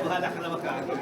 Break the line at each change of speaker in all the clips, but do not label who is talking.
Bahala ka na makakagod.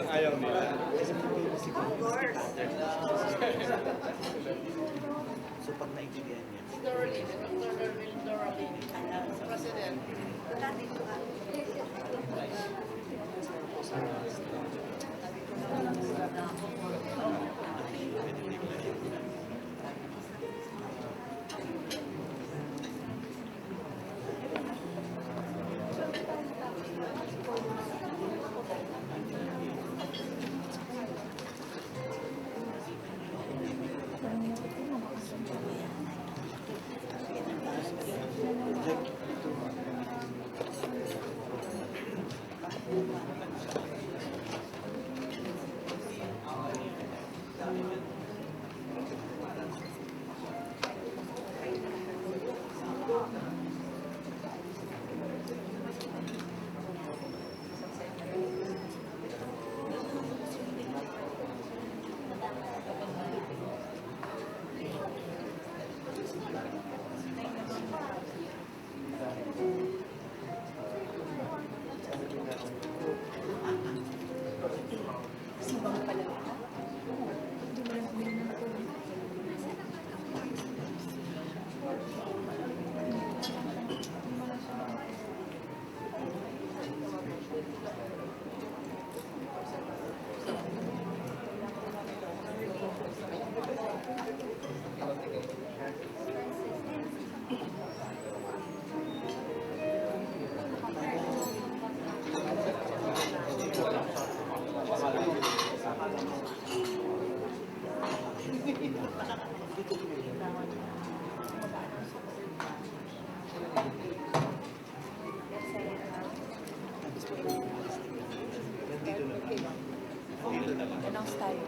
Ayaw nila.
So pag naintindihan niya.
President. Omics tayo.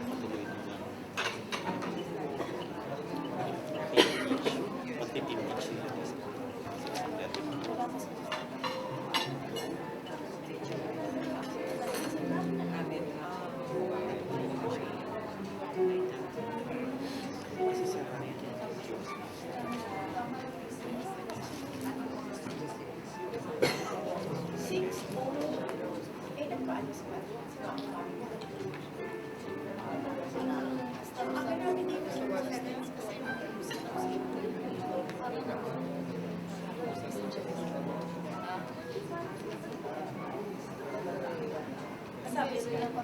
Patuloy naman. Pagtitimit siya. Kasi sa Ryan,
Sabi sila pa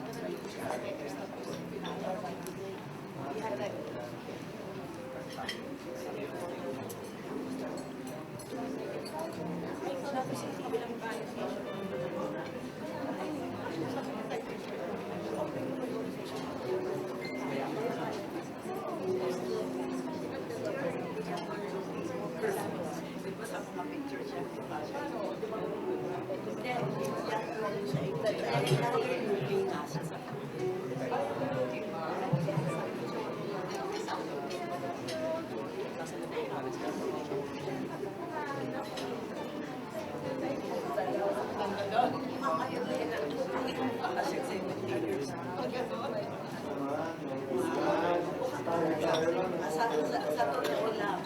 sa totoo lang,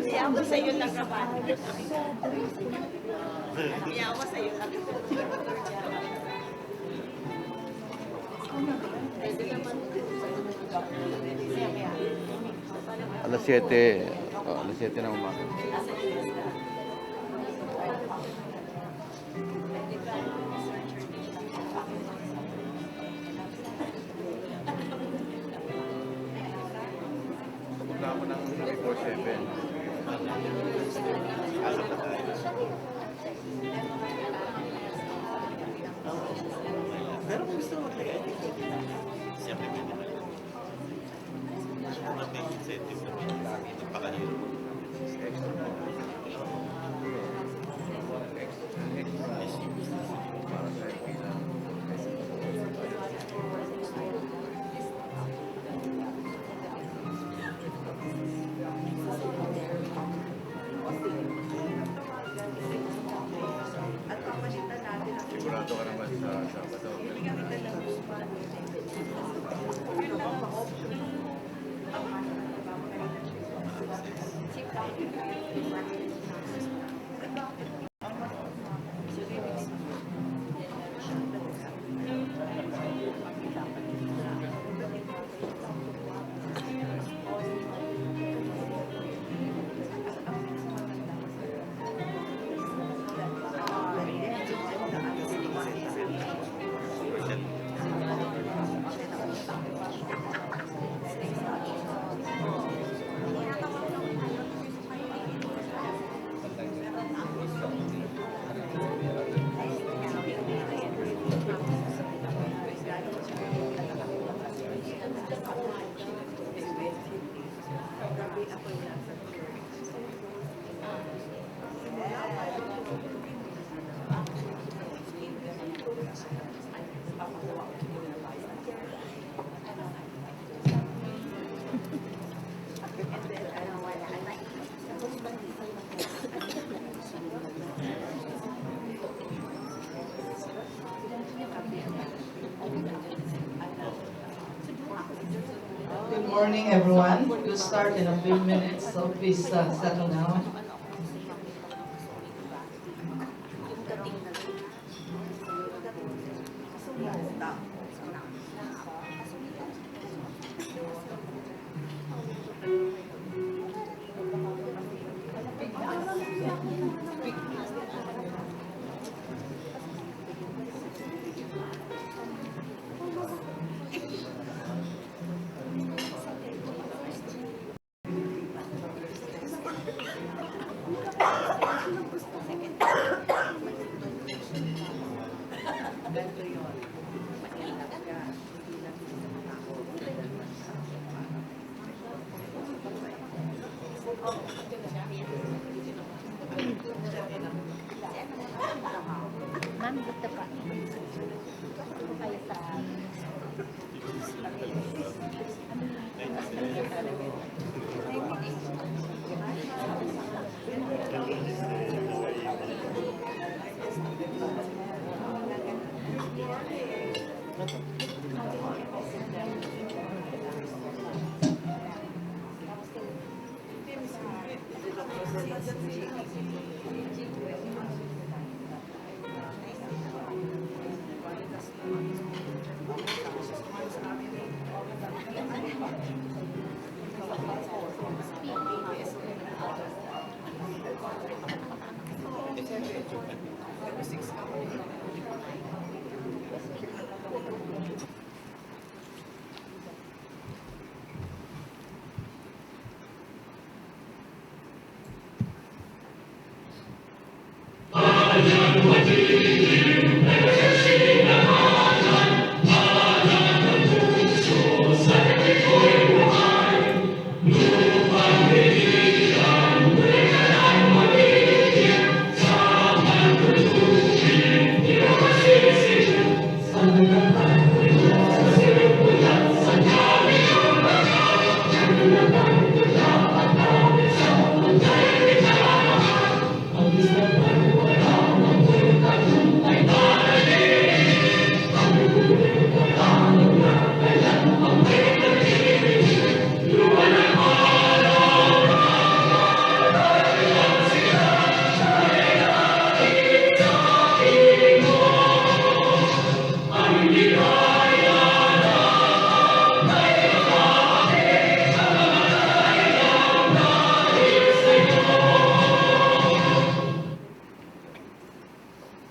Iyawa sa iyo lang naman. Iyawa sa iyo lang.
Alas 7, alas 7 ng umaga. Pupunta ako ng 24/7.
pero kung gusto mo mag-edit, pwede na. Siyempre, pwede na. Kung may incentive naman, napakahirap.
Para sa bilang sigurado ka naman sa Sabado.
morning, everyone. We'll start in a few minutes, so please settle down.
Ma'am, gusto pa. Gusto kayo sa...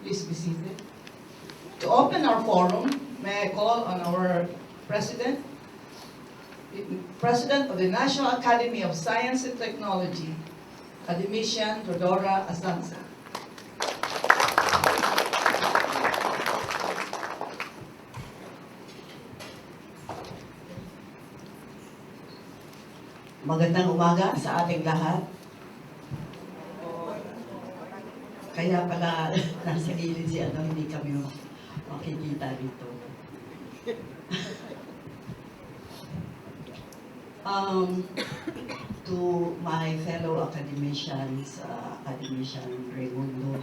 Please be seated. To open our forum, may I call on our President of the National Academy of Science and Technology, Academician Rodora Asanza.
Magandang umaga sa ating lahat. Kaya pala nasa gilid si hindi kami makikita rito. To my fellow academicians, Academician Raimundo,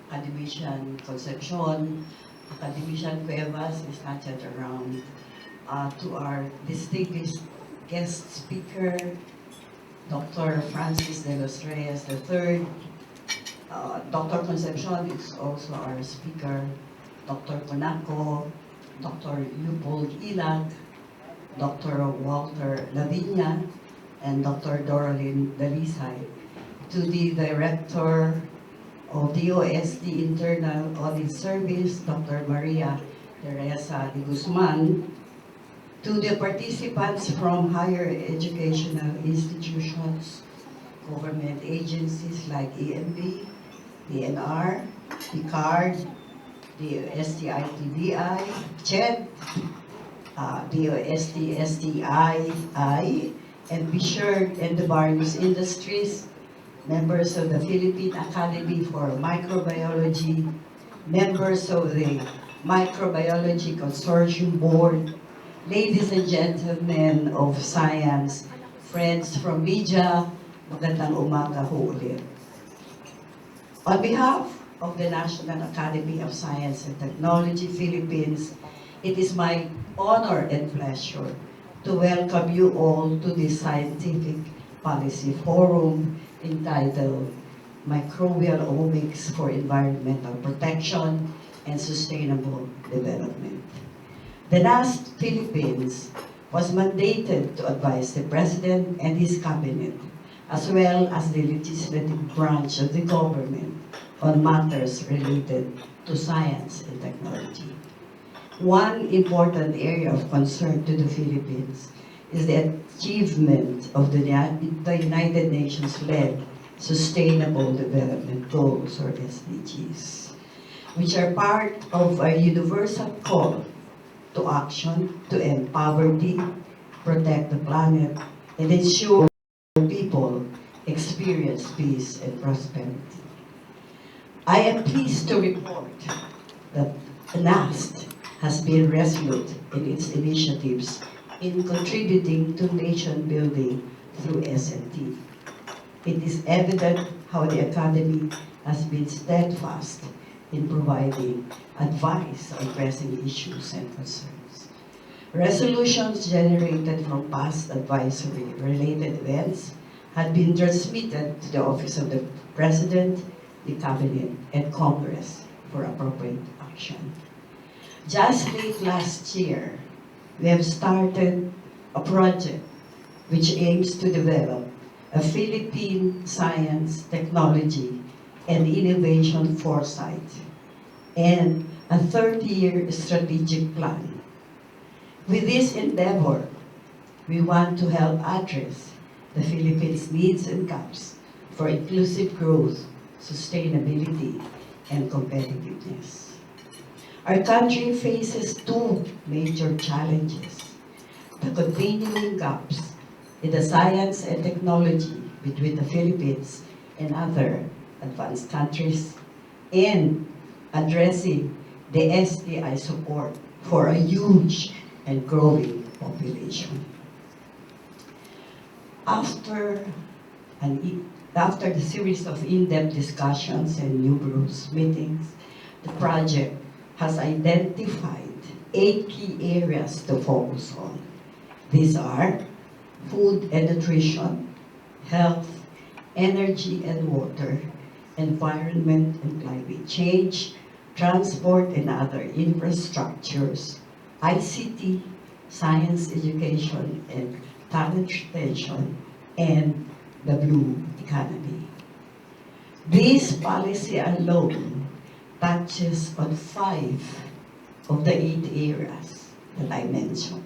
Academician Concepcion, Academician Cuevas is scattered around, to our distinguished guest speaker, Dr. Francis de los Reyes III. Dr. Concepcion is also our speaker, Dr. Conaco, Dr. Leopold Ilag, Dr. Walter Lavinia, and Dr. Doralyn Dalisay. To the Director of DOST Internal Audit Service, Dr. Maria Teresa de Guzman. To the participants from higher educational institutions, government agencies like EMB, PNR, PCARD, the STITBI, CHED, DOST-STII, and BSHERD and the various industries, members of the Philippine Academy for Microbiology, members of the Microbiology Consortium Board, ladies and gentlemen of science, friends from media, magandang umaga ho ulit. On behalf of the National Academy of Science and Technology Philippines, it is my honor and pleasure to welcome you all to this scientific policy forum entitled Microbial Omics for Environmental Protection and Sustainable Development. The DOST-Philippines was mandated to advise the President and his cabinet, as well as the legislative branch of the government, on matters related to science and technology. One important area of concern to the Philippines is the achievement of the United Nations-led Sustainable Development Goals, or SDGs, which are part of a universal call to action to end poverty, protect the planet, and ensure people experience peace and prosperity. I am pleased to report that NAST has been resolute in its initiatives in contributing to nation building through S&T. It is evident how the Academy has been steadfast in providing advice on pressing issues and concerns. Resolutions generated from past advisory-related events had been transmitted to the Office of the President, the Cabinet, and Congress for appropriate action. Just late last year, we have started a project which aims to develop a Philippine science, technology, and innovation foresight, and a 30-year strategic plan. With this endeavor, we want to help address the Philippines' needs and gaps for inclusive growth, sustainability, and competitiveness. Our country faces two major challenges: the continuing gaps in the science and technology between the Philippines and other advanced countries, and addressing the SDI support for a huge and growing population. After the series of in-depth discussions and numerous meetings, the project has identified 8 key areas to focus on. These are food and nutrition, health, energy and water, environment and climate change, transport and other infrastructures, ICT, science education and talent retention, and the blue economy. This policy alone touches on 5 of the 8 areas that I mentioned.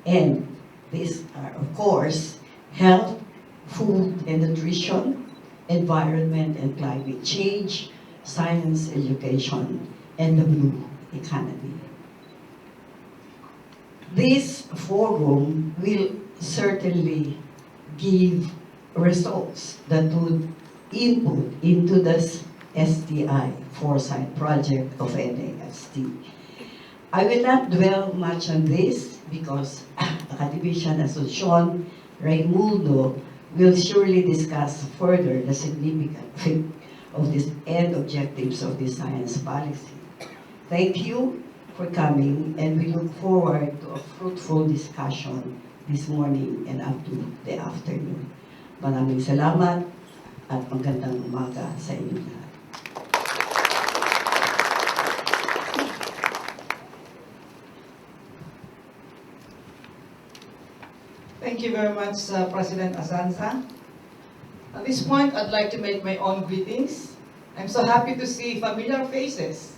And these are, of course, health, food and nutrition, environment and climate change, science education, and the blue economy. This forum will certainly give results that would input into this STI Foresight project of NAST. I will not dwell much on this because Academician Asuncion Raimundo will surely discuss further the significance of this and objectives of this science policy. Thank you for coming, and we look forward to a fruitful discussion this morning and up to the afternoon. Maraming salamat at magandang umaga sa inyo lahat.
Thank you very much, President Asanza. At this point, I'd like to make my own greetings. I'm so happy to see familiar faces,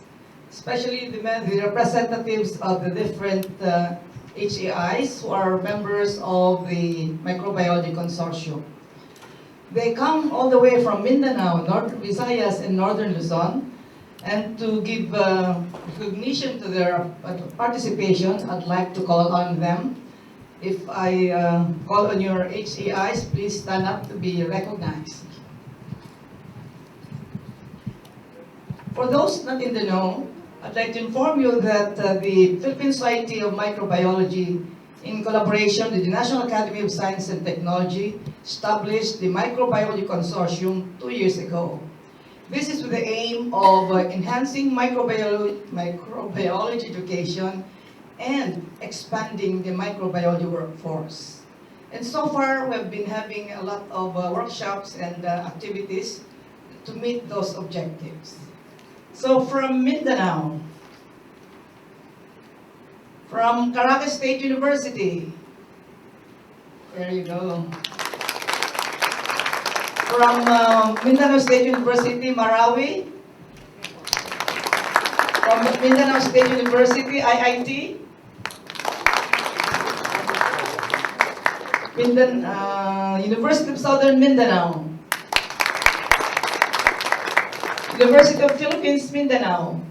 especially the representatives of the different HAIs who are members of the Microbiology Consortium. They come all the way from Mindanao, Northern Visayas, and Northern Luzon. And to give recognition to their participation, I'd like to call on them. If I call on your HAIs, please stand up to be recognized. For those not in the know, I'd like to inform you that the Philippine Society of Microbiology, in collaboration with the National Academy of Science and Technology, established the Microbiology Consortium 2 years ago. This is with the aim of enhancing microbiology education and expanding the microbiology workforce. And so far, we've been having a lot of workshops and activities to meet those objectives. So from Mindanao, from Caracas State University, there you go. From Mindanao State University, Marawi. From Mindanao State University, IIT. University of Southern Mindanao. University of Philippines, Mindanao.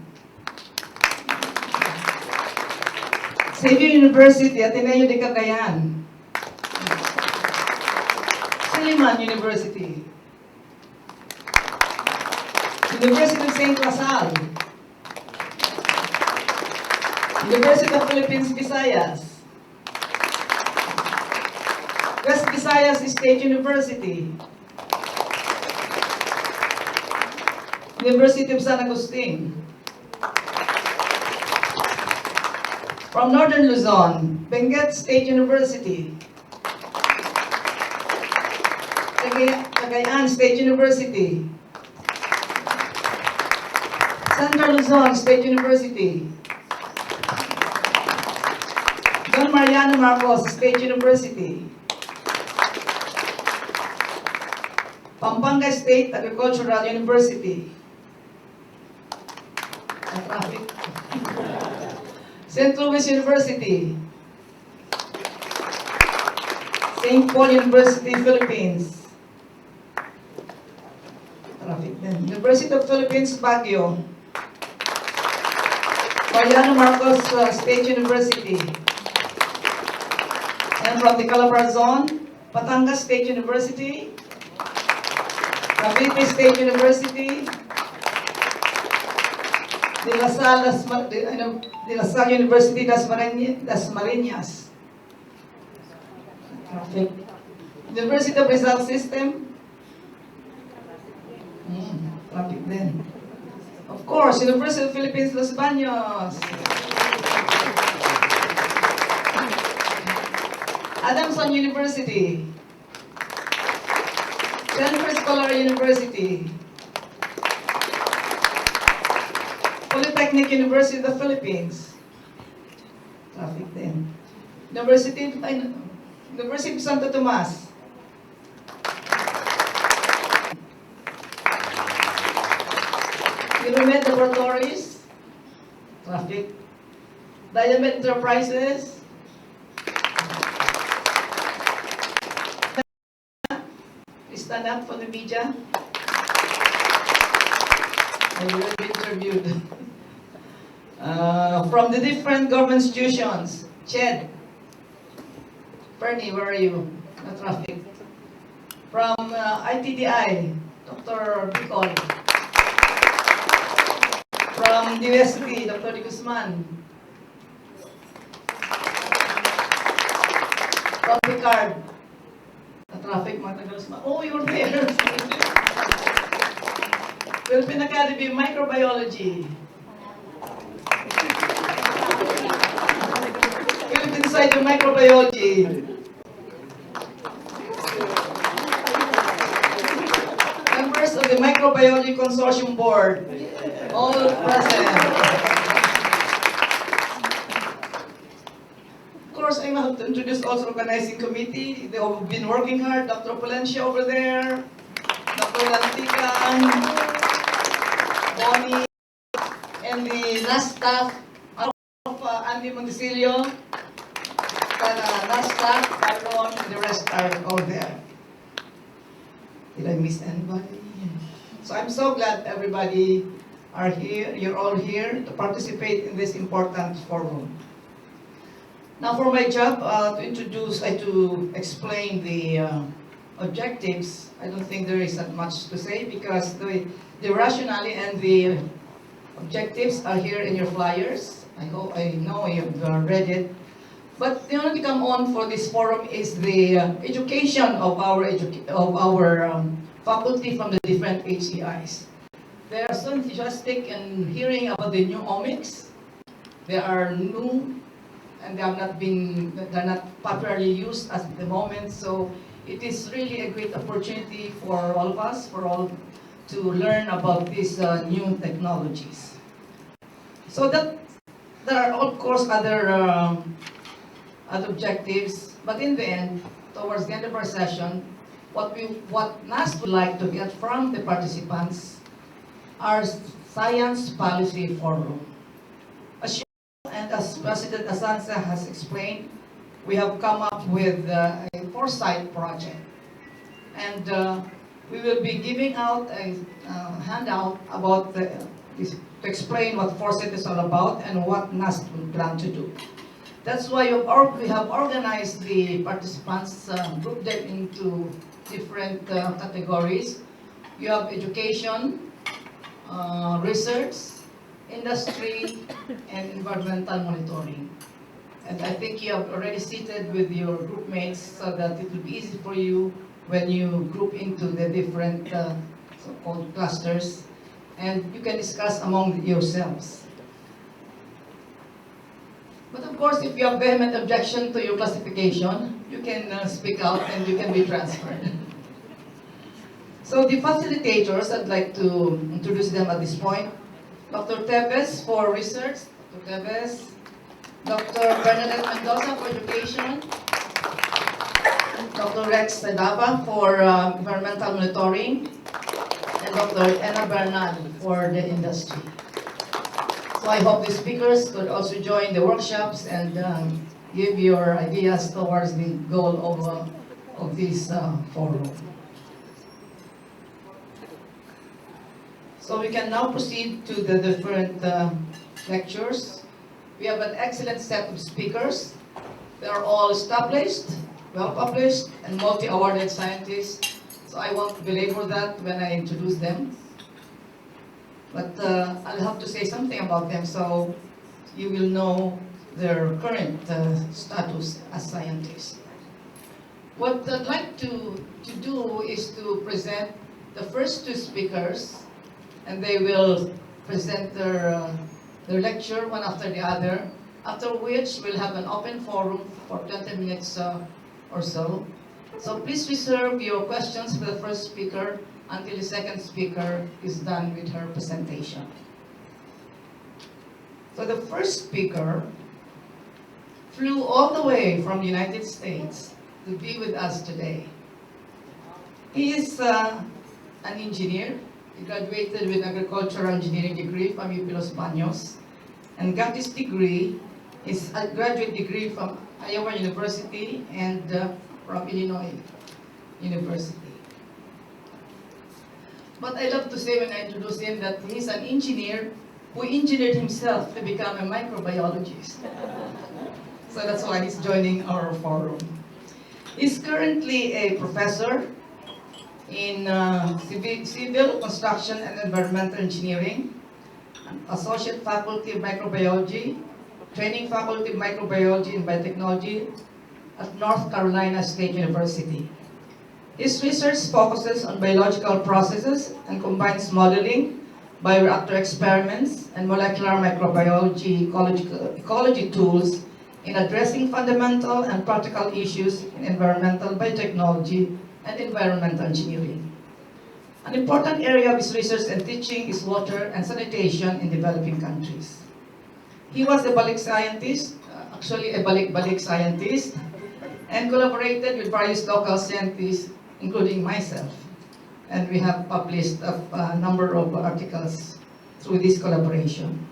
Xavier University, Ateneo de Cagayan. Silliman University. University of St. Lasal. University of Philippines, Visayas. West Visayas State University. University of San Agustin. From Northern Luzon, Benguet State University. Cagayan State University. Central Luzon State University. Don Mariano Marcos State University. Pampanga State Agricultural University. St. Louis University. St. Paul University, Philippines. University of Philippines, Baguio. Mariano Marcos State University. And from the Calabarzon, Batangas State University. Cavite State University. De La Salle University, Das Marinas. University of Rizal System. Traffic din. Of course, University of Philippines, Los Baños. Adamson University. Jennifer Scholar University. Polytechnic University of the Philippines. Traffic din. University of Santo Tomas. Euromed Laboratories. Traffic. Diamed Enterprises. Stand up for the media. I will be interviewed. From the different government institutions. Ched. Bernie, where are you? No traffic. From ITDI, Dr. Bicol. From DOST, Dr. De Guzman. From Picard. The traffic, mga taga-Guzman. Oh, you're there. Philippine Academy of Microbiology. Philippine Side of Microbiology. Members of the Microbiology Consortium Board. All present. Of course, I have to introduce also organizing committee. They have been working hard. Dr. Palencia over there. Dr. Lantican. Bonnie. And the last staff of Andy Montesilio. Last staff, Baron, and the rest are all there. Did I miss anybody? So I'm so glad everybody are here, you're all here to participate in this important forum. Now for my job, to explain the objectives, I don't think there is that much to say because the rationale and the objectives are here in your flyers. I know you've read it. But the only come on for this forum is the education of our faculty from the different HCIs. They are so enthusiastic in hearing about the new Omics. There are new and they're not popularly used at the moment. So it is really a great opportunity for all of us, for all to learn about these new technologies. So that there are of course other objectives, but in the end, towards the end of our session, what NAST would like to get from the participants are Science Policy Forum. As you and as President Asansa has explained, we have come up with a foresight project, and we will be giving out a handout about to explain what foresight is all about and what NAST will plan to do. That's why we have organized the participants, grouped them into different categories. You have education, research, industry, and environmental monitoring. And I think you have already seated with your group mates so that it will be easy for you when you group into the different so-called clusters, and you can discuss among yourselves. But of course, if you have vehement objection to your classification, you can speak out and you can be transferred. So the facilitators, I'd like to introduce them at this point. Dr. Tevez for research, Dr. Tevez. Dr. Bernadette Mendoza for education. Dr. Rex Sedaba for environmental monitoring. And Dr. Anna Bernal for the industry. So I hope the speakers could also join the workshops and give your ideas towards the goal of this forum. So we can now proceed to the different lectures. We have an excellent set of speakers. They are all established, well-published, and multi-awarded scientists. So I won't belabor that when I introduce them. But I'll have to say something about them so you will know their current status as scientists. What I'd like to do is to present the first two speakers, and they will present their lecture one after the other, after which we'll have an open forum for 20 minutes or so. So please reserve your questions for the first speaker until the second speaker is done with her presentation. So the first speaker flew all the way from the United States to be with us today. He is an engineer. He graduated with an agricultural engineering degree from UP Los Baños and got his degree, his graduate degree from Iowa University and from Illinois University. But I love to say when I introduce him that he's an engineer who engineered himself to become a microbiologist. So that's why he's joining our forum. He's currently a professor in civil construction and environmental engineering, associate faculty of microbiology, training faculty of microbiology and biotechnology at North Carolina State University. His research focuses on biological processes and combines modeling, bioreactor experiments, and molecular microbiology ecology tools in addressing fundamental and practical issues in environmental biotechnology and environmental engineering. An important area of his research and teaching is water and sanitation in developing countries. He was a balik scientist, actually a balik scientist, and collaborated with various local scientists, including myself. And we have published a number of articles through this collaboration.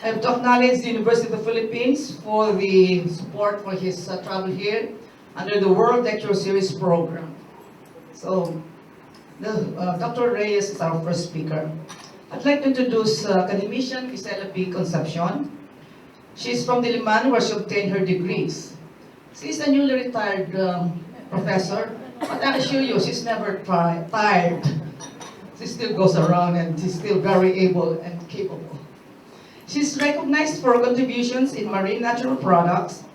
I have to acknowledge the University of the Philippines for the support for his travel here under the World Lecture Series program. So, Dr. Reyes is our first speaker. I'd like to introduce academician Gisela P. Concepcion. She's from Diliman, where she obtained her degrees. She's a newly retired professor, but I assure you, she's never tired. She still goes around and she's still very able and capable. She's recognized for her contributions in marine natural products,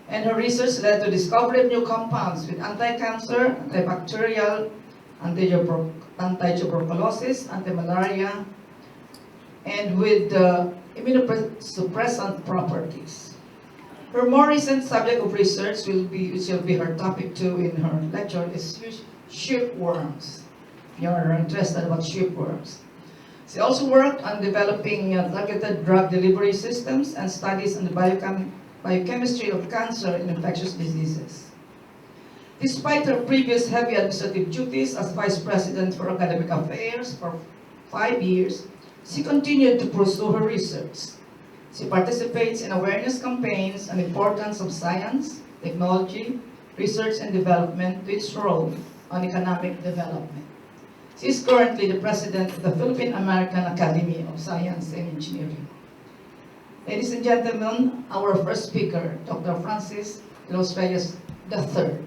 and her research led to discovery of new compounds with anti-cancer, antibacterial, anti-tuberculosis, anti-malaria, and with immunosuppressant properties. Her more recent subject of research which will be her topic 2 in her lecture, is shipworms. If you are interested about shipworms. She also worked on developing targeted drug delivery systems and studies on the biochemistry of cancer and infectious diseases. Despite her previous heavy administrative duties as Vice President for Academic Affairs for 5 years, she continued to pursue her research. She participates in awareness campaigns on the importance of science, technology, research and development to its role on economic development. She is currently the President of the Philippine American Academy of Science and Engineering. Ladies and gentlemen, our first speaker, Dr. Francis Los Reyes III.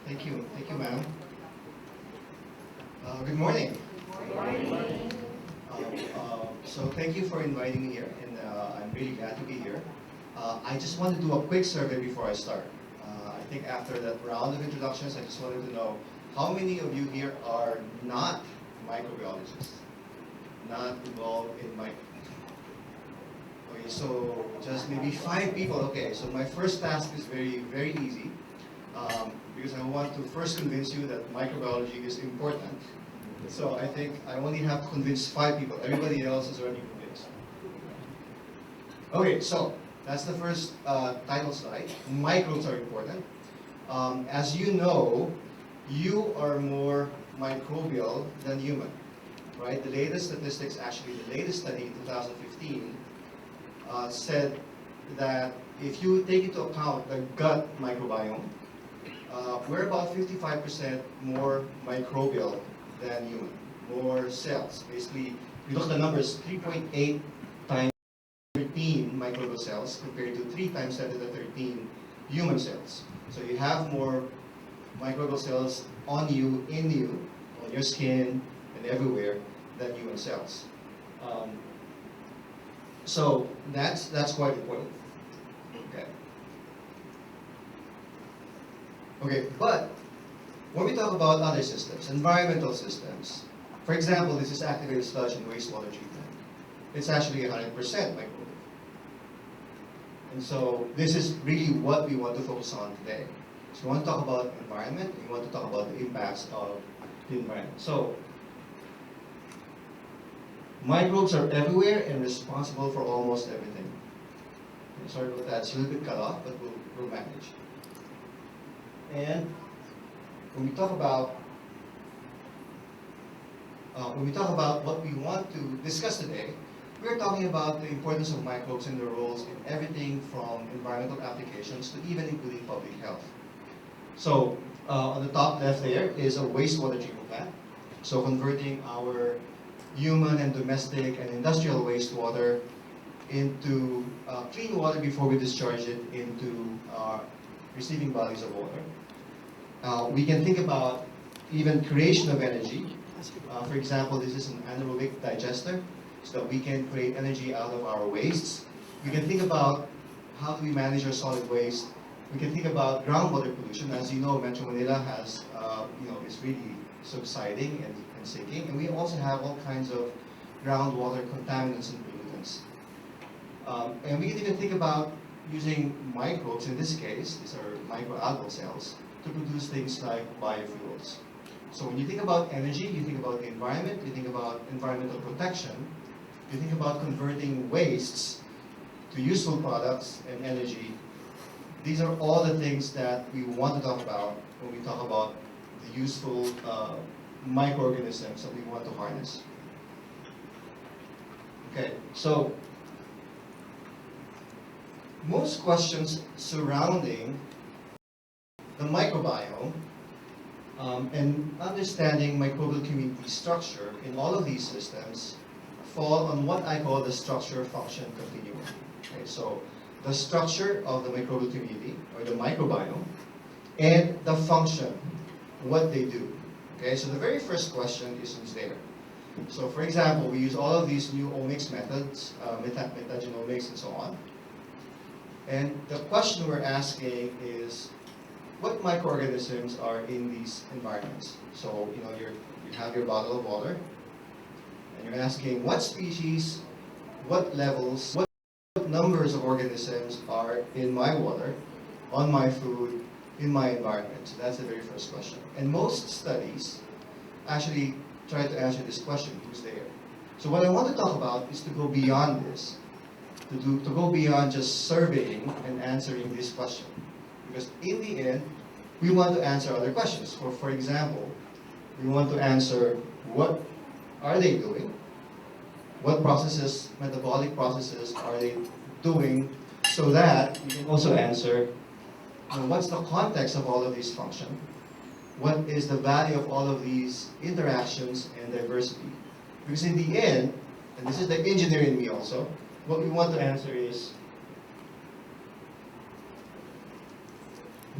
Thank you, ma'am. Good morning. So thank you for inviting me here, and I'm really glad to be here. I just want to do a quick survey before I start. I think after that round of introductions, I just wanted to know how many of you here are not microbiologists, not involved in Okay, so just maybe 5 people. Okay, so my first task is very easy, because I want to first convince you that microbiology is important. So I think I only have to convince 5 people. Everybody else is already convinced. Okay, so that's the first title slide. Microbes are important. As you know, you are more microbial than human, right? The latest statistics, actually the latest study in 2015, said that if you take into account the gut microbiome, we're about 55% more microbial than human, more cells. Basically, we look at the numbers, 3.8 times 13 microbial cells compared to 3 times 10 to the 13 human cells. So you have more microbial cells on you, in you, on your skin, and everywhere than human cells. So that's quite important. Okay. Okay, but when we talk about other systems, environmental systems, for example, this is activated sludge and wastewater treatment. It's actually 100% microbial. And so this is really what we want to focus on today. So we want to talk about environment, we want to talk about the impacts of the environment. So microbes are everywhere and responsible for almost everything. Okay, sorry about that, it's a little bit cut off, but we'll manage. And when we talk about what we want to discuss today, we're talking about the importance of microbes and their roles in everything from environmental applications to even including public health. So on the top left there is a wastewater treatment plant. So converting our human and domestic and industrial wastewater into clean water before we discharge it into receiving bodies of water. We can think about even creation of energy. For example, this is an anaerobic digester, so that we can create energy out of our wastes. We can think about how do we manage our solid waste. We can think about groundwater pollution. As you know, Metro Manila has, is really subsiding and sinking, and we also have all kinds of groundwater contaminants and pollutants. And we can even think about using microbes, in this case, these are microalgal cells, to produce things like biofuels. So when you think about energy, you think about the environment, you think about environmental protection, you think about converting wastes to useful products and energy. These are all the things that we want to talk about when we talk about the useful microorganisms that we want to harness. Okay, so most questions surrounding the microbiome and understanding microbial community structure in all of these systems fall on what I call the structure-function continuum. Okay, so the structure of the microbial community, or the microbiome, and the function, what they do. Okay, so the very first question is who's there. So for example, we use all of these new omics methods, metagenomics and so on. And the question we're asking is, what microorganisms are in these environments. So, you know, you have your bottle of water, and you're asking what species, what levels, what numbers of organisms are in my water, on my food, in my environment. So that's the very first question. And most studies actually try to answer this question, who's there? So what I want to talk about is to go beyond this, to go beyond just surveying and answering this question. Because in the end, we want to answer other questions. For example, we want to answer what are they doing? What processes, metabolic processes are they doing, so that we can also answer, you know, what's the context of all of these functions? What is the value of all of these interactions and diversity? Because in the end, and this is the engineer in me also, what we want to answer is,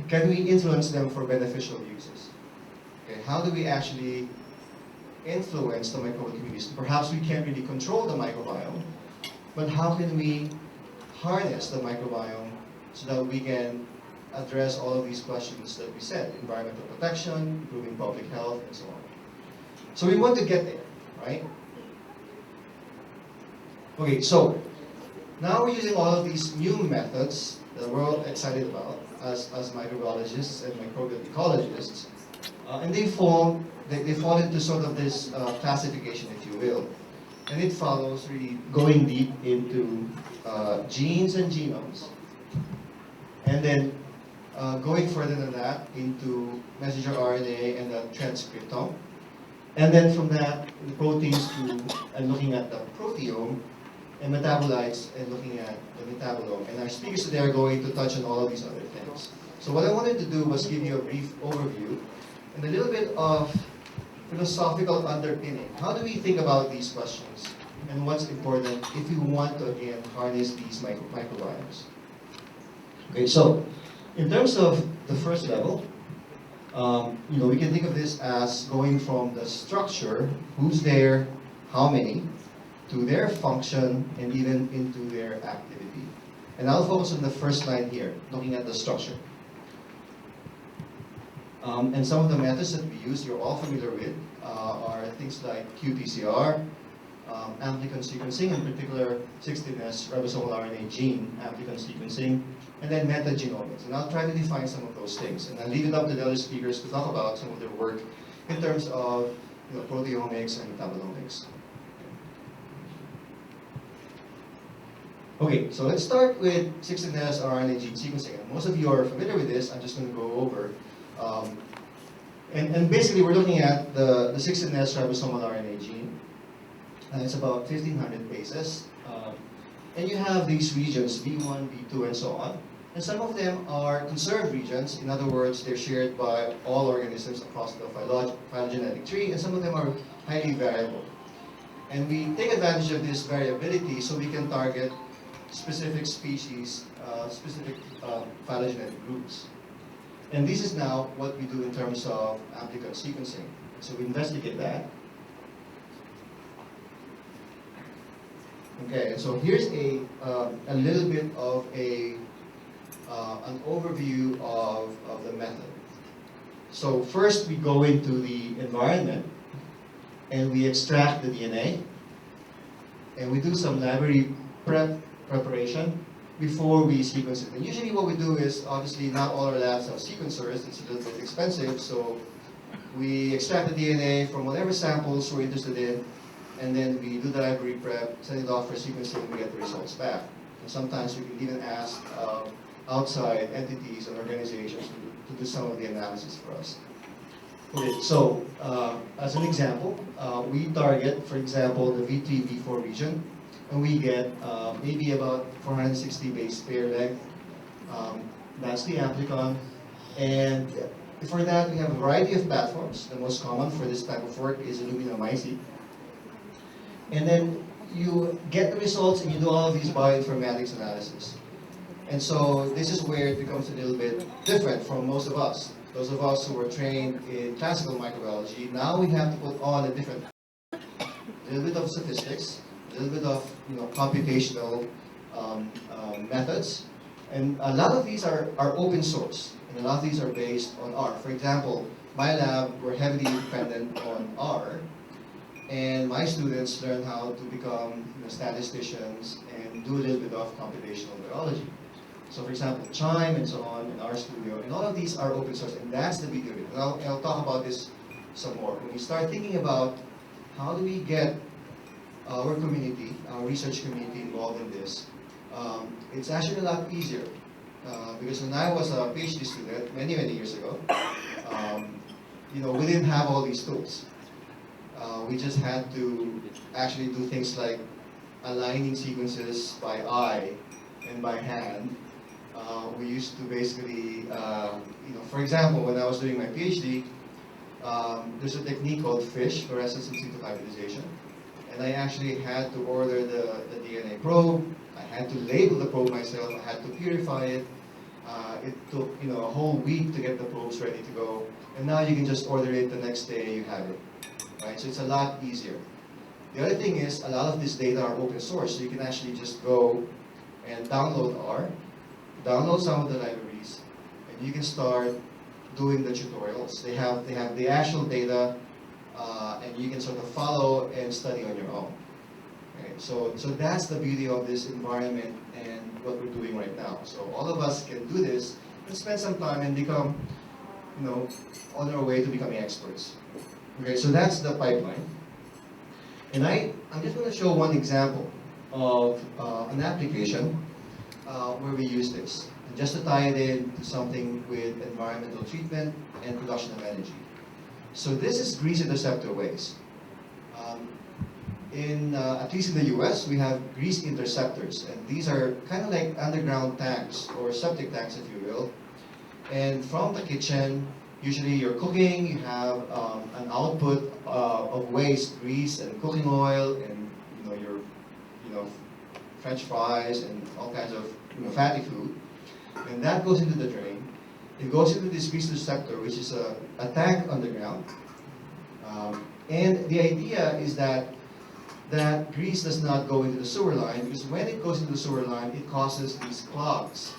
can we influence them for beneficial uses? Okay, how do we actually influence the microbial communities? Perhaps we can't really control the microbiome, but how can we harness the microbiome so that we can address all of these questions that we said, environmental protection, improving public health, and so on. So we want to get there, right? Okay, so now we're using all of these new methods that we're all excited about as microbiologists and microbial ecologists, and they fall into sort of this classification, if you will. And it follows really going deep into genes and genomes, and then going further than that into messenger RNA and the transcriptome, and then from that the proteins and looking at the proteome, and metabolites and looking at the metabolome. And our speakers today are going to touch on all of these other things. So what I wanted to do was give you a brief overview and a little bit of philosophical underpinning. How do we think about these questions? And what's important if we want to, again, harness these microbiomes? Okay, so in terms of the first level, you know, we can think of this as going from the structure, who's there, how many, to their function, and even into their activity. And I'll focus on the first line here, looking at the structure. And some of the methods that we use, you're all familiar with, are things like qPCR, amplicon sequencing, in particular 16S ribosomal RNA gene amplicon sequencing, and then metagenomics. And I'll try to define some of those things, and I'll leave it up to the other speakers to talk about some of their work in terms of, you know, proteomics and metabolomics. Okay, so let's start with 16S RNA gene sequencing. And most of you are familiar with this. I'm just going to go over. And basically, we're looking at the 16S ribosomal RNA gene. It's about 1,500 bases. And you have these regions, V1, V2, and so on. And some of them are conserved regions. In other words, they're shared by all organisms across the phylogenetic tree. And some of them are highly variable. And we take advantage of this variability so we can target specific species, specific phylogenetic groups. And this is now what we do in terms of amplicon sequencing. So we investigate that. Okay, so here's a little bit of an overview of the method. So first we go into the environment and we extract the DNA, and we do some library preparation before we sequence it. And usually what we do is, obviously not all our labs have sequencers, it's a little bit expensive, so we extract the DNA from whatever samples we're interested in, and then we do the library prep, send it off for sequencing, and we get the results back. And sometimes we can even ask outside entities and organizations to do some of the analysis for us. Okay, so as an example, we target, for example, the V3, V4 region, and we get maybe about 460 base pair length. That's the amplicon. And for that, we have a variety of platforms. The most common for this type of work is Illumina-MySeq. And then you get the results and you do all of these bioinformatics analysis. And so this is where it becomes a little bit different from most of us. Those of us who were trained in classical microbiology, now we have to put on a different, little bit of statistics, a little bit of, you know, computational methods, and a lot of these are open source. And a lot of these are based on R. For example, my lab, we're heavily dependent on R, and my students learn how to become statisticians and do a little bit of computational biology. So for example, Chime and so on in our studio, and all of these are open source, and that's the beauty of it. And I'll talk about this some more. When we start thinking about how do we get our community, our research community involved in this, it's actually a lot easier. Because when I was a PhD student, many years ago, we didn't have all these tools. We just had to actually do things like aligning sequences by eye and by hand. We used to basically, for example, when I was doing my PhD, there's a technique called FISH, fluorescence in situ hybridization. And I actually had to order the DNA probe. I had to label the probe myself. I had to purify it. It took a whole week to get the probes ready to go. And now you can just order it the next day. You have it, right? So it's a lot easier. The other thing is a lot of this data are open source, so you can actually just go and download R, download some of the libraries, and you can start doing the tutorials. They have the actual data. And you can sort of follow and study on your own. Okay? So that's the beauty of this environment and what we're doing right now. So all of us can do this and spend some time and become, on our way to becoming experts. Okay, so that's the pipeline. And I'm just going to show one example of an application where we use this. And just to tie it in to something with environmental treatment and production of energy. So this is grease interceptor waste. At least in the US, we have grease interceptors, and these are kind of like underground tanks, or septic tanks, if you will. And from the kitchen, usually you're cooking, you have an output of waste, grease and cooking oil, and your French fries and all kinds of fatty food. And that goes into the drain. It goes into this grease interceptor, which is a tank underground. And the idea is that grease does not go into the sewer line, because when it goes into the sewer line, it causes these clogs,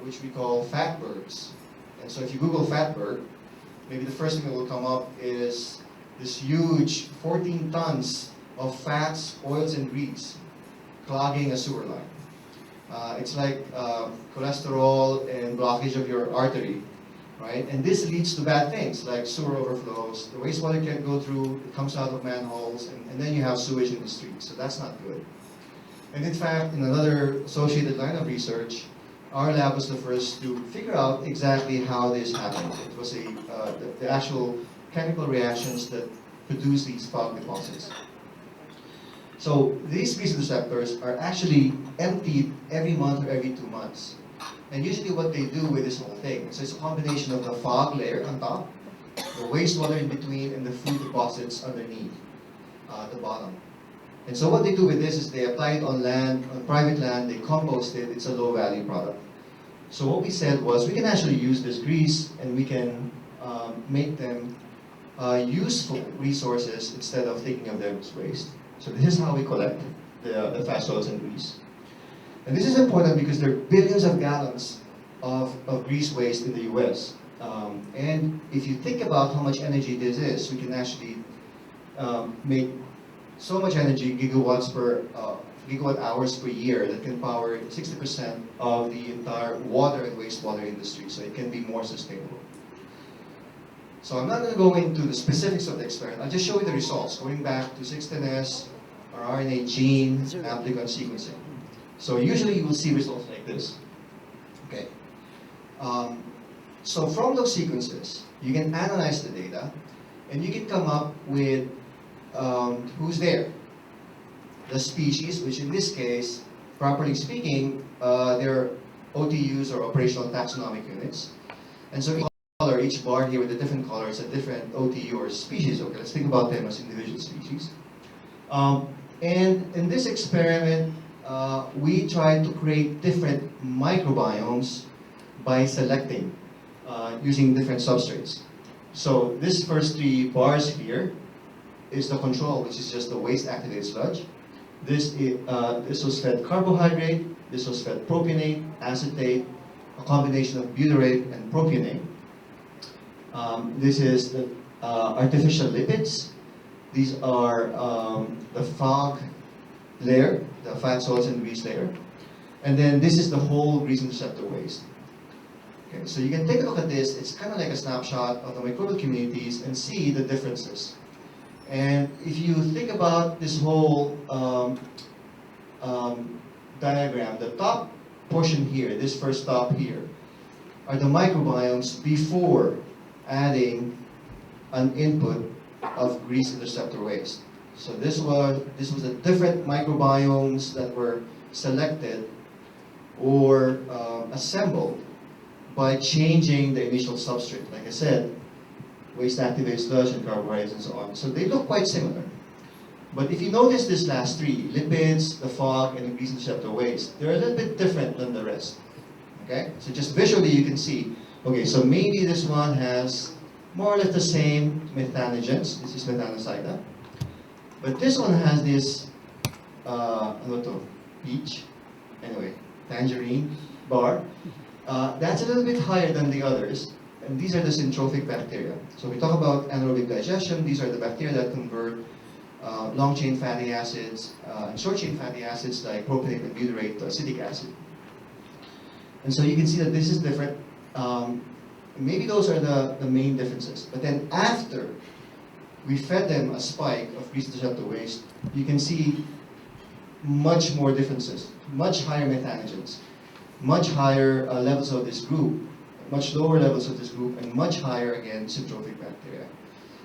which we call fatbergs. And so if you Google fatberg, maybe the first thing that will come up is this huge 14 tons of fats, oils, and grease clogging a sewer line. It's like cholesterol and blockage of your artery, right? And this leads to bad things like sewer overflows. The wastewater can't go through, it comes out of manholes, and then you have sewage in the streets. So that's not good. And in fact, in another associated line of research, our lab was the first to figure out exactly how this happened. It was the actual chemical reactions that produce these fog deposits. So these grease interceptors are actually emptied every month or every 2 months. And usually what they do with this whole thing, so it's a combination of the fog layer on top, the wastewater in between, and the food deposits underneath the bottom. And so what they do with this is they apply it on land, on private land, they compost it, it's a low value product. So what we said was we can actually use this grease and we can make them useful resources instead of thinking of them as waste. So this is how we collect the fat oils and grease. And this is important because there are billions of gallons of grease waste in the US. And if you think about how much energy this is, we can actually make so much energy, gigawatt hours per year, that can power 60% of the entire water and wastewater industry, so it can be more sustainable. So I'm not going to go into the specifics of the experiment, I'll just show you the results, going back to 16S, our RNA gene, amplicon sequencing. So usually you will see results like this. Okay. So from those sequences, you can analyze the data, and you can come up with who's there. The species, which in this case, properly speaking, they're OTUs, or operational taxonomic units. And so color, each bar here with a different color is a different OTU or species. Okay, let's think about them as individual species. And in this experiment, we tried to create different microbiomes by selecting using different substrates. So this first 3 bars here is the control, which is just the waste activated sludge. This was fed carbohydrate, this was fed propionate, acetate, a combination of butyrate and propionate. This is the artificial lipids. These are the fog layer, the fat, salts, and grease layer. And then this is the whole grease interceptor waste. Okay, so you can take a look at this. It's kind of like a snapshot of the microbial communities and see the differences. And if you think about this whole diagram, the top portion here, this first top here, are the microbiomes before adding an input of grease interceptor waste. So this was the different microbiomes that were selected or assembled by changing the initial substrate. Like I said, waste activated sludge and carbohydrates and so on. So they look quite similar. But if you notice this last three, lipids, the fog, and the grease interceptor waste, they're a little bit different than the rest. Okay? So just visually you can see, okay, so maybe this one has more or less the same methanogens. This is methanosida. But this one has this, peach, anyway, tangerine bar. That's a little bit higher than the others. And these are the syntrophic bacteria. So we talk about anaerobic digestion. These are the bacteria that convert long-chain fatty acids and short-chain fatty acids like propionate and butyrate to acetic acid. And so you can see that this is different. Maybe those are the main differences. But then after we fed them a spike of grease interceptor waste, you can see much more differences, much higher methanogens, much higher levels of this group, much lower levels of this group, and much higher, again, syntrophic bacteria.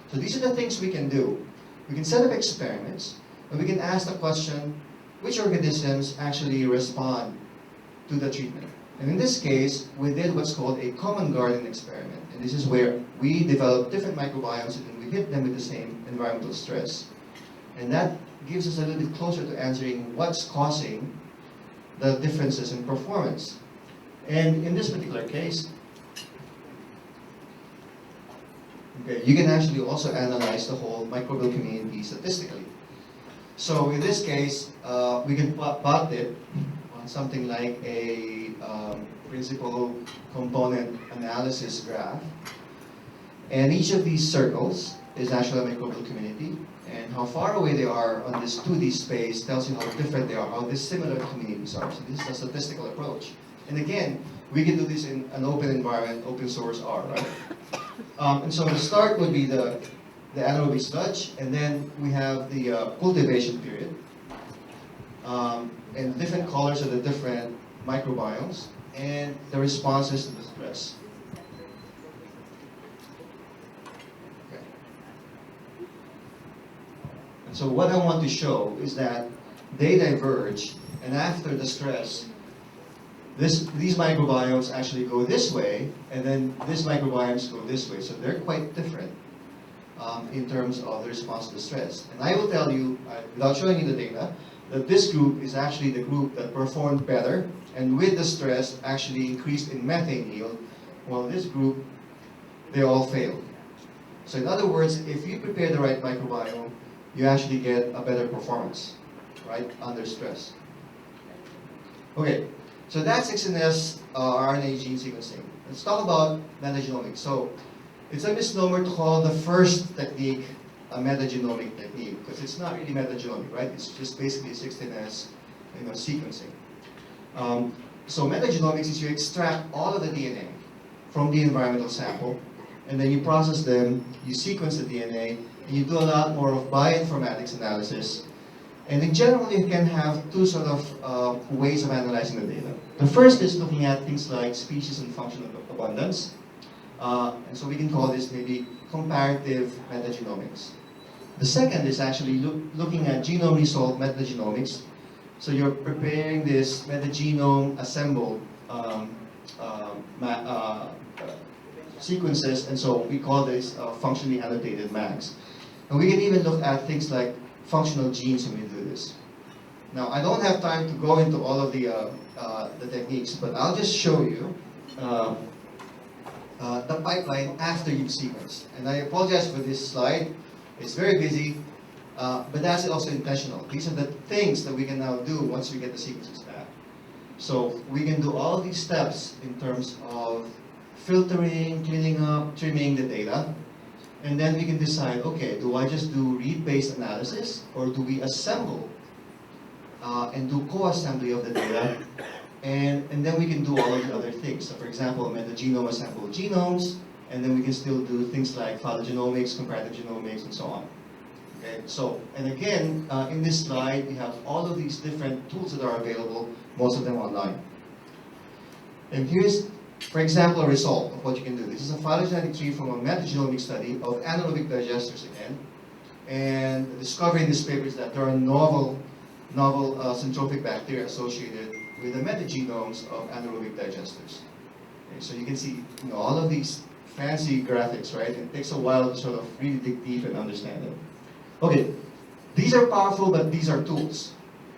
So these are the things we can do. We can set up experiments, and we can ask the question, which organisms actually respond to the treatment? And in this case, we did what's called a common garden experiment. And this is where we develop different microbiomes and we hit them with the same environmental stress. And that gives us a little bit closer to answering what's causing the differences in performance. And in this particular case, okay, you can actually also analyze the whole microbial community statistically. So in this case, we can plot it on something like a principal component analysis graph. And each of these circles is actually a microbial community. And how far away they are on this 2D space tells you how different they are, how dissimilar the communities are. So this is a statistical approach. And again, we can do this in an open environment, open source R, right? And so the start would be the anaerobic sludge, and then we have the cultivation period. And different colors of the different microbiomes, and the responses to the stress. Okay. And so what I want to show is that they diverge, and after the stress, these microbiomes actually go this way, and then these microbiomes go this way. So they're quite different in terms of the response to the stress. And I will tell you, without showing you the data, that this group is actually the group that performed better, and with the stress actually increased in methane yield, while this group, they all failed. So in other words, if you prepare the right microbiome, you actually get a better performance, right, under stress. Okay. So that's 6NS RNA gene sequencing. Let's talk about metagenomics. So it's a misnomer to call the first technique a metagenomic technique because it's not really metagenomic, right? It's just basically 6NS sequencing. So metagenomics is you extract all of the DNA from the environmental sample, and then you process them, you sequence the DNA, and you do a lot more of bioinformatics analysis. And in general, you can have two sort of ways of analyzing the data. The first is looking at things like species and functional abundance. And so we can call this maybe comparative metagenomics. The second is actually looking at genome-resolved metagenomics. So you're preparing this metagenome assembled sequences, and so we call this functionally annotated MAGs. And we can even look at things like functional genes when we do this. Now, I don't have time to go into all of the techniques, but I'll just show you the pipeline after you've sequenced. And I apologize for this slide. It's very busy, but that's also intentional. These are the things that we can now do once we get the sequences back. So we can do all these steps in terms of filtering, cleaning up, trimming the data. And then we can decide, okay, do I just do read-based analysis, or do we assemble and do co-assembly of the data? And then we can do all of the other things. So for example, metagenome assemble genomes, and then we can still do things like phylogenomics, comparative genomics, and so on. Okay, so, and again, in this slide, we have all of these different tools that are available, most of them online. And here's, for example, a result of what you can do. This is a phylogenetic tree from a metagenomic study of anaerobic digesters again. And the discovery in this paper is that there are novel syntrophic bacteria associated with the metagenomes of anaerobic digesters. Okay, so you can see, you know, all of these fancy graphics, right? It takes a while to sort of really dig deep and understand them. Okay, these are powerful, but these are tools.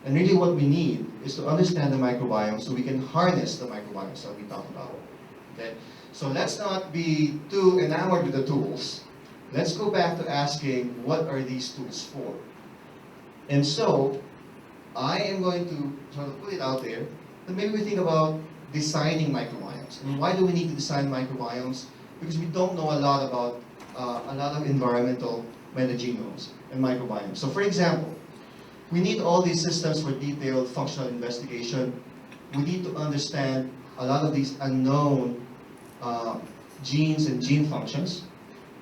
And really what we need is to understand the microbiome so we can harness the microbiomes that we talk about. Okay? So let's not be too enamored with the tools. Let's go back to asking, what are these tools for? And so, I am going to sort of put it out there that maybe we think about designing microbiomes. And why do we need to design microbiomes? Because we don't know a lot about a lot of environmental metagenomes and microbiomes. So for example, we need all these systems for detailed functional investigation. We need to understand a lot of these unknown genes and gene functions.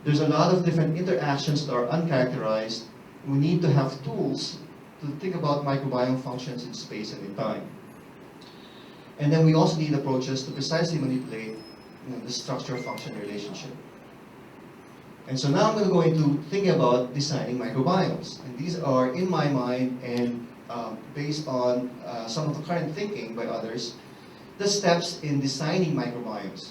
There's a lot of different interactions that are uncharacterized. We need to have tools to think about microbiome functions in space and in time. And then we also need approaches to precisely manipulate, you know, the structure-function relationship. And so now I'm going to go into thinking about designing microbiomes. And these are, in my mind, and based on some of the current thinking by others, the steps in designing microbiomes.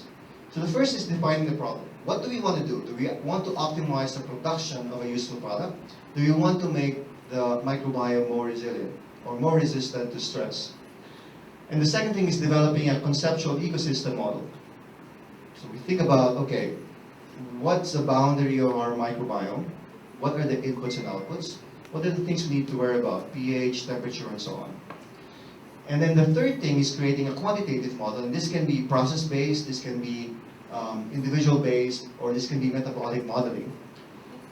So the first is defining the problem. What do we want to do? Do we want to optimize the production of a useful product? Do we want to make the microbiome more resilient or more resistant to stress? And the second thing is developing a conceptual ecosystem model. So we think about, okay, what's the boundary of our microbiome? What are the inputs and outputs? What are the things we need to worry about? pH, temperature, and so on. And then the third thing is creating a quantitative model. And this can be process-based, this can be individual-based, or this can be metabolic modeling.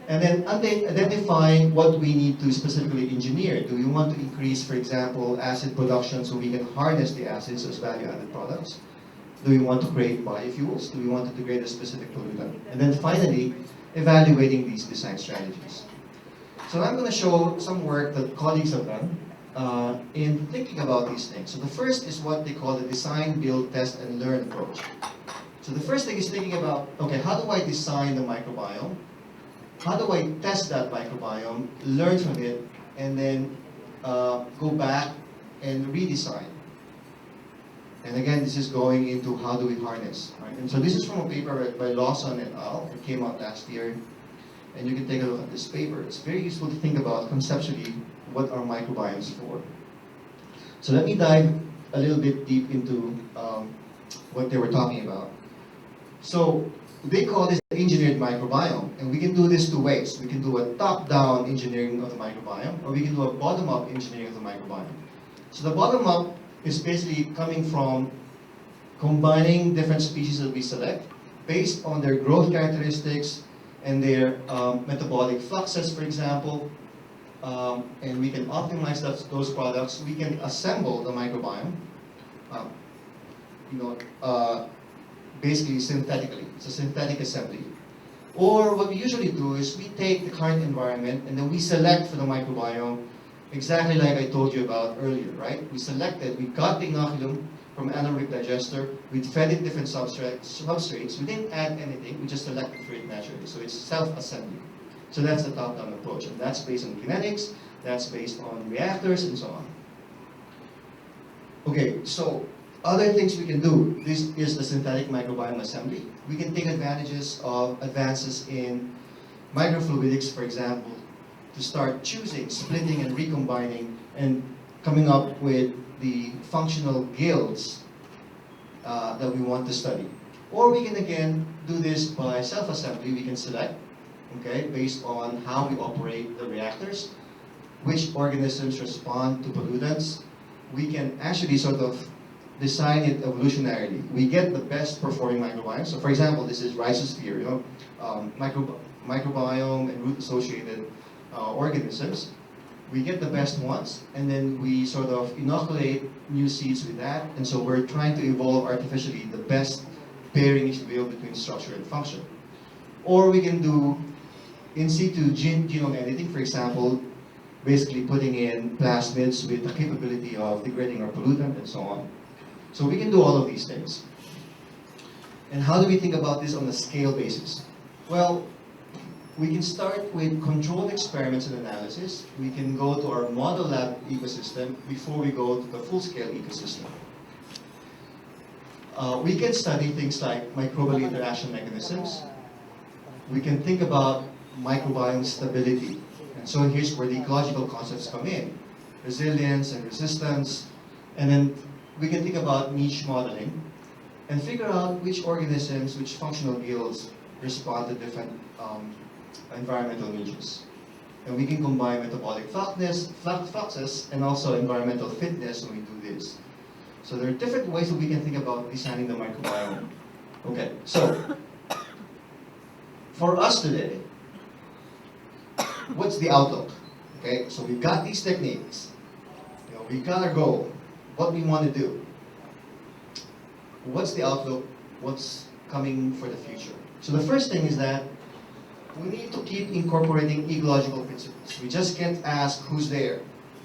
And then identifying what we need to specifically engineer. Do we want to increase, for example, acid production so we can harness the acids as value-added products? Do we want to create biofuels? Do we want to degrade a specific pollutant? And then finally, evaluating these design strategies. So I'm going to show some work that colleagues have done in thinking about these things. So the first is what they call the design, build, test, and learn approach. So the first thing is thinking about, okay, how do I design the microbiome? How do I test that microbiome, learn from it, and then go back and redesign? And again, this is going into how do we harness. Right? And so this is from a paper by Lawson et al. It came out last year. And you can take a look at this paper. It's very useful to think about conceptually what are microbiomes for. So let me dive a little bit deep into what they were talking about. So they call this the engineered microbiome, and we can do this two ways. We can do a top-down engineering of the microbiome, or we can do a bottom-up engineering of the microbiome. So the bottom-up is basically coming from combining different species that we select based on their growth characteristics and their metabolic fluxes, for example, and we can optimize those products. We can assemble the microbiome, basically synthetically. It's a synthetic assembly. Or what we usually do is we take the current environment and then we select for the microbiome exactly like I told you about earlier, right? We selected, we got the inoculum from anaerobic digester, we fed it different substrates, we didn't add anything, we just selected for it naturally. So it's self-assembly. So that's the top-down approach, and that's based on kinetics, that's based on reactors, and so on. Okay, so other things we can do. This is the synthetic microbiome assembly. We can take advantages of advances in microfluidics, for example, to start choosing, splitting, and recombining, and coming up with the functional guilds that we want to study. Or we can again do this by self-assembly. We can select, okay, based on how we operate the reactors, which organisms respond to pollutants. We can actually sort of design it evolutionarily, we get the best performing microbiome. So for example, this is rhizosphere, microbiome and root-associated organisms. We get the best ones, and then we sort of inoculate new seeds with that, and so we're trying to evolve artificially the best pairing, if you will, between structure and function. Or we can do in situ genome editing, for example, basically putting in plasmids with the capability of degrading our pollutant and so on. So we can do all of these things. And how do we think about this on a scale basis? Well, we can start with controlled experiments and analysis. We can go to our model lab ecosystem before we go to the full-scale ecosystem. We can study things like microbial interaction mechanisms. We can think about microbiome stability. And so here's where the ecological concepts come in. Resilience and resistance. And then we can think about niche modeling and figure out which organisms, which functional guilds respond to different environmental niches. And we can combine metabolic fluxes and also environmental fitness when we do this. So there are different ways that we can think about designing the microbiome. Okay, so for us today, what's the outlook? Okay, so we've got these techniques. We've got our goal, what we want to do. What's the outlook? What's coming for the future? So the first thing is that we need to keep incorporating ecological principles. We just can't ask who's there.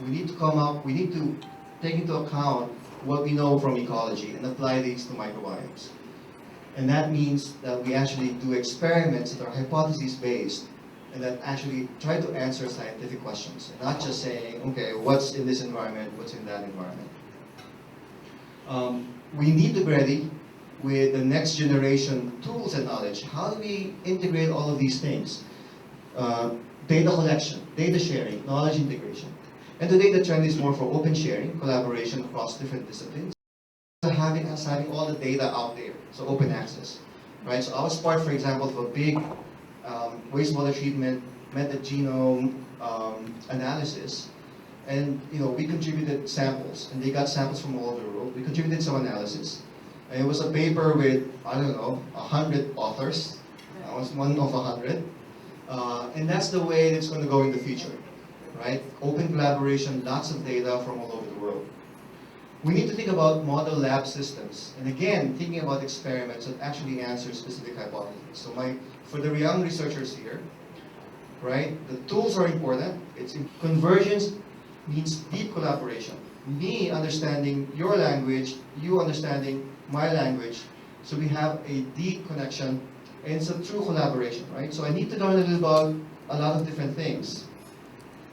We need to take into account what we know from ecology and apply these to microbiomes. And that means that we actually do experiments that are hypothesis-based and that actually try to answer scientific questions, and not just saying, okay, what's in this environment, what's in that environment. We need to be ready with the next generation tools and knowledge. How do we integrate all of these things? Data collection, data sharing, knowledge integration. And today the trend is more for open sharing, collaboration across different disciplines. Having all the data out there, so open access, right? So I was part, for example, of a big wastewater treatment metagenome analysis, and we contributed samples, and they got samples from all over the world. We contributed some analysis, and it was a paper with 100 authors. I was one of 100, and that's the way it's going to go in the future, right? Open collaboration, lots of data from all over the world. We need to think about model lab systems, and again, thinking about experiments that actually answer specific hypotheses. So for the young researchers here, right, the tools are important. Convergence needs deep collaboration. Me understanding your language, you understanding my language, so we have a deep connection, and it's a true collaboration, right? So I need to learn a little about a lot of different things,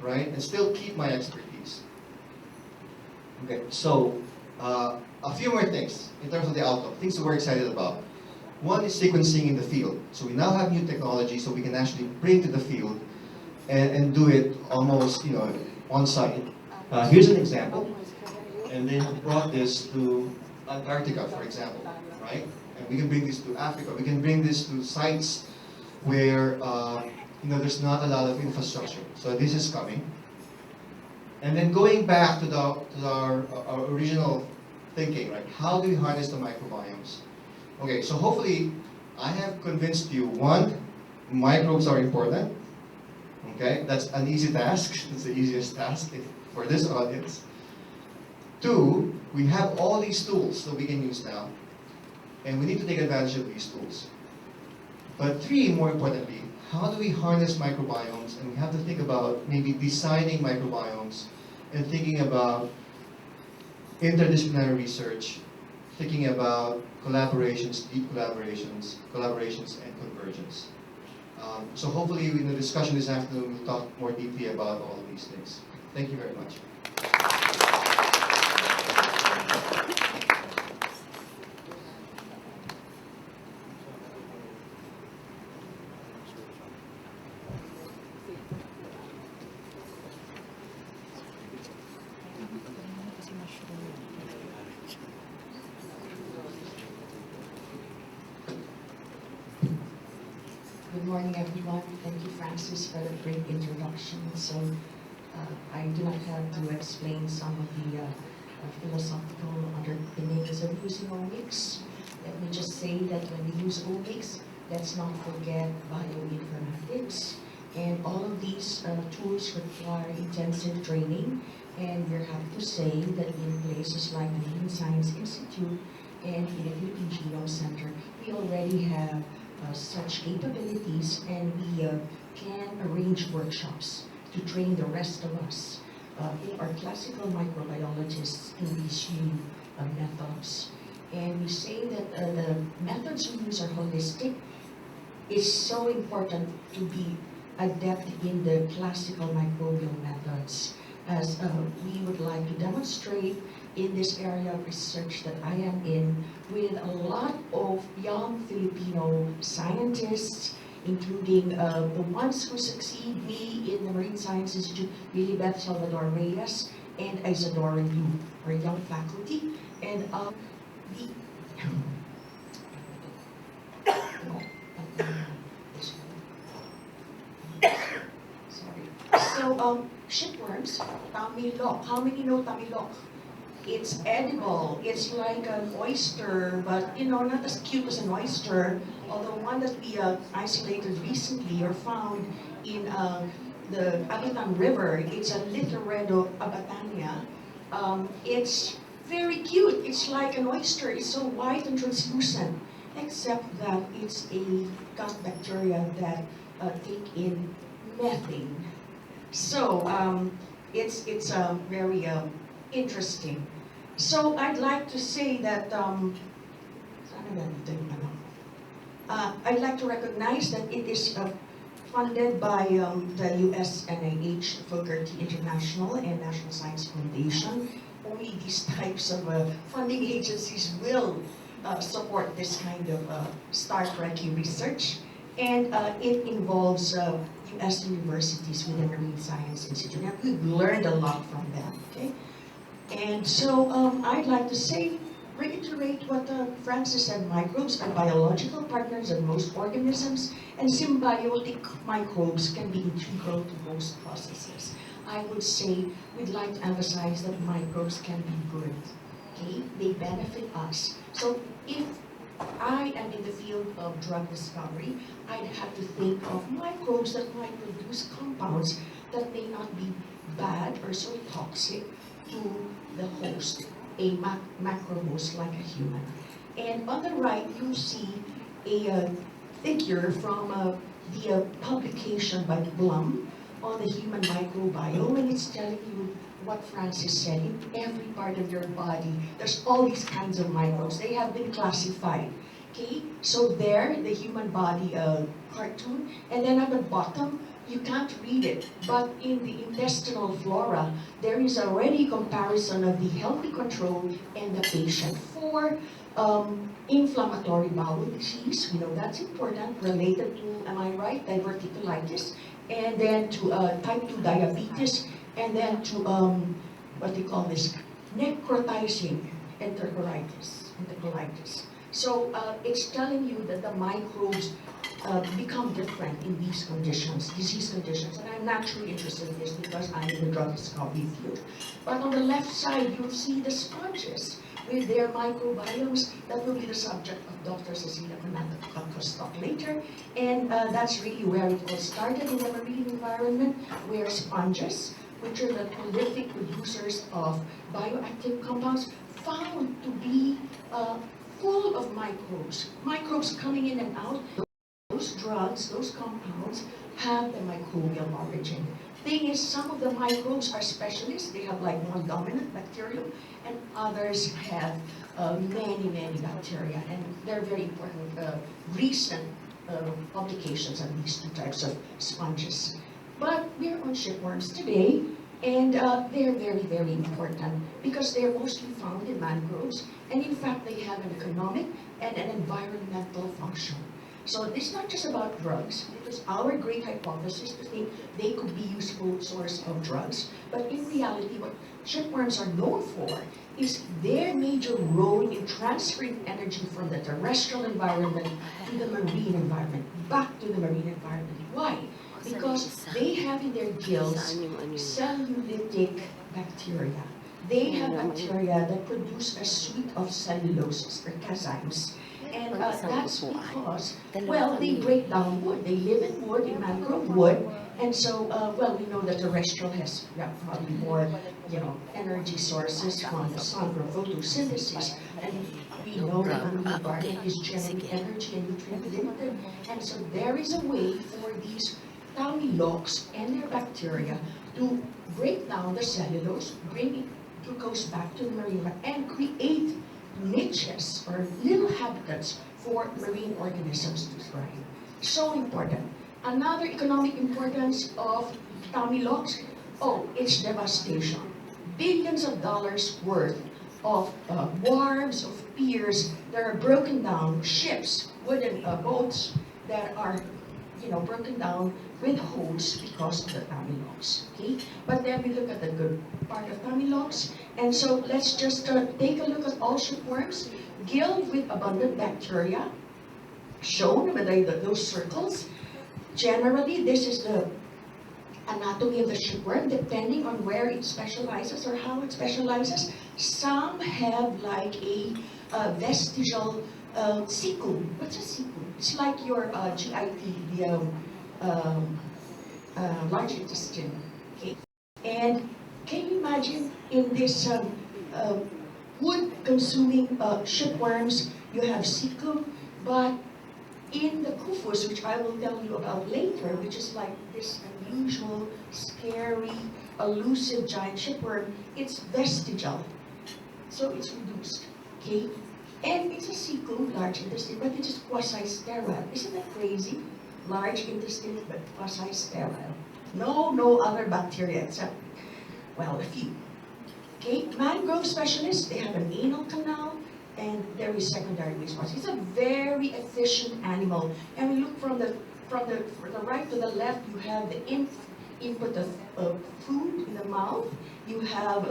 right, and still keep my expertise. Okay, so a few more things in terms of the outlook, things that we're excited about. One is sequencing in the field. So we now have new technology, so we can actually bring to the field and do it almost, on site. Here's an example, and they have brought this to Antarctica, for example, right? And we can bring this to Africa. We can bring this to sites where there's not a lot of infrastructure. So this is coming. And then going back to our original thinking, right? How do we harness the microbiomes? Okay, so hopefully I have convinced you, one, microbes are important. Okay, that's an easy task. It's the easiest task for this audience. Two, we have all these tools that we can use now, and we need to take advantage of these tools. But three, more importantly, how do we harness microbiomes? And we have to think about maybe designing microbiomes and thinking about interdisciplinary research, thinking about collaborations, deep collaborations and convergence. So hopefully in the discussion this afternoon we'll talk more deeply about all of these things. Thank you very much.
Good morning, everyone. Thank you, Francis, for the great introduction. So I do not have to explain some of the philosophical underpinnings of using Omics. Let me just say that when we use Omics, let's not forget bioinformatics. And all of these tools require intensive training. And we're happy to say that in places like the Marine Science Institute and in the Philippine Genome Center, we already have such capabilities, and we can arrange workshops to train the rest of us who are classical microbiologists in these new methods. And we say that the methods we use are holistic. It's so important to be adept in the classical microbial methods, as we would like to demonstrate in this area of research that I am in, with a lot of young Filipino scientists, including the ones who succeed me in the Marine Science Institute, Lilibeth Salvador Reyes and Isadora Yu, our young faculty. And the So, shipworms, tamilok. How many know tamilok? It's edible. It's like an oyster, but not as cute as an oyster. Although one that we isolated recently or found in the Abitan River, it's a Littoredo abatania. It's very cute. It's like an oyster. It's so white and translucent, except that it's a gut bacteria that take in methane. So it's very interesting. So I'd like to say that I'd like to recognize that it is funded by the US NIH, Fogarty International, and National Science Foundation. Only these types of funding agencies will support this kind of star-tracking research. And it involves US universities with the Marine Science Institute. And we've learned a lot from them, okay? And so I'd like to reiterate what Francis said: microbes are biological partners of most organisms, and symbiotic microbes can be integral to most processes. I would say we'd like to emphasize that microbes can be good, okay? They benefit us. So if I am in the field of drug discovery, I'd have to think of microbes that might produce compounds that may not be bad or so toxic to the host, a macro host like a human. And on the right, you see a figure from the publication by Blum on the human microbiome, and it's telling you what Francis said. In every part of your body, there's all these kinds of microbes. They have been classified. Okay, so there, the human body cartoon, and then at the bottom, you can't read it, but in the intestinal flora, there is already comparison of the healthy control and the patient for inflammatory bowel disease. We know that's important, related to, am I right, diverticulitis, and then to type 2 diabetes, and then to, what they call this, necrotizing enterocolitis. So it's telling you that the microbes become different in these conditions, disease conditions. And I'm naturally interested in this because I'm in the drug discovery field. But on the left side, you'll see the sponges with their microbiomes. That will be the subject of Dr. Cecilia Conanto's talk later. And that's really where it all started in the marine environment, where sponges, which are the prolific producers of bioactive compounds, found to be full of microbes. Microbes coming in and out. Those drugs, those compounds, have the microbial origin. Thing is, some of the microbes are specialists. They have like one dominant bacterium, and others have many bacteria. And they're very important recent publications on these two types of sponges. But we're on shipworms today, and they're very important because they're mostly found in mangroves, and in fact they have an economic and an environmental function. So this is not just about drugs. It was our great hypothesis to think they could be useful source of drugs, but in reality what shipworms are known for is their major role in transferring energy from the terrestrial environment to the marine environment, back to the marine environment. Why? Because they have in their gills cellulitic bacteria. They have bacteria that produce a suite of celluloses or cazymes. And that's because, well, they break down wood. They live in wood, in mangrove wood. And so, well, we know that terrestrial has probably more, energy sources from the sun, from photosynthesis. And we know that the environment is generally energy and nutrient limited. And so there is a way for these tamilocks and their bacteria to break down the cellulose, bring glucose back to the marine life, and create niches or little habitats for marine organisms to thrive. So important. Another economic importance of tamilocks, it's devastation. Billions of dollars worth of wharves, of piers that are broken down, ships, wooden boats that are broken down with holes because of the tamilocks. Okay? But then we look at the good part of tamilocks. And so let's just take a look at all shipworms, gilled with abundant bacteria, shown by those circles. Generally, this is the anatomy of the shipworm, depending on where it specializes or how it specializes. Some have like a vestigial cecum. What's a cecum? It's like your GIT, the large intestine. Okay? And can you imagine in this wood-consuming shipworms, you have cecum, but in the kufus, which I will tell you about later, which is like this unusual, scary, elusive giant shipworm, it's vestigial. So it's reduced. Okay? And it's a cecum, large intestine, but it is quasi-sterile. Isn't that crazy? Large intestine, but quasi-sterile. No other bacteria except, well, a few. Okay, mangrove specialists, they have an anal canal, and there is secondary waste process. It's a very efficient animal. And we look from the right to the left, you have the input of food in the mouth. You have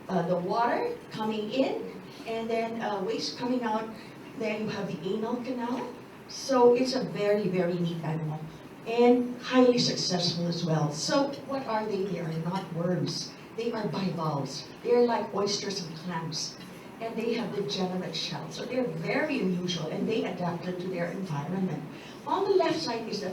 the water coming in, and then waste coming out. Then you have the anal canal. So it's a very, very neat animal, and highly successful as well. So what are they? They are not worms. They are bivalves. They're like oysters and clams. And they have degenerate shells. So they're very unusual, and they adapted to their environment. On the left side is the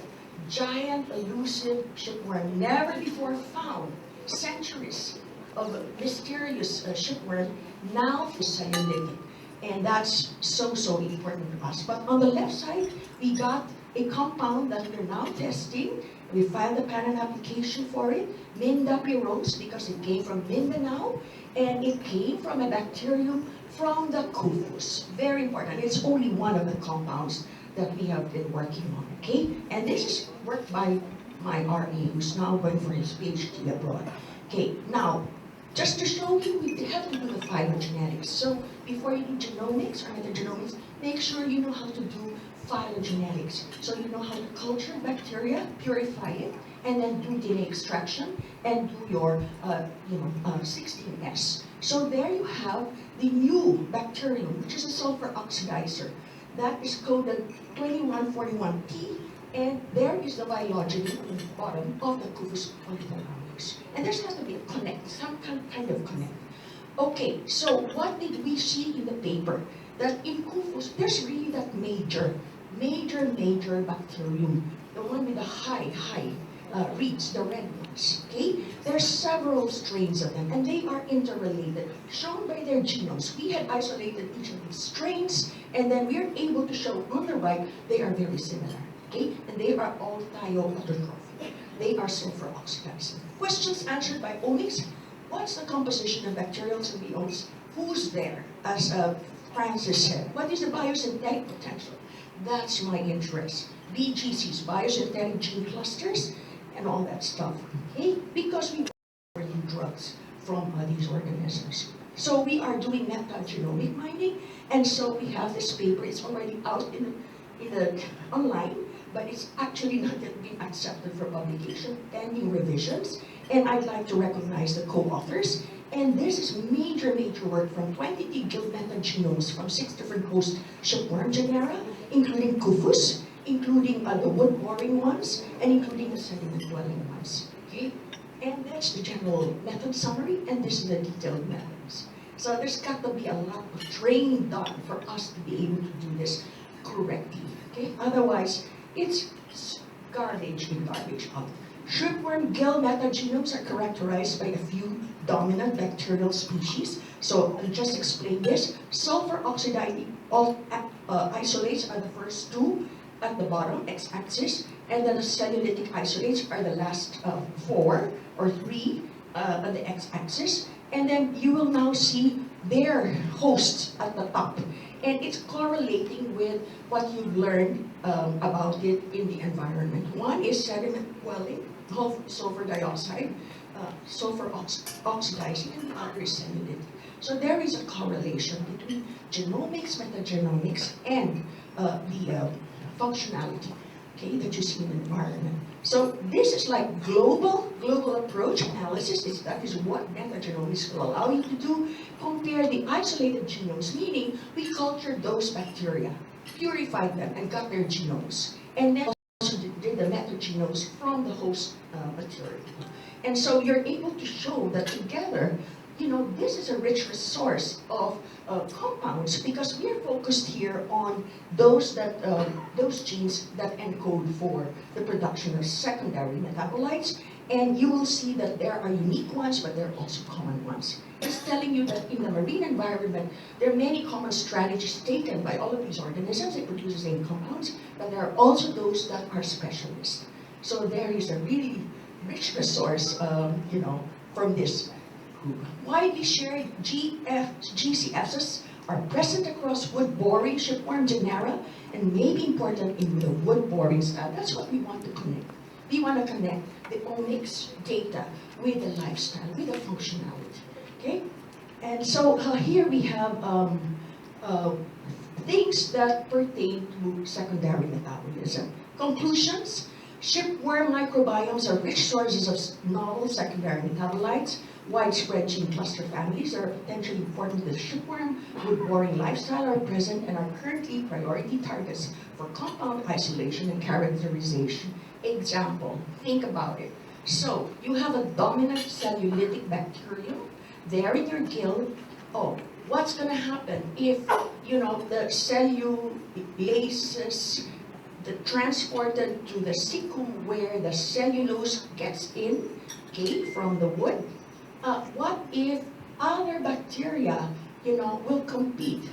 giant, elusive shipworm, never before found. Centuries of mysterious shipworm, now cellulite. And that's so important to us. But on the left side, we got a compound that we're now testing. We filed a patent application for it, Mindapirose, because it came from Mindanao, and it came from a bacterium from the kufus. Very important. It's only one of the compounds that we have been working on, okay? And this is work by my RA, who's now going for his PhD abroad. Okay, now, just to show you, we have to do the phylogenetics. So before you do genomics or metagenomics, make sure you know how to do phylogenetics. So you know how to culture bacteria, purify it, and then do DNA extraction and do your 16S. So there you have the new bacterium, which is a sulfur oxidizer. That is coded 2141P, and there is the phylogeny on the bottom of the Kufus polyphenolics. And there has to be a connect, some kind of connect. Okay, so what did we see in the paper? That in Kufus, there's really that major bacterium, the one with the high reeds, the red ones, okay? There's several strains of them, and they are interrelated, shown by their genomes. We had isolated each of these strains, and then we are able to show on the right, they are very similar, okay? And they are all thioautotrophic. They are sulfur oxidizing. Questions answered by Omics. What's the composition of bacterial symbionts? Who's there? As Francis said, what is the biosynthetic potential? That's my interest. BGCs, biosynthetic gene clusters, and all that stuff, okay? Because we are new drugs from these organisms. So we are doing metagenomic mining, and so we have this paper. It's already out in the online, but it's actually not yet been accepted for publication, pending revisions. And I'd like to recognize the co-authors. And this is major work from 20 guild metagenomes from 6 different host shipworm genera, including Kufus, including the wood-boring ones, and including the sediment-dwelling ones. Okay? And that's the general method summary, and this is the detailed methods. So there's got to be a lot of training done for us to be able to do this correctly, okay? Otherwise, it's garbage in, garbage out. Shrimpworm gill metagenomes are characterized by a few dominant bacterial species. So I'll just explain this. Sulfur oxidizing isolates are the first two at the bottom, x-axis, and then the cellulitic isolates are the last four or three on the x-axis. And then you will now see their hosts at the top. And it's correlating with what you've learned about it in the environment. One is sediment quelling, sulfur dioxide, sulfur oxidizing, and the other is cellulitic. So there is a correlation between genomics, metagenomics, and the functionality, okay, that you see in the environment. So this is like global approach analysis. That is what metagenomics will allow you to do. Compare the isolated genomes, meaning we cultured those bacteria, purified them, and got their genomes. And then also did the metagenomes from the host material. And so you're able to show that together, you know, this is a rich resource of compounds, because we are focused here on those genes that encode for the production of secondary metabolites. And you will see that there are unique ones, but there are also common ones. It's telling you that in the marine environment, there are many common strategies taken by all of these organisms that produce the same compounds, but there are also those that are specialists. So there is a really rich resource, you know, from this group. Widely shared GCSs are present across wood-boring shipworm genera and may be important in the wood-boring style. That's what we want to connect. We want to connect the omics data with the lifestyle, with the functionality, okay? And so here we have things that pertain to secondary metabolism. Conclusions: shipworm microbiomes are rich sources of novel secondary metabolites. Widespread gene cluster families are potentially important to the shipworm. Wood-boring lifestyle are present and are currently priority targets for compound isolation and characterization. Example, think about it. So you have a dominant cellulitic bacterium there in your gill. Oh, what's going to happen if, you know, the cellulases transported to the cecum where the cellulose gets in, okay, from the wood? What if other bacteria, you know, will compete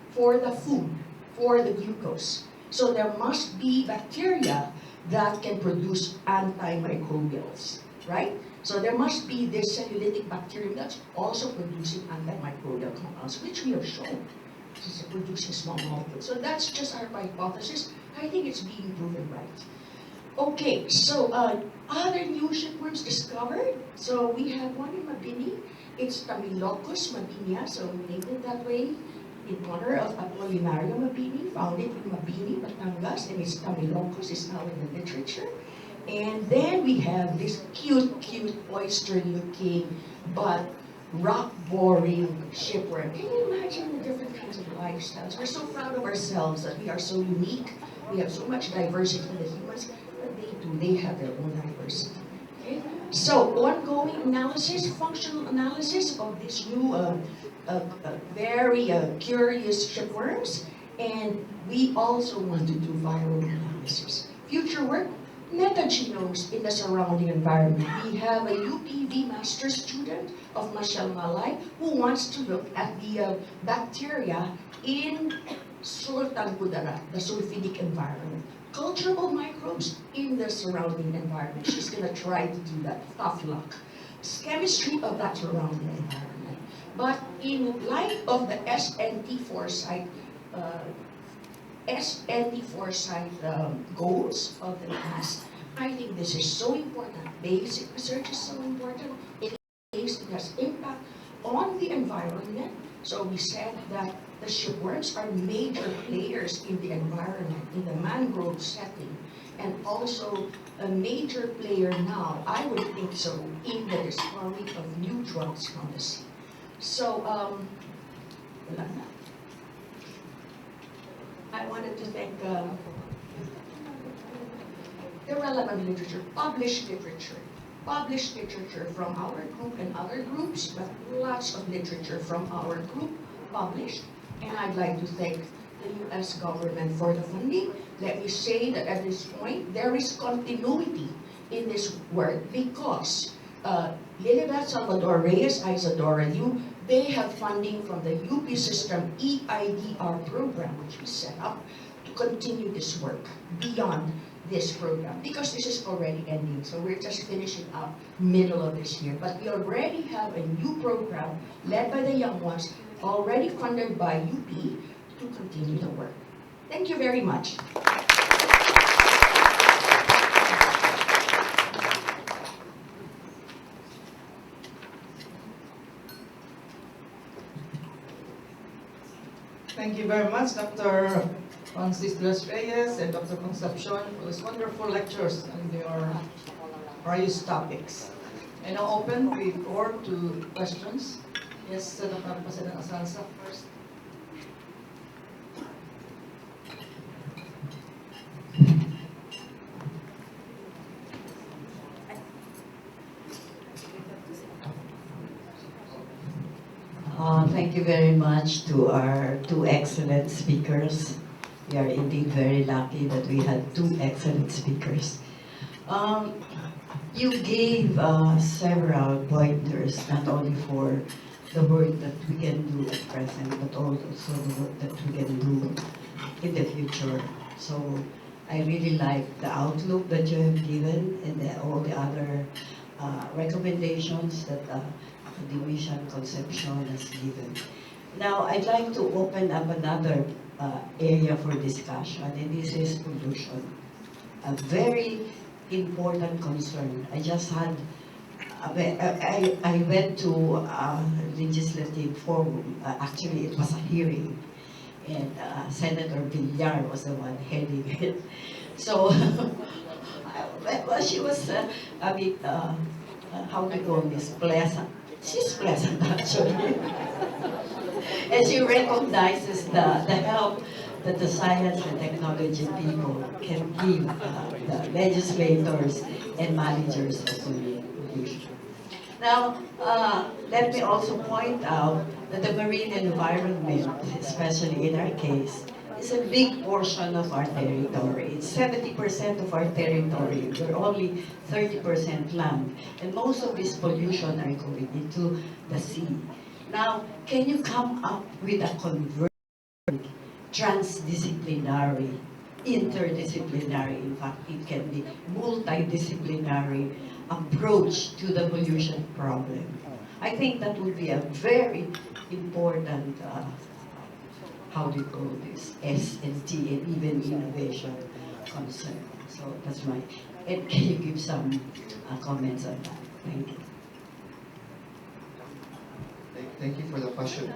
for the food, for the glucose? So there must be bacteria that can produce antimicrobials, right? So there must be this cellulitic bacterium that's also producing antimicrobial compounds, which we have shown. This is producing small molecules. So that's just our hypothesis. I think it's being proven right. Okay, so other new shipworms discovered. So we have one in Mabini. It's Tamilocus mabinia, so we named it that way in honor of Apollinario Mabini, found it in Mabini, Batangas, and it's Tamilocus, is now in the literature. And then we have this cute oyster-looking but rock-boring shipworm. Can you imagine the different kinds of lifestyles? We're so proud of ourselves that we are so unique. We have so much diversity in the humans, but they do. They have their own diversity. Okay? So, ongoing analysis, functional analysis of these new, very curious shipworms, and we also want to do viral analysis. Future work, metagenomes in the surrounding environment. We have a UPV master student of Michelle Malay who wants to look at the bacteria in Sultan Kudarat, the sulfidic environment. Culturable microbes in the surrounding environment. She's going to try to do that. Tough luck. Chemistry of that surrounding environment. But in light of the SNT foresight goals of the past, I think this is so important. Basic research is so important. It has impact on the environment. So we said that the shipworms are major players in the environment, in the mangrove setting, and also a major player now, I would think so, in the discovery of new drugs from the sea. So, I wanted to thank the relevant literature, published literature. published literature from our group and other groups, but lots of literature from our group published. And I'd like to thank the U.S. government for the funding. Let me say that at this point, there is continuity in this work because Lilibet Salvador Reyes, Isadora Yu, they have funding from the UP system EIDR program, which we set up to continue this work beyond this program, because this is already ending. So we're just finishing up middle of this year. But we already have a new program led by the young ones, already funded by UP to continue the work. Thank you very much.
Thank you very much, Dr. Francis Reyes and Dr. Concepcion, for these wonderful lectures on your various topics. I now open the floor to questions. Yes, Dr. President Asansa first.
Thank you very much to our two excellent speakers. We are indeed very lucky that we had two excellent speakers. You gave several pointers, not only for the work that we can do at present, but also the work that we can do in the future. So I really like the outlook that you have given and all the other recommendations that Academician Concepcion has given. Now, I'd like to open up another area for discussion, and this is pollution. A very important concern. I just had, I went to a legislative forum. Actually, it was a hearing, and Senator Villar was the one heading it. So, well, she was a bit, how do you call this, pleasant. She's pleasant, actually. And she recognizes the help that the science and technology people can give the legislators and managers of pollution. Now, let me also point out that the marine environment, especially in our case, is a big portion of our territory. It's 70% of our territory. We're only 30% land. And most of this pollution are going into the sea. Now, can you come up with a convergent, transdisciplinary, interdisciplinary, in fact, it can be multidisciplinary approach to the pollution problem? I think that would be a very important how do you call this, S&T and even innovation concern. So that's my, and can you give some comments on that? Thank you.
Thank you for the question.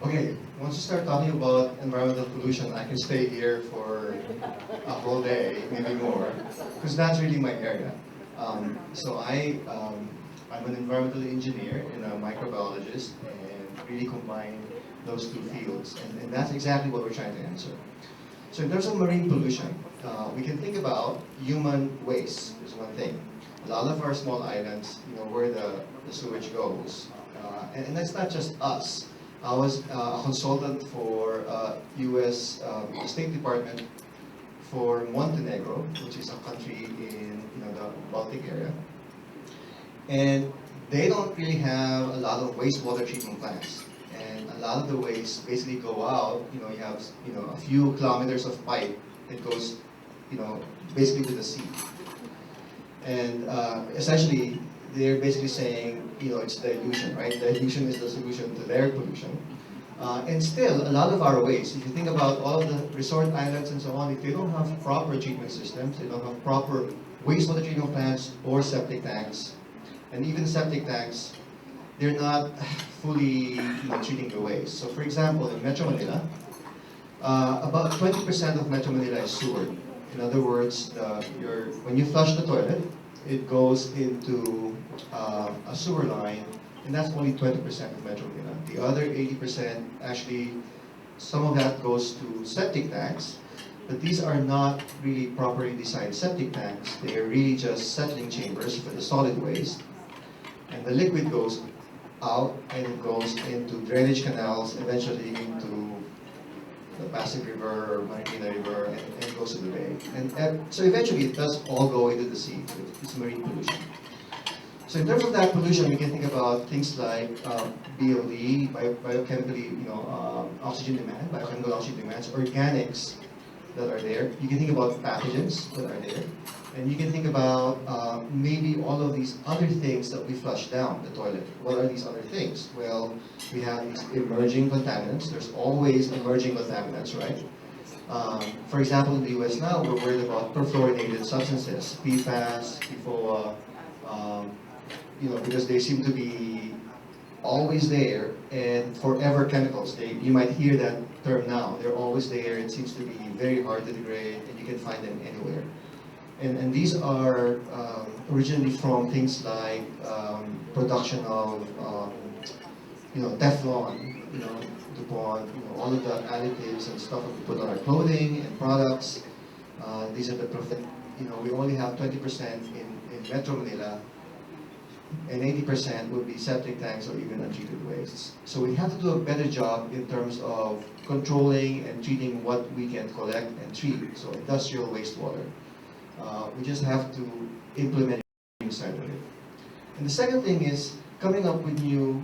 Okay, once you start talking about environmental pollution, I can stay here for a whole day, maybe more, because that's really my area. So I'm an environmental engineer and a microbiologist, and really combine those two fields, and that's exactly what we're trying to answer. So in terms of marine pollution, we can think about human waste is one thing. A lot of our small islands, where the sewage goes, and that's not just us. I was a consultant for U.S. State Department for Montenegro, which is a country in the Baltic area, and they don't really have a lot of wastewater treatment plants. And a lot of the waste basically go out, you have, a few kilometers of pipe that goes, basically to the sea. And essentially, they're basically saying, it's dilution, right? Dilution is the solution to their pollution. And still, a lot of our waste, if you think about all of the resort islands and so on, if they don't have proper treatment systems, they don't have proper wastewater treatment plants or septic tanks, and even septic tanks, they're not fully treating the waste. So for example, in Metro Manila, about 20% of Metro Manila is sewer. In other words, when you flush the toilet, it goes into a sewer line, and that's only 20% of Metro Manila. The other 80%, actually, some of that goes to septic tanks, that these are not really properly designed septic tanks. They are really just settling chambers for the solid waste. And the liquid goes out and it goes into drainage canals, eventually into the Pasig River or Marikina River, and goes to the bay. And so eventually it does all go into the sea. It's marine pollution. So in terms of that pollution, we can think about things like BOD, biochemically, oxygen demand, biochemical oxygen demands, organics that are there. You can think about pathogens that are there. And you can think about maybe all of these other things that we flush down the toilet. What are these other things? Well, we have these emerging contaminants. There's always emerging contaminants, right? For example, in the US now, we're worried about perfluorinated substances, PFAS, PFOA, because they seem to be always there and forever chemicals. You might hear that term now. They're always there. It seems to be very hard to degrade, and you can find them anywhere. And these are originally from things like production of Teflon, DuPont, all of the additives and stuff that we put on our clothing and products. These are the we only have 20% in Metro Manila, and 80% would be septic tanks or even untreated wastes. So we have to do a better job in terms of controlling and treating what we can collect and treat, so industrial wastewater. We just have to implement inside of it. And the second thing is coming up with new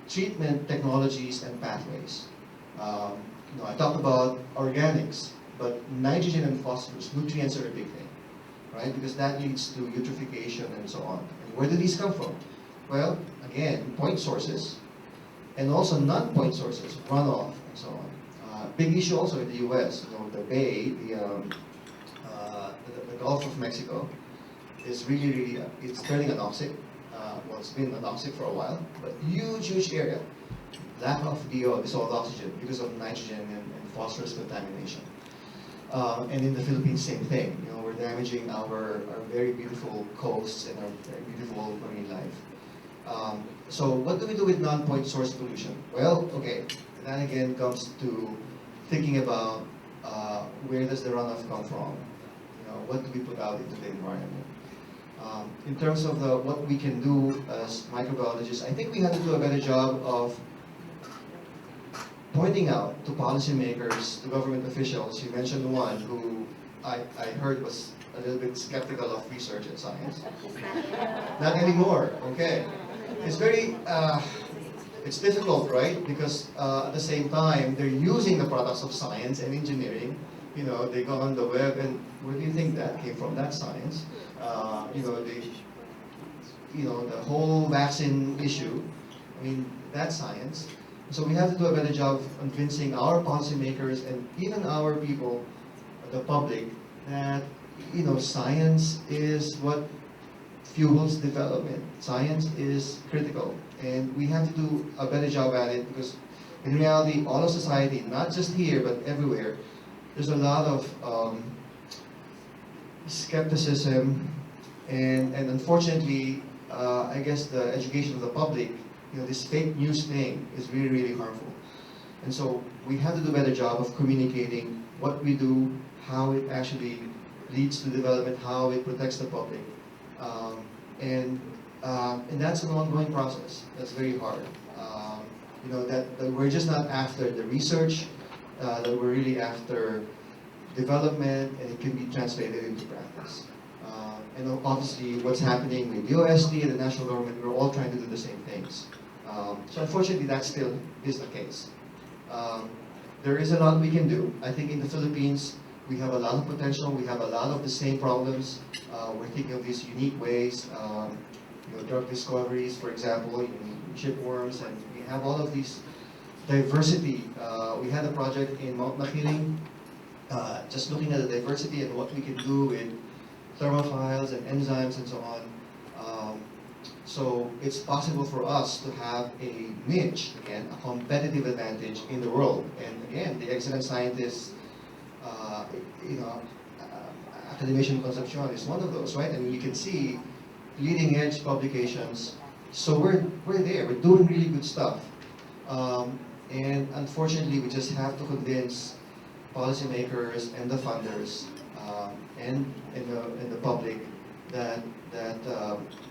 treatment technologies and pathways. I talked about organics, but nitrogen and phosphorus, nutrients are a big thing, right? Because that leads to eutrophication and so on. And where do these come from? Well, again, point sources, and also non-point sources, runoff and so on. Big issue also in the US, the Bay, the Gulf of Mexico is really, it's turning anoxic. Well, it's been anoxic for a while, but huge area. Lack of DO, dissolved oxygen, because of nitrogen and phosphorus contamination. And in the Philippines, same thing. We're damaging our very beautiful coasts and our very beautiful marine life. So what do we do with non-point source pollution? Well, okay, that again comes to thinking about where does the runoff come from? What do we put out into the environment? In terms of what we can do as microbiologists, I think we have to do a better job of pointing out to policymakers, to government officials. You mentioned one who I heard was a little bit skeptical of research and science. Not anymore, okay. It's very, it's difficult, right? Because at the same time, they're using the products of science and engineering. They go on the web, and where do you think that came from? That science. The whole vaccine issue, that's science. So we have to do a better job of convincing our policymakers and even our people, the public, that science is what fuels development. Science is critical, and we have to do a better job at it, because in reality, all of society, not just here but everywhere, there's a lot of skepticism, and unfortunately, I guess the education of the public, this fake news thing is really harmful. And so we have to do a better job of communicating what we do, how it actually leads to development, how it protects the public. And that's an ongoing process. That's very hard. That we're just not after the research, that we're really after development, and it can be translated into practice. And obviously, what's happening with DOST and the national government, we're all trying to do the same things. So unfortunately, that still is the case. There is a lot we can do. I think in the Philippines, we have a lot of potential. We have a lot of the same problems. We're thinking of these unique ways, drug discoveries, for example, in shipworms, and we have all of these diversity. We had a project in Mount Makiling, just looking at the diversity and what we can do with thermophiles and enzymes and so on. So it's possible for us to have a niche, again, a competitive advantage in the world. And again, the excellent scientists, Academician Concepcion is one of those, right? And you can see leading edge publications. So we're there, we're doing really good stuff. And unfortunately, we just have to convince policymakers and the funders and in the public that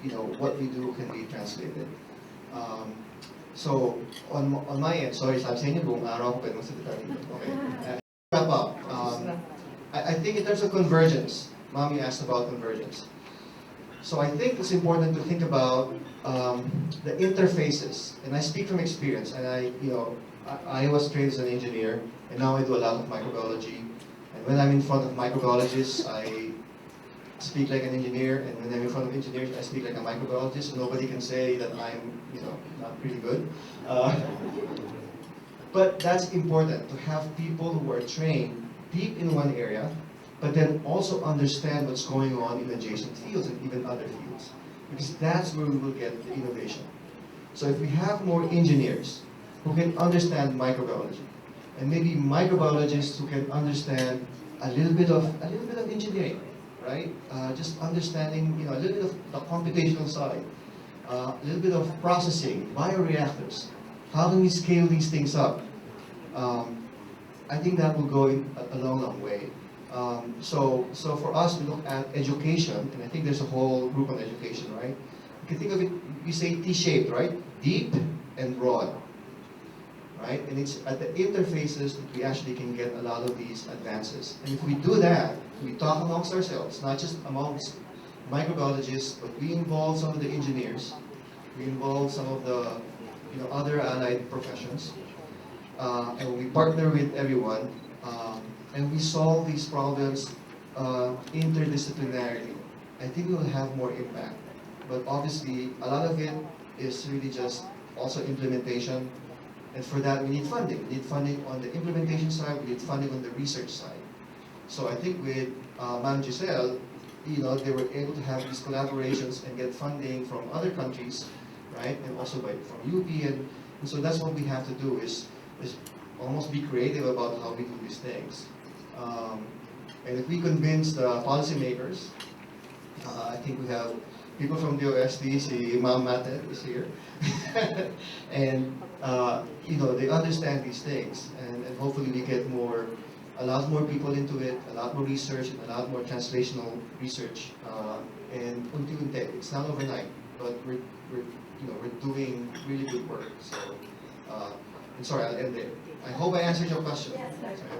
you know what we do can be translated. So on my end, sorry, sabi sa inyo buong araw ko pwede magsalita dito. Okay. Wrap up. I think in terms of convergence, Mommy asked about convergence. So I think it's important to think about the interfaces, and I speak from experience. And I was trained as an engineer, and now I do a lot of microbiology. And when I'm in front of microbiologists, I speak like an engineer, and when I'm in front of engineers, I speak like a microbiologist. So nobody can say that I'm, not pretty good. But that's important to have people who are trained deep in one area, but then also understand what's going on in adjacent fields and even other fields, because that's where we will get the innovation. So if we have more engineers who can understand microbiology, and maybe microbiologists who can understand a little bit of engineering, right? Just understanding, a little bit of the computational side, a little bit of processing, bioreactors. How can we scale these things up? I think that will go a long way. So for us, we look at education, and I think there's a whole group on education, right? You can think of it, we say T-shaped, right? Deep and broad, right? And it's at the interfaces that we actually can get a lot of these advances. And if we do that, we talk amongst ourselves, not just amongst microbiologists, but we involve some of the engineers, we involve some of the other allied professions, and we partner with everyone, and we solve these problems interdisciplinarily. I think we will have more impact. But obviously, a lot of it is really just also implementation, and for that we need funding. We need funding on the implementation side, we need funding on the research side. So I think with Ma'am Giselle, they were able to have these collaborations and get funding from other countries, right? And also from UP, and so that's what we have to do is almost be creative about how we do these things. And if we convince the policymakers, I think we have people from DOST, si Ma'am Matet is here, and they understand these things, and hopefully we get a lot more people into it, a lot more research, and a lot more translational research, and unti-unti. It's not overnight, but we're doing really good work. So, and sorry, I'll end there. I hope I answered your question.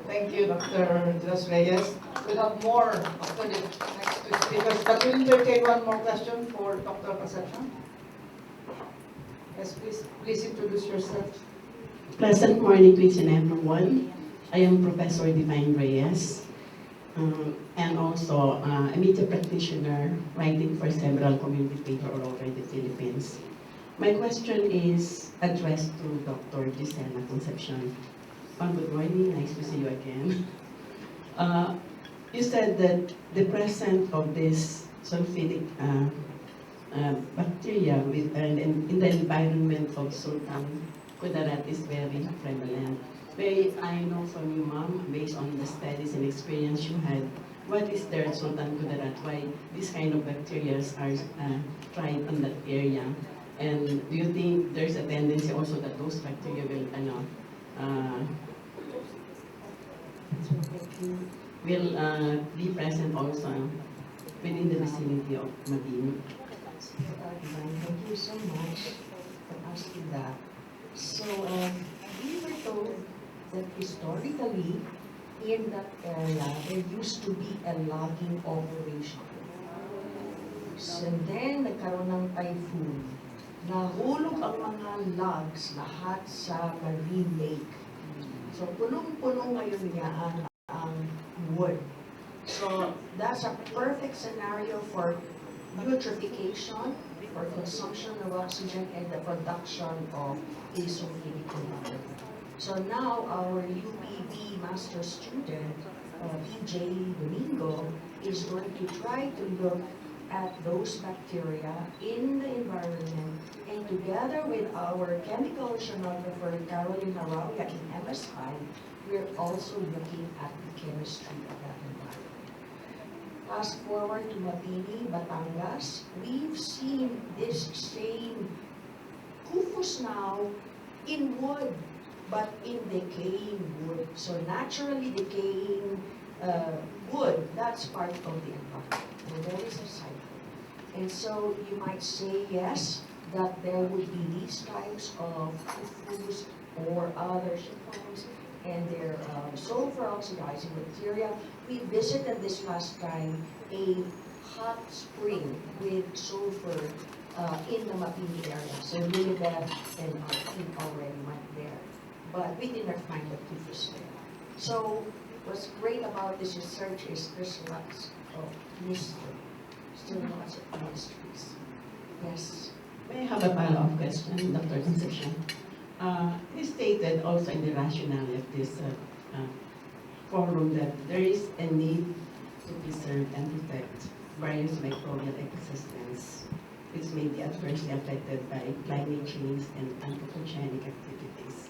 Thank you, Dr. Jos Reyes. We'll have more after the next two speakers, but we'll entertain one more question for Dr. Concepcion. Yes, please introduce yourself.
Pleasant morning to each and everyone. I am Professor Divine Reyes, and also a media practitioner writing for several community papers all over the Philippines. My question is addressed to Dr. Gisela Concepcion. Good morning, nice to see you again. You said that the presence of this sulfidic bacteria in the environment of Sultan Kudarat is very prevalent. I know from you, Ma'am, based on the studies and experience you had, what is there at Sultan Kudarat? Why these kind of bacteria are tried in that area? And do you think there's a tendency also that those bacteria will be present also within the vicinity of Madin?
Thank you so much for asking that. So, we were told that historically, in that area, there used to be a logging operation. So then, nagkaroon ng typhoon. Nahulog ang mga logs lahat sa marine lake. So, punong-punong ngayon niya ang wood. So, that's a perfect scenario for eutrophication, for consumption of oxygen, and the production of a sulfuric compound. So now our UPB master student, BJ Domingo, is going to try to look at those bacteria in the environment, and together with our chemical oceanographer, Caroline Arauya in MSI, we're also looking at the chemistry of that environment. Fast forward to Mabini, Batangas, we've seen this same kufus now in wood. but in decaying wood. So naturally decaying wood, that's part of the environment. And there is a cycle. And so you might say, yes, that there would be these types of foods or other chiffons, and their sulfur oxidizing bacteria. We visited this last time a hot spring with sulfur in the Mapini area. So Lilibeth and our team already went there. But we did not find the fish there. So what's great about this research is there's lots of mystery. Still lots of mysteries. Yes.
May I have a follow-up question, Dr. Concepcion? It is stated also in the rationale of this forum that there is a need to preserve and protect various microbial ecosystems which may be adversely affected by climate change and anthropogenic activities.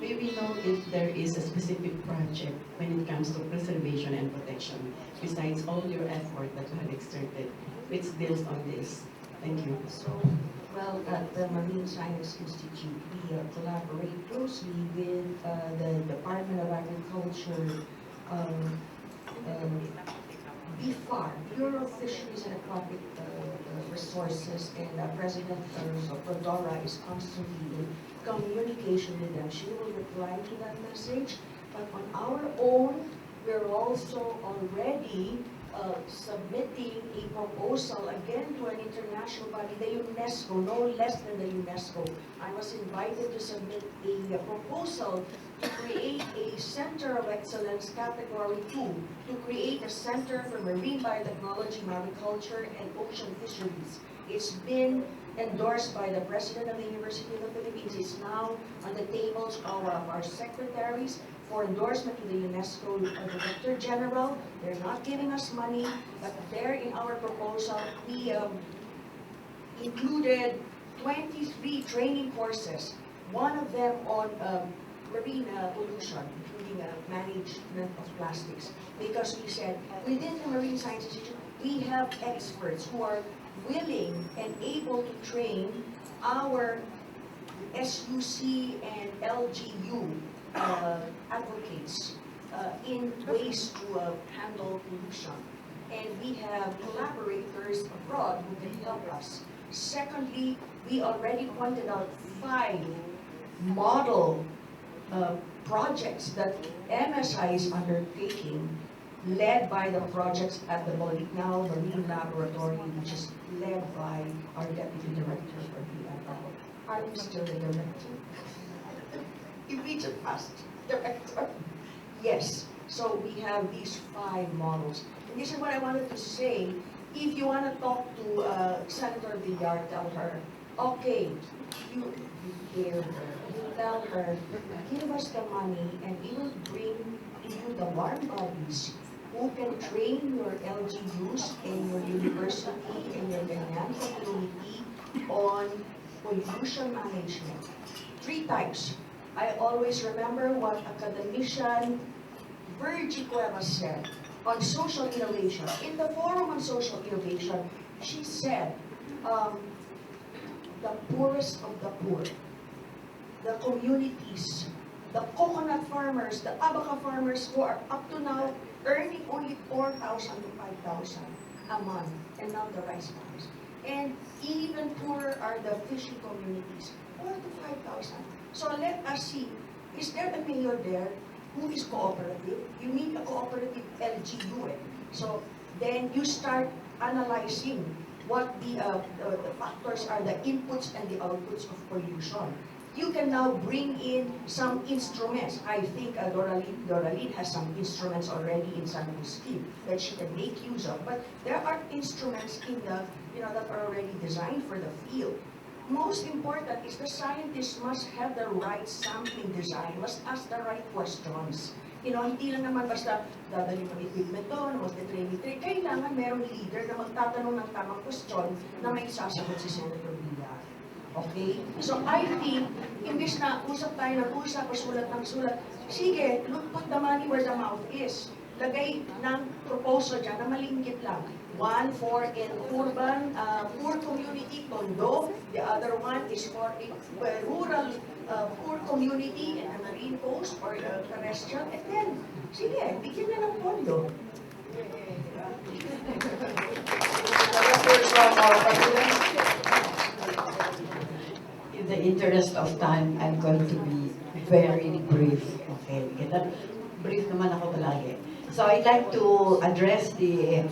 May we know if there is a specific project when it comes to preservation and protection, besides all your effort that you have exerted, which deals on this? Thank you.
So, well, at the Marine Science Institute, we collaborate closely with the Department of Agriculture, BFAR, Bureau of Fisheries and Aquatic Resources, and President Rodora is constantly in communication with them. She will reply to that message, but on our own, we're also already submitting a proposal again to an international body, the UNESCO, no less than the UNESCO. I was invited to submit a proposal to create a Center of Excellence Category 2, to create a Center for Marine Biotechnology, Mariculture, and Ocean Fisheries. It's been endorsed by the President of the University of the Philippines. It's now on the tables of our secretaries for endorsement to the UNESCO Director General. They're not giving us money, but there in our proposal, we included 23 training courses, one of them on marine pollution, including management of plastics. Because we said, within the Marine Science Institute, we have experts who are willing and able to train our SUC and LGU advocates in ways to handle pollution. And we have collaborators abroad who can help us. Secondly, we already pointed out 5 model projects that MSI is undertaking, led by the projects at the Bolignao Marine Laboratory, which is led by our Deputy Director for BFL. Are you still the director? You reach it fast, Director. Yes, so we have these 5 models. And this is what I wanted to say. If you want to talk to Senator Villar, tell her, okay, you hear her, you tell her, give us the money and we will bring to you the warm bodies who can train your LGUs and your university and your Ganyan community on pollution management. 3 types. I always remember what academician Virgie Cuevas said on social innovation. In the forum on social innovation, she said, the poorest of the poor, the communities, the coconut farmers, the abaca farmers who are up to now earning only 4,000 to 5,000 a month, and now the rice farmers. And even poorer are the fishing communities, 4,000 to 5,000. So let us see, is there a mayor there who is cooperative? You need a cooperative LGU. So then you start analyzing what the factors are, the inputs and the outputs of pollution. You can now bring in some instruments. I think Doralyn has some instruments already in San Agustin that she can make use of. But there are instruments in the, that are already designed for the field. Most important is the scientists must have the right sampling design, must ask the right questions. Hindi lang naman basta dadali ng equipment doon, magte-training. Kailangan merong leader na magtatanong ng tamang question na may sasagot si Senator Villar. Okay? So I think, imbis na usap tayo ng usap o sulat ng sulat, sige, put the money where the mouth is. Lagay ng proposal dyan na malingkit lang. One for in urban, poor community, Tondo. The other one is for a rural, poor community in the Marine Coast or terrestrial. And then, sige, bigyan na ng pondo.
In the interest of time, I'm going to be very brief. Okay, brief naman ako palagi. So I'd like to address the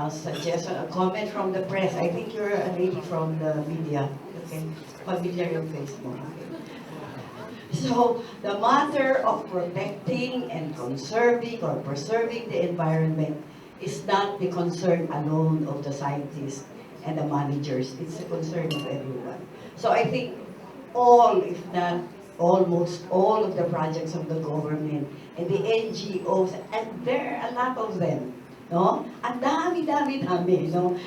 suggestion, a comment from the press. I think you're a lady from the media. Okay, familiar yung face mo. Okay. So the matter of protecting and conserving or preserving the environment is not the concern alone of the scientists and the managers. It's a concern of everyone. So I think all, if not almost all of the projects of the government and the NGOs, and there are a lot of them, no? Ang dami, no?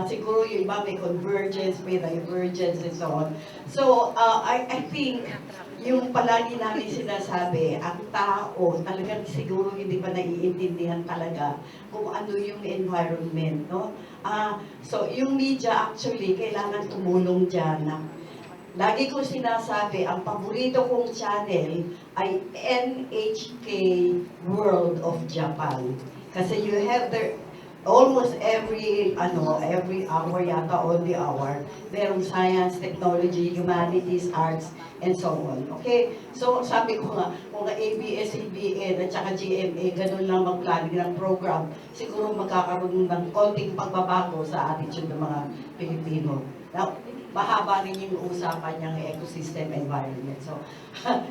Siguro yung iba may convergence, may divergence, and so on. So, I think, yung palagi namin sinasabi, ang tao, talagang siguro hindi pa naiintindihan talaga kung ano yung environment, no? So, yung media actually, kailangan tumulong dyan na lagi kong sinasabi, ang paborito kong channel ay NHK World of Japan. Kasi you have there, almost every hour yata, on the hour, merong science, technology, humanities, arts, and so on. Okay? So, sabi ko nga, kung ABS-CBN at saka GMA, ganun lang mag-planning ng program, siguro magkakaroon ng konting pagbabago sa attitude ng mga Pilipino. Now, mahaba rin yung usapan niyang ecosystem environment. So,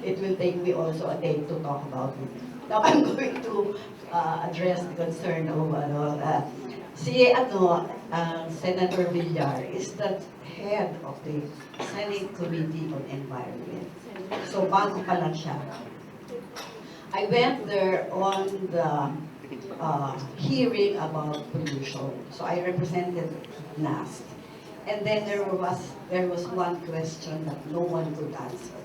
it will take me also a day to talk about it. Now, I'm going to address the concern of Senator Villar is the head of the Senate Committee on Environment. So, bago pa lang siya. I went there on the hearing about pollution. So, I represented NAST. And then there was one question that no one could answer.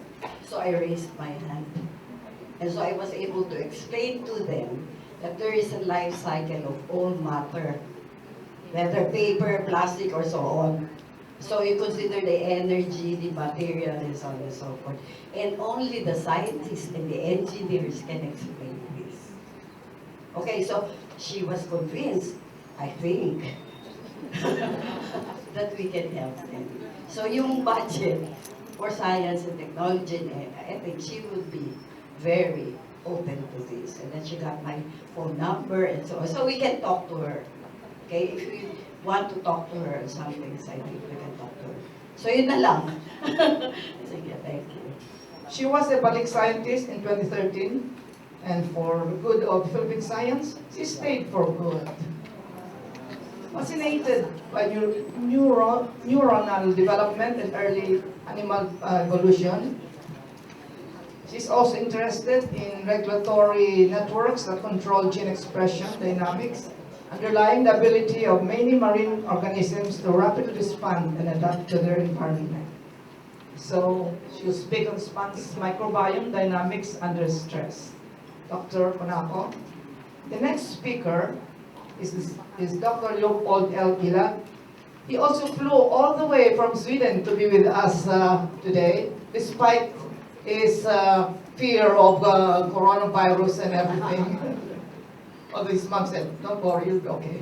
So I raised my hand. And so I was able to explain to them that there is a life cycle of all matter, whether paper, plastic, or so on. So you consider the energy, the material, and so on and so forth. And only the scientists and the engineers can explain this. Okay, so she was convinced, I think, that we can help them. So yung budget for science and technology, I think she would be very open to this. And then she got my phone number and so on. So we can talk to her. Okay, if you want to talk to her on some things, I think we can talk to her. So yun na lang. Sige, thank you.
She was a balik scientist in 2013, and for the good of Philippine science, she stayed for good. Fascinated by neuronal development and early animal evolution. She's also interested in regulatory networks that control gene expression dynamics, underlying the ability of many marine organisms to rapidly respond and adapt to their environment. So, she'll speak on sponge microbiome dynamics under stress. Dr. Conaco. The next speaker is Dr. Leopold L. Gila. He also flew all the way from Sweden to be with us today, despite his fear of coronavirus and everything. Although his mom said, "Don't worry, you'll be okay."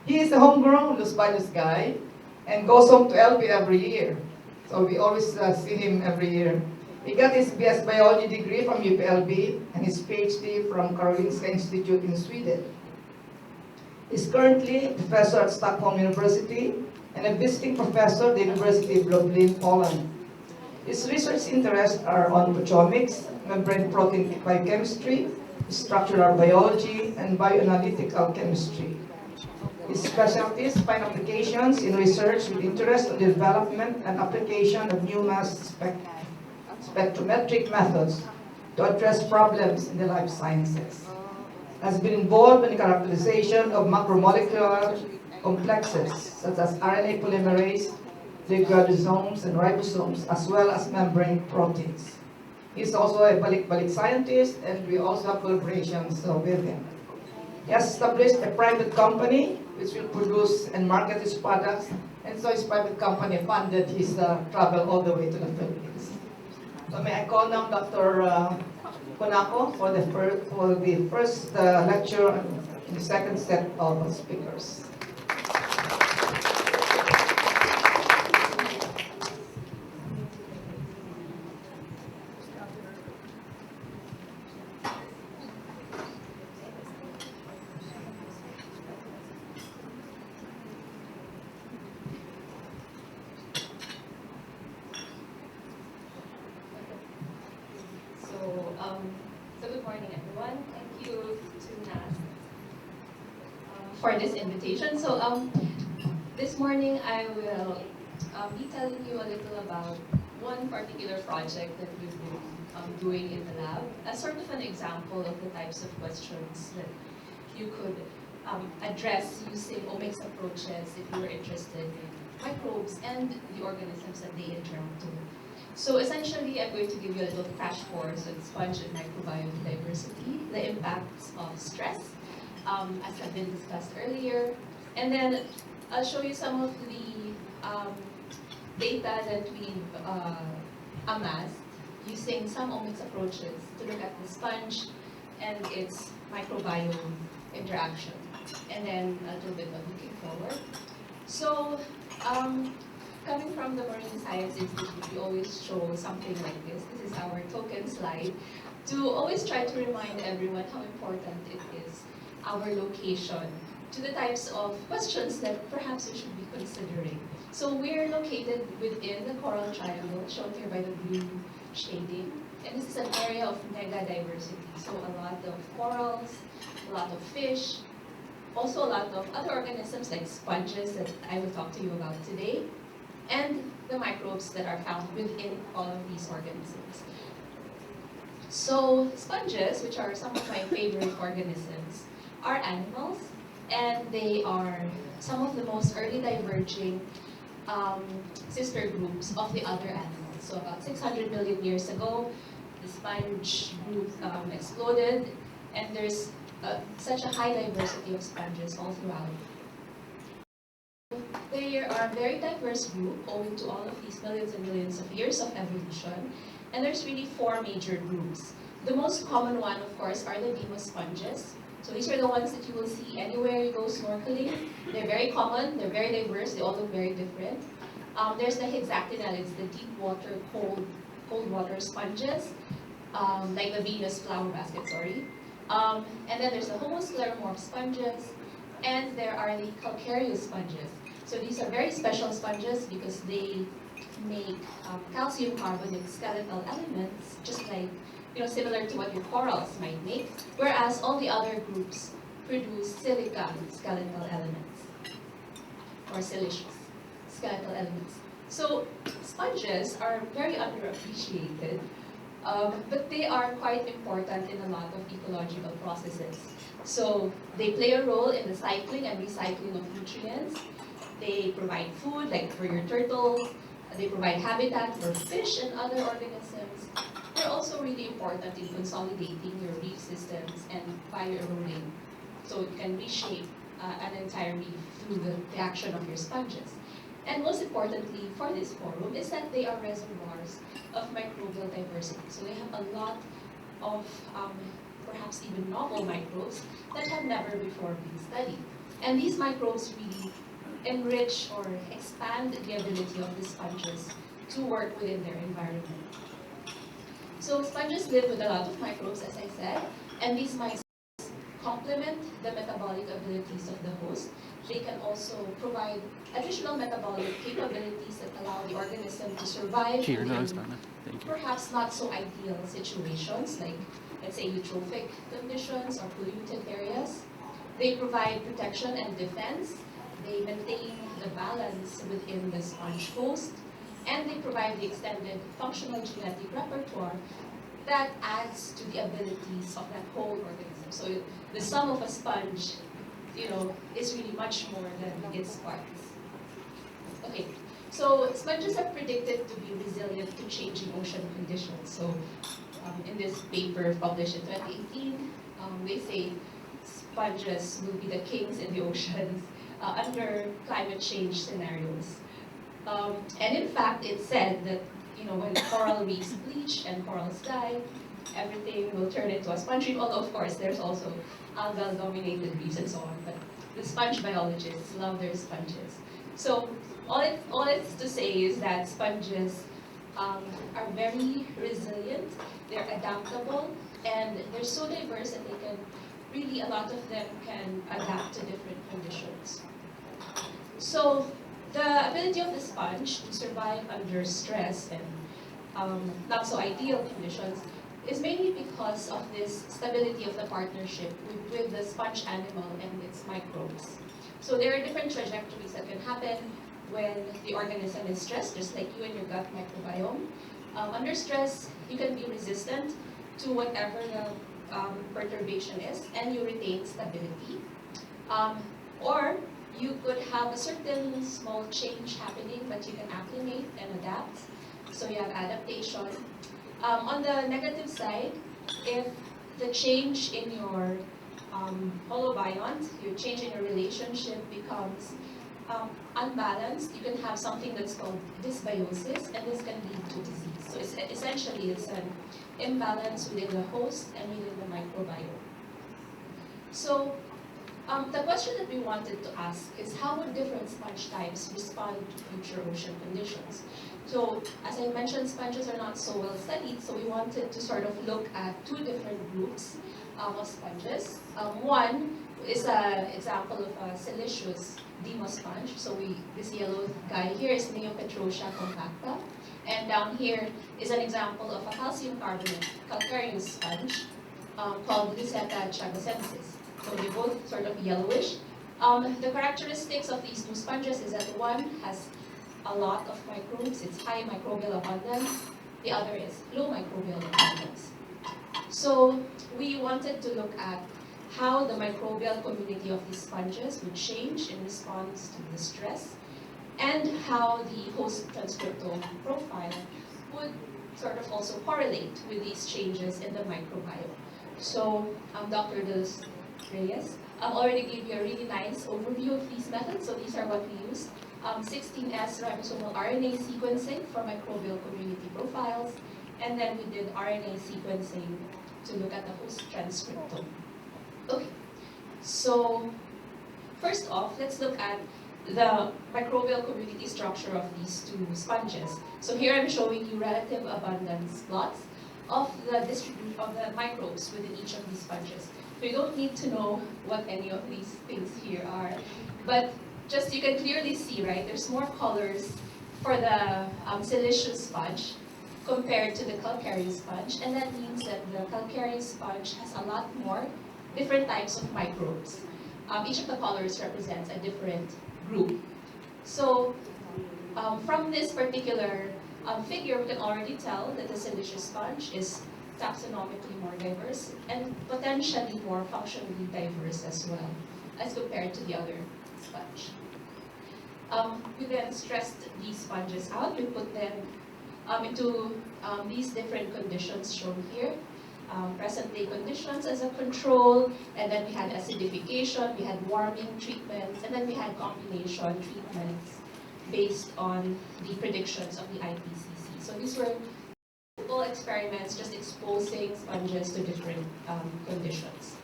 He is a homegrown Los Baños guy and goes home to LB every year. So we always see him every year. He got his BS Biology degree from UPLB and his PhD from Karolinska Institute in Sweden. He's currently a professor at Stockholm University and a visiting professor at the University of Lublin, Poland. His research interests are on Omics, membrane protein biochemistry, structural biology, and bioanalytical chemistry. His specialties find applications in research with interest in the development and application of new mass spectrometric methods to address problems in the life sciences. Has been involved in the characterization of macromolecular complexes such as RNA polymerase, degradosomes, and ribosomes, as well as membrane proteins. He's also a balik scientist, and we also have collaborations with him. He has established a private company which will produce and market his products, and so his private company funded his travel all the way to the Philippines. So may I call now Dr. Konako for the first lecture and the second set of speakers.
So good morning, everyone. Thank you to NAS for this invitation. So this morning I will be telling you a little about one particular project that we've been doing in the lab, as sort of an example of the types of questions that you could address using omics approaches if you were interested in microbes and the organisms that they interact with. So essentially, I'm going to give you a little crash course on sponge and microbiome diversity, the impacts of stress, as have been discussed earlier. And then I'll show you some of the data that we've amassed using some omics approaches to look at the sponge and its microbiome interaction. And then a little bit of looking forward. So, coming from the Marine Science Institute, we always show something like this. This is our token slide to always try to remind everyone how important it is, our location, to the types of questions that perhaps we should be considering. So we're located within the coral triangle, shown here by the blue shading. And this is an area of mega diversity. So a lot of corals, a lot of fish, also a lot of other organisms like sponges that I will talk to you about today, and the microbes that are found within all of these organisms. So sponges, which are some of my favorite organisms, are animals, and they are some of the most early diverging sister groups of the other animals. So about 600 million years ago, the sponge group exploded, and there's such a high diversity of sponges all throughout. They are a very diverse group owing to all of these millions and millions of years of evolution, and there's really four major groups. The most common one, of course, are the demosponges. So these are the ones that you will see anywhere you go snorkeling. They're very common, they're very diverse, they all look very different. There's the hexactinelids, the deep water, cold water sponges, like the Venus flower basket, sorry. And then there's the homoscleromorph sponges, and there are the calcareous sponges. So these are very special sponges because they make calcium carbonate skeletal elements, just like, similar to what your corals might make, whereas all the other groups produce silica skeletal elements, or siliceous skeletal elements. So sponges are very underappreciated, but they are quite important in a lot of ecological processes. So they play a role in the cycling and recycling of nutrients. They provide food, like for your turtles. They provide habitat for fish and other organisms. They're also really important in consolidating your reef systems and bio-eroding. So you can reshape an entire reef through the action of your sponges. And most importantly for this forum is that they are reservoirs of microbial diversity. So they have a lot of perhaps even novel microbes that have never before been studied. And these microbes really enrich or expand the ability of the sponges to work within their environment. So sponges live with a lot of microbes, as I said, and these microbes complement the metabolic abilities of the host. They can also provide additional metabolic capabilities that allow the organism to survive in perhaps not so ideal situations, like let's say eutrophic conditions or polluted areas. They provide protection and defense. They maintain the balance within the sponge host, and they provide the extended functional genetic repertoire that adds to the abilities of that whole organism. So the sum of a sponge, is really much more than its parts. Okay, so sponges are predicted to be resilient to changing ocean conditions. So in this paper published in 2018, they say sponges will be the kings in the oceans under climate change scenarios. And in fact, it's said that when coral reefs bleach and corals die, everything will turn into a sponge reef. Although of course there's also algal-dominated reefs and so on. But the sponge biologists love their sponges. So all it's to say is that sponges are very resilient. They're adaptable, and they're so diverse that they can really, a lot of them can adapt to different conditions. So the ability of the sponge to survive under stress and not so ideal conditions is mainly because of this stability of the partnership with the sponge animal and its microbes. So there are different trajectories that can happen when the organism is stressed, just like you and your gut microbiome. Under stress, you can be resistant to whatever the perturbation is, and you retain stability. Or you could have a certain small change happening, but you can acclimate and adapt. So you have adaptation. On the negative side, if the change in your holobiont, your change in your relationship becomes unbalanced, you can have something that's called dysbiosis, and this can lead to disease. So essentially, it's an imbalance within the host and within the microbiome. So the question that we wanted to ask is, how would different sponge types respond to future ocean conditions? So as I mentioned, sponges are not so well studied, so we wanted to sort of look at two different groups of sponges. One is an example of a siliceous demo sponge. So this yellow guy here is Neopetrosia compacta. And down here is an example of a calcium carbonate calcareous sponge called Lysetta chagosensis. So they're both sort of yellowish. The characteristics of these two sponges is that one has a lot of microbes, it's high microbial abundance. The other is low microbial abundance. So we wanted to look at how the microbial community of these sponges would change in response to the stress, and how the host transcriptome profile would sort of also correlate with these changes in the microbiome. So Dr. DOST-Philippines already gave you a really nice overview of these methods. So these are what we used. 16S ribosomal RNA sequencing for microbial community profiles, and then we did RNA sequencing to look at the host transcriptome. Okay, so first off, let's look at the microbial community structure of these two sponges. So here I'm showing you relative abundance plots of the distribution of the microbes within each of these sponges. So you don't need to know what any of these things here are, but just you can clearly see, right, there's more colors for the siliceous sponge compared to the calcareous sponge, and that means that the calcareous sponge has a lot more different types of microbes. Each of the colors represents a different group. So from this particular figure, we can already tell that the siliceous sponge is taxonomically more diverse and potentially more functionally diverse as well as compared to the other sponge. We then stressed these sponges out. We put them into these different conditions shown here. Present-day conditions as a control, and then we had acidification, we had warming treatments, and then we had combination treatments based on the predictions of the IPCC. So these were simple experiments just exposing sponges to different conditions.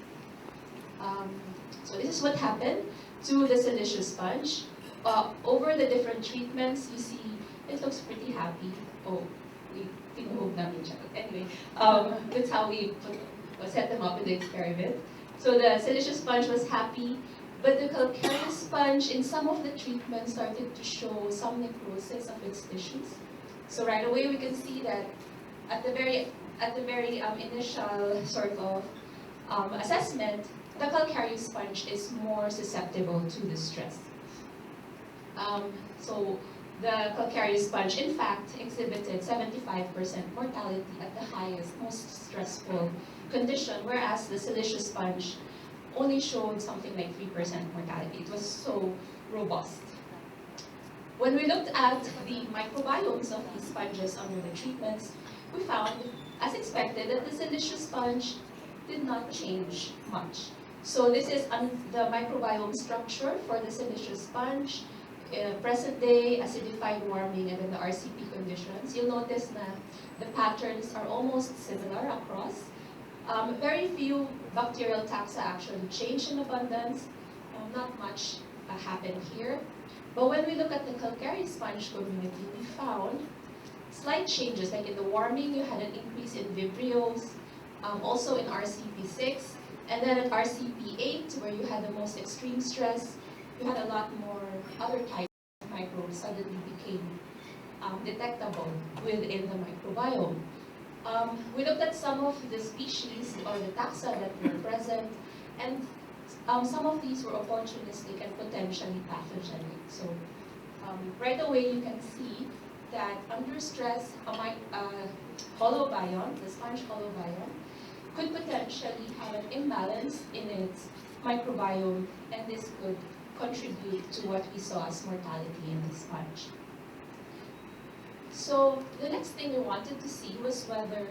So this is what happened to the siliceous sponge. Over the different treatments, you see it looks pretty happy. Oh, we tinuhog namin siya. Anyway, that's how we set them up in the experiment. So the siliceous sponge was happy, but the calcareous sponge in some of the treatments started to show some necrosis of its tissues. So right away we can see that at the very initial sort of assessment, the calcareous sponge is more susceptible to the stress. So the calcareous sponge, in fact, exhibited 75% mortality at the highest, most stressful condition, whereas the siliceous sponge only showed something like 3% mortality. It was so robust. When we looked at the microbiomes of these sponges under the treatments, we found, as expected, that the siliceous sponge did not change much. So this is the microbiome structure for the siliceous sponge, present day, acidified warming, and then the RCP conditions. You'll notice that the patterns are almost similar across. Very few bacterial taxa actually change in abundance. Not much happened here. But when we look at the calcareous sponge community, we found slight changes. Like in the warming, you had an increase in Vibrios, also in RCP6, and then at RCP8, where you had the most extreme stress, you had a lot more other types of microbes suddenly became detectable within the microbiome. We looked at some of the species or the taxa that were present, and some of these were opportunistic and potentially pathogenic. So right away you can see that under stress, holobiont, the sponge holobiont, could potentially have an imbalance in its microbiome, and this could contribute to what we saw as mortality in the sponge. So the next thing we wanted to see was whether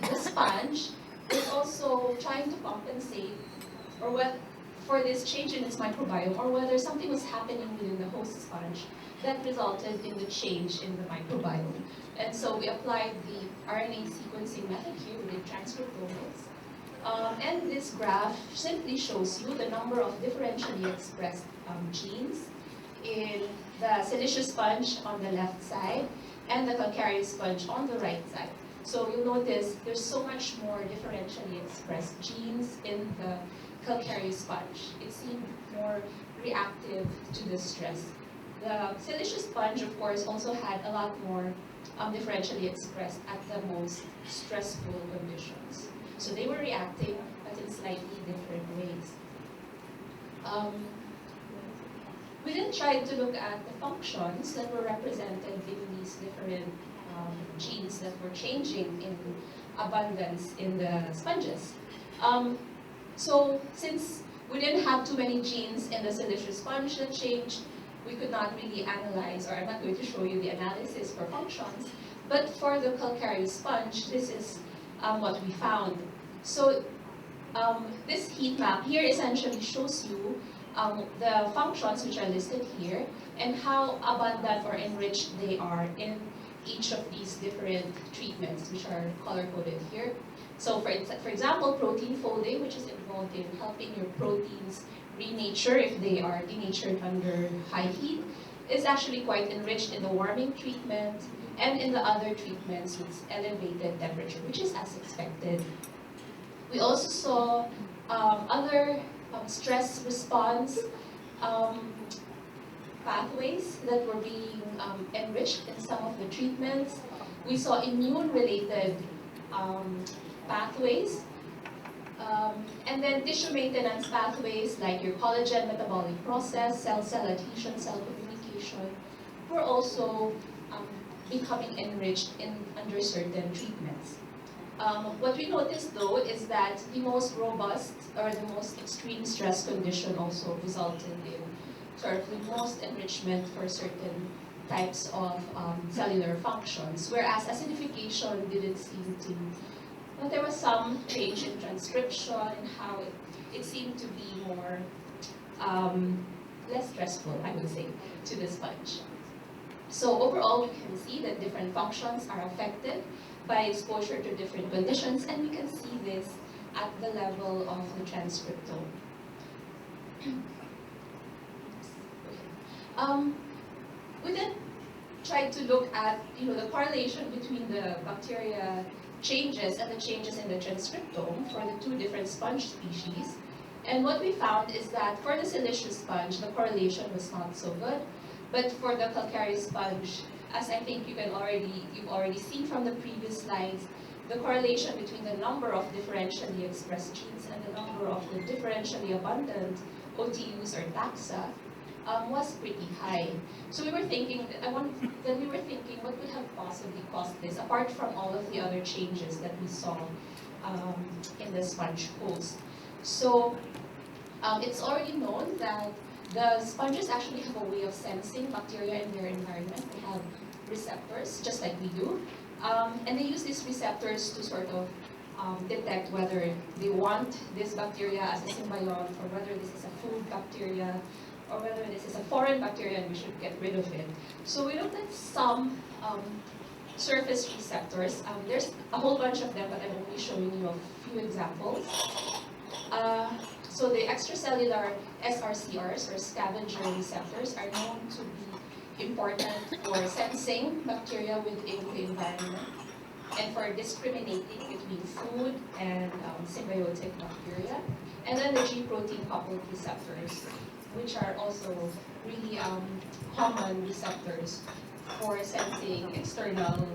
the sponge is also trying to compensate or for this change in its microbiome, or whether something was happening within the host sponge that resulted in the change in the microbiome. And so we applied the RNA sequencing method here with transcriptomics. And this graph simply shows you the number of differentially expressed genes in the siliceous sponge on the left side and the calcareous sponge on the right side. So you'll notice there's so much more differentially expressed genes in the calcareous sponge. It seemed more reactive to the stress. The siliceous sponge, of course, also had a lot more differentially expressed at the most stressful conditions. So they were reacting, but in slightly different ways. We then tried to look at the functions that were represented in these different genes that were changing in abundance in the sponges. So since we didn't have too many genes in the siliceous sponge that changed, we could not really analyze, or I'm not going to show you the analysis for functions, but for the calcareous sponge, this is what we found. So this heat map here essentially shows you the functions which are listed here and how abundant or enriched they are in each of these different treatments, which are color-coded here. So for example, protein folding, which is involved in helping your proteins renature if they are denatured under high heat, is actually quite enriched in the warming treatment and in the other treatments with elevated temperature, which is as expected. We also saw other stress response pathways that were being enriched in some of the treatments. We saw immune-related pathways, and then tissue maintenance pathways like your collagen metabolic process, cell-cell adhesion, cell communication, were also becoming enriched under certain treatments. What we noticed though is that the most robust or the most extreme stress condition also resulted in sort of the most enrichment for certain types of cellular functions, whereas acidification didn't seem to, well, there was some change in transcription and how it seemed to be more, less stressful, I would say, to the sponge. So overall, we can see that different functions are affected by exposure to different conditions, and we can see this at the level of the transcriptome. We then tried to look at the correlation between the bacteria changes and the changes in the transcriptome for the two different sponge species. And what we found is that for the siliceous sponge, the correlation was not so good, but for the calcareous sponge, as I think you've already seen from the previous slides, the correlation between the number of differentially expressed genes and the number of the differentially abundant OTUs or taxa was pretty high. So we were thinking, what could have possibly caused this, apart from all of the other changes that we saw in the sponge host. So it's already known that the sponges actually have a way of sensing bacteria in their environment. They have receptors, just like we do. And they use these receptors to sort of detect whether they want this bacteria as a symbiont, or whether this is a food bacteria, or whether this is a foreign bacteria and we should get rid of it. So we looked at some surface receptors. There's a whole bunch of them, but I'm only showing you a few examples. So the extracellular SRCRs, or scavenger receptors, are known to be important for sensing bacteria within the environment and for discriminating between food and symbiotic bacteria. And then the G protein coupled receptors, which are also really common receptors for sensing external,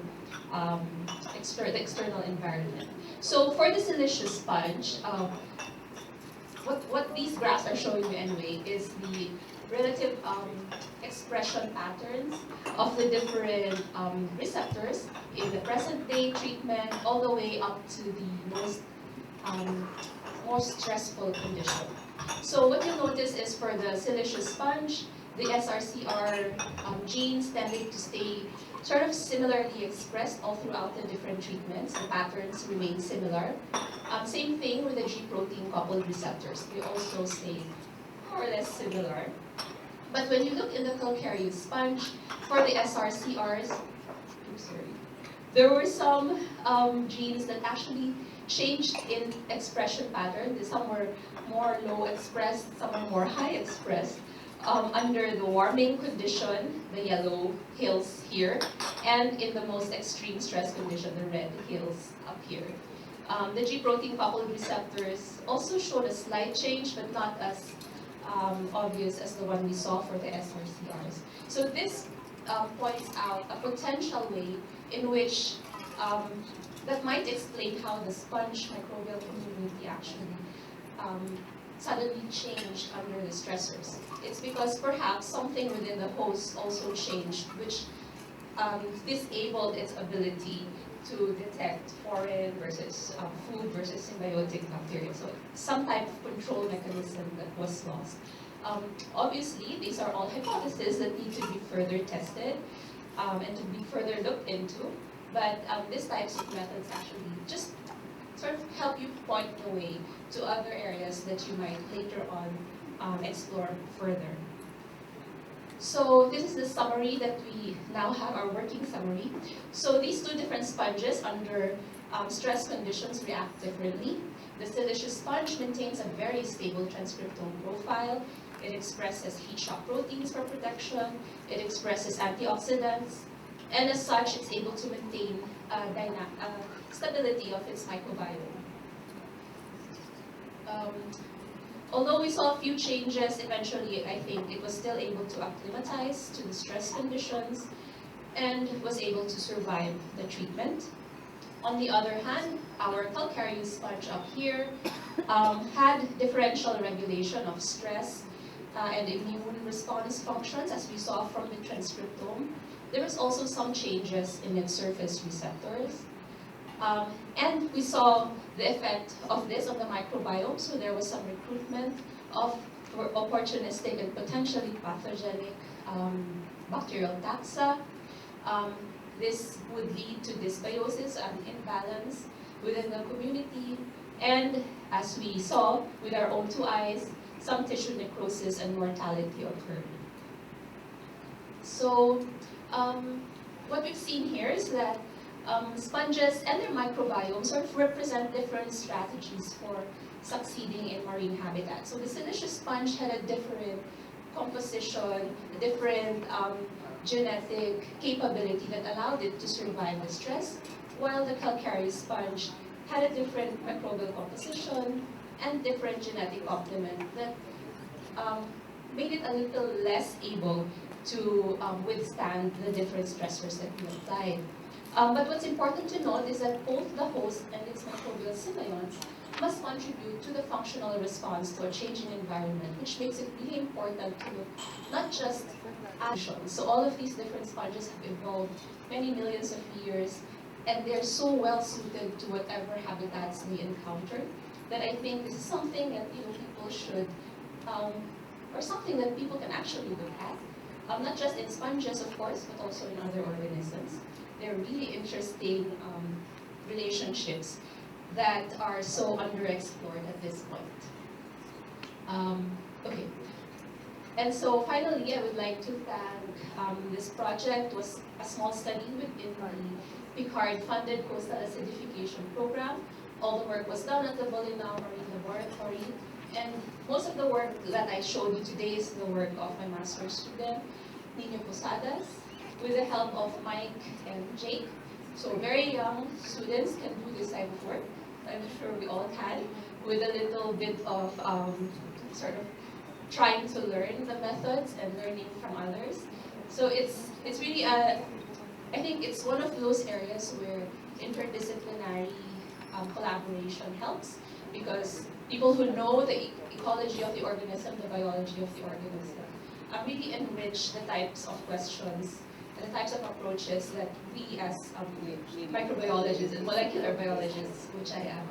the external environment. So for the siliceous sponge, what these graphs are showing you anyway is the relative expression patterns of the different receptors in the present day treatment, all the way up to the most stressful condition. So what you'll notice is for the siliceous sponge, the SRCR genes tended to stay sort of similarly expressed all throughout the different treatments. The patterns remain similar. Same thing with the G protein coupled receptors. They also stay more or less similar. But when you look in the calcareous sponge, for the SRCRs, there were some genes that actually changed in expression pattern. Some were more low expressed, some were more high expressed under the warming condition, the yellow hills here, and in the most extreme stress condition, the red hills up here. The G protein coupled receptors also showed a slight change, but not as obvious as the one we saw for the SRCRs. So this points out a potential way in which that might explain how the sponge microbial community actually suddenly changed under the stressors. It's because perhaps something within the host also changed, which disabled its ability to detect foreign versus food versus symbiotic bacteria. So some type of control mechanism that was lost. Obviously, these are all hypotheses that need to be further tested and to be further looked into. But these types of methods actually just sort of help you point the way to other areas that you might later on explore further. So this is the summary that we now have, our working summary. So these two different sponges under stress conditions react differently. The siliceous sponge maintains a very stable transcriptome profile. It expresses heat shock proteins for protection. It expresses antioxidants. And as such, it's able to maintain stability of its microbiome. Although we saw a few changes, eventually I think it was still able to acclimatize to the stress conditions and was able to survive the treatment. On the other hand, our calcareous sponge up here had differential regulation of stress and immune response functions, as we saw from the transcriptome. There was also some changes in its surface receptors. And we saw the effect of this on the microbiome, so there was some recruitment of opportunistic and potentially pathogenic bacterial taxa. This would lead to dysbiosis and imbalance within the community, and as we saw with our own two eyes, some tissue necrosis and mortality occurred. So what we've seen here is that sponges and their microbiome sort of represent different strategies for succeeding in marine habitat. So the siliceous sponge had a different composition, a different genetic capability that allowed it to survive the stress, while the calcareous sponge had a different microbial composition and different genetic complement that made it a little less able to withstand the different stressors that we applied. But what's important to note is that both the host and its microbial symbionts must contribute to the functional response to a changing environment, which makes it really important to look not just at actions. So all of these different sponges have evolved many millions of years, and they're so well suited to whatever habitats they encounter that I think this is something that people should, or something that people can actually look at, not just in sponges, of course, but also in other organisms. They're really interesting relationships that are so underexplored at this point. Okay. And so finally, I would like to thank this project was a small study within the PICARD-funded coastal acidification program. All the work was done at the Bolinao Marine Laboratory, and most of the work that I showed you today is the work of my master's student, Nino Posadas, with the help of Mike and Jake. So very young students can do this type of work. I'm sure we all can, with a little bit of sort of trying to learn the methods and learning from others. So it's really I think it's one of those areas where interdisciplinary collaboration helps, because people who know the ecology of the organism, the biology of the organism, really enrich the types of questions and the types of approaches that we as microbiologists and molecular biologists, which I am,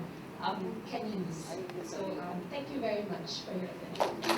can use. So thank you very much for your attention.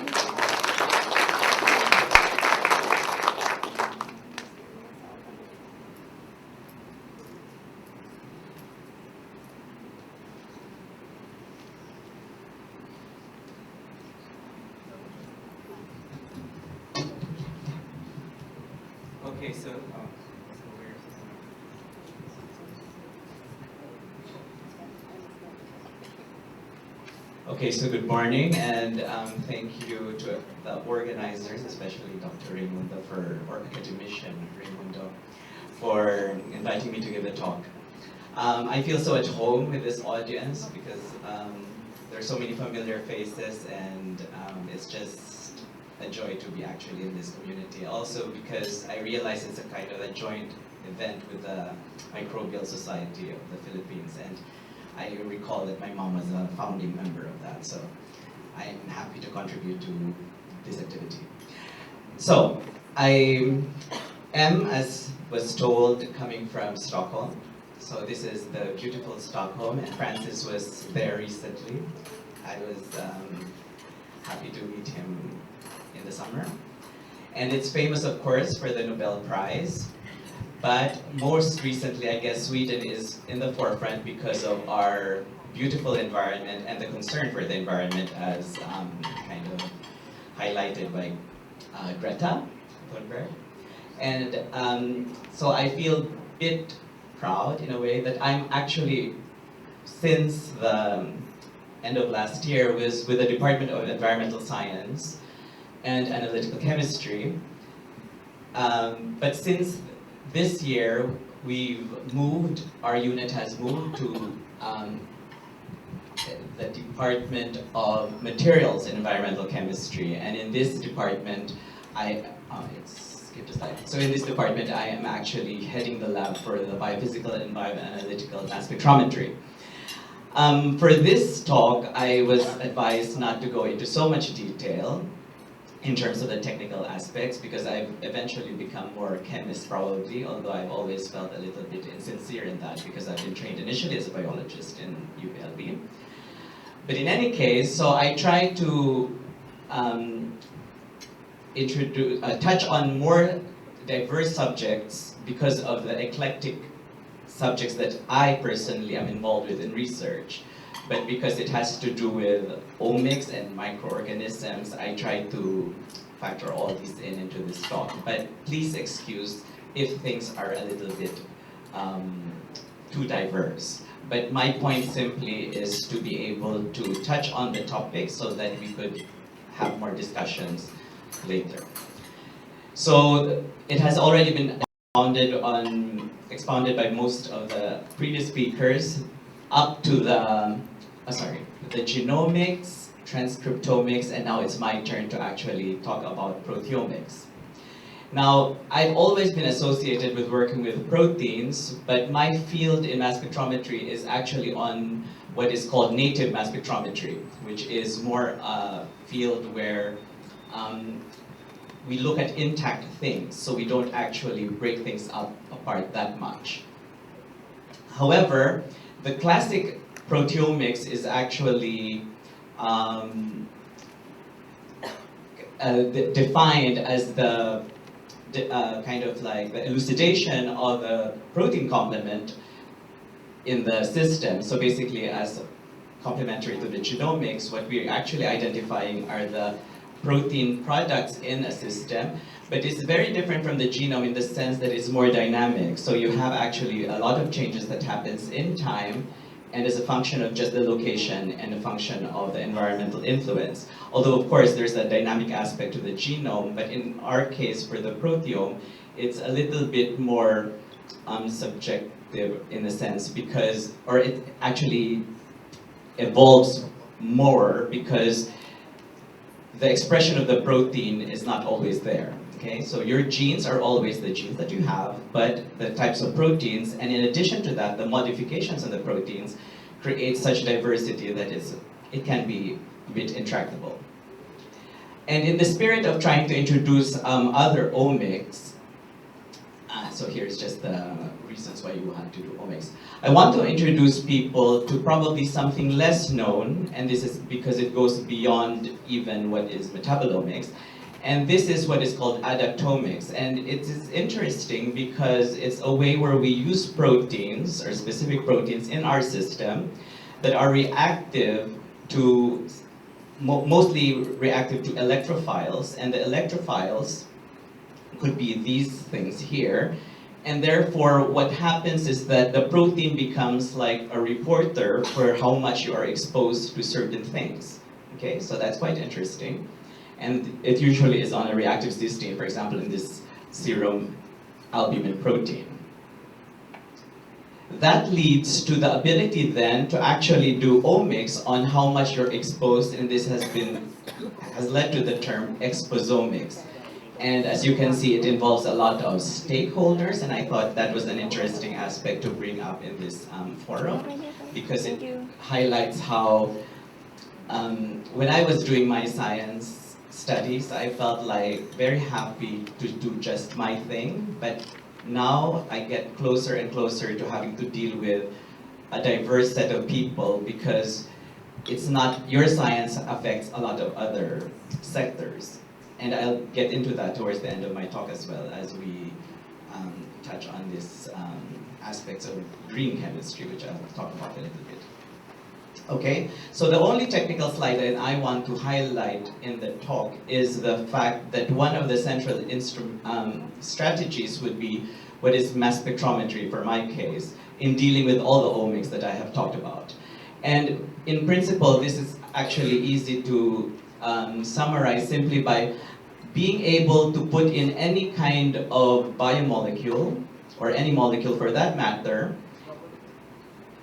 Okay, so good morning, and thank you to the organizers, especially Dr. Raimundo or academician Raimundo, for inviting me to give a talk. I feel so at home with this audience because there are so many familiar faces, and it's just a joy to be actually in this community. Also because I realize it's a kind of a joint event with the Microbial Society of the Philippines, and I recall that my mom was a founding member of that, so I'm happy to contribute to this activity. So, I am, as was told, coming from Stockholm. So this is the beautiful Stockholm, and Francis was there recently. I was happy to meet him in the summer. And it's famous, of course, for the Nobel Prize. But most recently, I guess Sweden is in the forefront because of our beautiful environment and the concern for the environment, as kind of highlighted by Greta Thunberg. And so I feel a bit proud in a way that I'm actually, since the end of last year, was with the Department of Environmental Science and Analytical Chemistry. But since this year, our unit has moved to the Department of Materials and Environmental Chemistry. And in this department, So in this department, I am actually heading the lab for the biophysical and bioanalytical mass spectrometry. For this talk, I was advised not to go into so much detail in terms of the technical aspects, because I've eventually become more chemist probably, although I've always felt a little bit insincere in that because I've been trained initially as a biologist in UPLB. But in any case, so I tried to touch on more diverse subjects because of the eclectic subjects that I personally am involved with in research. But because it has to do with omics and microorganisms, I try to factor all these into this talk. But please excuse if things are a little bit too diverse. But my point simply is to be able to touch on the topic so that we could have more discussions later. So it has already been expounded by most of the previous speakers up to the genomics, transcriptomics, and now it's my turn to actually talk about proteomics. Now, I've always been associated with working with proteins, but my field in mass spectrometry is actually on what is called native mass spectrometry, which is more a field where we look at intact things, so we don't actually break things apart that much. However, the classic proteomics is actually defined as the kind of like the elucidation of a protein complement in the system. So basically, as complementary to the genomics, what we're actually identifying are the protein products in a system, but it's very different from the genome in the sense that it's more dynamic. So you have actually a lot of changes that happens in time, and as a function of just the location and a function of the environmental influence. Although of course there's a dynamic aspect to the genome, but in our case for the proteome, it's a little bit more subjective in a sense because, or it actually evolves more because the expression of the protein is not always there. Okay, so your genes are always the genes that you have, but the types of proteins, and in addition to that, the modifications in the proteins create such diversity that it can be a bit intractable. And in the spirit of trying to introduce other omics, so here's just the reasons why you want to do omics. I want to introduce people to probably something less known, and this is because it goes beyond even what is metabolomics. And this is what is called adaptomics. And it is interesting because it's a way where we use proteins, or specific proteins in our system that are reactive to, mostly reactive to electrophiles. And the electrophiles could be these things here. And therefore, what happens is that the protein becomes like a reporter for how much you are exposed to certain things. Okay, so that's quite interesting. And it usually is on a reactive cysteine, for example, in this serum albumin protein. That leads to the ability then to actually do omics on how much you're exposed, and this has led to the term exposomics. And as you can see, it involves a lot of stakeholders, and I thought that was an interesting aspect to bring up in this forum, because it highlights how, when I was doing my science studies, I felt like very happy to do just my thing, but now I get closer and closer to having to deal with a diverse set of people because it's not, your science affects a lot of other sectors. And I'll get into that towards the end of my talk as well as we touch on this aspects of green chemistry, which I'll talk about a little bit. Okay, so the only technical slide that I want to highlight in the talk is the fact that one of the central strategies would be what is mass spectrometry for my case in dealing with all the omics that I have talked about. And in principle, this is actually easy to summarize simply by being able to put in any kind of biomolecule, or any molecule for that matter,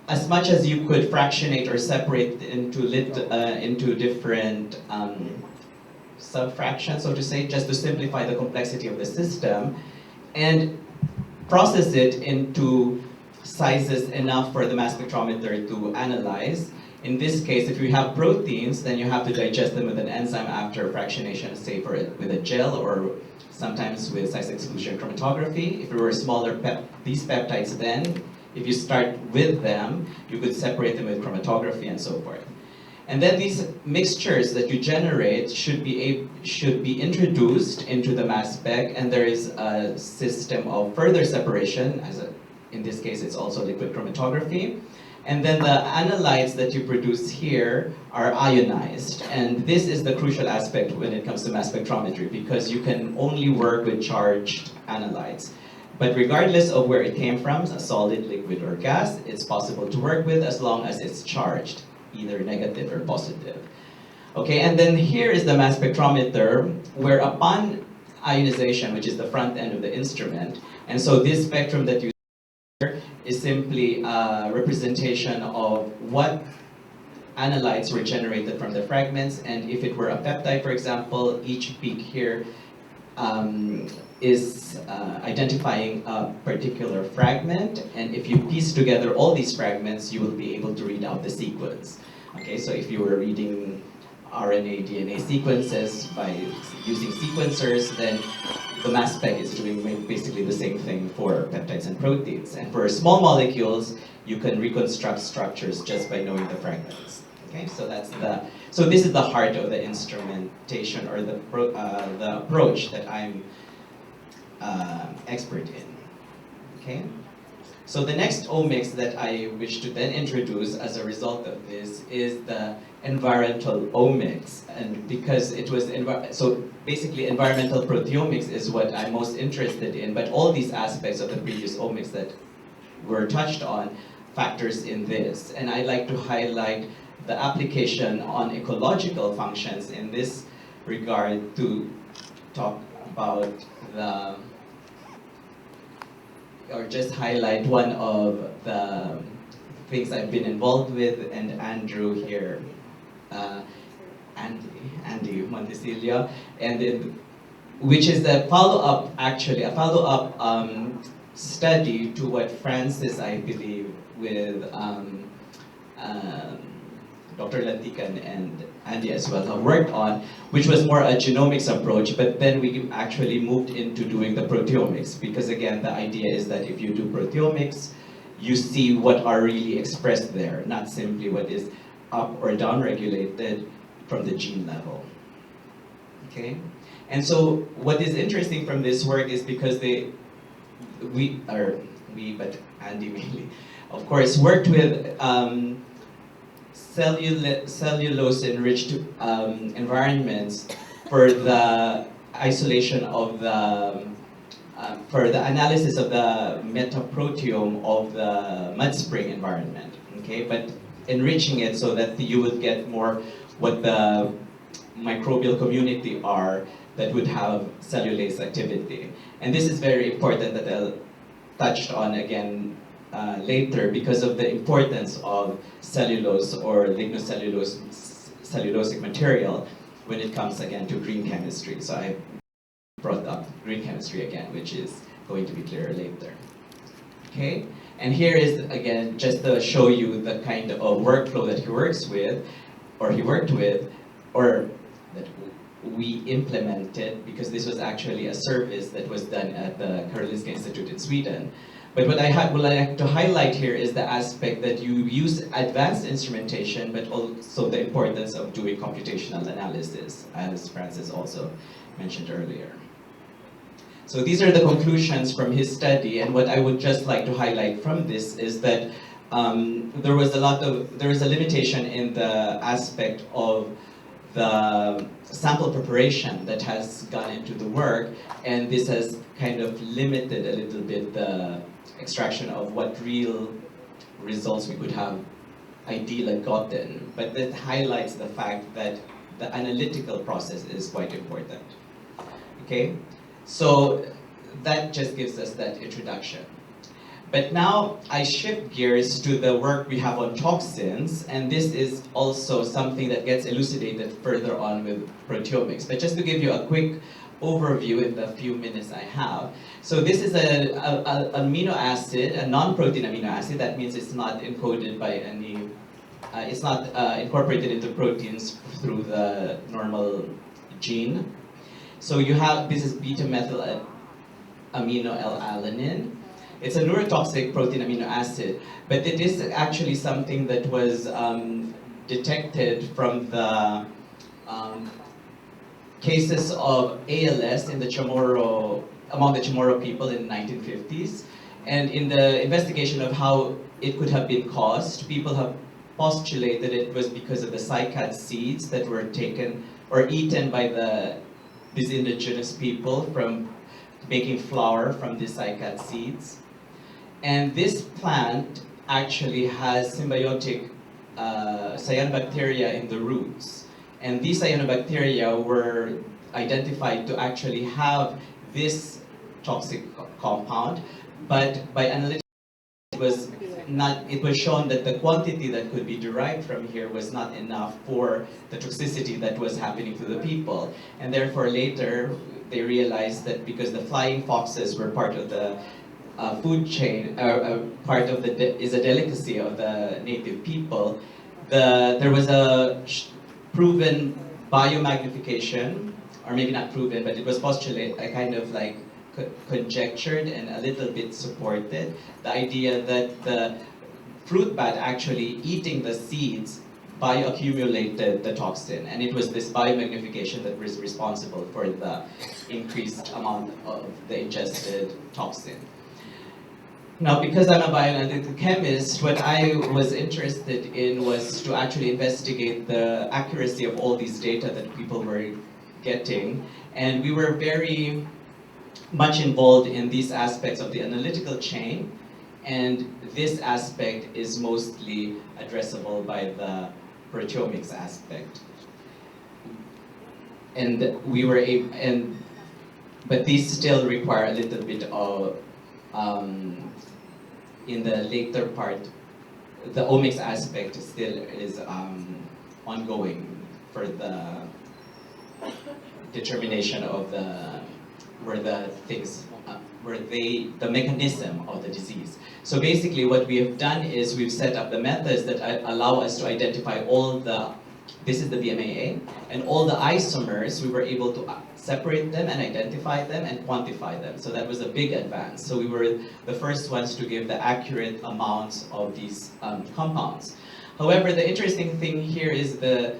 as much as you could fractionate or separate into different subfractions, so to say, just to simplify the complexity of the system, and process it into sizes enough for the mass spectrometer to analyze. In this case, if you have proteins, then you have to digest them with an enzyme after fractionation, say with a gel, or sometimes with size exclusion chromatography. If it were smaller these peptides, then if you start with them, you could separate them with chromatography and so forth. And then these mixtures that you generate should be introduced into the mass spec, and there is a system of further separation, in this case it's also liquid chromatography. And then the analytes that you produce here are ionized. And this is the crucial aspect when it comes to mass spectrometry, because you can only work with charged analytes. But regardless of where it came from, a solid, liquid, or gas, it's possible to work with as long as it's charged, either negative or positive. Okay, and then here is the mass spectrometer, where upon ionization, which is the front end of the instrument, and so this spectrum that you see here is simply a representation of what analytes were generated from the fragments, and if it were a peptide, for example, each peak here is identifying a particular fragment, and if you piece together all these fragments, you will be able to read out the sequence. Okay, so if you were reading RNA, DNA sequences by using sequencers, then the mass spec is doing basically the same thing for peptides and proteins. And for small molecules, you can reconstruct structures just by knowing the fragments. Okay, so so this is the heart of the instrumentation, or the approach that I'm expert in. Okay, So the next omics that I wish to then introduce as a result of this is the environmental omics, and because it was so basically environmental proteomics is what I'm most interested in, but all these aspects of the previous omics that were touched on factors in this, and I'd like to highlight the application on ecological functions in this regard to talk about the, or just highlight one of the things I've been involved with, and Andrew here, Andy Montecillo, and which is a follow-up, actually, a follow-up study to what Francis, I believe, with Dr. Lantican and Andy as well have worked on, which was more a genomics approach, but then we actually moved into doing the proteomics, because again, the idea is that if you do proteomics, you see what are really expressed there, not simply what is up or down regulated from the gene level. Okay? And so what is interesting from this work is because but Andy mainly, of course, worked with cellulose-enriched environments for the isolation of the, for the analysis of the metaproteome of the mud spring environment, okay? But enriching it so that you would get more what the microbial community are that would have cellulase activity. And this is very important that I'll touch on again later because of the importance of cellulose or lignocellulosic material when it comes again to green chemistry. So I brought up green chemistry again, which is going to be clearer later. Okay, and here is again just to show you the kind of workflow that he works with, or he worked with, or that we implemented, because this was actually a service that was done at the Karolinska Institute in Sweden. But what I would like to highlight here is the aspect that you use advanced instrumentation, but also the importance of doing computational analysis, as Francis also mentioned earlier. So these are the conclusions from his study, and what I would just like to highlight from this is that there is a limitation in the aspect of the sample preparation that has gone into the work, and this has kind of limited a little bit the extraction of what real results we could have ideally gotten. But that highlights the fact that the analytical process is quite important. Okay, so that just gives us that introduction. But now I shift gears to the work we have on toxins, and this is also something that gets elucidated further on with proteomics. But just to give you a quick overview in the few minutes I have. So this is an amino acid, a non-protein amino acid. That means it's not encoded by any, it's not incorporated into proteins through the normal gene. So you have, this is beta-methyl amino L-alanine. It's a neurotoxic protein amino acid, but it is actually something that was detected from the cases of ALS in the Chamorro, among the Chamorro people in the 1950s. And in the investigation of how it could have been caused, people have postulated it was because of the cycad seeds that were taken or eaten by these indigenous people from making flour from the cycad seeds. And this plant actually has symbiotic cyanobacteria in the roots. And these cyanobacteria were identified to actually have this toxic compound, but by analytics it was shown that the quantity that could be derived from here was not enough for the toxicity that was happening to the people. And therefore later they realized that because the flying foxes were part of the food chain, part of is a delicacy of the native people, there was a proven biomagnification, or maybe not proven, but it was postulated, a kind of like conjectured and a little bit supported, the idea that the fruit bat actually eating the seeds bioaccumulated the toxin, and it was this biomagnification that was responsible for the increased amount of the ingested toxin. Now, because I'm a bioanalytical chemist, what I was interested in was to actually investigate the accuracy of all these data that people were getting. And we were very much involved in these aspects of the analytical chain. And this aspect is mostly addressable by the proteomics aspect. And we were able, but these still require a little bit of, in the later part, the omics aspect still is ongoing for the determination of the mechanism of the disease. So basically what we have done is we've set up the methods that allow us to identify this is the BMAA, and all the isomers, we were able to separate them and identify them and quantify them. So that was a big advance. So we were the first ones to give the accurate amounts of these compounds. However, the interesting thing here is the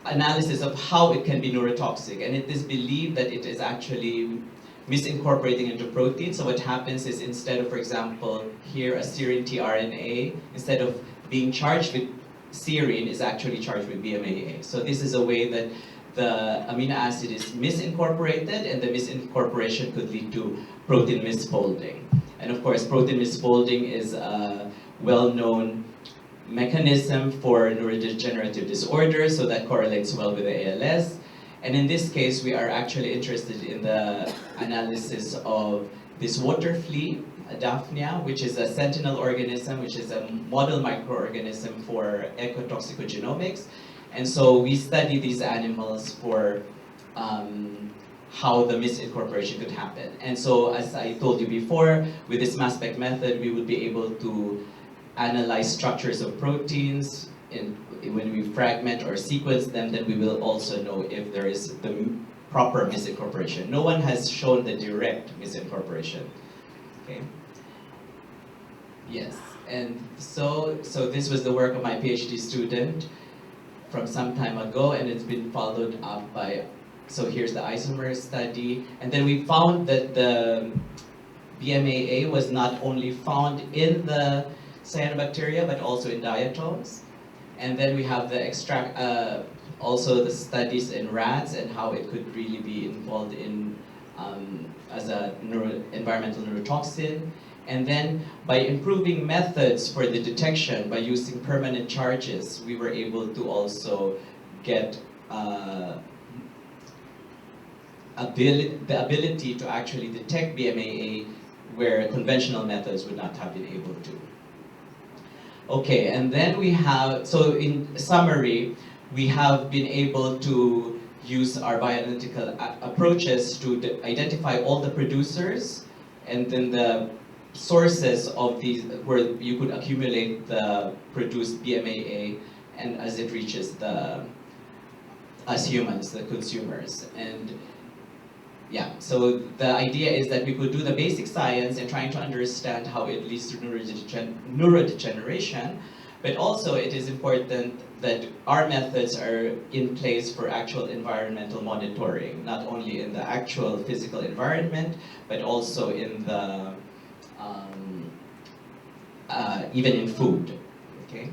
analysis of how it can be neurotoxic, and it is believed that it is actually misincorporating into protein. So what happens is, instead of, for example, here a serine tRNA, instead of being charged with serine, is actually charged with BMAA. So this is a way that the amino acid is misincorporated, and the misincorporation could lead to protein misfolding. And of course, protein misfolding is a well-known mechanism for neurodegenerative disorders, so that correlates well with the ALS. And in this case, we are actually interested in the analysis of this water flea, Daphnia, which is a sentinel organism, which is a model microorganism for ecotoxicogenomics. And so we study these animals for how the misincorporation could happen. And so, as I told you before, with this mass spec method, we would be able to analyze structures of proteins. When we fragment or sequence them, then we will also know if there is the proper misincorporation. No one has shown the direct misincorporation. Okay. Yes, and so this was the work of my PhD student from some time ago, and it's been followed up by, so here's the isomer study, and then we found that the BMAA was not only found in the cyanobacteria, but also in diatoms. And then we have the also the studies in rats and how it could really be involved in as a environmental neurotoxin. And then by improving methods for the detection, by using permanent charges, we were able to also get the ability to actually detect BMAA where conventional methods would not have been able to. Okay, and then we have, so in summary, we have been able to use our bioanalytical approaches to identify all the producers and then the sources of these, where you could accumulate the produced BMAA and as it reaches us humans, the consumers. And yeah, so the idea is that we could do the basic science and trying to understand how it leads to neurodegeneration, but also it is important that our methods are in place for actual environmental monitoring, not only in the actual physical environment, but also in the, even in food, okay?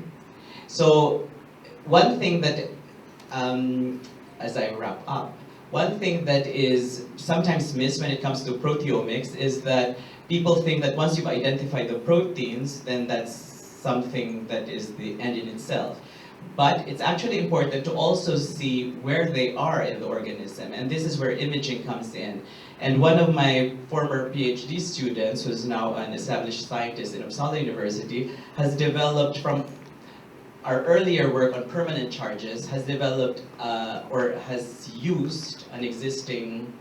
So one thing that, as I wrap up, one thing that is sometimes missed when it comes to proteomics is that people think that once you've identified the proteins, then that's something that is the end in itself. But it's actually important to also see where they are in the organism, and this is where imaging comes in. And one of my former PhD students, who's now an established scientist in Uppsala University, has developed from our earlier work on permanent charges, has developed or has used an existing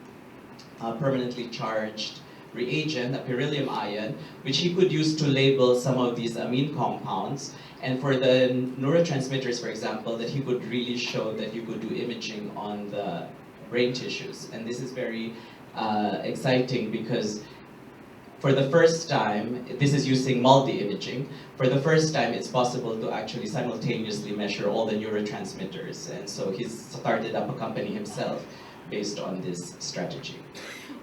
permanently charged reagent, a beryllium ion, which he could use to label some of these amine compounds. And for the neurotransmitters, for example, that he could really show that you could do imaging on the brain tissues. And this is very exciting because for the first time, this is using multi-imaging, for the first time it's possible to actually simultaneously measure all the neurotransmitters. And so he's started up a company himself based on this strategy.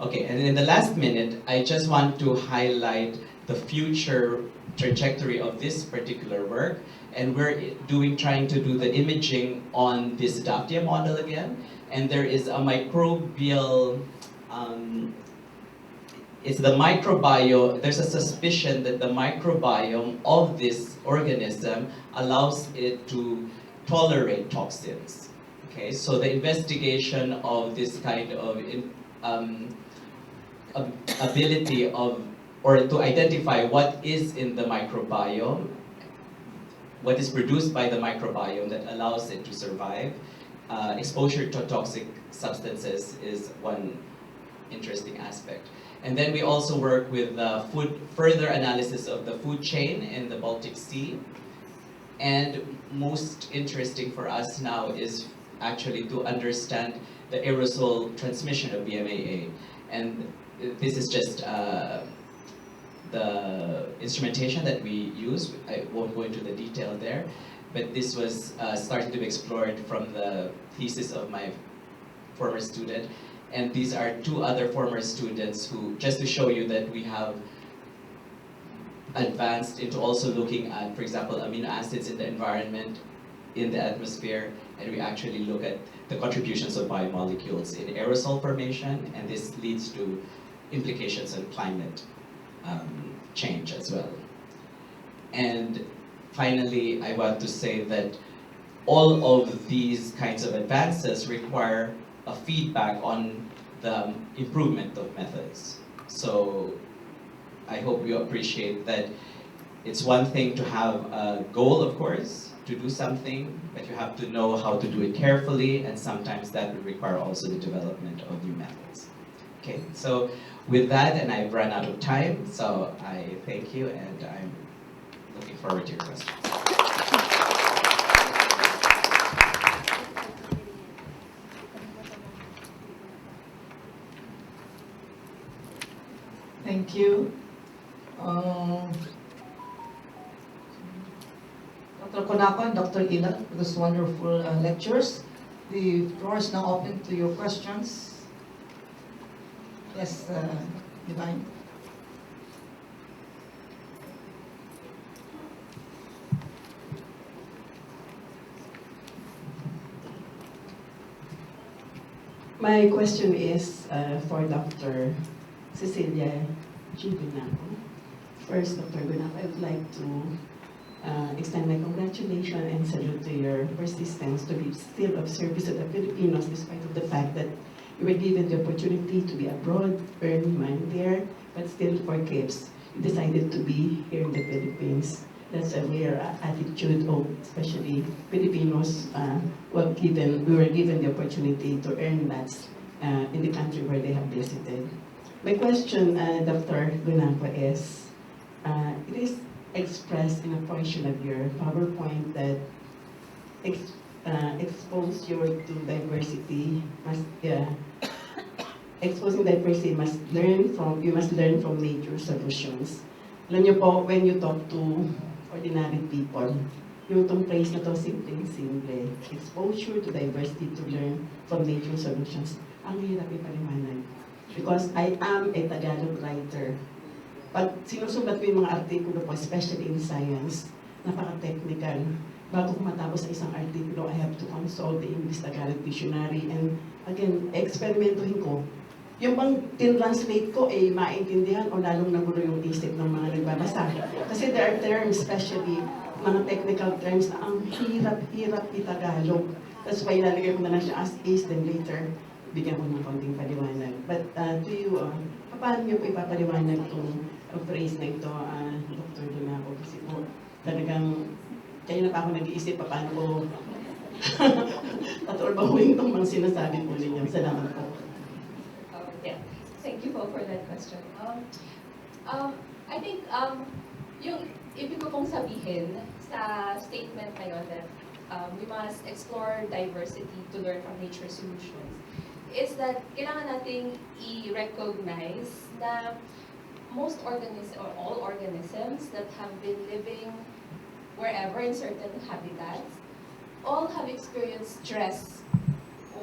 Okay, and in the last minute, I just want to highlight the future trajectory of this particular work. And we're trying to do the imaging on this Daptia model again. And there is a microbial, it's the microbiome, there's a suspicion that the microbiome of this organism allows it to tolerate toxins. Okay, so the investigation of this kind of ability of, or to identify what is in the microbiome, what is produced by the microbiome that allows it to survive. Exposure to toxic substances is one interesting aspect. And then we also work with further analysis of the food chain in the Baltic Sea. And most interesting for us now is actually to understand the aerosol transmission of BMAA. And this is just the instrumentation that we use. I won't go into the detail there, but this was starting to be explored from the thesis of my former student. And these are two other former students who, just to show you that we have advanced into also looking at, for example, amino acids in the environment, in the atmosphere, and we actually look at the contributions of biomolecules in aerosol formation, and this leads to implications on climate change as well. And finally, I want to say that all of these kinds of advances require a feedback on the improvement of methods. So I hope you appreciate that it's one thing to have a goal, of course, to do something, but you have to know how to do it carefully, and sometimes that would require also the development of new methods. Okay, so with that, and I've run out of time, so I thank you, and I'm looking forward to your questions.
Thank you. Dr. Konako and Dr. Ilan for those wonderful lectures. The floor is now open to your questions. Yes, Divine.
My question is for Dr. Cecilia G. Gunapo. First, Dr. Gunapo, I would like to extend my congratulations and salute to your persistence to be still of service to the Filipinos despite of the fact that you were given the opportunity to be abroad, earn money there, but still for keeps, you decided to be here in the Philippines. That's a rare attitude of especially Filipinos we were given the opportunity to earn lots in the country where they have visited. My question, Dr. Gunapo, is it is expressed in a portion of your PowerPoint that exposure to diversity must exposing diversity you must learn from nature solutions. Alam niyo po, when you talk to ordinary people, yung tong phrase na to, simple. Exposure to diversity to learn from nature solutions. Ang hirap ipaliwanag. Because I am a Tagalog writer. Pag sinusulat ko yung mga artikulo po, especially in science, napaka-technical. Bago ko matapos sa isang artikulo, I have to consult the English-Tagalog dictionary. And again, experimentuhin ko. Yung bang tin-translate ko, maintindihan o lalong nagulo yung isip ng mga nagbabasa. Kasi there are terms, especially mga technical terms na ang hirap itagalog. That's why lalagay ko na lang siya as is, then later, bigyan ko ng konting paliwanag. But to you, paano niyo po ipapaliwanag itong phrase na ito, Dr. Gunapo? Kasi po, talagang, kaya na pa ako nag-iisip, paano ko taturbahuin itong mga sinasabi po ninyo. Salamat po.
Yeah, thank you for that question. I think yung ibig ko pong sabihin sa statement na yun that we must explore diversity to learn from nature solutions is that kailangan nating i-recognize na most organisms or all organisms that have been living wherever in certain habitats all have experienced stress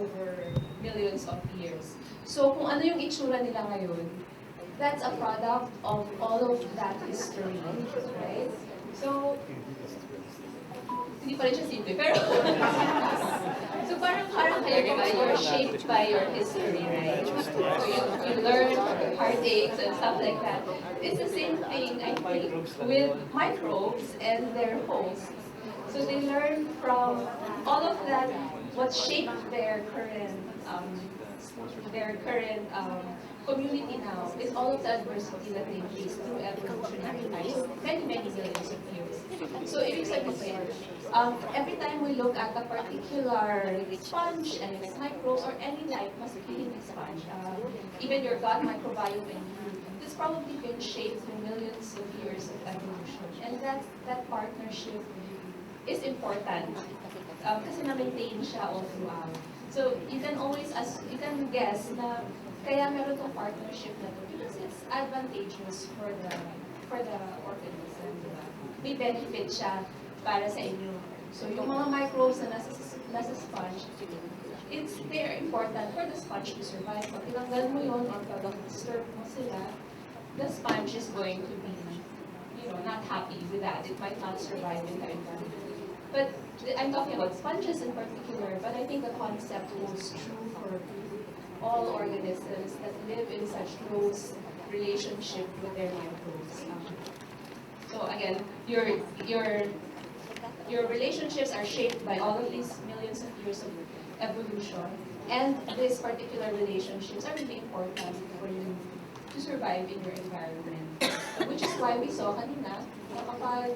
over millions of years. So kung ano yung itsura nila ngayon, that's a product of all of that history, right? So, hindi pa rin siya simple, pero so parang kayo, di ba, you're shaped by your history, right? So you learn heartaches and stuff like that. It's the same thing, I think, with microbes and their hosts. So they learn from all of that, what shaped their current community now is all of the adversity that they face through evolutionary time, so many millions of years. So ibig sabihin, every time we look at a particular sponge and its microbes or any life must-living sponge, even your gut microbiome and you, it's probably been shaped through millions of years of evolution. And that partnership is important kasi na-maintain siya all throughout. So you can guess na kaya meron tong partnership na to because it's advantageous for the organism, di ba? May benefit siya para sa inyo. So yung mga microbes na nasa sponge, they're important for the sponge to survive. Pag tinanggal mo yun or pag disturb mo sila, the sponge is going to be, not happy with that. It might not survive in the environment. But I'm talking about sponges in particular, but I think the concept holds true for all organisms that live in such close relationship with their microbes. So again, your relationships are shaped by all of these millions of years of evolution, and these particular relationships are really important for you to survive in your environment. Which is why we saw kanina, kapag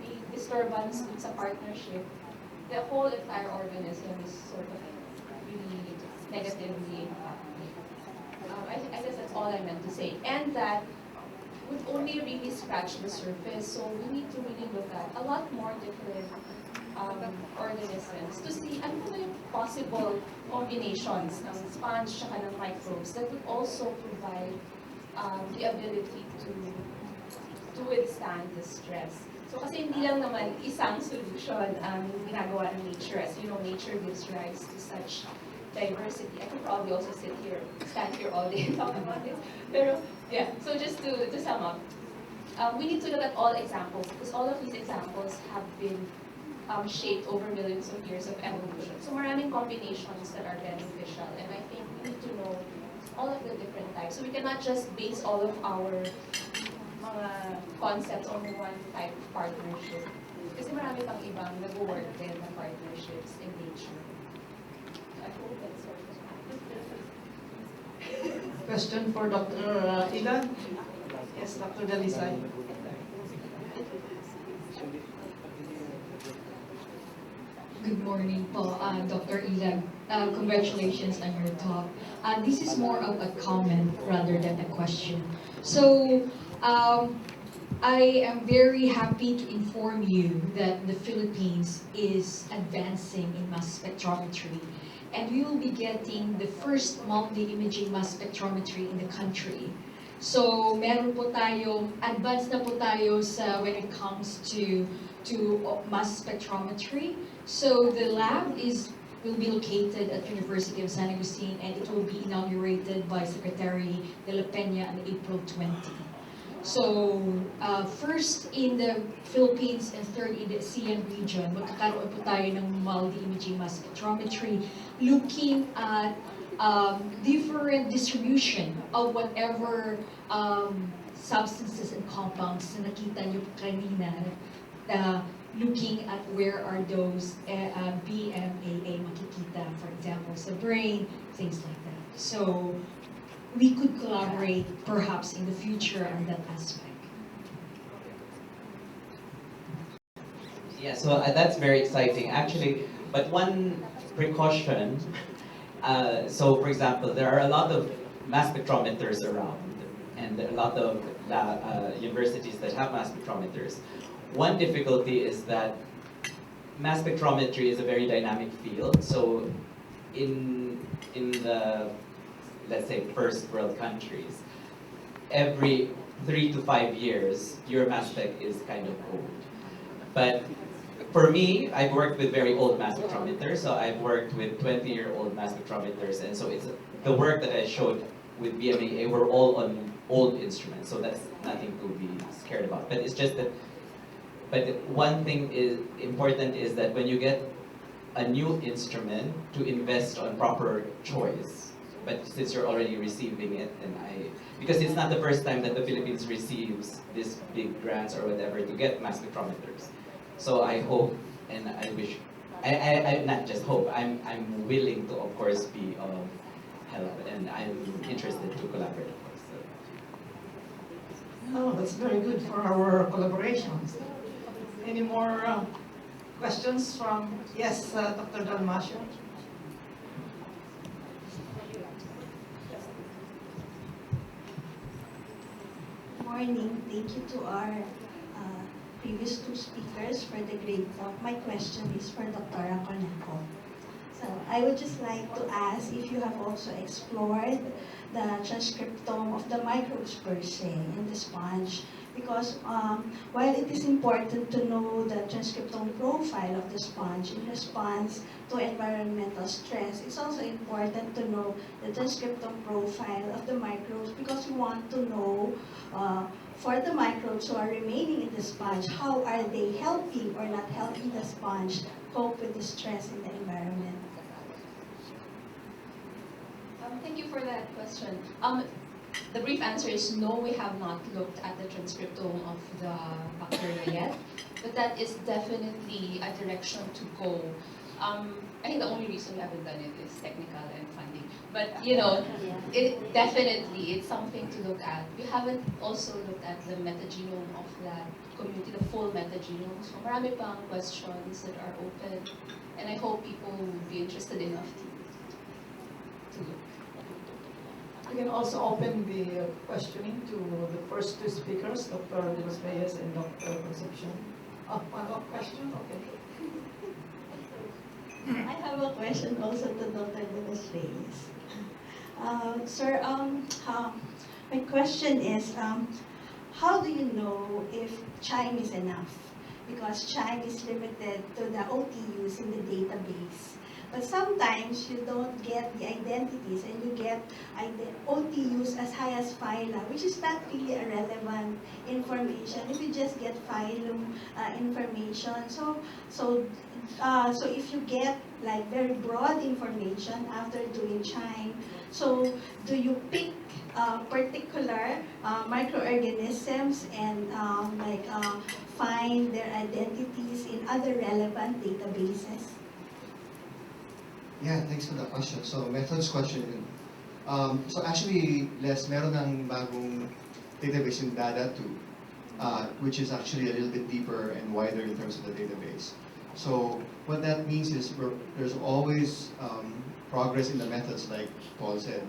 may disturbance sa partnership, the whole entire organism is sort of really negatively impacted. I guess that's all I meant to say. And that would only really scratch the surface, so we need to really look at a lot more different organisms to see ano ba yung possible combinations ng sponge at ng microbes that would also provide the ability to withstand the stress. So kasi hindi lang naman isang solution ang ginagawa ng nature. As you know, nature gives rise to such diversity. I could probably also stand here all day and talk about this. Pero yeah, so just to sum up, we need to look at all examples because all of these examples have been shaped over millions of years of evolution. So maraming combinations that are beneficial, and I think we need to know all of the different types. So we cannot just base all of our mga concepts on one type of partnership. Kasi marami pang ibang nag-work din na partnerships in nature. I hope that's sort of
Question for Dr. Ilan? Yes, Dr. Dalisay.
Good morning po, Dr. Ilan. Congratulations on your talk. This is more of a comment rather than a question. So, I am very happy to inform you that the Philippines is advancing in mass spectrometry, and we will be getting the first multi-imaging mass spectrometry in the country. So, meron po tayo, advanced na po tayo sa when it comes to mass spectrometry. So, the lab will be located at University of San Agustin, and it will be inaugurated by Secretary De La Peña on April 20. So, first in the Philippines and third in the ASEAN region, magkakaroon po tayo ng multi-imaging mass spectrometry looking at different distribution of whatever substances and compounds na nakita nyo kanina, looking at where are those BMAA makikita, for example, sa brain, things like that. So, we could collaborate perhaps in the future on that aspect.
Yeah, so that's very exciting actually, but one precaution, so for example, there are a lot of mass spectrometers around and a lot of universities that have mass spectrometers. One difficulty is that mass spectrometry is a very dynamic field, so in the, let's say, first world countries, every 3 to 5 years, your mass spec is kind of old. But for me, I've worked with very old mass spectrometers, so I've worked with 20-year-old mass spectrometers, and so it's the work that I showed with BMAA were all on old instruments, so that's nothing to be scared about. But it's just that, but one thing is important is that when you get a new instrument, to invest on proper choice. But since you're already receiving it, then because it's not the first time that the Philippines receives these big grants or whatever to get mass spectrometers. So I hope, and I wish, I not just hope, I'm willing to, of course, be of help, and I'm interested to collaborate, of course. So.
Oh, that's very good for our collaborations. Any more questions from, yes, Dr. Dalmasio?
Morning. Thank you to our previous two speakers for the great talk. My question is for Dr. Conejo. So I would just like to ask if you have also explored the transcriptome of the microbes per se in the sponge, because while it is important to know the transcriptome profile of the sponge in response to environmental stress, it's also important to know the transcriptome profile of the microbes, because we want to know for the microbes who are remaining in the sponge, how are they helping or not helping the sponge cope with the stress in the environment?
Thank you for that question. The brief answer is no, we have not looked at the transcriptome of the bacteria yet, but that is definitely a direction to go. I think the only reason we haven't done it is technical and funding. But you know, it's something to look at. We haven't also looked at the metagenome of that community, the full metagenome. So marami pang questions that are open, and I hope people will be interested enough to look.
We can also open the questioning to the first two speakers, Dr. De Los Reyes and Dr. Concepcion. One more question? Okay.
I have a question also to Dr. De Los Reyes. Sir, my question is, how do you know if CHIME is enough? Because CHIME is limited to the OTUs in the database. But sometimes you don't get the identities and you get OTUs as high as phyla, which is not really a relevant information if you just get phylum information. So if you get like very broad information after doing CHIME, so do you pick particular microorganisms and find their identities in other relevant databases?
Yeah, thanks for that question. So, methods question. So actually, Les, meron ng bagong database in Data2, which is actually a little bit deeper and wider in terms of the database. So what that means is there's always progress in the methods, like Paul said.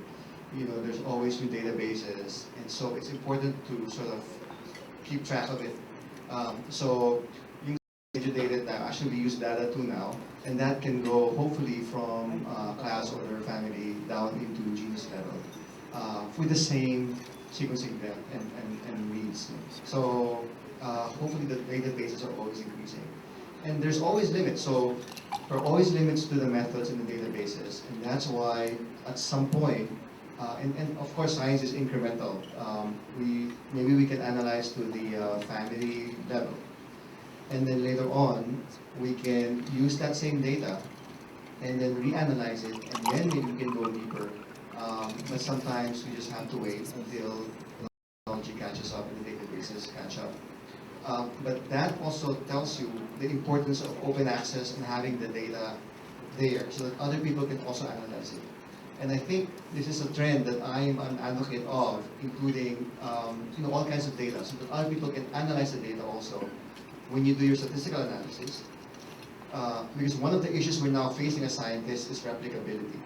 You know, there's always new databases, and so it's important to sort of keep track of it. So yung data now, actually we use Data2 now, and that can go hopefully from class order family down into genus level with the same sequencing depth and reads. So hopefully the databases are always increasing. And there's always limits, so there are always limits to the methods in the databases, and that's why at some point, and of course science is incremental, maybe we can analyze to the family level. And then later on, we can use that same data and then reanalyze it, and then maybe we can go deeper. But sometimes we just have to wait until technology catches up and the databases catch up. But that also tells you the importance of open access and having the data there so that other people can also analyze it. And I think this is a trend that I'm an advocate of, including all kinds of data, so that other people can analyze the data also when you do your statistical analysis. Because one of the issues we're now facing as scientists is replicability.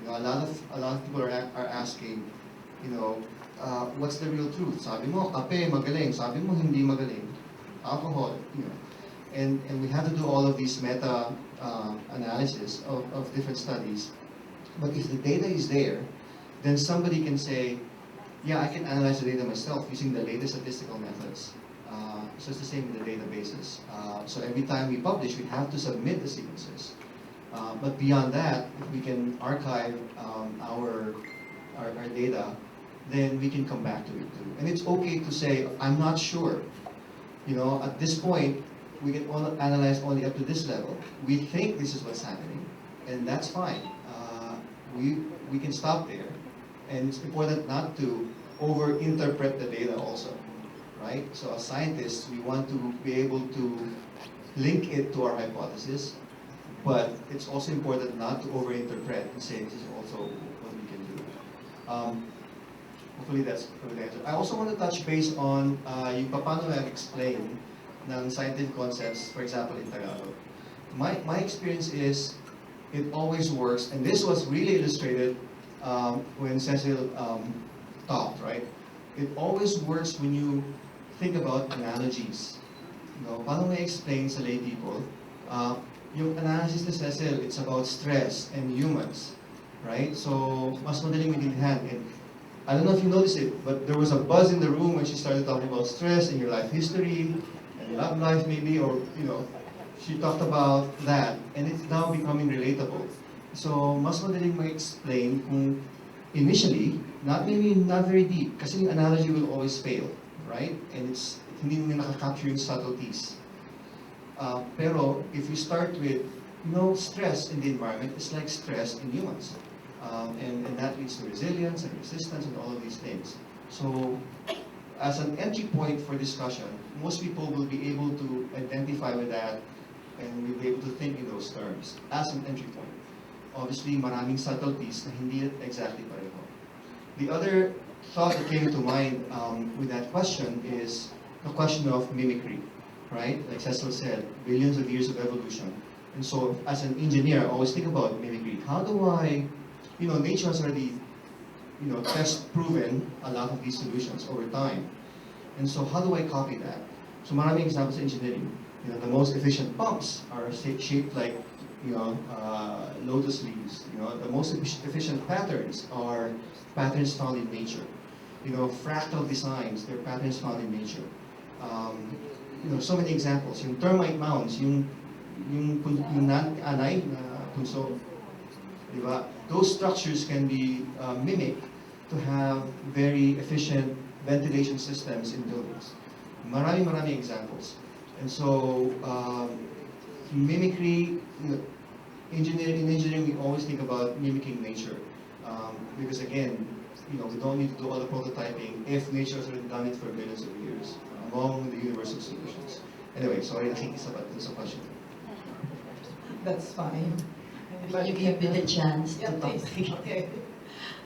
You know, a lot of people are asking, what's the real truth? Sabi mo, kape magaling. Sabi mo, hindi magaling. Alcohol, And we have to do all of these meta analysis of different studies. But if the data is there, then somebody can say, yeah, I can analyze the data myself using the latest statistical methods. So it's the same with the databases. So every time we publish, we have to submit the sequences. But beyond that, if we can archive our data then we can come back to it too. And it's okay to say, I'm not sure. You know, at this point, we can analyze only up to this level. We think this is what's happening, and that's fine. We can stop there. And it's important not to over-interpret the data also, right? So as scientists, we want to be able to link it to our hypothesis, but it's also important not to over-interpret and say this is also what we can do. Hopefully that's the answer. I also want to touch base on yung paano explain ng scientific concepts, for example, in Tagalog. My experience is it always works, and this was really illustrated when Cecil talked, right? It always works when you think about analogies. You know, paano may explain sa lay people? Yung analysis ni Cecil, it's about stress and humans, right? So, mas madaling maintindihan. And I don't know if you noticed it, but there was a buzz in the room when she started talking about stress and your life history, and love life maybe, or, you know, she talked about that, and it's now becoming relatable. So, mas madaling ma-explain kung initially, maybe not very deep, kasi yung analogy will always fail, right? And hindi mo nakaka-capture yung subtleties. Pero, if you start with, you know, stress in the environment, it's like stress in humans. And that leads to resilience and resistance and all of these things. So, as an entry point for discussion, most people will be able to identify with that and will be able to think in those terms as an entry point. Obviously, maraming subtleties na hindi exactly pareho. The other thought that came to mind with that question is the question of mimicry, right? Like Cecil said, billions of years of evolution. And so, as an engineer, I always think about mimicry. How do I, you know, nature has already, you know, test-proven a lot of these solutions over time. And so, how do I copy that? So, maraming examples in engineering. You know, the most efficient pumps are shaped like, you know, lotus leaves. You know, the most efficient patterns are patterns found in nature. You know, fractal designs, they're patterns found in nature. You know, so many examples. Yung termite mounds, yung anay na punso, diba? Those structures can be mimicked to have very efficient ventilation systems in buildings. Marami examples. And so, mimicry, you know, in engineering, we always think about mimicking nature. Because again, you know, we don't need to do all the prototyping if nature has already done it for billions of years, among the universe of solutions. Anyway, sorry, nakikisabat dun sa question.
That's fine.
Will you give me the chance to talk?
Okay.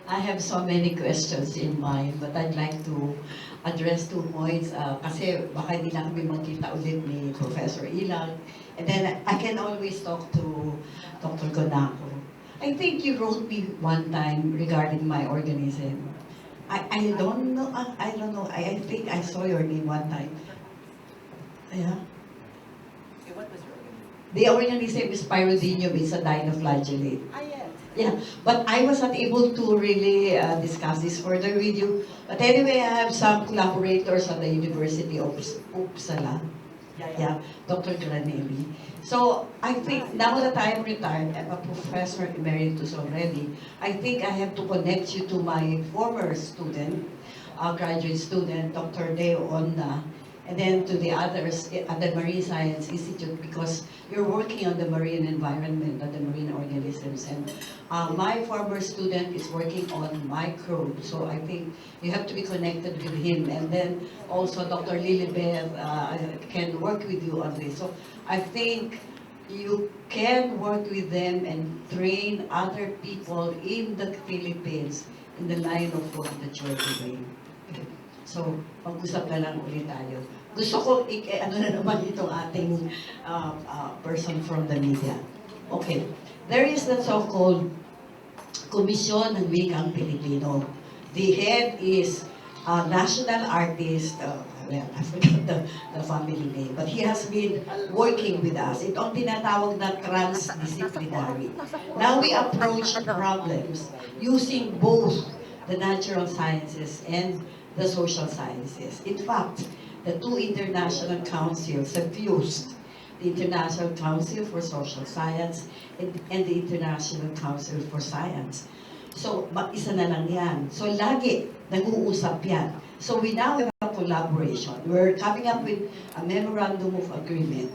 I have so many questions in mind, but I'd like to address 2 points. Kasi baka hindi lang kami magkita ulit ni Professor Ilang. And then I can always talk to Dr. Gonaco. I think you wrote me one time regarding my organism. I don't know. I think I saw your name one time. Yeah.
Okay, what was your organism?
The organism is Pyrodinium. It's a dinoflagellate.
Yes.
Yeah, but I was not able to really discuss this further with you. But anyway, I have some collaborators at the University of Uppsala. Yeah, Dr. Granelli. So I think now that I'm retired, I'm a professor emeritus already, I think I have to connect you to my former student, graduate student, Dr. Deo Onda, and then to the others at the Marine Science Institute, because you're working on the marine environment and the marine organisms. And my former student is working on microbes, so I think you have to be connected with him. And then also Dr. Lilibeth can work with you on this. So I think you can work with them and train other people in the Philippines in the line of work that you're doing. So, pag-usap na lang ulit tayo. Gusto ko, ano na naman itong ating person from the media. Okay. There is the so-called Komisyon ng Wikang Pilipino. The head is a national artist, well, I forgot the family name, but he has been working with us. Itong tinatawag na transdisciplinary. Now we approach problems using both the natural sciences and the social sciences. In fact, the 2 international councils have fused, the International Council for Social Science and the International Council for Science. So, isa na lang yan. So, lagi, nag-uusap yan. So, we now have a collaboration. We're coming up with a memorandum of agreement.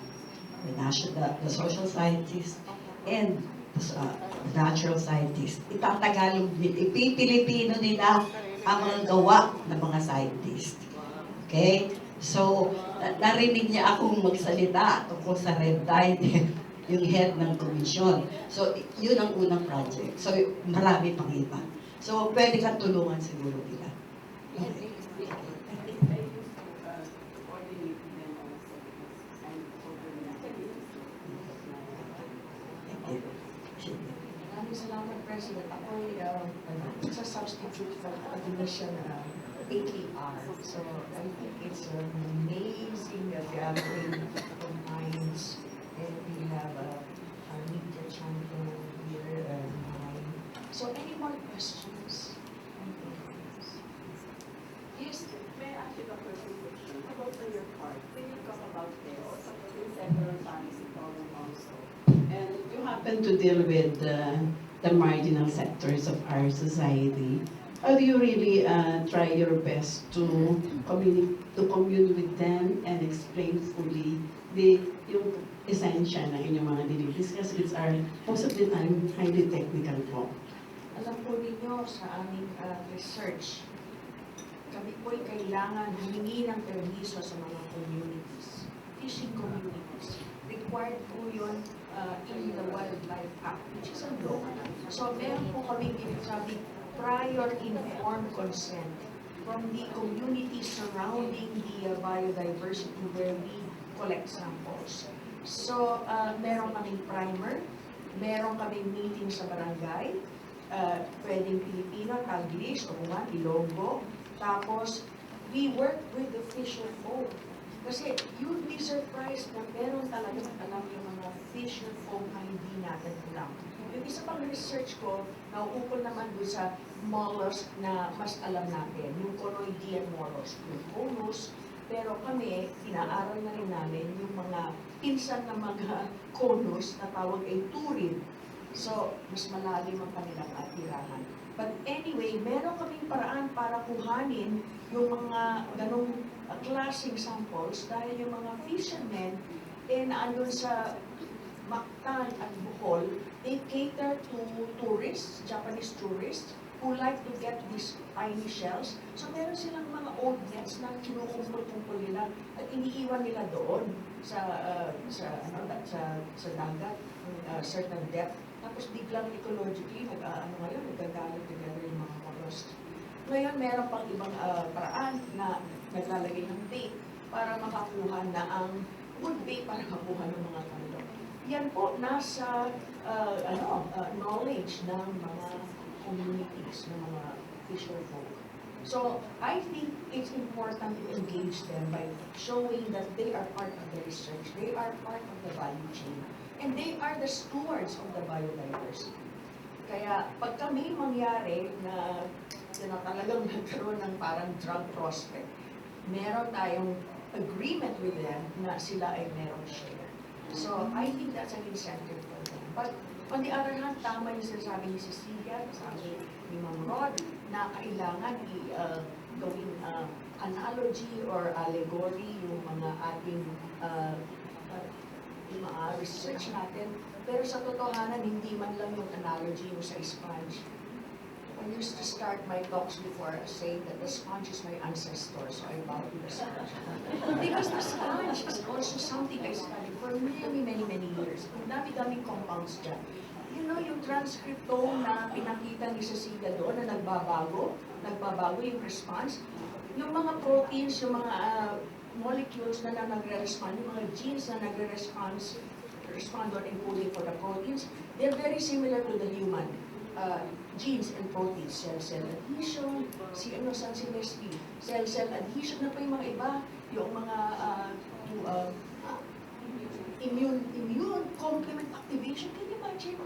The social scientists and the natural scientists. Itatagalog, ipipilipino nila ang mga gawa ng mga scientists. Okay? So, narinig niya akong magsalita tungkol sa red tide, yung head ng komisyon. So, yun ang unang project. So, marami pang iba. So, pwede kang tulungan siguro nila. Okay.
Maraming salamat, President. Ako'y sa substitute for admission AKR. So I think it's an amazing gathering of minds. And we have our media champion here and mine. So any more questions?
Yes, may I ask you a question? How about on your part? Can you talk about this? Several times in forum also. And you happen to deal with the marginal sectors of our society. How do you really try your best to commune with them and explain fully yung essential ng inyong mga dinidiscuss, which are most of the time highly technical po?
Alam po ninyo sa aming research, kami po'y kailangan humingi ng permiso sa mga communities, fishing communities. Required po yun in the Wildlife Act, which is a law. So meron po kami sinasabi prior informed consent from the community surrounding the biodiversity where we collect samples. So meron kaming primer, meron kaming meeting sa barangay, pwedeng Pilipino, Taglish, Oman, Ilonggo. Tapos, we work with the fisher folk. Kasi you'd be surprised na meron talagang alam yung mga fisher folk na hindi natin alam. Yung isa pang research ko, nauukol naman doon sa mollusk na mas alam natin, yung conoidean mollusk, yung conus. Pero kami, inaaral na rin namin yung mga pinsan na mga conus na tawag ay turid. So, mas malalim ang kanilang atirahan. But anyway, meron kaming paraan para kuhanin yung mga ganong klaseng samples dahil yung mga fishermen naandun sa Mactan at Bohol, they cater to tourists, Japanese tourists, who like to get these tiny shells. So meron silang mga old nets na kinukumpul-kumpul nila at iniiwan nila doon sa dagat, certain depth. Tapos biglang ecologically, nagagalit together yung mga mollusks. Ngayon, meron pang ibang paraan na naglalagay ng bait para makakuha na ang wood bait para makuha ng mga kandok. Yan po nasa knowledge ng mga communities, ng mga fisher folk. So, I think it's important to engage them by showing that they are part of the research, they are part of the value chain, and they are the stewards of the biodiversity. Kaya, pag kami mangyari na talagang nagkaroon ng parang drug prospect, meron tayong agreement with them na sila ay merong share. So, I think that's an incentive for them. But, on the other hand, tama yung sinasabi ni Cecilia, sabi ni Ma'am Rod, na kailangan gawing analogy or allegory yung mga ating research natin. Pero sa totohanan, hindi man lang yung analogy yung sa sponge. I used to start my talks before saying that the sponge is my ancestor, so I bow to the sponge. Because the sponge is also something I studied for many years. Ang dami-daming compounds dyan. You know, yung transcriptome na pinakita ni Cecilia doon na nagbabago yung response. Yung mga proteins, yung mga molecules na nagre-respond, yung mga genes na nagre-respond on encoding for the proteins, they're very similar to the human genes and proteins, cell-cell adhesion, saan si Leslie, cell-cell adhesion na pa yung mga iba, yung mga immune complement activation. Can you imagine?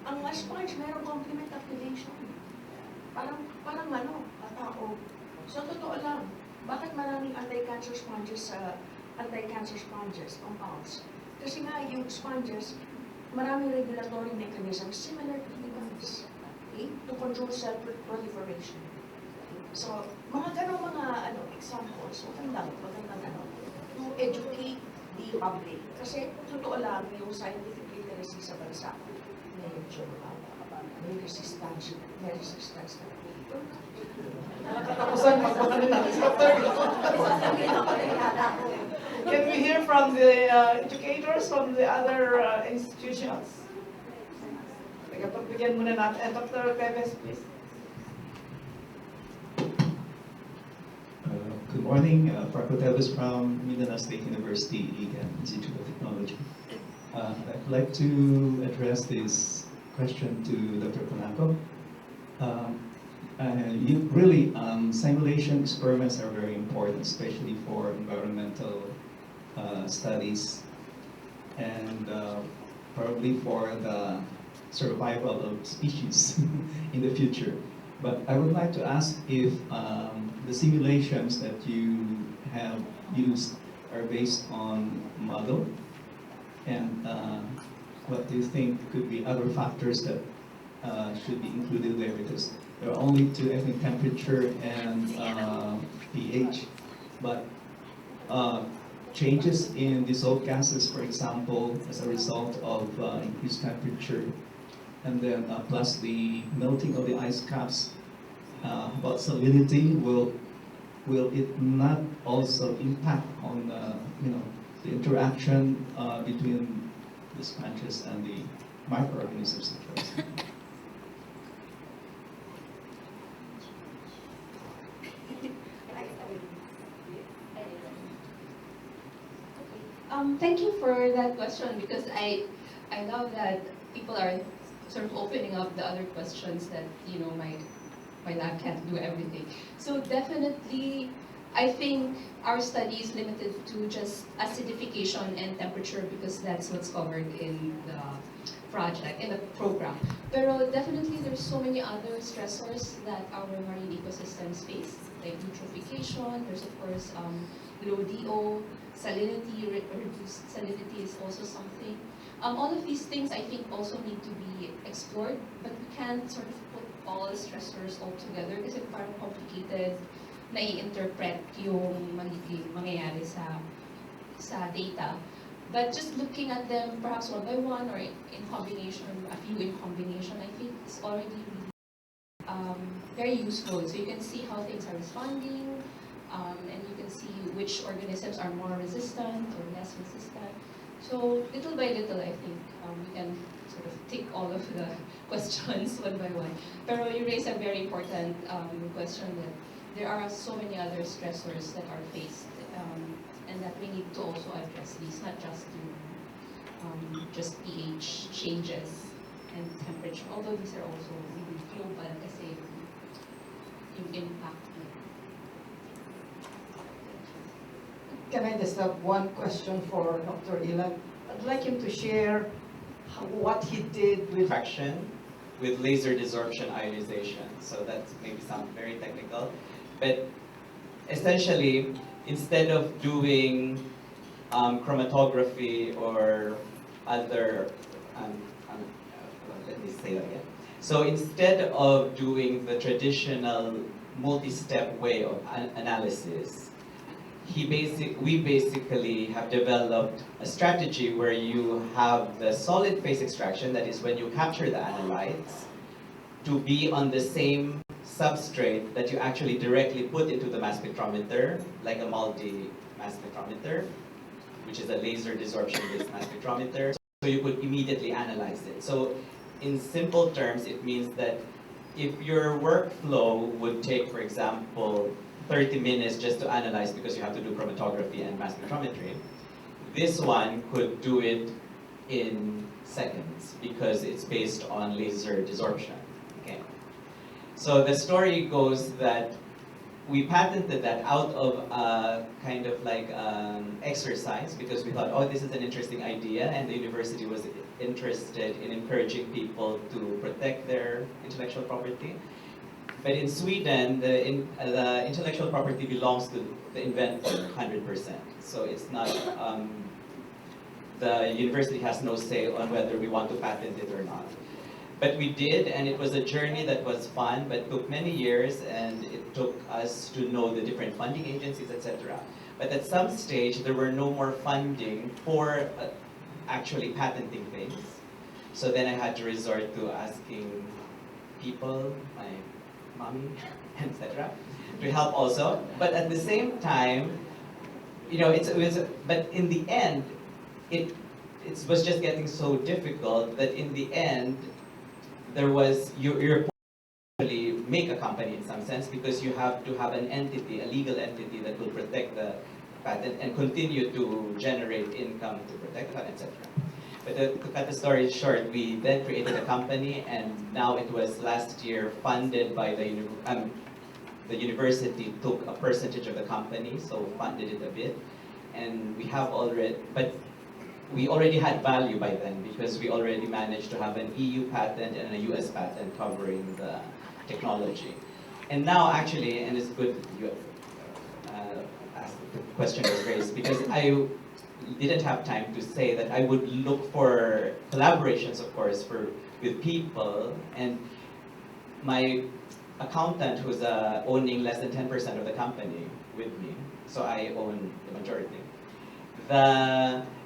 Ang sponge meron complement activation. Parang tao. So, totoo lang. Bakit maraming anti-cancer sponges compounds? Kasi nga, yung sponges, maraming regulatory mechanism similar to humans. okay, to control cell proliferation. So, mga ganong mga examples, magandang to educate the public. Kasi, totoo lang, yung scientific literacy sa bansa, medyo may resistance na dito.
Nakatapusan, magpakanin natin sa third. Can we hear from the educators from the other institutions? Tagapagbigyan muna natin. Dr. Pebes, please.
Good morning, Farco Teves from Mindanao State University, IGAN, Institute of Technology. I'd like to address this question to Dr. Polanco. Simulation experiments are very important, especially for environmental studies and probably for the survival of species in the future. But I would like to ask if the simulations that you have used are based on model, and what do you think could be other factors that should be included there, because there are only two, I think, temperature and pH, but changes in dissolved gases, for example, as a result of increased temperature, and then plus the melting of the ice caps, about salinity, will it not also impact on the interaction between the sponges and the microorganisms?
Thank you for that question, because I love that people are sort of opening up the other questions that my lab can't do everything. So definitely, I think our study is limited to just acidification and temperature, because that's what's covered in the project, in the program. Pero definitely, there's so many other stressors that our marine ecosystems face, like eutrophication. There's of course low DO, salinity, reduced salinity is also something. All of these things I think also need to be explored, but we can't sort of put all the stressors all together kasi parang complicated na i-interpret yung magiging mangyayari sa data. But just looking at them perhaps one by one or in combination, a few in combination, I think it's already really very useful. So you can see how things are responding, and you can see which organisms are more resistant or less resistant. So little by little, I think we can sort of tick all of the questions one by one. Pero you raise a very important question that there are so many other stressors that are faced, and that we need to also address these, not just just pH changes and temperature, although these are also really global kasi yung impact.
Can I just have one question for Dr. Ilan? I'd like him to share what he did with
Fraction with laser desorption ionization. So that maybe sounds very technical, but essentially, instead of doing chromatography or other, let me say that again. So instead of doing the traditional multi-step way of analysis, we basically have developed a strategy where you have the solid phase extraction, that is when you capture the analytes, to be on the same substrate that you actually directly put into the mass spectrometer, like a multi-mass spectrometer, which is a laser desorption-based mass spectrometer. So you could immediately analyze it. So in simple terms, it means that if your workflow would take, for example, 30 minutes just to analyze because you have to do chromatography and mass spectrometry, this one could do it in seconds because it's based on laser desorption. Okay. So the story goes that we patented that out of a kind of like exercise because we thought, oh, this is an interesting idea, and the university was interested in encouraging people to protect their intellectual property. But in Sweden, the intellectual property belongs to the inventor 100%. So it's not, the university has no say on whether we want to patent it or not. But we did, and it was a journey that was fun, but took many years, and it took us to know the different funding agencies, etc. But at some stage, there were no more funding for actually patenting things. So then I had to resort to asking people, my mommy, etc., to help also. But at the same time, you know, but in the end, it was just getting so difficult that in the end, there was, you're actually make a company in some sense, because you have to have an entity, a legal entity that will protect the patent and continue to generate income to protect the patent, etc. But to cut the story short, we then created a company, and now it was last year funded by the university took a percentage of the company, so funded it a bit, and we have already, but we already had value by then because we already managed to have an EU patent and a US patent covering the technology. And now actually, and it's good you asked the question was raised, because I didn't have time to say that I would look for collaborations, of course, with people, and my accountant who's owning less than 10% of the company with me, so I own the majority.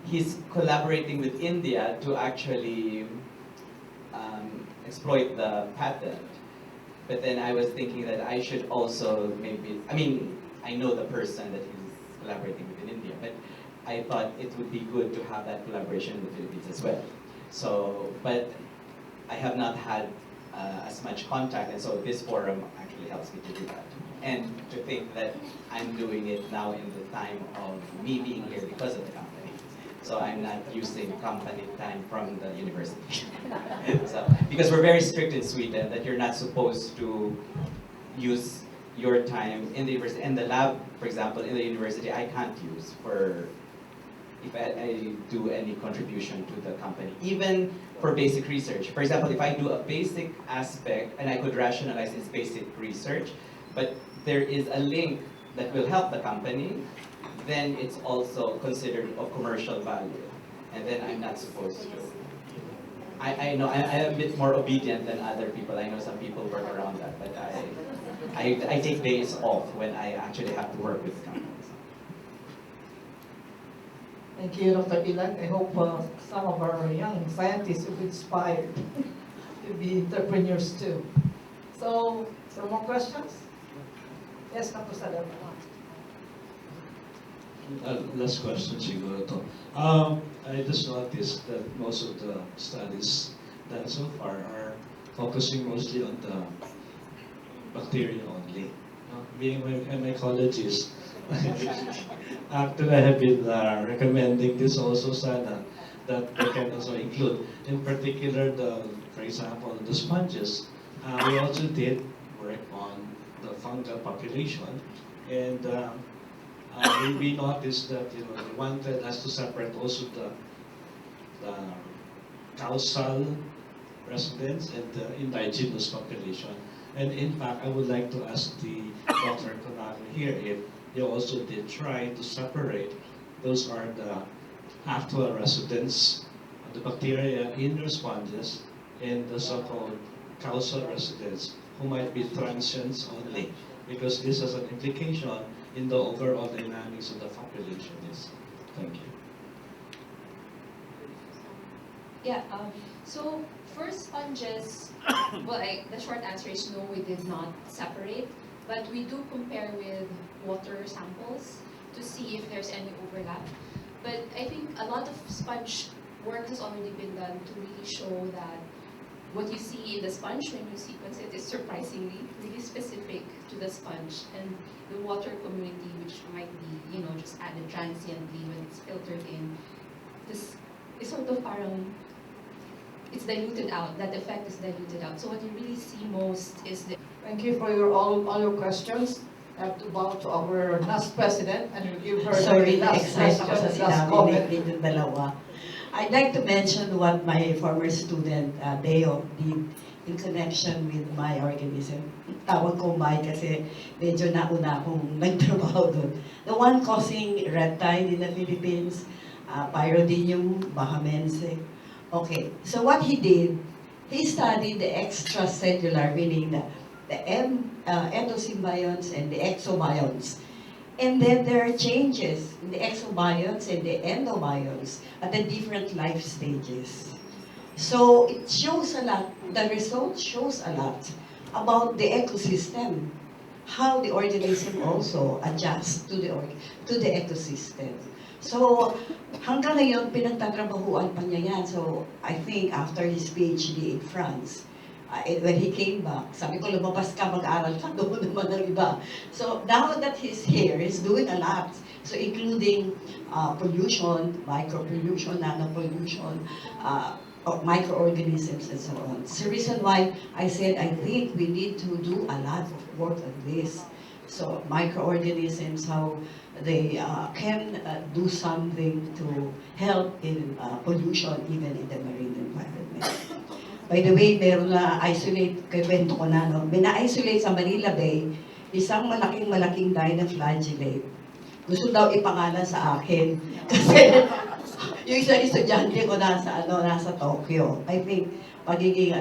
He's collaborating with India to actually exploit the patent. But then I was thinking that I should also maybe, I mean, I know the person that he's collaborating with in India, but I thought it would be good to have that collaboration in the Philippines as well. So, but I have not had as much contact, and so this forum actually helps me to do that. And to think that I'm doing it now in the time of me being here because of the company. So I'm not using company time from the university. So, because we're very strict in Sweden that you're not supposed to use your time in the university. And the lab, for example, in the university, I can't use for if I do any contribution to the company, even for basic research. For example, if I do a basic aspect and I could rationalize its basic research, but there is a link that will help the company, then it's also considered of commercial value. And then I'm not supposed to. I know I'm a bit more obedient than other people. I know some people work around that, but I take days off when I actually have to work with companies.
Thank you, Dr. Ilan. I hope some of our young scientists will be inspired to be entrepreneurs too. So, some more questions? Yes, Dr. Sadar.
Last question siguro to. I just noticed that most of the studies done so far are focusing mostly on the bacteria only. Being a mycologist, actually I have been recommending this also sana, that they can also include, in particular, for example, the sponges. We also did work on the fungal population, and we noticed that they wanted us to separate also the causal residents and the indigenous population. And in fact, I would like to ask the Dr. Konano here if they also did try to separate those are the actual residents of the bacteria in their sponges and the so-called causal residents who might be transients only, because this has an implication in the overall dynamics of the population. Yes. Thank you.
Yeah, so for sponges, well, the short answer is no, we did not separate, but we do compare with water samples to see if there's any overlap. But I think a lot of sponge work has already been done to really show that what you see in the sponge when you sequence it is surprisingly really specific to the sponge, and the water community, which might be, just added transiently when it's filtered in, this is sort of it's diluted out. That effect is diluted out. So what you really see most is the.
Thank you for all your questions. I have to bow to our last president and we'll give her
Sorry,
the last
excited ako sa
question, last
sinabi
comment.
ni dalawa. I'd like to mention what my former student, Deo, did in connection with my organism. Tawag ko Mai kasi medyo nauna akong nagtrabaho doon. The one causing red tide in the Philippines, Pyrodinium bahamense. Okay, so what he did, he studied the extracellular, meaning the endosymbionts and the exobionts. And then there are changes in the exobionts and the endobionts at the different life stages. So it shows a lot, the result shows a lot about the ecosystem, how the organism also adjusts to the ecosystem. So hanggang ngayon, pinagtatrabahuan pa niya yan. So I think after his PhD in France, when he came back, sabi ko, lumabas ka, mag-aral ka, doon naman ng iba. So now that he's here, he's doing a lot. So including pollution, micropollution, nanopollution, microorganisms and so on. It's the reason why I said I think we need to do a lot of work on this. So microorganisms, how they can do something to help in pollution even in the marine environment. By the way, meron na isolate, kay kwento ko na, no? May na-isolate sa Manila Bay, isang malaking dinoflagellate. Gusto daw ipangalan sa akin. Kasi yung isang estudyante ko nasa Tokyo. I think pagiging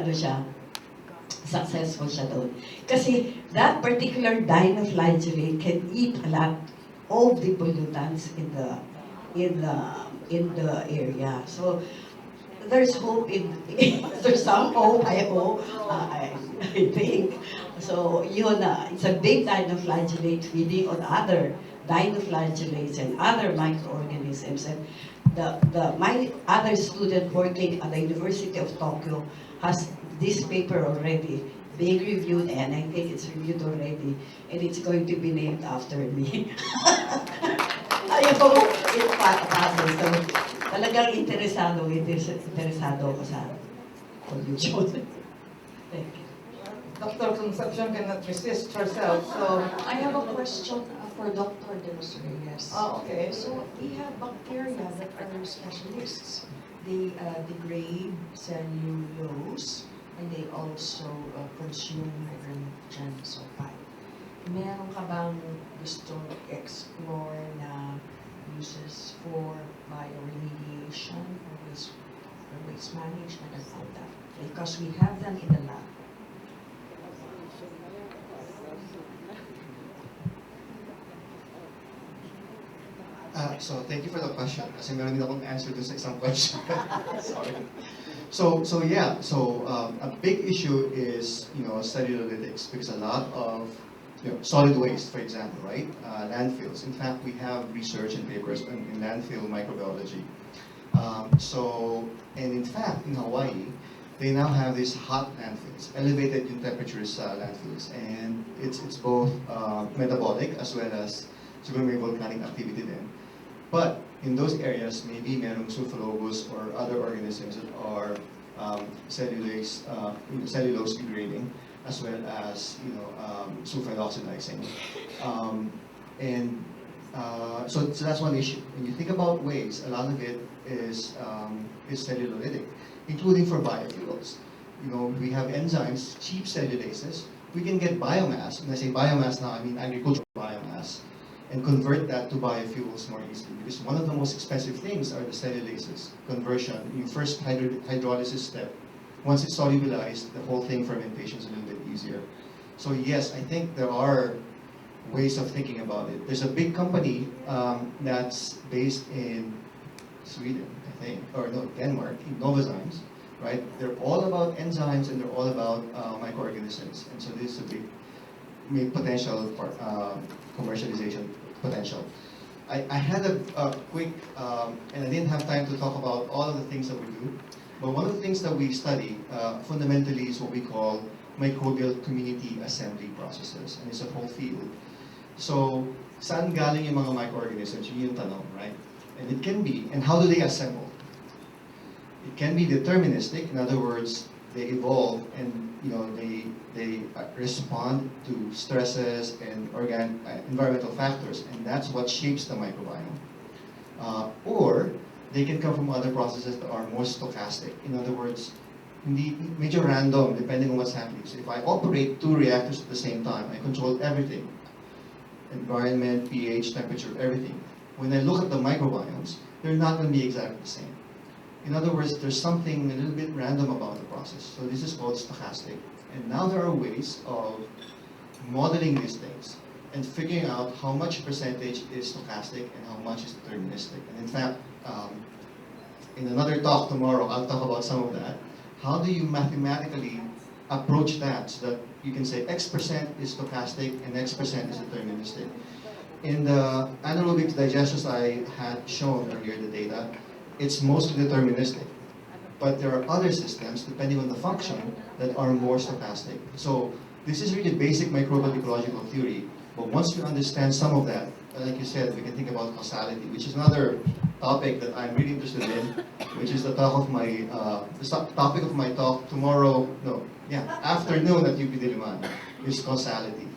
successful siya doon. Kasi that particular dinoflagellate can eat a lot of the pollutants in the area. So there's hope there's some hope, I hope, I think. So yun it's a big dinoflagellate feeding on other dinoflagellates and other microorganisms. And my other student working at the University of Tokyo has this paper already being reviewed, and I think it's reviewed already, and it's going to be named after me. Ayaw ko, it's passes. So, talagang interesado ako sa pollution. Thank you.
Dr. Concepcion cannot resist herself, so...
I have a question for Dr. De Los Reyes.
Oh, okay.
So we have bacteria that are specialists. They degrade cellulose and they also consume hydrogen sulfide. Meron ka bang gustong explore na uses for bioremediation or waste management and all that? Because we have them in the lab.
So thank you for the question. Kasi meron din akong answer dun sa isang question. Sorry. So a big issue is cellulolytics, because a lot of solid waste, for example, right? Landfills. In fact, we have research and papers in landfill microbiology. And in fact, in Hawaii, they now have these hot landfills, elevated in temperatures landfills, and it's both metabolic as well as siguro may volcanic activity then. But in those areas, maybe merong sulfolobus or other organisms that are cellulose degrading, as well as sulfide oxidizing. So that's one issue. When you think about waste, a lot of it is cellulolytic, including for biofuels. We have enzymes, cheap cellulases. We can get biomass. When I say biomass now, I mean agricultural biomass, and convert that to biofuels more easily. Because one of the most expensive things are the cellulases conversion. You first hydrolysis step. Once it's solubilized, the whole thing fermentation is a little bit easier. So yes, I think there are ways of thinking about it. There's a big company that's based in Sweden, I think, or no, Denmark, Novozymes, right? They're all about enzymes and they're all about microorganisms. And so this is a big potential for commercialization potential. I had a quick, and I didn't have time to talk about all of the things that we do, but one of the things that we study fundamentally is what we call microbial community assembly processes, and it's a whole field. So, saan galing yung mga microorganisms? Yun yung tanong, right? And it can be, and how do they assemble? It can be deterministic, in other words, they evolve and they respond to stresses and environmental factors, and that's what shapes the microbiome. Or they can come from other processes that are more stochastic. In other words, medyo random depending on what's happening. So if I operate 2 reactors at the same time, I control everything. Environment, pH, temperature, everything. When I look at the microbiomes, they're not going to be exactly the same. In other words, there's something a little bit random about the process. So this is called stochastic. And now there are ways of modeling these things and figuring out how much percentage is stochastic and how much is deterministic. And in fact, in another talk tomorrow, I'll talk about some of that. How do you mathematically approach that so that you can say X% is stochastic and X% is deterministic? In the anaerobic digesters I had shown earlier, the data, it's mostly deterministic. But there are other systems, depending on the function, that are more stochastic. So this is really basic microbial ecological theory. But once we understand some of that, like you said, we can think about causality, which is another topic that I'm really interested in, which is the talk of my topic of my talk tomorrow. No, yeah, afternoon at UP Diliman is causality.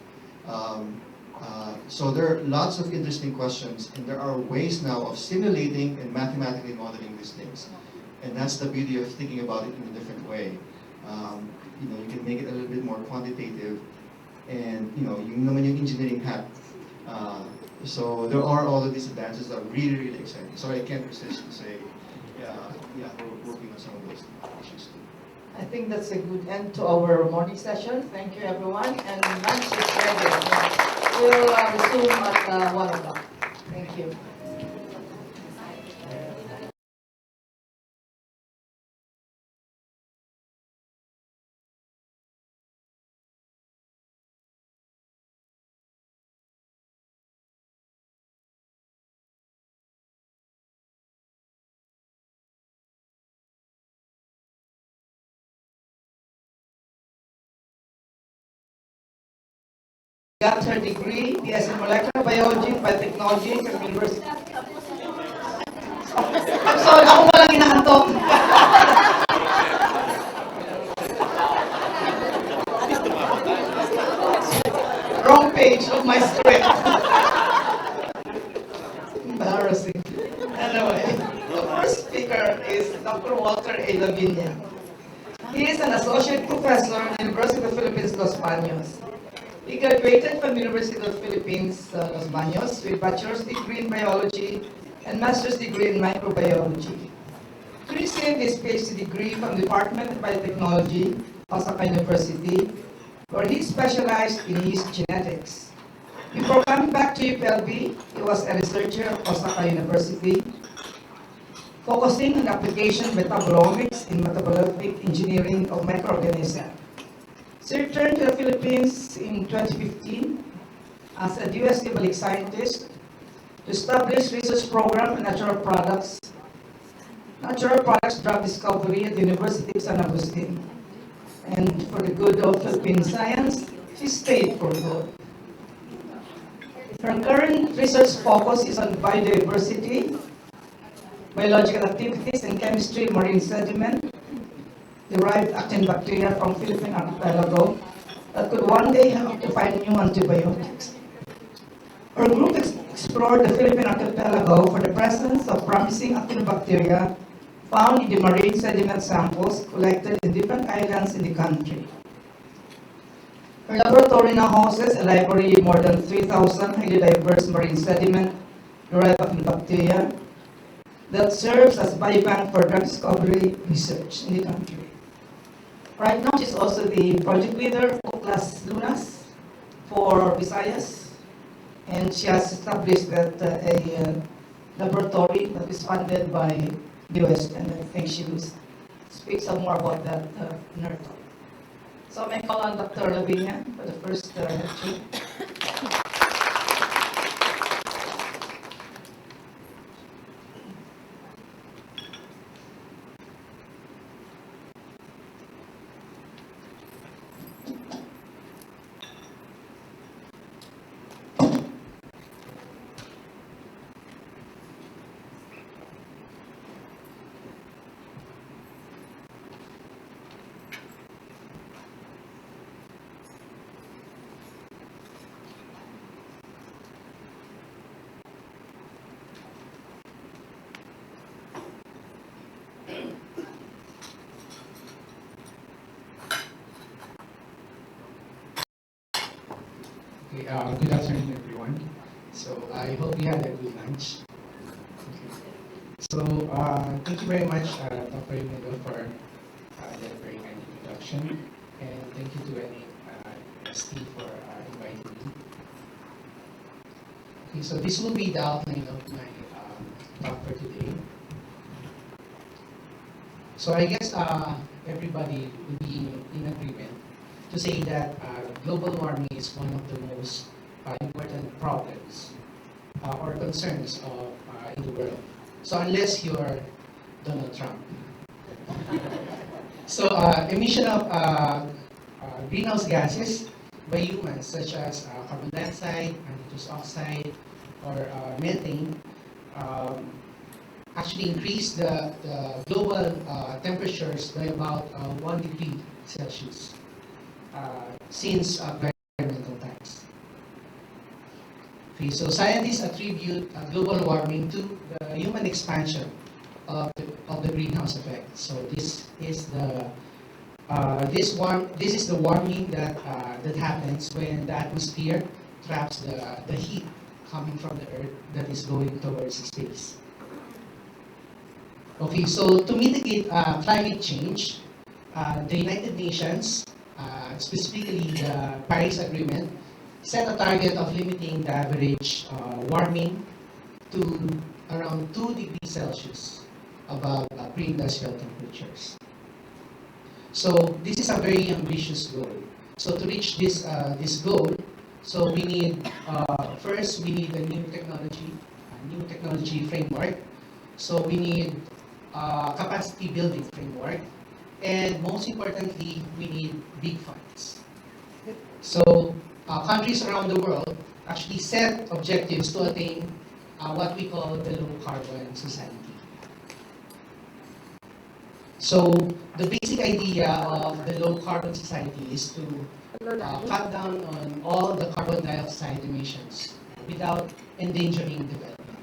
So there are lots of interesting questions, and there are ways now of simulating and mathematically modeling these things. And that's the beauty of thinking about it in a different way. You can make it a little bit more quantitative, and yung naman yung engineering hat. So there are all of these advances that are really, really exciting. So I can't resist to say, yeah, we're working on some of those issues too.
I think that's a good end to our morning session. Thank you, everyone. And lunch is ready. We'll resume at 1 o'clock. Thank you. Got her degree, BS in molecular biology, biotechnology from University. I'm sorry, ako palang inaantok. Wrong page of my script. Embarrassing. Anyway, the first speaker is Dr. Walter A. Lavinia. He is an associate professor at the University of the Philippines, Los Baños. He graduated from University of the Philippines, Los Baños, with bachelor's degree in biology and master's degree in microbiology. He received his PhD degree from the Department of Biotechnology, Osaka University, where he specialized in yeast genetics. Before coming back to UPLB, he was a researcher at Osaka University, focusing on the application of metabolomics in metabolic engineering of microorganisms. He returned to the Philippines in 2015 as a US level scientist to establish research program in natural products drug discovery at the University of San Agustin. And for the good of Philippine science, she stayed for good. Her current research focus is on biodiversity, biological activities, and chemistry of marine sediment, derived actin bacteria from Philippine archipelago that could one day help to find new antibiotics. Our group explored the Philippine archipelago for the presence of promising actinobacteria found in the marine sediment samples collected in different islands in the country. Our laboratory now houses a library of more than 3,000 highly diverse marine sediment derived actinobacteria that serves as biobank for drug discovery research in the country. Right now, she's also the project leader of Las Lunas for Visayas, and she has established that a laboratory that is funded by the US, and I think she will speak some more about that in her talk. So may I call on Dr. Lavinia for the first lecture.
Okay, good afternoon, everyone. So I hope you had a good lunch. Okay. So, thank you very much, Dr. Emilio, for that very kind introduction. And thank you to Steve for inviting me. Okay, so this will be the outline of my talk for today. So I guess everybody will be in agreement to say that global warming is one of the most important problems or concerns in the world. So unless you're Donald Trump. So emission of greenhouse gases by humans such as carbon dioxide, nitrous oxide, or methane actually increase the global temperatures by about 1 degree Celsius since environmental times. Okay, so scientists attribute global warming to the human expansion of the greenhouse effect. So this is the warming that happens when the atmosphere traps the heat coming from the Earth that is going towards space. Okay, so to mitigate climate change, the United Nations, specifically the Paris Agreement, set a target of limiting the average warming to around 2 degrees Celsius above pre-industrial temperatures. So this is a very ambitious goal. So to reach this goal, so we need first we need a new technology framework. So we need capacity building framework, and most importantly, we need big funds. So countries around the world actually set objectives to attain what we call the low carbon society. So the basic idea of the low carbon society is to cut down on all the carbon dioxide emissions without endangering development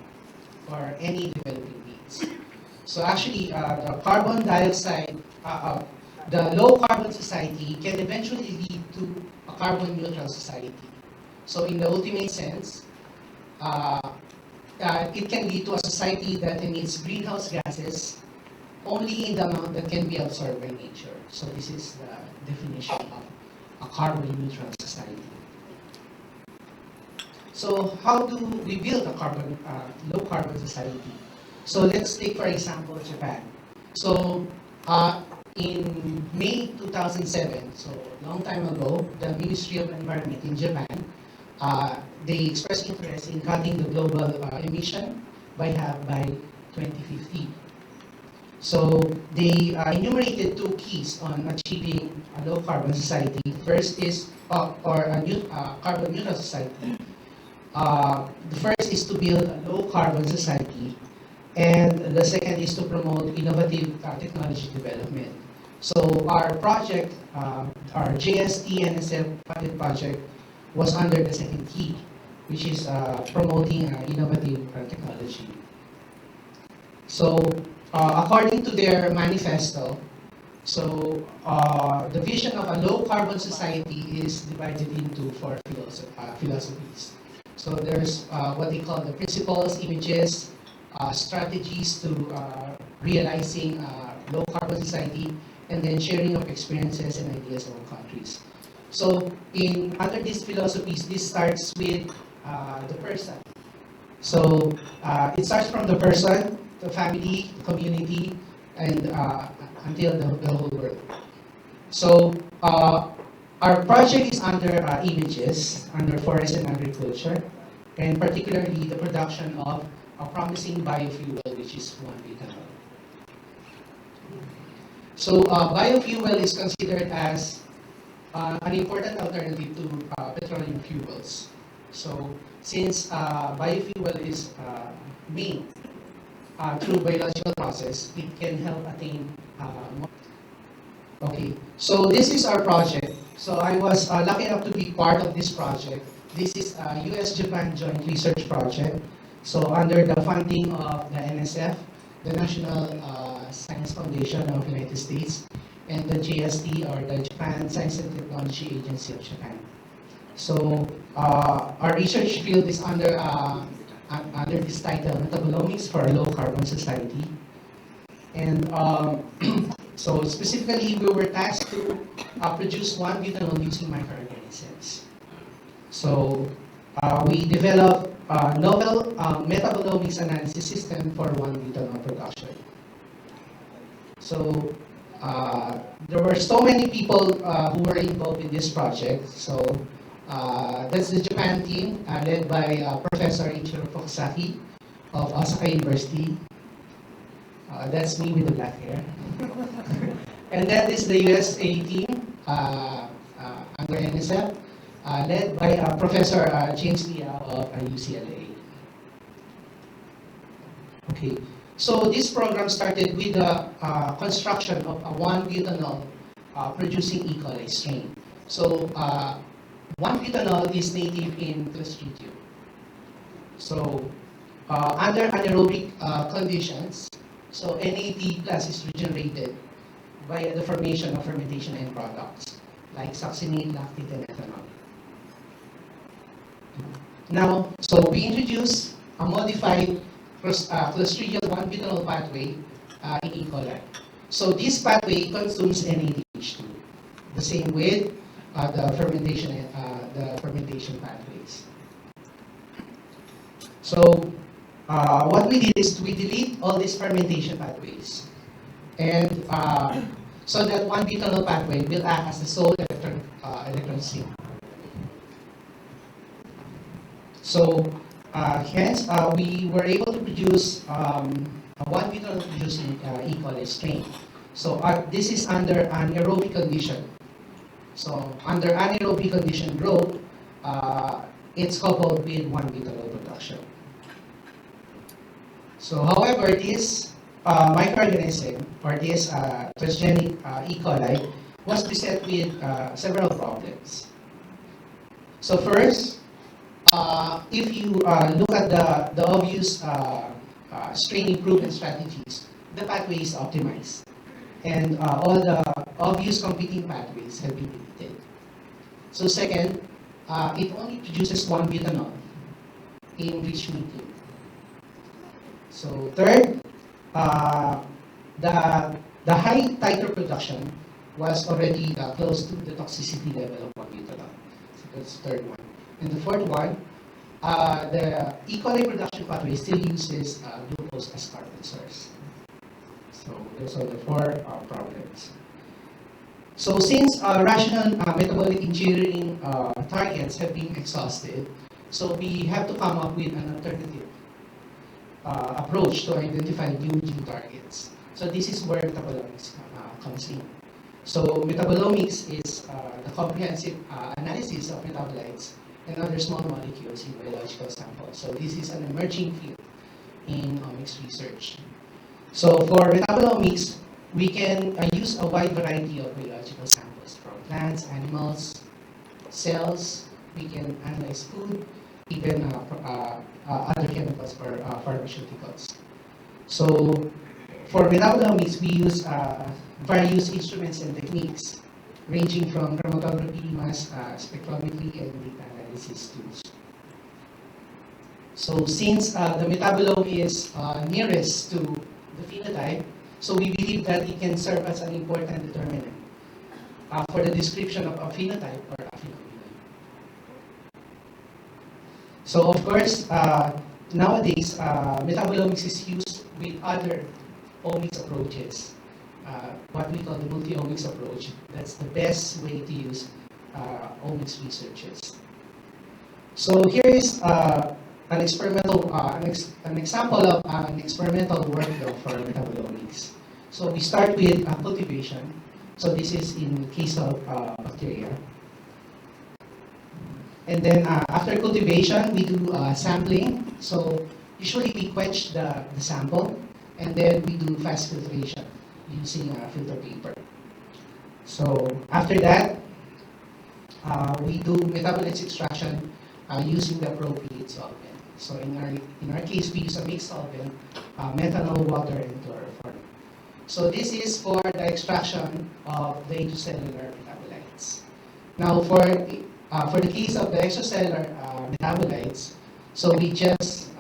or any developing needs. So actually, the carbon dioxide, the low carbon society can eventually lead to a carbon neutral society. So in the ultimate sense, it can lead to a society that emits greenhouse gases only in the amount that can be absorbed by nature. So this is the definition of a carbon neutral society. So how do we build a low carbon society? So let's take, for example, Japan. So in May 2007, so a long time ago, the Ministry of Environment in Japan, they expressed interest in cutting the global emission by half by 2050. So they enumerated 2 keys on achieving a low carbon society. First is carbon neutral society. The first is to build a low carbon society, and the second is to promote innovative technology development. So our project, our JST NSF funded project, was under the second key, which is promoting innovative technology. So according to their manifesto, so the vision of a low carbon society is divided into 4 philosophies. So there's what they call the principles, images, strategies to realizing low carbon society, and then sharing of experiences and ideas among countries. So under these philosophies, this starts with the person. So it starts from the person, the family, the community, and until the whole world. So our project is under images, under forest and agriculture, and particularly the production of a promising biofuel, which is one ethanol. So biofuel is considered as an important alternative to petroleum fuels. So since biofuel is made through biological process, it can help attain okay, so this is our project. So I was lucky enough to be part of this project. This is a US-Japan joint research project. So under the funding of the NSF, the National Science Foundation of the United States, and the JST, or the Japan Science and Technology Agency of Japan. So our research field is under under this title, Metabolomics for a Low Carbon Society. And so specifically, we were tasked to produce 1-butanol using microorganisms. So we developed a novel metabolomics analysis system for 1-butanol production. So there were so many people who were involved in this project. So that's the Japan team led by Professor Ichiro Fukusaki of Osaka University. That's me with the black hair. And that is the USA team under NSF, led by Professor James Liao of UCLA. Okay, so this program started with the construction of a 1-butanol producing E. coli strain. So 1-butanol is native in Clostridium. So under anaerobic conditions, so NAD plus is regenerated via the formation of fermentation end products like succinate, lactate, and ethanol. Now, so we introduce a modified Clostridial 1-butanol pathway in E. coli. So this pathway consumes NADH2, the same with the fermentation pathways. So what we did is we delete all these fermentation pathways, and so that 1-butanol pathway will act as the sole electron sink. So hence we were able to produce a 1-butanol producing E. coli strain. So this is under anaerobic condition. So under anaerobic condition growth, it's coupled with 1-butanol production. So however, this microorganism or this transgenic E. coli was beset with several problems. So first, if you look at the obvious strain improvement strategies, the pathway is optimized, and all the obvious competing pathways have been deleted. So second, it only produces 1-butanol in rich medium. So third, the high titer production was already close to the toxicity level of 1-butanol. So that's the third one. And the fourth one, the E. coli production pathway still uses glucose as carbon source. So those are the four problems. So since rational metabolic engineering targets have been exhausted, so we have to come up with an alternative approach to identify new targets. So this is where metabolomics comes in. So metabolomics is the comprehensive analysis of metabolites and other small molecules in biological samples. So this is an emerging field in omics research. So for metabolomics, we can use a wide variety of biological samples from plants, animals, cells. We can analyze food, even other chemicals for pharmaceuticals. So for metabolomics, we use various instruments and techniques ranging from chromatography, mass spectrometry, and data analysis tools. So since the metabolome is nearest to the phenotype, so we believe that it can serve as an important determinant for the description of a phenotype or a phenomenon. So of course, nowadays, metabolomics is used with other omics approaches, what we call the multi-omics approach. That's the best way to use omics researches. So here is an experimental, an example of an experimental workflow for metabolomics. So we start with cultivation. So this is in case of bacteria. And then after cultivation, we do sampling. So usually we quench the sample, and then we do fast filtration using filter paper. So after that, we do metabolites extraction using the appropriate solvent. So in our case, we use a mixed solvent, methanol, water, and chloroform. So this is for the extraction of the intracellular metabolites. Now for the case of the extracellular metabolites, so we just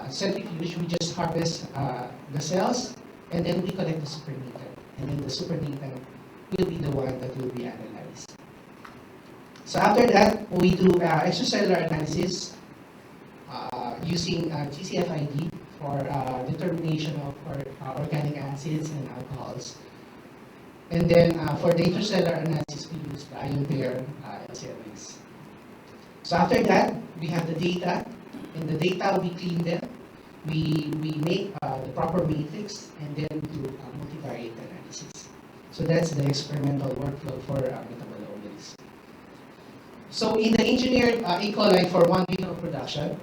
centrifuge, we just harvest the cells, and then we collect the supernatant. And then the supernatant will be the one that will be analyzed. So after that, we do extracellular analysis using GCFID for determination of organic acids and alcohols. And then for the intracellular analysis, we use the ion pair LCMS. So after that, we have the data. In the data, we clean them. We make the proper matrix and then do multivariate analysis. So that's the experimental workflow for metabolomics. So in the engineered E. coli for 1-butanol production,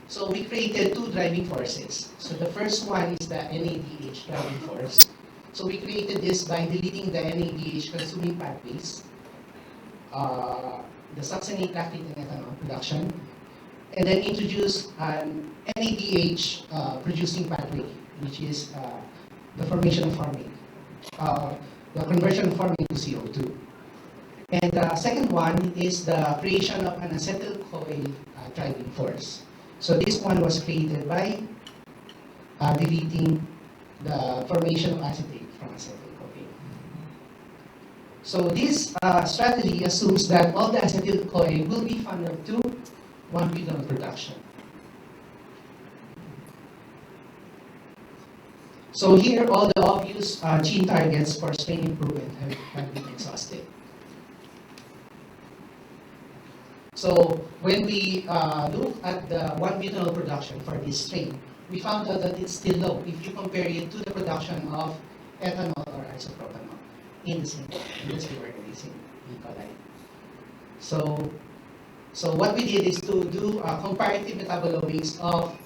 so we created two driving forces. So the first one is the NADH driving force. So we created this by deleting the NADH consuming pathways, the succinate, lactate, and ethanol production, and then introduce an NADH producing pathway, which is the formation of formate, the conversion of formate to CO2. And the second one is the creation of an acetyl-CoA driving force. So this one was created by deleting the formation of acetate from acetyl-CoA. So this strategy assumes that all the acetyl-CoA will be funneled to 1-butanol production. So here, all the obvious gene targets for strain improvement have been exhausted. So when we look at the 1-butanol production for this strain, we found out that it's still low if you compare it to the production of ethanol or isopropanol in the same organism, E. coli. So what we did is to do comparative metabolomics of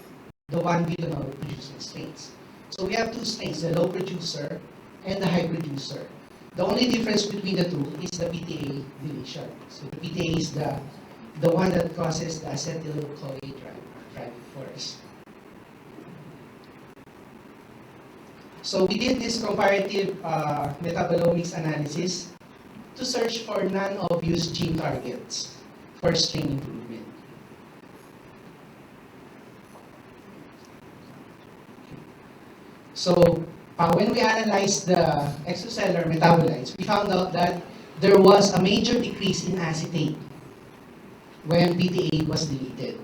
the 1-butanol producing strains. So we have two strains, the low producer and the high producer. The only difference between the two is the PTA deletion. So the PTA is the one that causes the acetyl-CoA driving force. So we did this comparative metabolomics analysis to search for non-obvious gene targets for strain improvement. So when we analyzed the extracellular metabolites, we found out that there was a major decrease in acetate when PTA was deleted.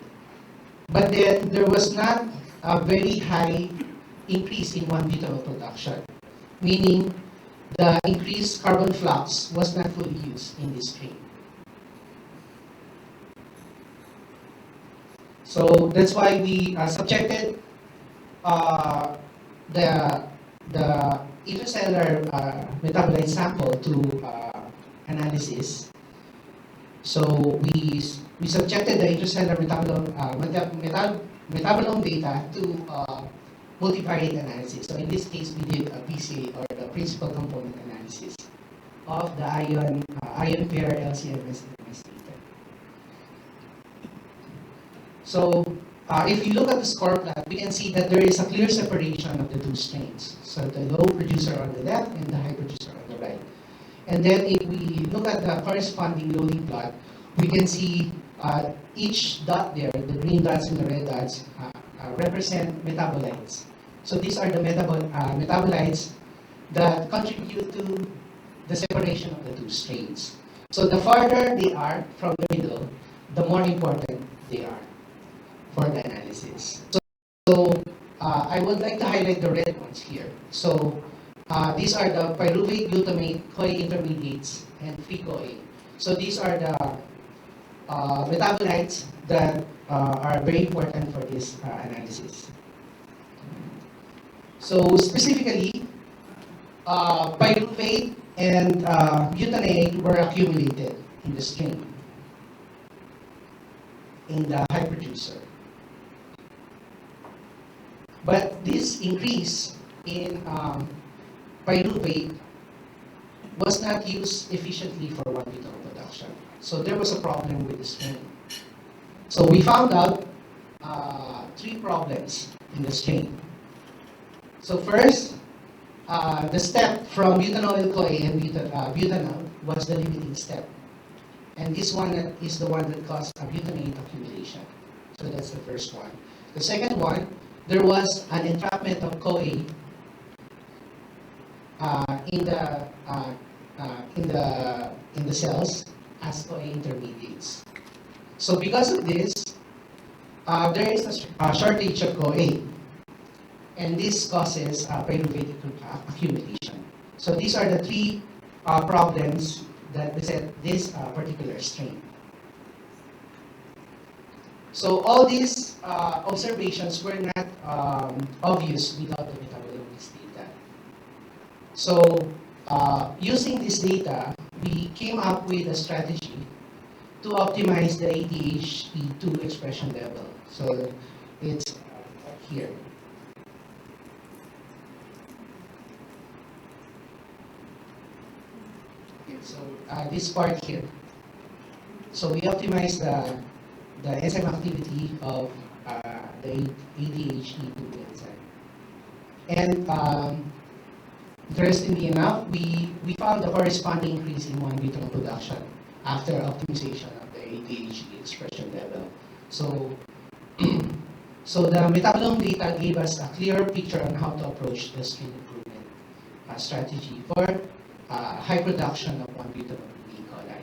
But then there was not a very high increase in 1-butanol production, meaning the increased carbon flux was not fully used in this strain. So that's why we subjected the intracellular metabolite sample to analysis. So we subjected the intracellular metabolome data to multivariate analysis. So in this case, we did a PCA, or the principal component analysis, of the ion pair LCMS data. So if you look at the score plot, we can see that there is a clear separation of the two strains. So the low producer on the left and the high producer on the right. And then if we look at the corresponding loading plot, we can see each dot there, the green dots and the red dots, represent metabolites. So these are the metabolites that contribute to the separation of the two strains. So the farther they are from the middle, the more important they are for the analysis. So I would like to highlight the red ones here. So these are the pyruvate, glutamate, CoA intermediates, and free CoA. So these are the metabolites that are very important for this analysis. So specifically, pyruvate and butanoate were accumulated in the strain in the high producer. But this increase in pyruvate was not used efficiently for 1-butanol production. So there was a problem with the strain. So we found out three problems in the strain. So first, the step from butanoyl CoA and butanol was the limiting step. And this one is the one that caused butyrate accumulation. So that's the first one. The second one, there was an entrapment of CoA in the cells as CoA intermediates. So because of this, there is a shortage of CoA, and this causes pyruvate accumulation. So these are the three problems that beset this particular strain. So all these observations were not obvious without the metabolomics data. So using this data, we came up with a strategy to optimize the ATHE2 expression level. So it's here. Okay, so this part here. So we optimize the enzyme activity of the ADHD2 enzyme. And interestingly enough, we found a corresponding increase in 1-butanol production after optimization of the ADHD expression level. So, so the metabolome data gave us a clear picture on how to approach the strain improvement strategy for high production of 1-butanol in E. coli.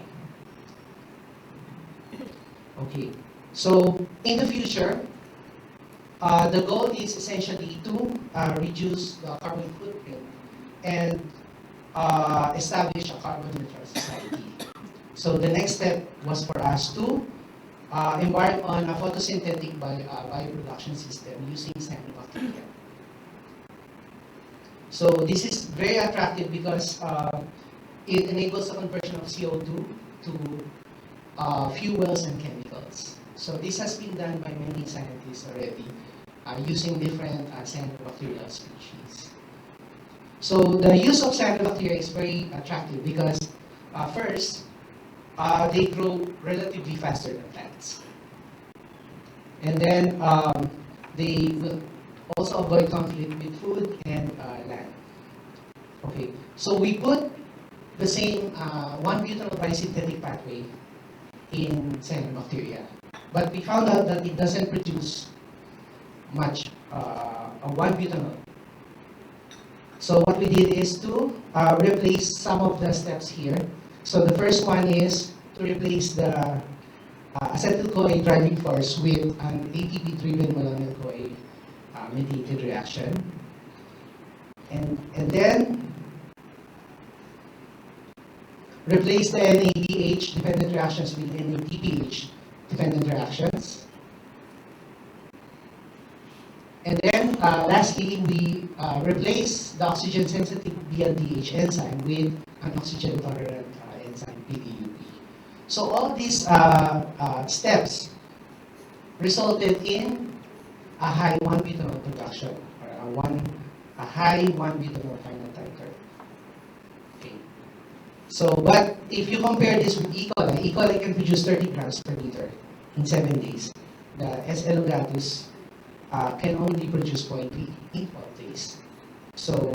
Okay, so in the future, the goal is essentially to reduce the carbon footprint and establish a carbon neutral society. So the next step was for us to embark on a photosynthetic bioproduction system using cyanobacteria. So this is very attractive because it enables the conversion of CO2 to fuels and chemicals. So this has been done by many scientists already using different cyanobacterial species. So the use of cyanobacteria is very attractive because first, they grow relatively faster than plants. And then they will also avoid conflict with food and land. Okay, so we put the same 1-butanol biosynthetic pathway in cyanobacteria, but we found out that it doesn't produce much 1-butanol. So what we did is to replace some of the steps here. So the first one is to replace the acetyl-CoA driving force with an ATP-driven malonyl-CoA mediated reaction. And then replace the NADH dependent reactions with NADPH dependent reactions. And then lastly, we replace the oxygen sensitive BLDH enzyme with an oxygen tolerant enzyme PDUP. So all these steps resulted in a high 1-butanol production, or a high 1-butanol phenotype. Okay. So, but if you compare this with E. coli can produce 30 grams per liter in 7 days. The S. elongatus can only produce 0.3 in 12 days. So,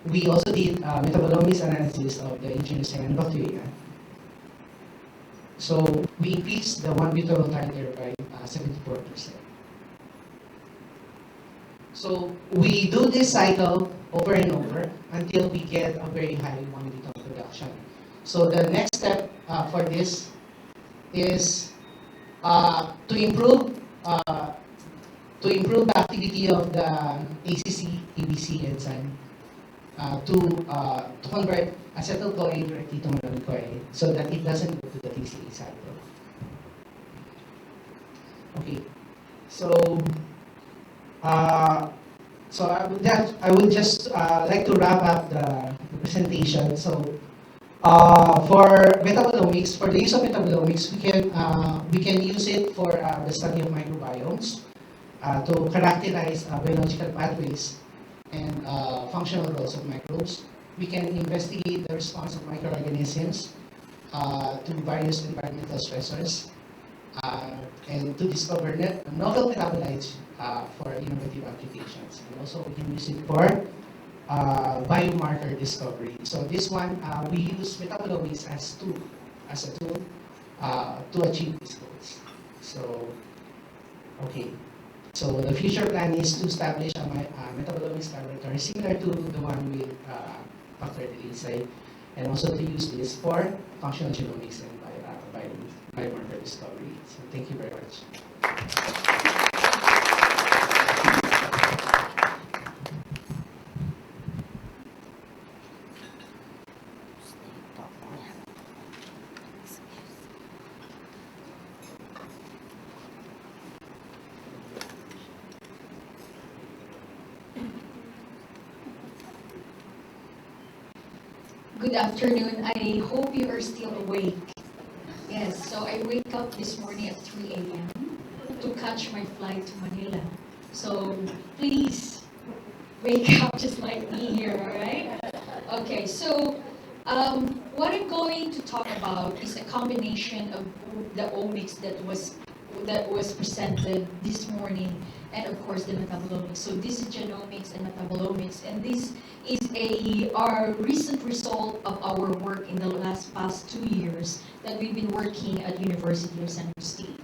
we also did metabolomics analysis of the indigenous cyanobacteria. So we increased the 1-butanol titer by 74%. So we do this cycle over and over until we get a very high 1-butanol production. So the next step for this is to improve the activity of the ACC-ABC enzyme to convert acetyl-CoA directly to malonyl-CoA so that it doesn't go to the TCA cycle. Okay, so I would just like to wrap up the presentation. So for metabolomics, for the use of metabolomics, we can use it for the study of microbiomes to characterize biological pathways and functional roles of microbes. We can investigate the response of microorganisms to various environmental stressors and to discover novel metabolites for innovative applications. And also we can use it for biomarker discovery. So this one, we use metabolomics as a tool to achieve these goals. So, okay. So the future plan is to establish a metabolomics laboratory similar to the one with Dr. Delisay, and also to use this for functional genomics and biomarker discovery. So thank you very much.
Good afternoon. I hope you are still awake. Yes, so I wake up this morning at 3 a.m. to catch my flight to Manila. So please wake up just like me here, all right? Okay, so what I'm going to talk about is a combination of the omics that was presented this morning, and of course the metabolomics. So this is genomics and metabolomics, and this is our recent result of our work in the past 2 years that we've been working at University of San Agustin.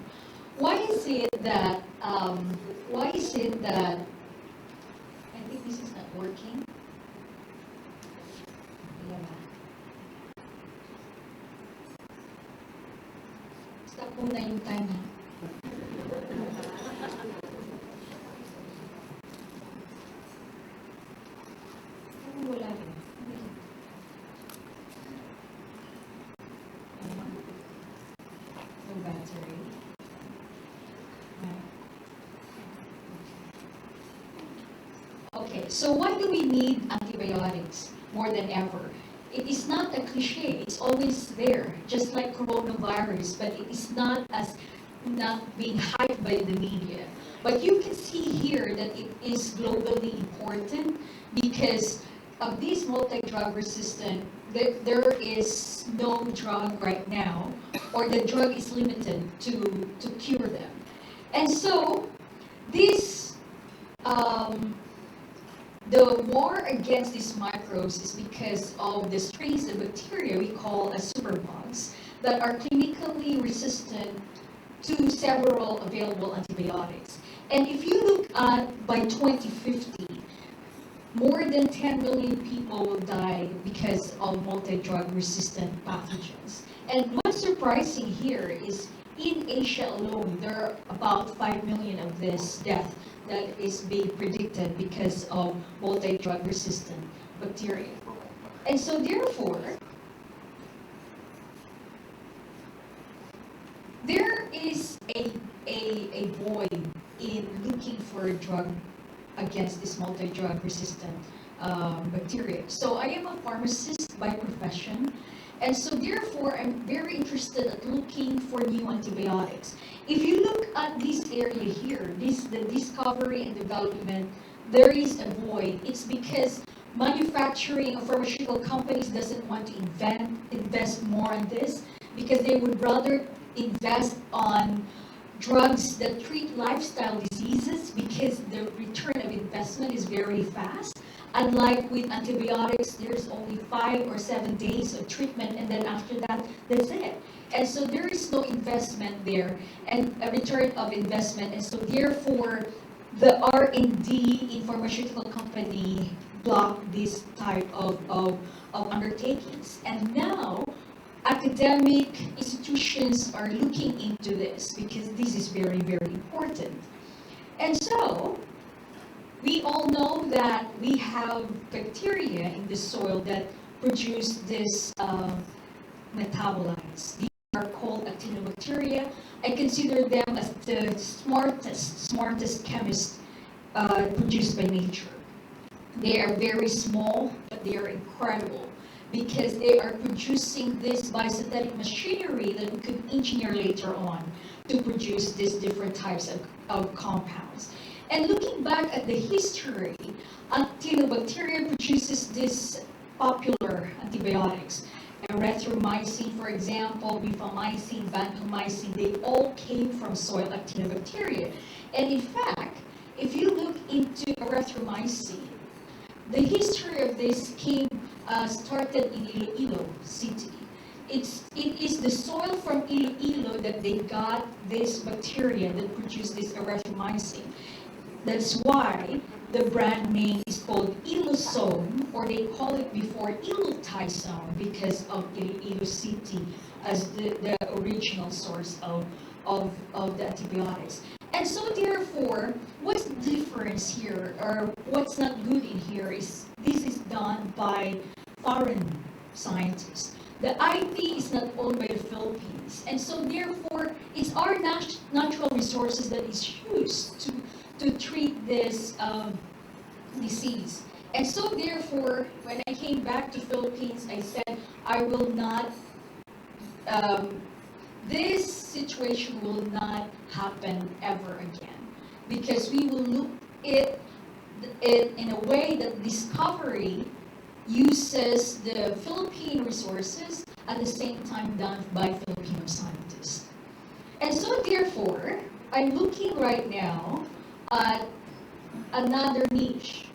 Why is it that I think this is not working? Yeah. Stop muna yung time. Wala rin. No battery. Okay, so why do we need antibiotics more than ever? It is not a cliche, it's always there, just like coronavirus, but it is not being hyped by the media. But you can see here that it is globally important because of this multi-drug resistant, there is no drug right now, or the drug is limited to cure them. And so, this the war against these microbes is because of the strains of bacteria we call as superbugs that are clinically resistant to several available antibiotics. And if you look at by 2050, more than 10 million people will die because of multi-drug resistant pathogens. And what's surprising here is in Asia alone, there are about 5 million of this death that is being predicted because of multi-drug resistant bacteria. And so therefore, there is a void in looking for a drug against this multi-drug resistant bacteria. So I am a pharmacist by profession, and so therefore I'm very interested at looking for new antibiotics. If you look at this area here, the discovery and development, there is a void. It's because manufacturing or pharmaceutical companies doesn't want to invest more on this because they would rather invest on drugs that treat lifestyle diseases because the return of investment is very fast. Unlike with antibiotics, there's only 5 or 7 days of treatment, and then after that, that's it. And so there is no investment there, and a return of investment, and so therefore, the R&D in pharmaceutical company block this type of undertakings. And now, academic institutions are looking into this because this is very, very important. And so, we all know that we have bacteria in the soil that produce this metabolites. These are called actinobacteria. I consider them as the smartest chemists produced by nature. They are very small, but they are incredible because they are producing this biosynthetic machinery that we could engineer later on to produce these different types of compounds. And looking back at the history, actinobacteria produces these popular antibiotics. Erythromycin, for example, rifamycin, vancomycin, they all came from soil actinobacteria. And in fact, if you look into erythromycin, the history of this started in Iloilo City. it is the soil from Iloilo that they got this bacteria that produced this erythromycin. That's why the brand name is called Ilosome, or they call it before Ilotizone because of Iloilo City as the original source of the antibiotics. And so therefore, what's the difference here, or what's not good in here, is this is done by foreign scientists. The IP is not owned by the Philippines. And so therefore, it's our natural resources that is used to treat this disease. And so therefore, when I came back to Philippines, I said, I will not, this situation will not happen ever again. Because we will look at it in a way that discovery uses the Philippine resources at the same time done by Filipino scientists. And so therefore, I'm looking right now at another niche,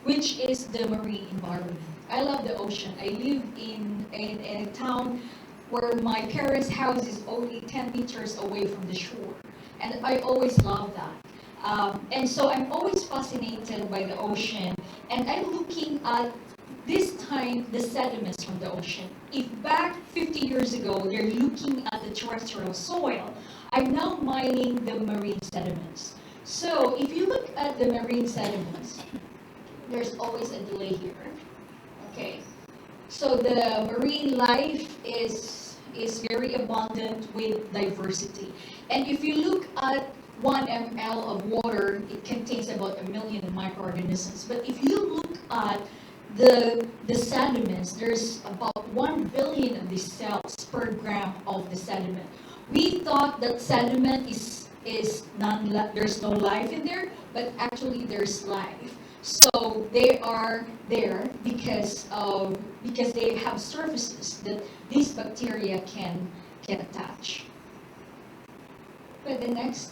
which is the marine environment. I love the ocean. I live in a town where my parents' house is only 10 meters away from the shore. And I always love that. And so I'm always fascinated by the ocean. And I'm looking at this time the sediments from the ocean. If back 50 years ago, they're looking at the terrestrial soil, I'm now mining the marine sediments. So if you look at the marine sediments, there's always a delay here. Okay, so the marine life is very abundant with diversity. And if you look at 1 ml of water, it contains about 1 million microorganisms. But if you look at the sediments, there's about 1 billion of these cells per gram of the sediment. We thought that sediment is there's no life in there, but actually there's life. So they are there because they have surfaces that these bacteria can attach. But the next.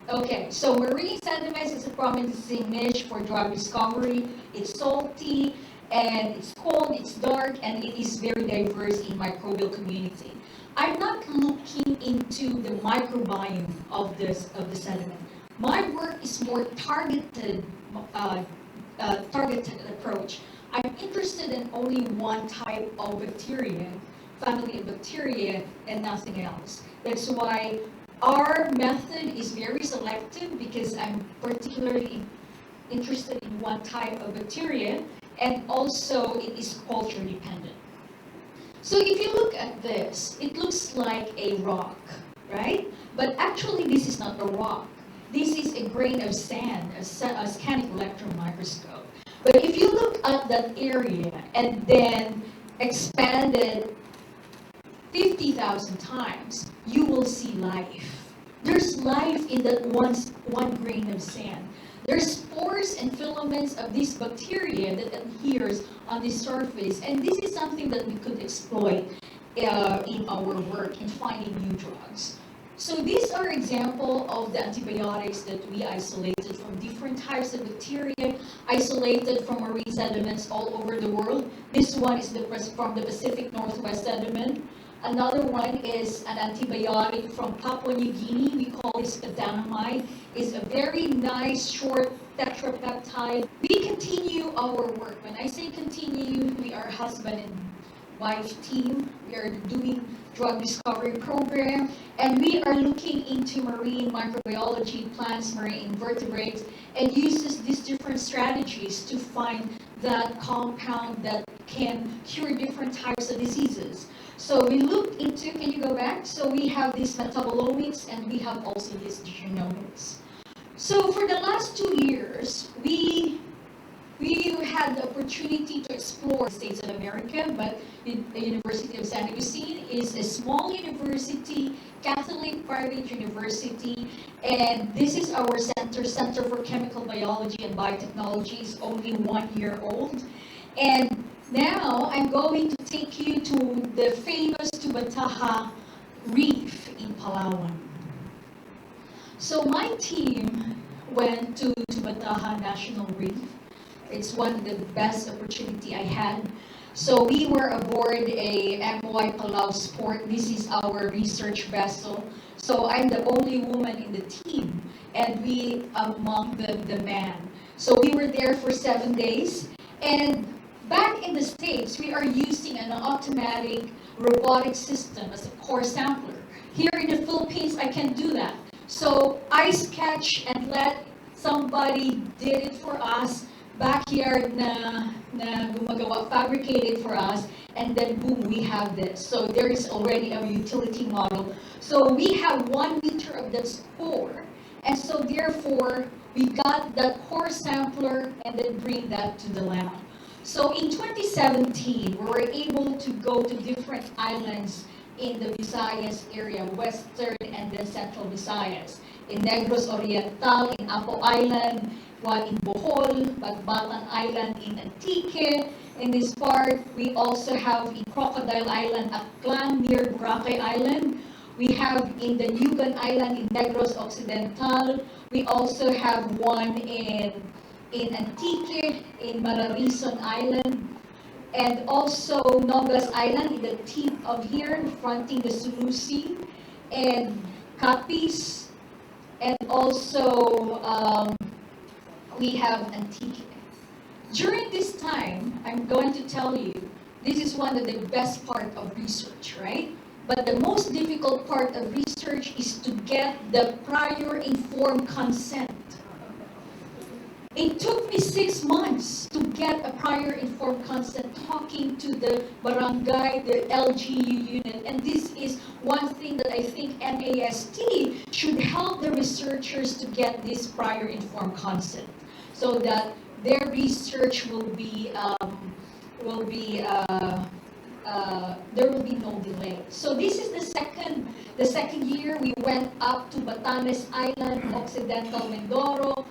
Okay, so marine sediments is a promising niche for drug discovery. It's salty, and it's cold, it's dark, and it is very diverse in microbial community. I'm not looking into the microbiome of the sediment. My work is more targeted approach. I'm interested in only one type of bacteria, family of bacteria, and nothing else. That's why our method is very selective, because I'm particularly interested in one type of bacteria, and also it is culture dependent. So if you look at this, it looks like a rock, right? But actually this is not a rock. This is a grain of sand, a scanning electron microscope. But if you look at that area and then expand it 50,000 times, you will see life. There's life in that one grain of sand. There's spores and filaments of this bacteria that adheres on the surface, and this is something that we could exploit in our work in finding new drugs. So these are examples of the antibiotics that we isolated from different types of bacteria, isolated from marine sediments all over the world. This one is from the Pacific Northwest sediment. Another one is an antibiotic from Papua New Guinea. We call this pedanamide. It's a very nice short tetrapeptide. We continue our work. When I say continue, we are husband and wife team. We are doing drug discovery program, and we are looking into marine microbiology, plants, marine invertebrates, and uses these different strategies to find that compound that can cure different types of diseases. So we looked into, can you go back? So we have this metabolomics, and we have also this genomics. So for the last 2 years, we had the opportunity to explore the States of America, but the University of San Agustin is a small university, Catholic private university, and this is our Center for Chemical Biology and Biotechnology. Is only 1 year old. And now I'm going to take you to the famous Tubataha Reef in Palawan. So my team went to Tubataha National Reef. It's one of the best opportunity I had. So we were aboard a MY Palau Sport. This is our research vessel. So I'm the only woman in the team, and we among the men. So we were there for 7 days, and back in the States, we are using an automatic robotic system as a core sampler. Here in the Philippines, I can do that. So I sketch and let somebody did it for us, backyard na gumagawa, fabricated for us, and then boom, we have this. So there is already a utility model. So we have 1 meter of that core, and so therefore, we got that core sampler and then bring that to the lab. So in 2017, we were able to go to different islands in the Visayas area, Western and then Central Visayas. In Negros Oriental, in Apo Island, one in Bohol, Bagbatang Island in Antique. In this part, we also have in Crocodile Island, Aklan near Boracay Island. We have in the Nugan Island in Negros Occidental. We also have one in Antique, in Mararison Island, and also Nongas Island in the tip of here, fronting the Sulu Sea, and Capiz, and also we have Antique. During this time, I'm going to tell you, this is one of the best part of research, right? But the most difficult part of research is to get the prior informed consent. It took me 6 months to get a prior informed consent talking to the barangay, the LGU unit. And this is one thing that I think NAST should help the researchers to get this prior informed consent so that their research will be there will be no delay. So this is the second year we went up to Batanes Island, Occidental Mindoro,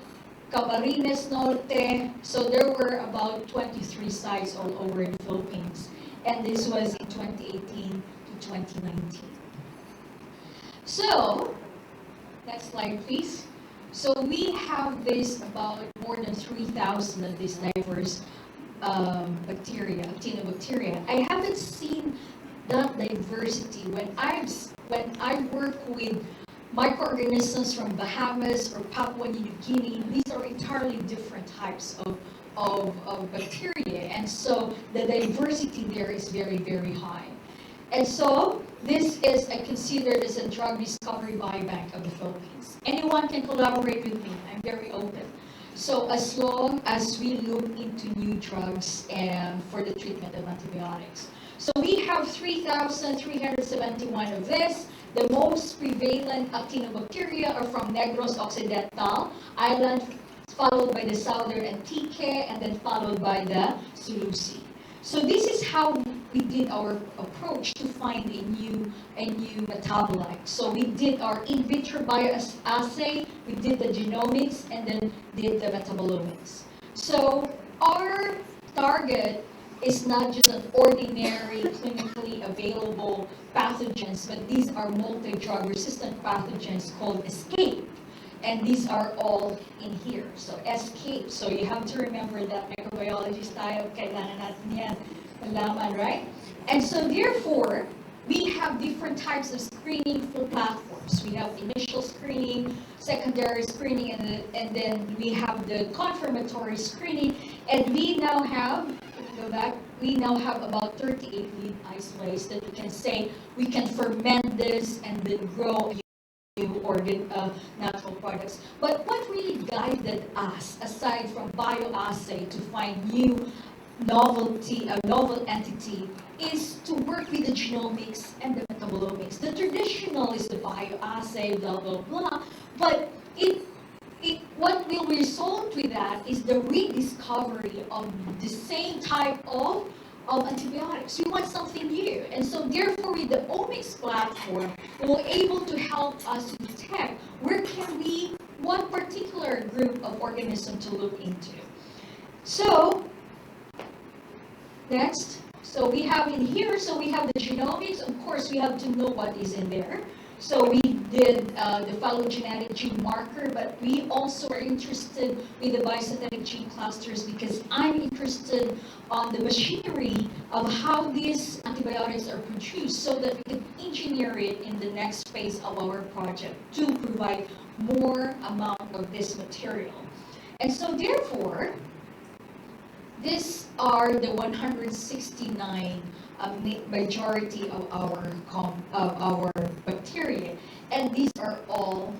Camarines Norte. So there were about 23 sites all over the Philippines. And this was in 2018 to 2019. So, next slide please. So we have this about more than 3,000 of these diverse bacteria, actinobacteria. I haven't seen that diversity when I work with microorganisms from Bahamas or Papua New Guinea. These are entirely different types of bacteria, and so the diversity there is very, very high. And so this is considered as a drug discovery biobank of the Philippines. Anyone can collaborate with me. I'm very open. So as long as we look into new drugs and for the treatment of antibiotics. So we have 3,371 of this. The most prevalent actinobacteria are from Negros Occidental Island, followed by the Southern Antique, and then followed by the Sulu Sea. So this is how we did our approach to find a new metabolite. So we did our in vitro bioassay, we did the genomics, and then did the metabolomics. So our target is not just an ordinary clinically available pathogens, but these are multi-drug resistant pathogens called ESCAPE. And these are all in here. So ESCAPE. So you have to remember that microbiologist tayo, kailangan natin yan malaman, right? And so therefore, we have different types of screening for platforms. We have initial screening, secondary screening, and then we have the confirmatory screening. And we now have, go back, we now have about 38 lead isolates that we can say we can ferment this and then grow new natural products. But what really guided us, aside from bioassay, to find new novel entity, is to work with the genomics and the metabolomics. The traditional is the bioassay, blah, blah, blah, but what will result with that is the rediscovery of the same type of antibiotics. We want something new. And so therefore with the Omics platform, we're able to help us to detect what particular group of organism to look into. So, next. So we have in here, so we have the genomics. Of course, we have to know what is in there. So we did the phylogenetic gene marker, but we also are interested with the biosynthetic gene clusters because I'm interested on the machinery of how these antibiotics are produced so that we can engineer it in the next phase of our project to provide more amount of this material. And so therefore, these are the 169 majority of our bacteria, and these are all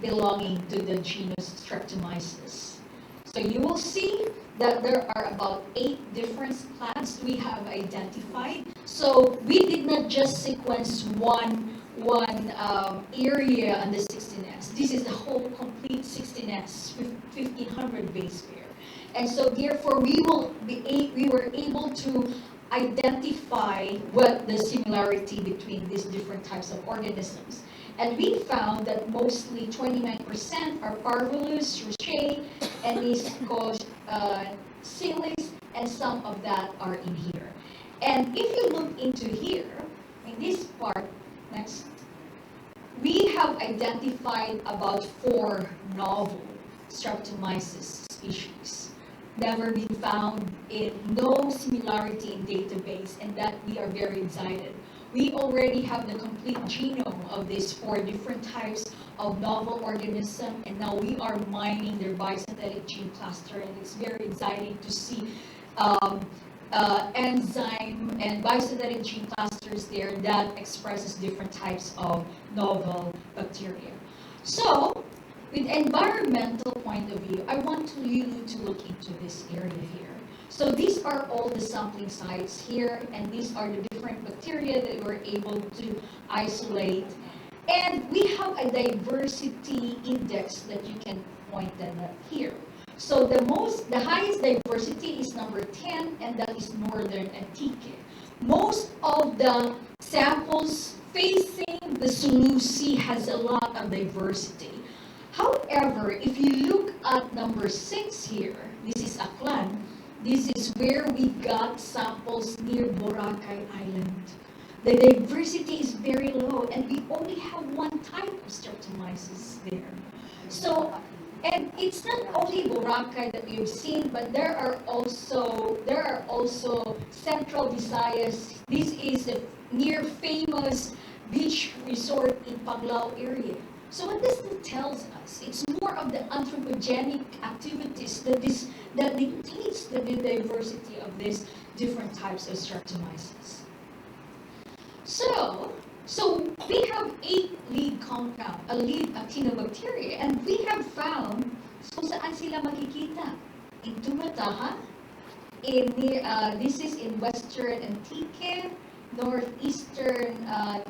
belonging to the genus Streptomyces. So you will see that there are about 8 different clades we have identified. So we did not just sequence one area on the 16S. This is the whole complete 16S with 1500 base pair. And so therefore we were able to identify what the similarity between these different types of organisms. And we found that mostly 29% are Parvulus, Roche, and Cilis, and some of that are in here. And if you look into here, in this part, next, we have identified about 4 novel Streptomyces species. Never been found in no similarity in database, and that we are very excited. We already have the complete genome of these 4 different types of novel organism, and now we are mining their biosynthetic gene cluster, and it's very exciting to see enzyme and biosynthetic gene clusters there that expresses different types of novel bacteria. So, with environmental point of view, I want you to look into this area here. So these are all the sampling sites here, and these are the different bacteria that we're able to isolate. And we have a diversity index that you can point them at here. So the highest diversity is number 10, and that is Northern Antique. Most of the samples facing the Sulu Sea has a lot of diversity. However, if you look at number 6 here, this is Aklan. This is where we got samples near Boracay Island. The diversity is very low, and we only have one type of Streptomyces there. So, and it's not only Boracay that we've seen, but there are also Central Visayas. This is a near famous beach resort in Paglao area. So what this tell us? It's more of the anthropogenic activities that dictates the diversity of these different types of Streptomyces. So we have 8 lead actinobacteria, and we have found kung saan sila makikita. In Tumataha, this is in Western Antique, Northeastern,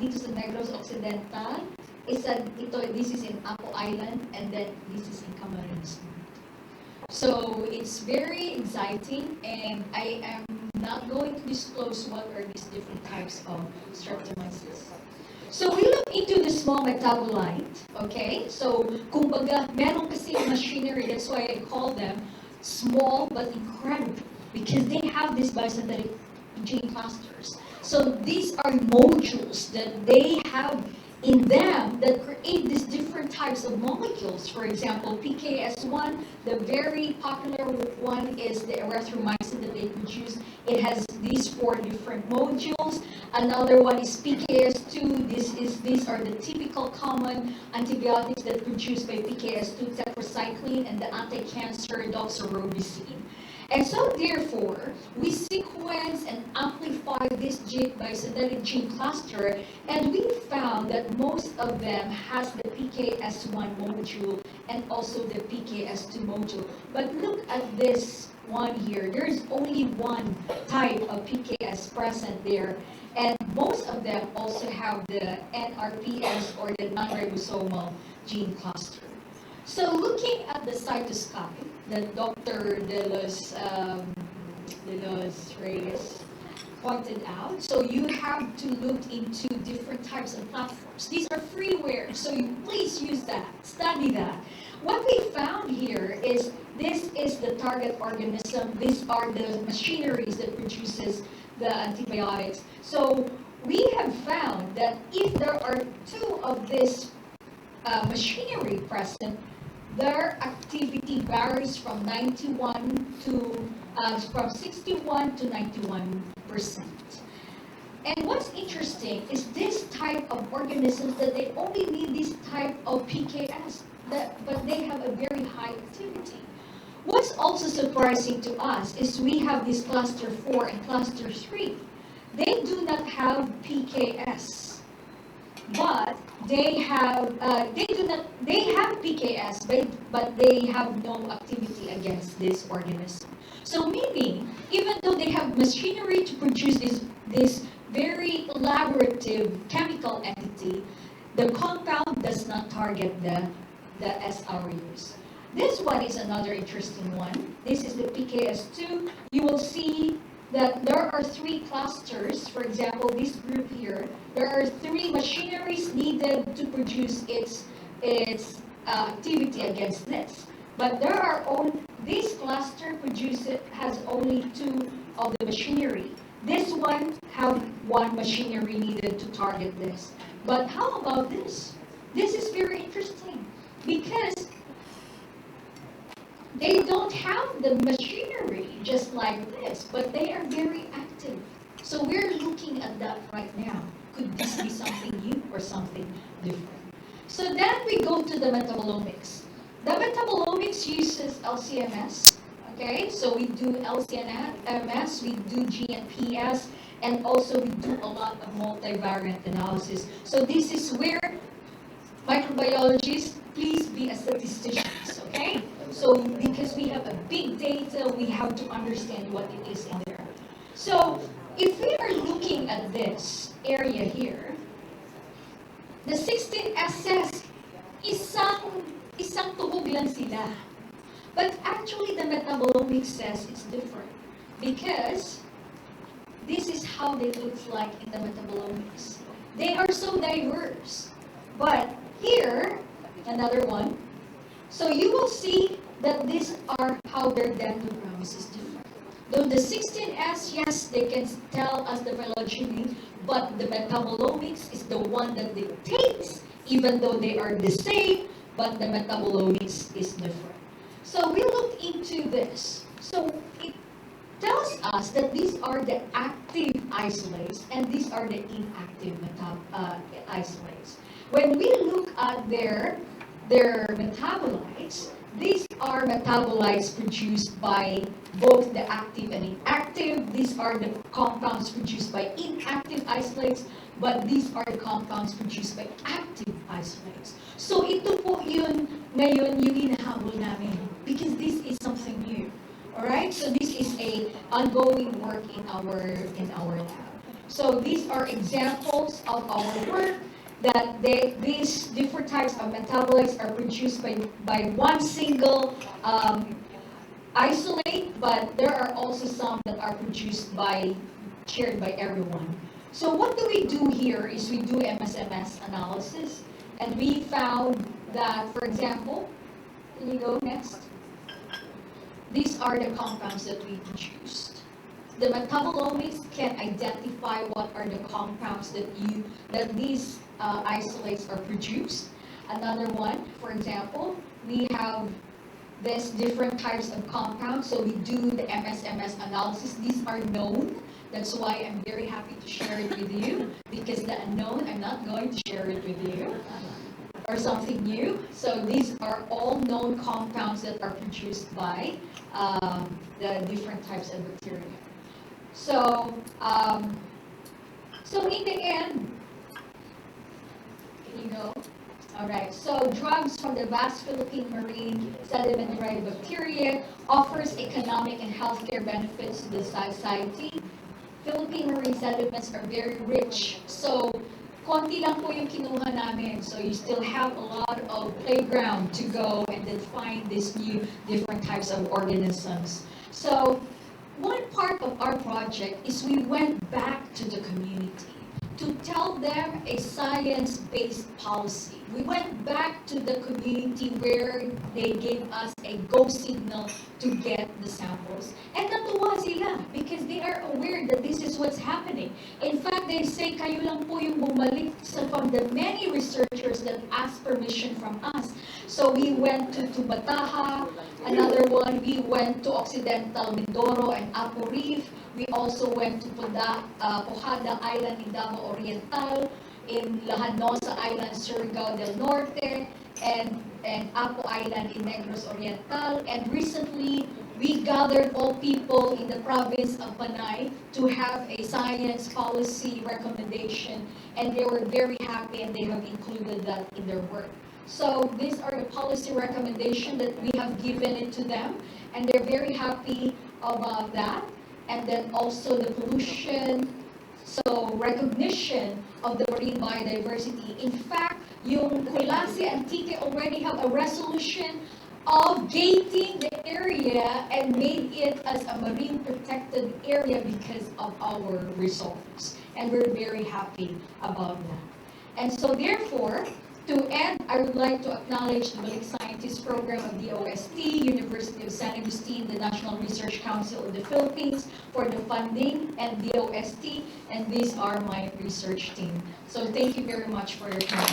dito sa Negros Occidental. This is in Apo Island, and then this is in Camarines. So it's very exciting, and I am not going to disclose what are these different types of Streptomyces. So we look into the small metabolite, okay? So kumbaga, meron kasi machinery, that's why I call them small but incredible, because they have these biosynthetic gene clusters. So these are modules that they have in them that create these different types of molecules. For example, PKS1, the very popular one is the erythromycin that they produce. It has these 4 different modules. Another one is PKS2. These are the typical common antibiotics that are produced by PKS2, tetracycline, and the anti-cancer doxorubicin. And so therefore, we sequence and amplify this biosynthetic gene cluster, and we found that most of them has the PKS1 module and also the PKS2 module. But look at this one here. There's only one type of PKS present there, and most of them also have the NRPS or the non-ribosomal gene cluster. So looking at the cytoscape that Dr. De Los Reyes pointed out, so you have to look into different types of platforms. These are freeware, so you please use that, study that. What we found here is this is the target organism. These are the machineries that produces the antibiotics. So we have found that if there are two of this machinery present, their activity varies from 61 to 91%. And what's interesting is this type of organisms that they only need this type of PKS, but they have a very high activity. What's also surprising to us is we have this cluster 4 and cluster 3. They do not have PKS, but they have PKS, but they have no activity against this organism. So meaning, even though they have machinery to produce this very elaborative chemical entity, the compound does not target the SRUs. This one is another interesting one. This is the PKS2. You will see that there are 3 clusters. For example, this group here, there are 3 machineries needed to produce its activity against this. But this cluster has only 2 of the machinery. This one have 1 machinery needed to target this. But how about this? This is very interesting because they don't have the machinery just like this, but they are very active. So we're looking at that right now. Could this be something new or something different? So then we go to the metabolomics. The metabolomics uses LCMS. Okay, so we do LCMS, we do GNPS, and also we do a lot of multivariant analysis. So this is where microbiologists, please be a statisticians, okay? So because we have a big data, we have to understand what it is in there. So if we are looking at this area here, the 16SS, isang tubog lang sila. But actually the metabolomics says it's different because this is how they look like in the metabolomics. They are so diverse. But here, another one. So you will see that these are how their dendrograms is different. Though the 16S, yes, they can tell us the phylogeny, but the metabolomics is the one that dictates, even though they are the same, but the metabolomics is different. So we looked into this. So it tells us that these are the active isolates and these are the inactive isolates. When we look at their metabolites, these are metabolites produced by both the active and inactive. These are the compounds produced by inactive isolates, but these are the compounds produced by active isolates. So ito po yun ngayon yung hinahabol namin because this is something new. Alright? So this is a ongoing work in our lab. So these are examples of our work that these different types of metabolites are produced by one single isolate, but there are also some that are produced shared by everyone. So what do we do here is we do MSMS analysis, and we found that, for example, can you go next? These are the compounds that we produced. The metabolomics can identify what are the compounds that these isolates are produced. Another one, for example, we have these different types of compounds, so we do the MSMS analysis. These are known. That's why I'm very happy to share it with you, because the unknown, I'm not going to share it with you, or something new. So these are all known compounds that are produced by the different types of bacteria. So, so in the end, can you go? All right, so drugs from the vast Philippine marine sediment-derived bacteria offers economic and healthcare benefits to the society. Philippine marine sediments are very rich. So, konti lang po yung kinuha namin. So, you still have a lot of playground to go and then find these new different types of organisms. So, one part of our project is we went back to the community to tell them a science-based policy. We went back to the community where they gave us a go signal to get the samples. And natutuwa sila because they are aware that this is what's happening. In fact, they say, kayo lang po yung bumalik from the many researchers that asked permission from us. So we went to Bataha, another one, we went to Occidental Mindoro and Apo Reef. We also went to Pojada Island in Davao Oriental, in Lahanosa Island, Surigao del Norte, and Apo Island in Negros Oriental. And recently, we gathered all people in the province of Panay to have a science policy recommendation, and they were very happy and they have included that in their work. So these are the policy recommendations that we have given it to them, and they're very happy about that. And then also the pollution, so recognition of the marine biodiversity. In fact, yung Kulasi Antique already have a resolution of gating the area and made it as a marine protected area because of our results. And we're very happy about that. And so therefore, to end, I would like to acknowledge the Balik Scientist Program of DOST, University of San Agustin, the National Research Council of the Philippines for the funding, and DOST, and these are my research team. So thank you very much for your time.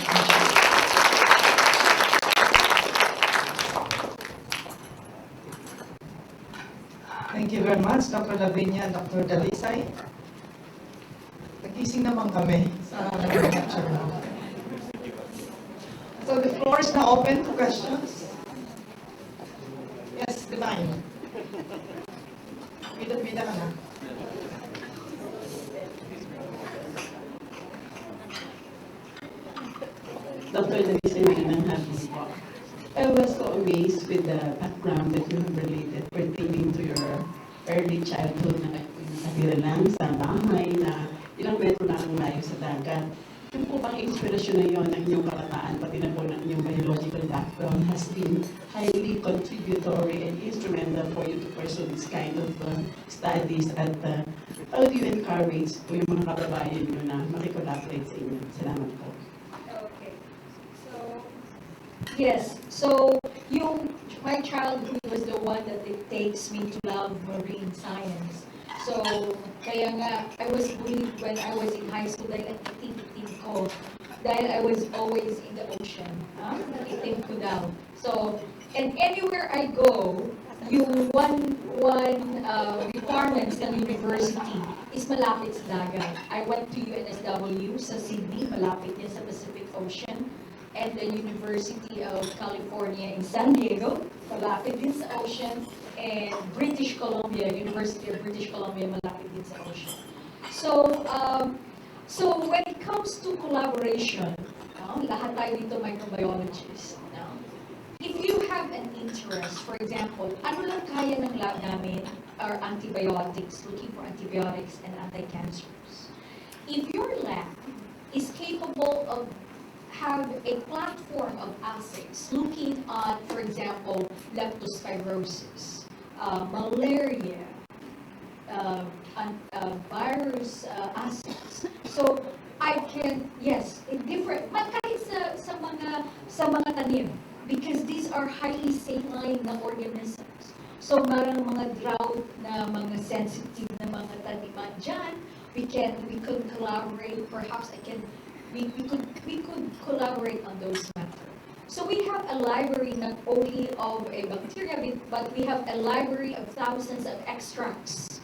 Thank you very much, Dr. Lavinia and Dr. Dalisay. Nagising naman kami sa lecture mo. So the floor is now open to questions. Yes, Divine. Bida ka na.
Dr. Dalisay, magandang hapon po. I was so amazed with the background that you have related pertaining to your early childhood na nakatira lang sa bahay na ilang metro na ang layo sa dagat. Yung po bang inspirasyon na yun ng inyong kabataan, pati na po ng inyong biological background has been highly contributory and instrumental for you to pursue this kind of studies at how do you encourage po yung mga kababayan nyo na makikollaborate sa inyo? Salamat po.
Yes, so my childhood was the one that it takes me to love marine science. So, kaya nga, I was bullied when I was in high school dahil ang itim-itim ko. Dahil I was always in the ocean. Itim ko daw. So, and anywhere I go, yung one requirements ng university is malapit sa dagat. I went to UNSW sa Sydney, malapit yan sa Pacific Ocean. And the University of California in San Diego, malapit din sa ocean, and British Columbia, University of British Columbia, malapit din sa ocean. So when it comes to collaboration, lahat tayo dito microbiologists. If you have an interest, for example, ano lang kaya ng lab namin are antibiotics, looking for antibiotics and anti-cancers. If your lab is capable of have a platform of assays looking at, for example, leptospirosis, malaria, virus assays. So I can, yes, in different, but kahit sa mga tanim, because these are highly saline na organisms. So marang mga drought na mga sensitive na mga taniman dyan, we could collaborate. Perhaps we could collaborate on those matters. So we have a library not only of a bacteria, but we have a library of thousands of extracts.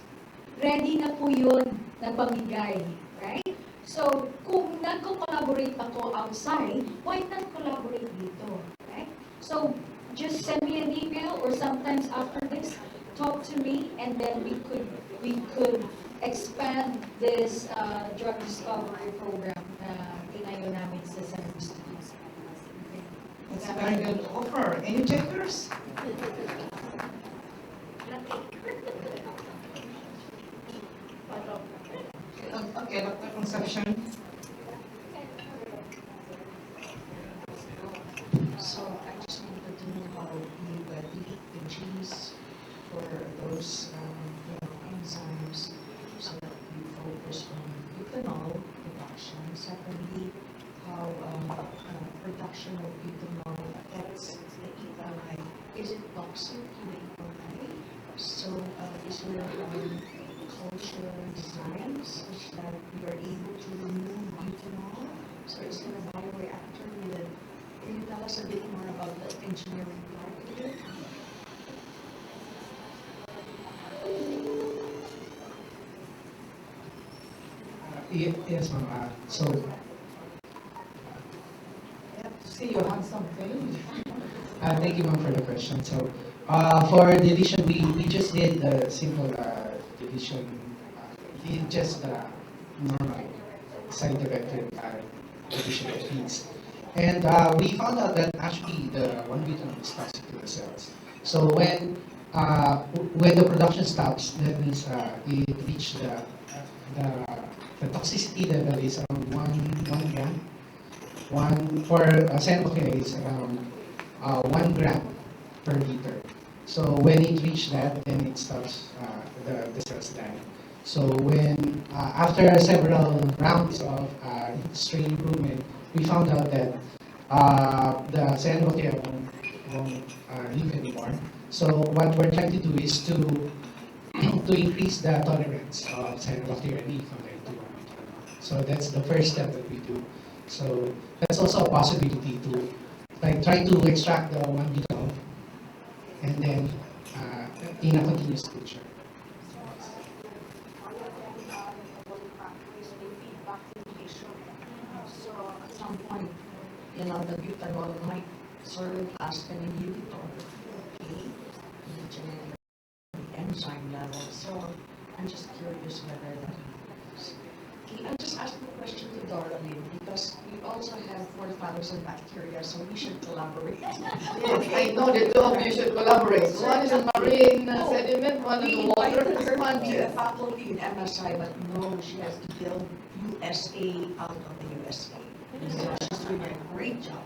Ready na po yun na pamigay, right? So kung nagko-collaborate ako outside, why not collaborate dito, right? So just send me an email or sometimes after this, talk to me, and then we could expand this drug discovery program na tinayo namin sa San Agustin.
That's a very good offer. Any takers? Okay, Dr. Concepcion.
So I just wanted to know how you delete the G's for those enzymes so that you focus on butanol production. Secondly, how production of butanol affects the E. coli. Is it toxic to the E. coli? So is your culture design such that you are able to remove butanol? So is it a bioreactor? Can you tell us a bit more about the engineering part of it?
Yes, ma'am. So,
See, you have something.
thank you, ma'am, for the question. So, for the addition, we just did the simple addition, just the normal side-directed addition of feeds. And we found out that actually the 1-butanol is toxic to the cells. So when the production stops, that means it reached the toxicity level is around 1 gram. For cyanobacteria is around 1 gram per liter. So when it reached that, then it stops the cells dying. So when after several rounds of strain improvement, we found out that the cyanobacteria won't live anymore. So what we're trying to do is to increase the tolerance of cyanobacteria leaf compared to 1-butanol. So that's the first step that we do. So that's also a possibility to try to extract the 1-butanol and then in a continuous culture.
So at some point, the butanol might serve as an inhibitor, okay, in the genetic enzyme level. So I'm just curious whether that happens. Okay, I'm just asking a question to Doralyn because we also have 4,000 bacteria, so we should collaborate.
Yes, I know the two of you should collaborate. One is in marine sediment, one in the water.
We invited her to be a faculty in MSI, but no, she has to build USA out of the USA. So she's doing a great job.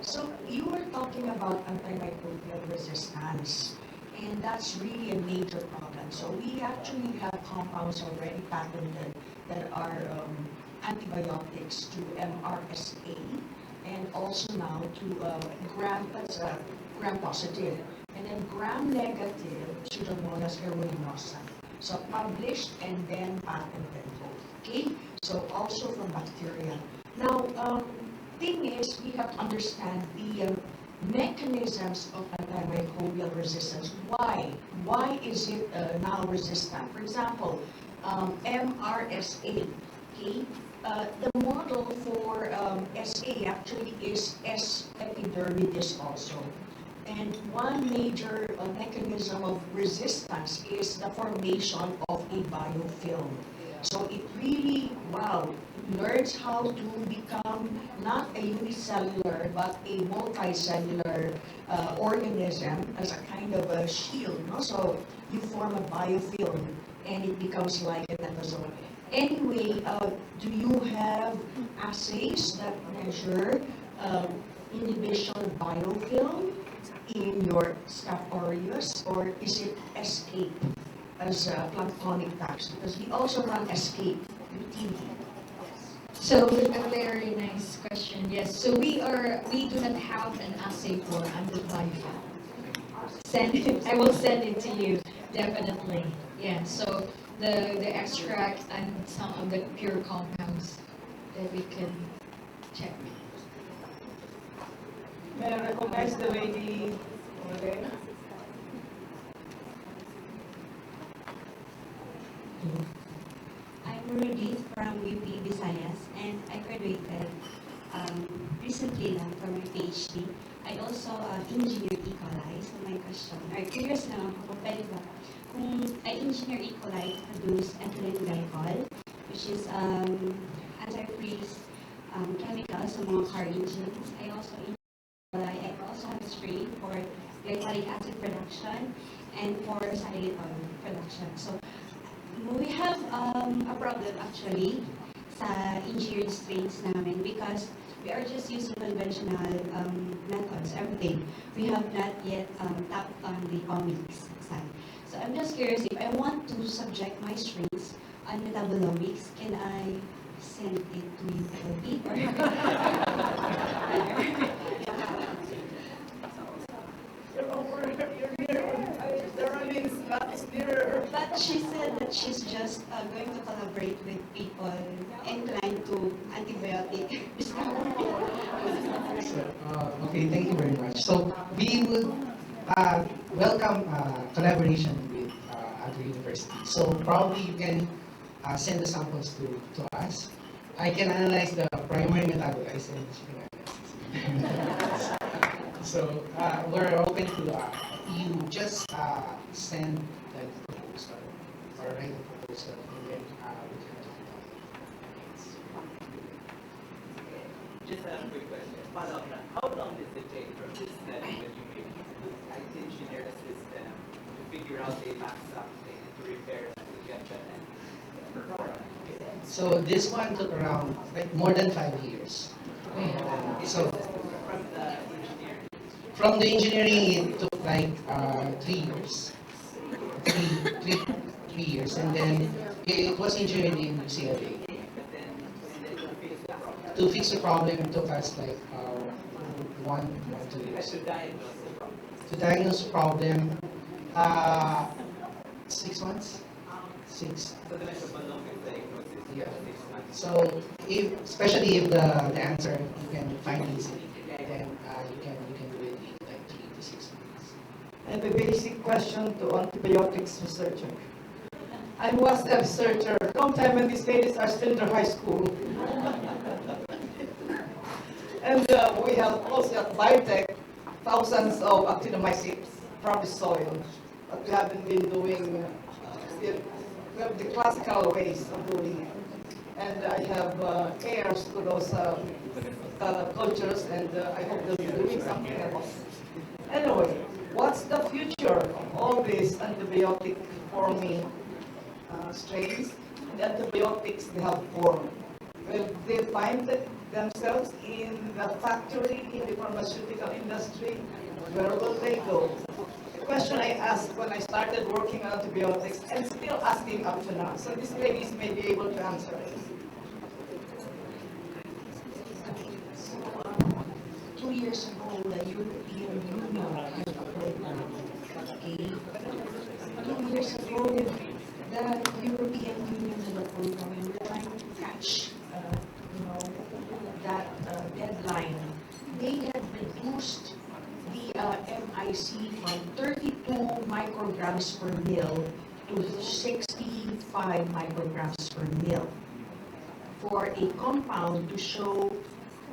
So you were talking about antimicrobial resistance, and that's really a major problem. So we actually have compounds already patented that are antibiotics to MRSA, and also now to gram positive, and then gram negative, Pseudomonas aeruginosa. So published and then patented both. Okay, so also from bacteria. Now, thing is, we have to understand the mechanisms of antimicrobial resistance. Why? Why is it now resistant? For example, MRSA. Okay, the model for SA actually is S. epidermidis also. And one major mechanism of resistance is the formation of a biofilm. So it really, learns how to become not a unicellular but a multicellular organism as a kind of a shield. No? So you form a biofilm and it becomes like an endozoa. Anyway, do you have assays that measure inhibition of biofilm in your Staph aureus, or is it escape as planktonic types? Because we also run escape routinely.
So a very nice question. Yes. So we do not have an assay for antibiotic. I will send it to you definitely. Yeah. So the extract and some of the pure compounds that we can check.
May I recognize the lady over there?
I'm Rudy from UP Visayas, and I graduated recently lang from my PhD. I also engineered E. coli. So my question, curious lang ako kung pwede ba, kung I engineer E. coli to produce ethylene glycol, which is antifreeze chemical sa mga car engines. I also I also have a strain for glycolic acid production and for xylitol production. So we have a problem actually sa engineered strains namin because we are just using conventional methods, everything. We have not yet tapped on the Omics side. So I'm just curious, if I want to subject my strains on metabolomics, can I send it to you or
You're here. There are
But she said that she's just going to collaborate with people inclined to antibiotic discovery.
Okay, thank you very much. So we would welcome collaboration with other universities. So probably you can send the samples to us. I can analyze the primary metabolites and she can analyze. So we're open to you just send the proposal or write the proposal and then we can talk about it.
Just a quick question. Follow up. How long does it take from this study when you make engineer a system to figure out they lack something and to repair it to get that
So this one took around more than 5 years. So from the engineering it took like 3 years. Three years, and then it was engineered in UCLA. To fix the problem, it took us like 2 years. To diagnose the problem, 6 months. Yeah. So, especially if the answer you can find easily, then you can do it in like 3 to 6 months.
I have a basic question to antibiotics researcher. I was a researcher long time when these ladies are still in their high school. And we have also at biotech thousands of actinomycetes from the soil, but we haven't been doing we have the classical ways of doing it. And I have heirs to those cultures, and I hope they'll be doing something about it. Anyway, what's the future of all these antibiotic forming strains, the antibiotics they have formed? Will they find themselves in the factory, in the pharmaceutical industry? Where will they go? The question I asked when I started working on antibiotics and still asking up to now. So these ladies may be able to answer it.
2 years ago, the European Union had a program. Okay? 2 years ago, the European Union had a program and we're trying to catch, that deadline. They had reduced the MIC from 32 micrograms per mil to 65 micrograms per mil for a compound to show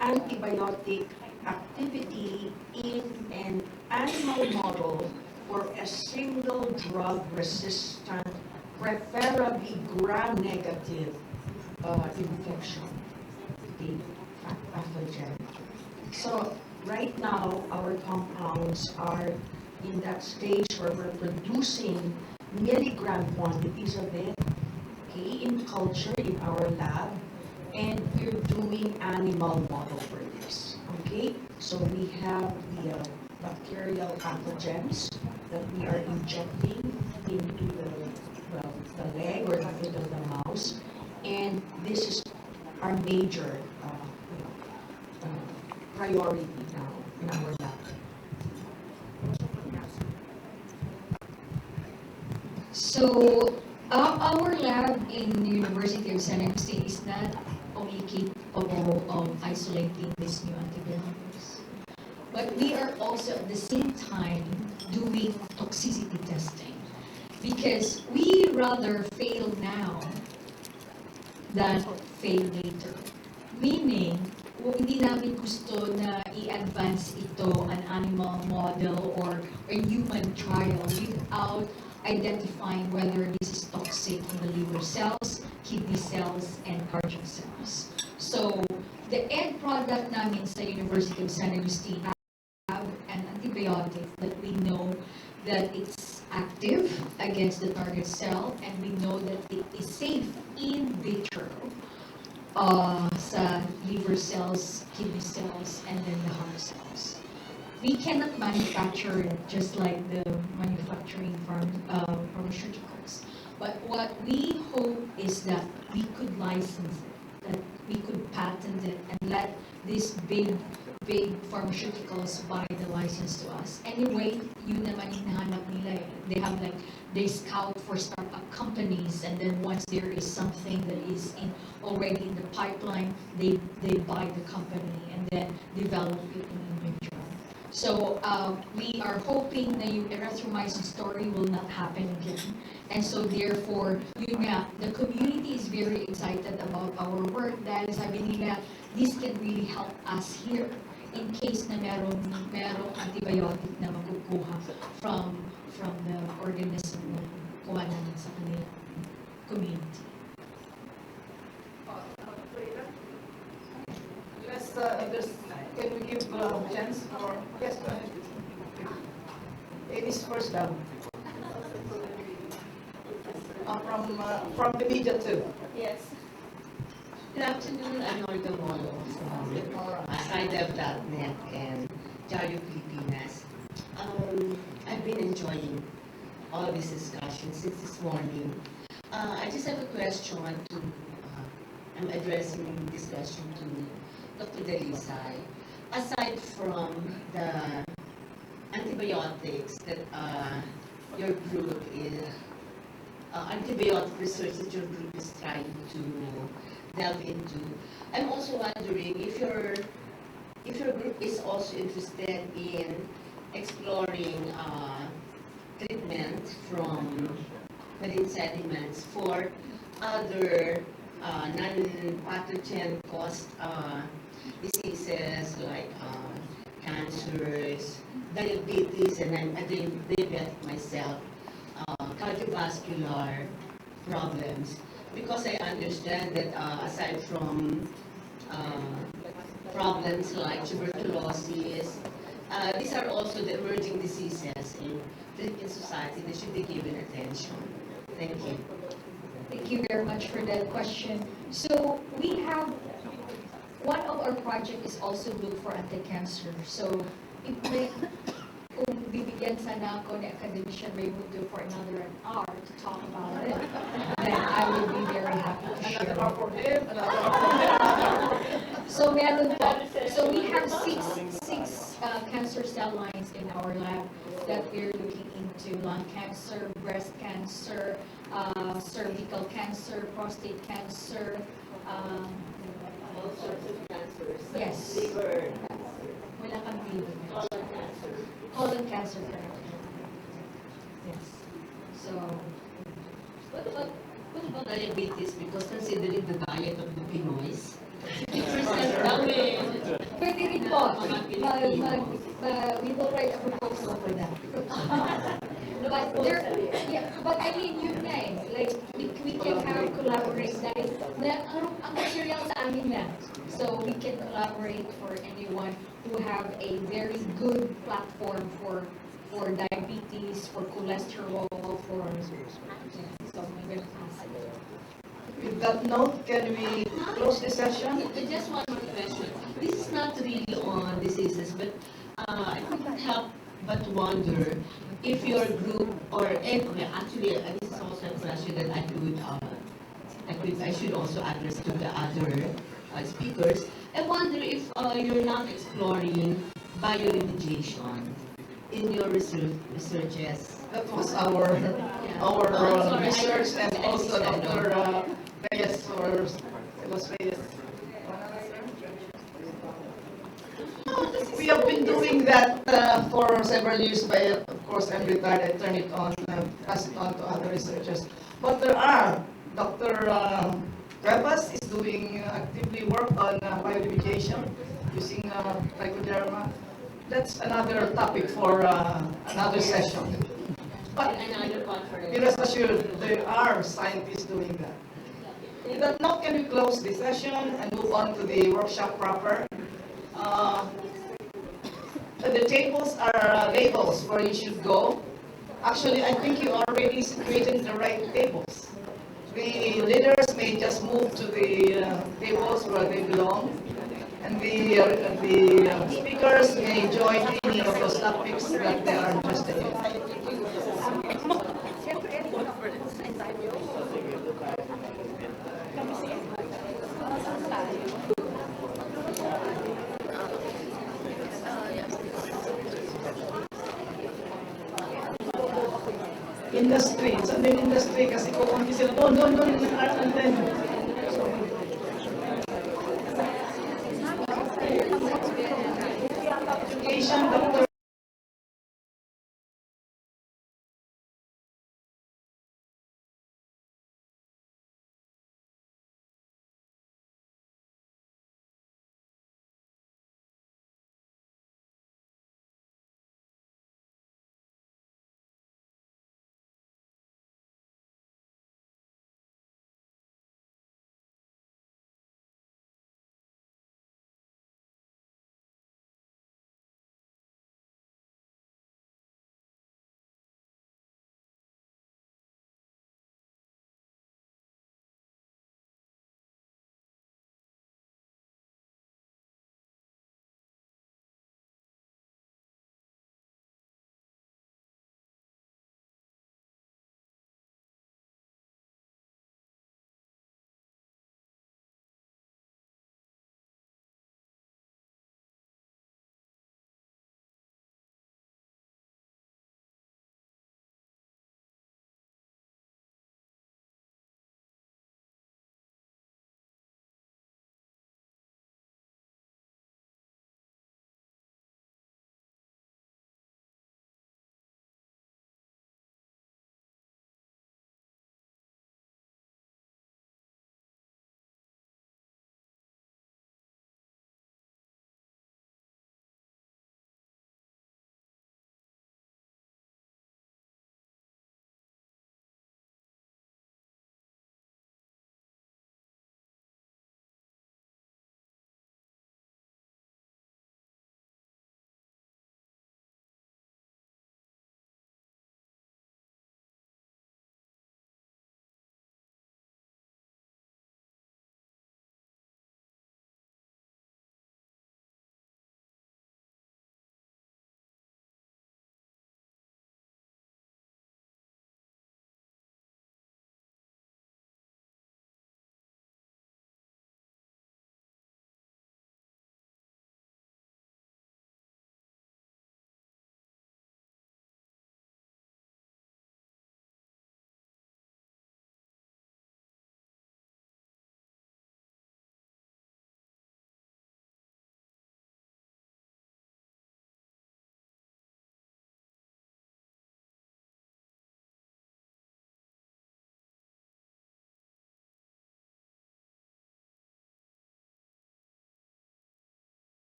antibiotic activity in an animal model for a single drug resistant, preferably gram-negative infection, the pathogen. So right now, our compounds are in that stage where we're producing milligram quantities of it, okay, in culture in our lab, and we're doing animal model for this, okay? So we have the bacterial pathogens that we are injecting into the leg or the foot of the mouse, and this is our major priority now in our lab.
So our lab in the University of San Agustin is not only capable of isolating these new antibiotics, but we are also at the same time doing toxicity testing, because we rather fail now than fail later. Meaning, hindi namin gusto na i-advance ito an animal model or a human trial without identifying whether this is toxic in the liver cells, kidney cells, and cardiac cells. So, the end product namin sa University of San Agustin have an antibiotic that we know that it's active against the target cell, and we know that it is safe in vitro sa liver cells, kidney cells, and then the heart cells. We cannot manufacture it just like the manufacturing pharmaceuticals. But what we hope is that we could license it, that we could patent it, and let these big big pharmaceuticals buy the license to us. Anyway, yun naman yung nahanap nila eh. They scout for startup companies, and then once there is something that is already in the pipeline, they buy the company and then develop it in individual. So we are hoping na yung erythromycin story will not happen again. And so therefore, yun nga, the community is very excited about our work dahil sabi nila, this can really help us here in case na merong antibiotic na makukuha from the organism na kuha namin sa kanila community.
Can we give a chance for, yes, go ahead. Ladies first down. From the media too.
Yes. Good afternoon, I'm Olga Molo from SciDev.net and DOST-Philippines. I've been enjoying all of these discussions since this morning. I just have a question to, I'm addressing this question to Dr. Delisay. Aside from the antibiotics that your group is, antibiotic research that your group is trying to delve into, I'm also wondering if your group is also interested in exploring treatment from marine sediments for other non-pathogen caused diseases like cancers, diabetes, and I'm a diabetic myself, cardiovascular problems. Because I understand that aside from problems like tuberculosis, these are also the emerging diseases in Philippine society that should be given attention. Thank you.
Thank you very much for that question. So we have, one of our project is also look for anti-cancer. So kung bibigyan sana ako ni Academician Raimundo for another hour to talk about it, then I will be very happy to share it. So so we have six cancer cell lines in our lab that we're looking into: lung cancer, breast cancer, cervical cancer, prostate cancer,
All sorts of cancers.
yes.
Liver.
Wala kang liver.
Colon cancer.
Colon cancer. Yes. So,
What about diabetes? Because considering the diet of the Pinoys, 50% daw eh.
pwede rin po. We will write a proposal for that. But I mean, yun na eh. Like, we can have collaborate dahil ang material sa amin na. So we can collaborate for anyone who have a very good platform for diabetes, for cholesterol, for so we're gonna pass it.
With that note, can we close the session?
Just one more question. This is not really on diseases, but I couldn't help but wonder if your group or actually this is also a question that I should also address to the other speakers. I wonder if you're not exploring bioremediation in your researches.
That was our research, and also Dr. Reyes, or it was Reyes. We have been doing that for several years, but of course I'm retired. I turn it on, pass it on to other researchers. But there are, Dr. Cuevas is doing actively work on bioremediation using trichoderma. That's another topic for another session. But be rest assured, there are scientists doing that. With that note, can we close the session and move on to the workshop proper? The tables are labels where you should go. Actually, I think you already situated the right tables. The leaders may just move to the tables where they belong, and the speakers may join any of those topics that they are interested in. industry. Saan din industry? Kasi kukunti sila, doon, and then, education, doctor,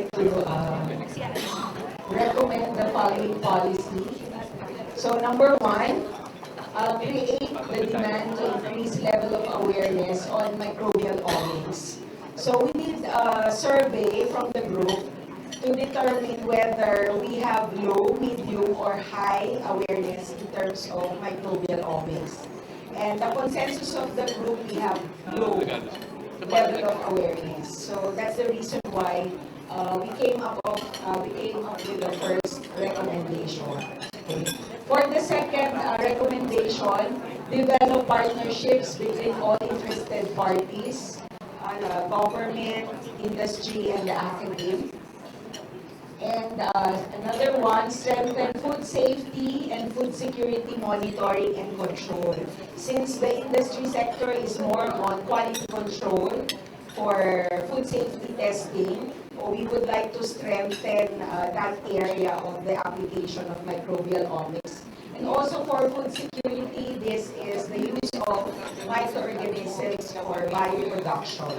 like to recommend the following policy. So number one, create the demand to increase level of awareness on microbial omics. So we did a survey from the group to determine whether we have low, medium, or high awareness in terms of microbial omics. And the consensus of the group, we have low level of awareness. So that's the reason why we came up with the first recommendation. Okay. For the second recommendation, develop partnerships between all interested parties, government, industry, and the academe. And another one, strengthen food safety and food security monitoring and control. Since the industry sector is more on quality control for food safety testing, we would like to strengthen that area of the application of microbial omics. And also for food security, this is the use of microorganisms for bioproduction.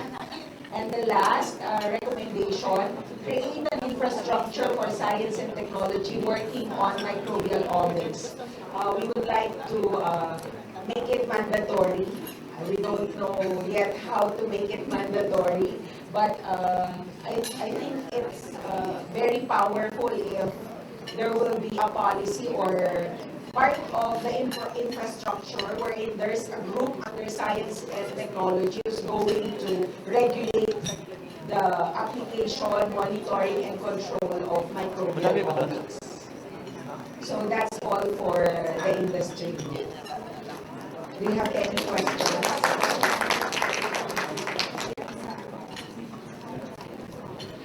And the last recommendation, create an infrastructure for science and technology working on microbial omics. We would like to make it mandatory. We don't know yet how to make it mandatory, but I think it's very powerful if there will be a policy or part of the infrastructure wherein there's a group under science and technology who's going to regulate the application, monitoring, and control of microbial omics. So that's all for the industry. Do you have any questions?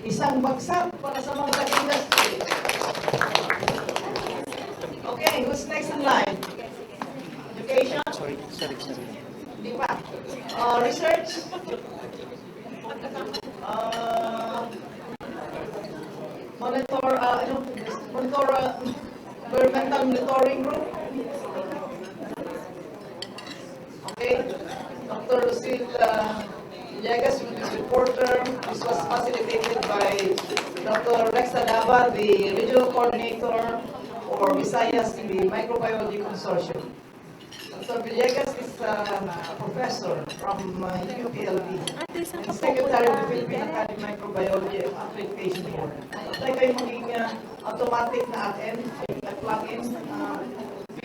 Isang bagsak para sa mga industry. Okay, who's next in line? Education? Sorry. Di ba? Research? Governmental monitoring group? Okay, Dr. Lucille Villegas will be the reporter. This was facilitated by Dr. Rex Alaba, the regional coordinator for Visayas in the Microbiology Consortium. Dr. Villegas is a professor from UPLB and secretary of the Philippine Academy of Microbiology Accreditation Board. Tayo kayo maging automatic na attend, plug-in,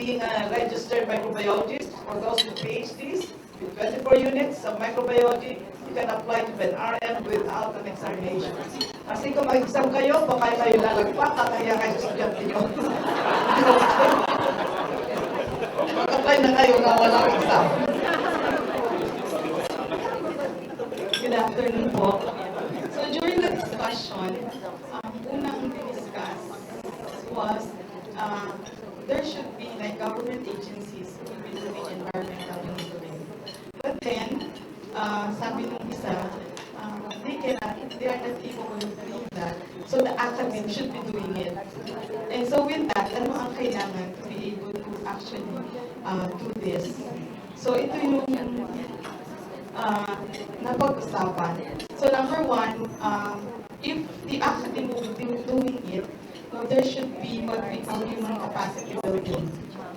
being a registered microbiologist for those with PhDs, with 24 units of microbiology, you can apply to an RM without an examination. Kasi kung mag-exam kayo, baka kayo lalagpak, kaya kayo sa estudyante nyo. Mag-apply na kayo na walang exam.
Good afternoon po. So during the discussion, unang discuss was there should be like government agencies who will be doing environmental monitoring. But then, sabi nung isa, they are not able to do that. So the academy should be doing it. And so with that, ano ang kailangan to be able to actually do this? So ito yung napag-usapan. So number one, if the academy will be doing it, there should be what we call human capacity building.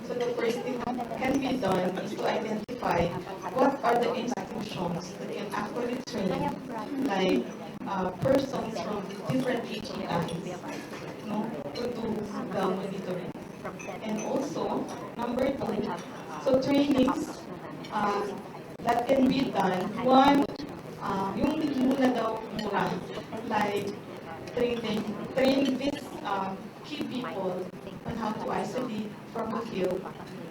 So the first thing that can be done is to identify what are the institutions that can actually train, like persons from different HEIs, to do the monitoring. And also, number two, so trainings that can be done. One, yung muna daw mura, like train these key people on how to isolate from the field,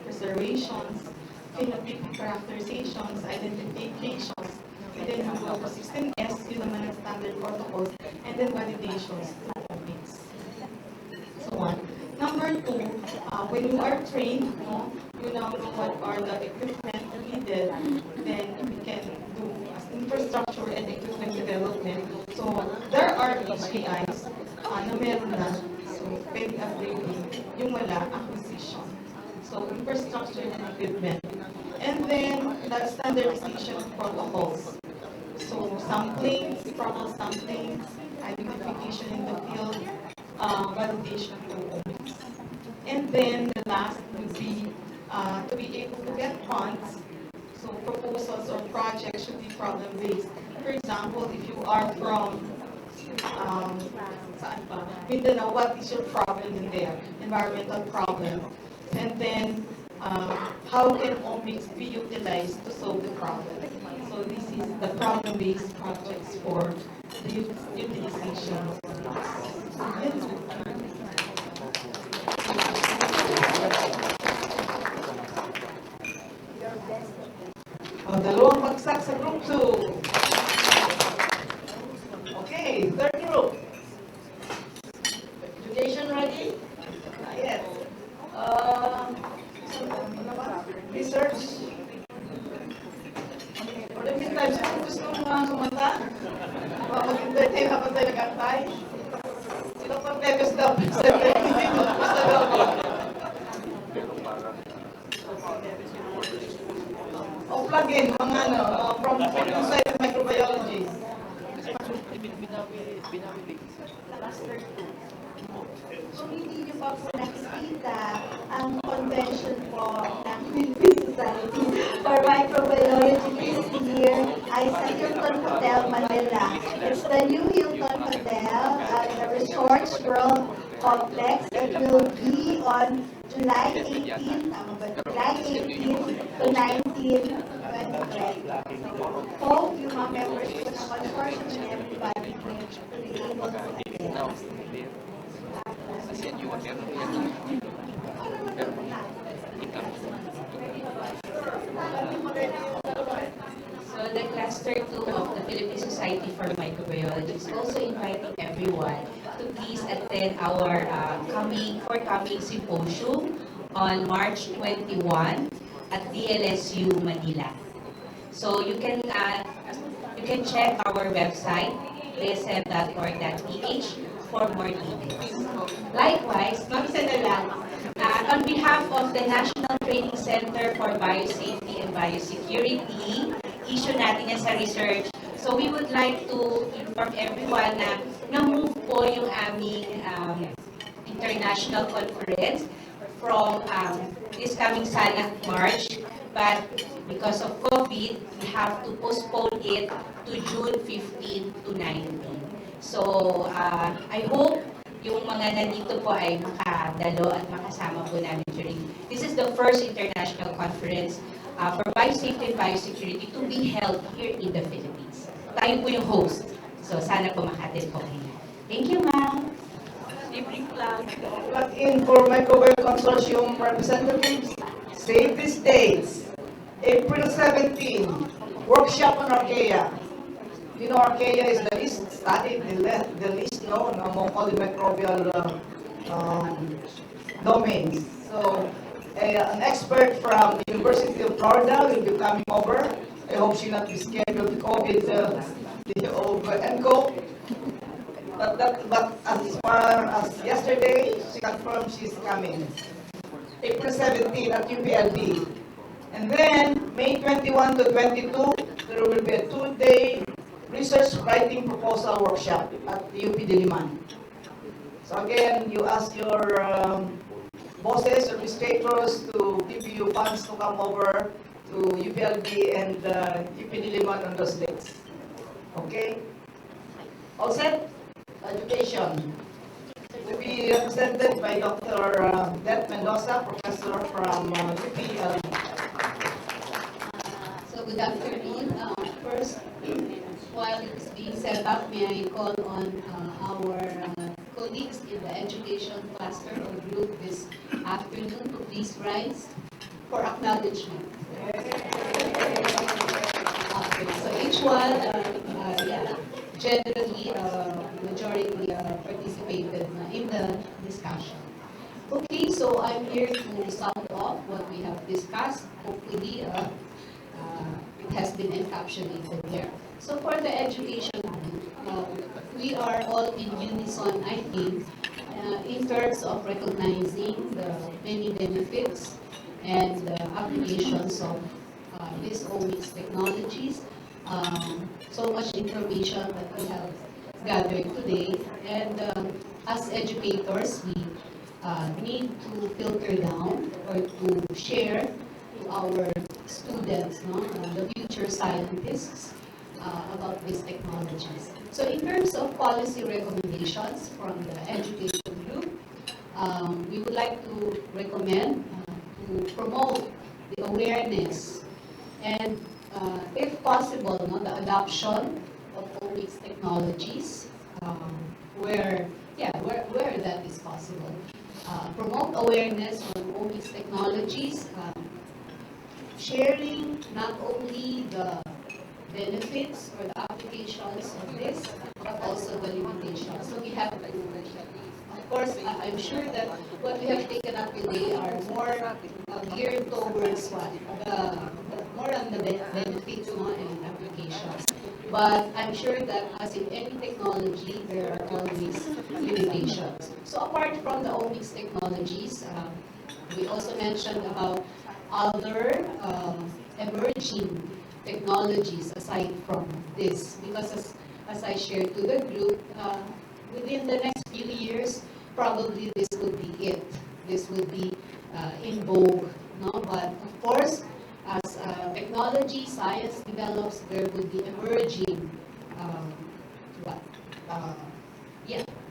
preservations, phenotypic characterizations, identifications, and then you go to 16S, yun naman ang standard protocols, and then validations through Omics. So one. Number two, when you are trained, you now know what are the equipment needed, then we can do infrastructure and equipment development. So there are HPIs na meron na, so pwede upgrading, yung wala, acquisition. So infrastructure and equipment. And then the standardization of protocols. So samplings, proper samplings, identification in the field, validation through Omics. And then the last would be to be able to get funds. So proposals or projects should be problem-based. For example, if you are from saan pa? Mindanao, what is your problem in there? Environmental problem. And then, how can Omics be utilized to solve the problem? So this is the problem-based projects for the utilization of Omics. Dalawang bagsak sa group 2. Okay, third group. Education ready? Yes. Research. For the meantime, sino gusto mga kumanta? Mag-entertain habang tayo nag-antay? Sino pang tegas daw? Hindi mo gusto daw. O plug-in, mga from inside of microbiology.
Kung hindi niyo pa po nakikita ang convention po ng Philippine Society for Microbiology this year ay sa Hilton Hotel, Manila. It's the new Hilton Hotel at the Resorts World Complex. It will be on July 18, July 18 to 19, 2020. Hope yung mga members po ng consortium and everybody will be able to attend.
So the Cluster 2 of the Philippine Society for Microbiology is also inviting everyone to please attend our forthcoming symposium on March 21 at DLSU Manila. So you can check our website, asm.org.ph for more details. Likewise, on behalf of the National Training Center for Biosafety and Biosecurity, issue natin yan sa research. So we would like to inform everyone na na-move po yung aming international conference from this coming sana March. But because of COVID, we have to postpone it to June 15 to 19. So, I hope yung mga nandito po ay makadalo at makasama po namin during. This is the first international conference for biosafety and biosecurity to be held here in the Philippines. Tayo po yung host. So, sana po makatid po kayo. Thank you, ma'am.
Evening plug. Plug in for Microbial Consortium representatives. Save these dates. April 17, workshop on Archaea. You know, Archaea is the least studied, the least known among all the microbial domains. So, an expert from the University of Florida will be coming over. I hope she not be scheduled with COVID, the ENCO. But as far as yesterday, she confirmed she's coming. April 17 at UPLB. And then, May 21 to 22, there will be a 2-day research writing proposal workshop at the UP Diliman. So again, you ask your bosses, administrators to give you funds to come over to UPLB and UP Diliman on those dates. Okay? All set? Education. To be represented by Dr. Det Mendoza, professor from UPLB.
So good afternoon. First, while it's being set up, may I call on our colleagues in the education cluster or group this afternoon to please rise for acknowledgement. Okay, so each one, generally, majority participated in the discussion. Okay, so I'm here to sum up what we have discussed. Hopefully, it has been encapsulated there. So for the education, we are all in unison, I think, in terms of recognizing the many benefits and applications of these omics technologies. So much information that we have gathered today. And as educators, we need to filter down or to share to our students, the future scientists, about these technologies. So in terms of policy recommendations from the education group, we would like to recommend to promote the awareness and, if possible, the adoption of omics technologies, where that is possible. Promote awareness on omics technologies, sharing not only the benefits or the applications of this, but also the limitations. So we have to, of course, I'm sure that what we have taken up today are more geared towards what? More on the benefits and applications. But I'm sure that as in any technology, there are always limitations. So apart from the omics technologies, we also mentioned about other emerging technologies aside from this, because as I shared to the group, within the next few years, probably this would be it. This would be in vogue, no? But of course, as technology, science develops, there would be emerging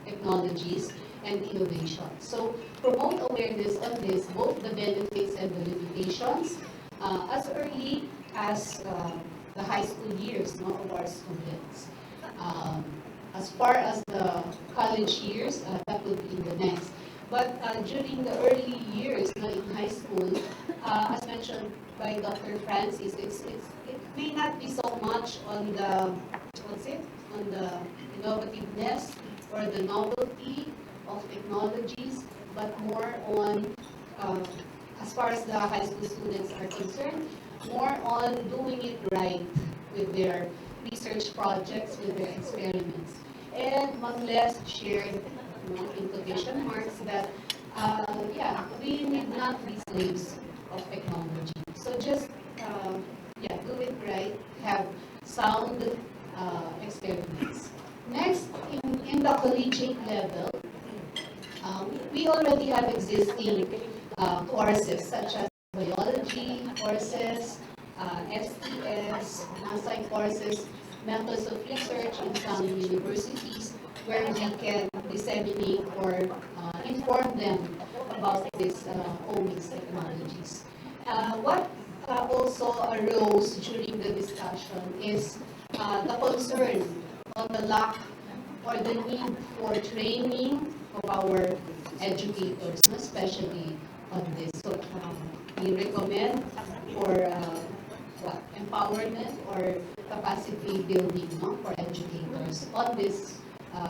technologies and innovation. So promote awareness on this, both the benefits and the limitations, as early as the high school years of our students. As far as the college years, that would be in the next. But during the early years in high school, as mentioned by Dr. Francis, it may not be so much on the, on the innovativeness or the novelty of technologies, but more on, as far as the high school students are concerned, more on doing it right with their research projects, with their experiments. And one less shared, in quotation marks, that, we need not be slaves of technology. So just, do it right, have sound experiments. Next, in the collegiate level, we already have existing courses such as biology courses, STS, science courses, methods of research in some universities where we can disseminate or inform them about these omics technologies. What also arose during the discussion is the concern on the lack or the need for training of our educators, especially on this. So we recommend for empowerment or capacity building for educators on this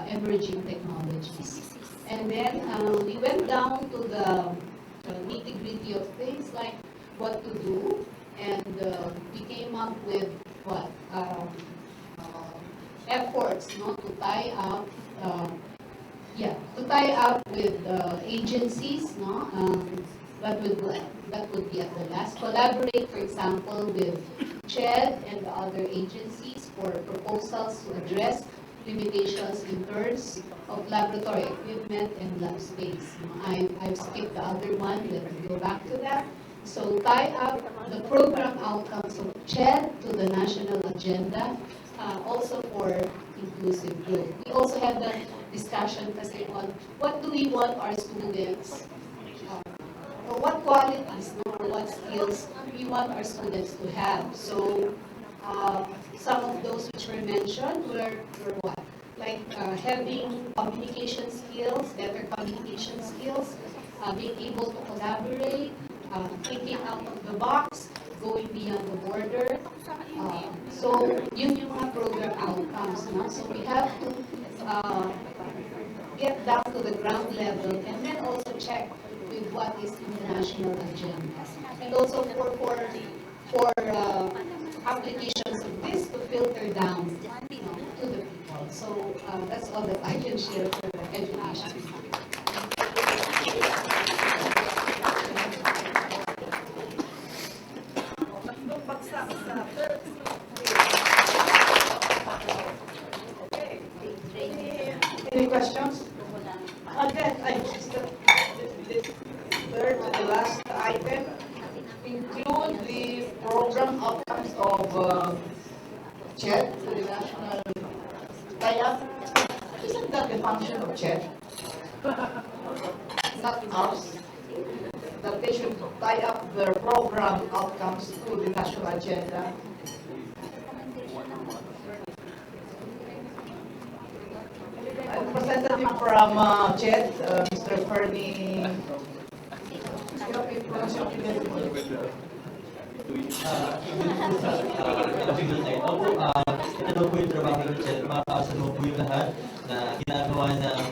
emerging technologies. And then we went down to the nitty-gritty of things like what to do, and we came up with efforts to tie up with agencies, that would be at the last. Collaborate, for example, with CHED and the other agencies for proposals to address limitations in terms of laboratory equipment and lab space. I've skipped the other one, let me go back to that. So tie up the program outcomes of CHED to the national agenda, also for inclusive growth. We also had the discussion on what do we want our students, or what qualities or what skills we want our students to have. So some of those which were mentioned were what? Like having communication skills, better communication skills, being able to collaborate, thinking out of the box, going beyond the border. So yun yung mga program outcomes. So we have to get down to the ground level and then also check with what is in the national agenda. And also for applications of this to filter down to the people. So that's all that I can share for education.
Any questions? Again, this third to the last item include the program outcomes of CHED, the national tie-up. Isn't that the function of CHED? Not ours. That they should tie up their program outcomes to the national agenda. Representative from CHED, Mr. Fernie.
Ito po yung trabaho ng CHED. Makakasalubong po yung lahat na ginagawa ng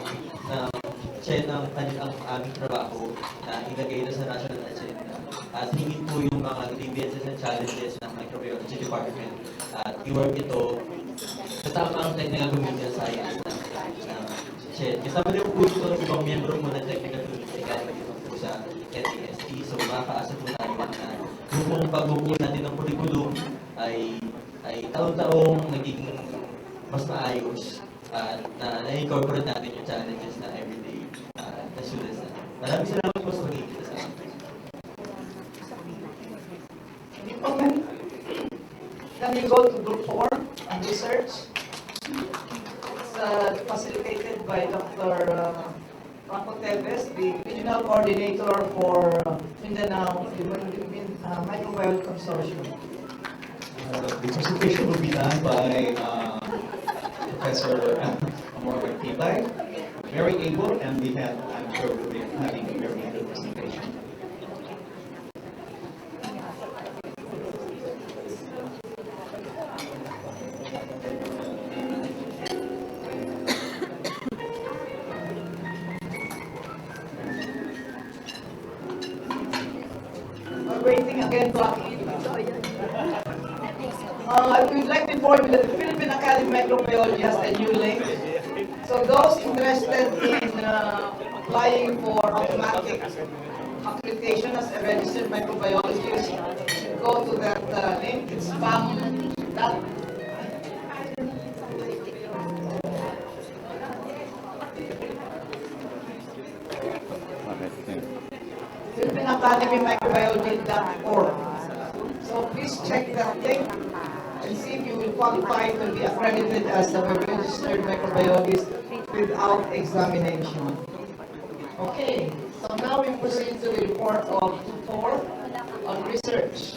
CHED ng kanilang aming trabaho na ilagay na sa national agenda. At hingin po yung mga grievances and challenges ng Microbiology Department. At i-work ito kasama ang technical community of science ng CHED. Kasama rin po ito ang ibang miyembro po ng technical community kahit ito po sa NAST. So makakaasa po tayo na yung pagbubuo natin ng curriculum ay taon-taong naging mas maayos at na-incorporate natin yung challenges na everyday na students na. Maraming salamat po sa pagkikita sa akin.
Then we go to group 4 on research. It's facilitated by Dr. Franco Teves, the Regional Coordinator for Mindanao Microbial Consortium.
The presentation will be done by Professor Amor Tibay. Very able, and I'm sure we'll be having a very good presentation.
Waiting again, I would like to inform you that the Philippine Academy of Microbiology has a new link. So those interested in applying for automatic accreditation as a registered microbiologist should go to that link. It's spam. Philippine Academy Microbiology.org. So please check that link and see if you will qualify to be accredited as a registered microbiologist without examination. Okay, so now we proceed to the report of 4 on research.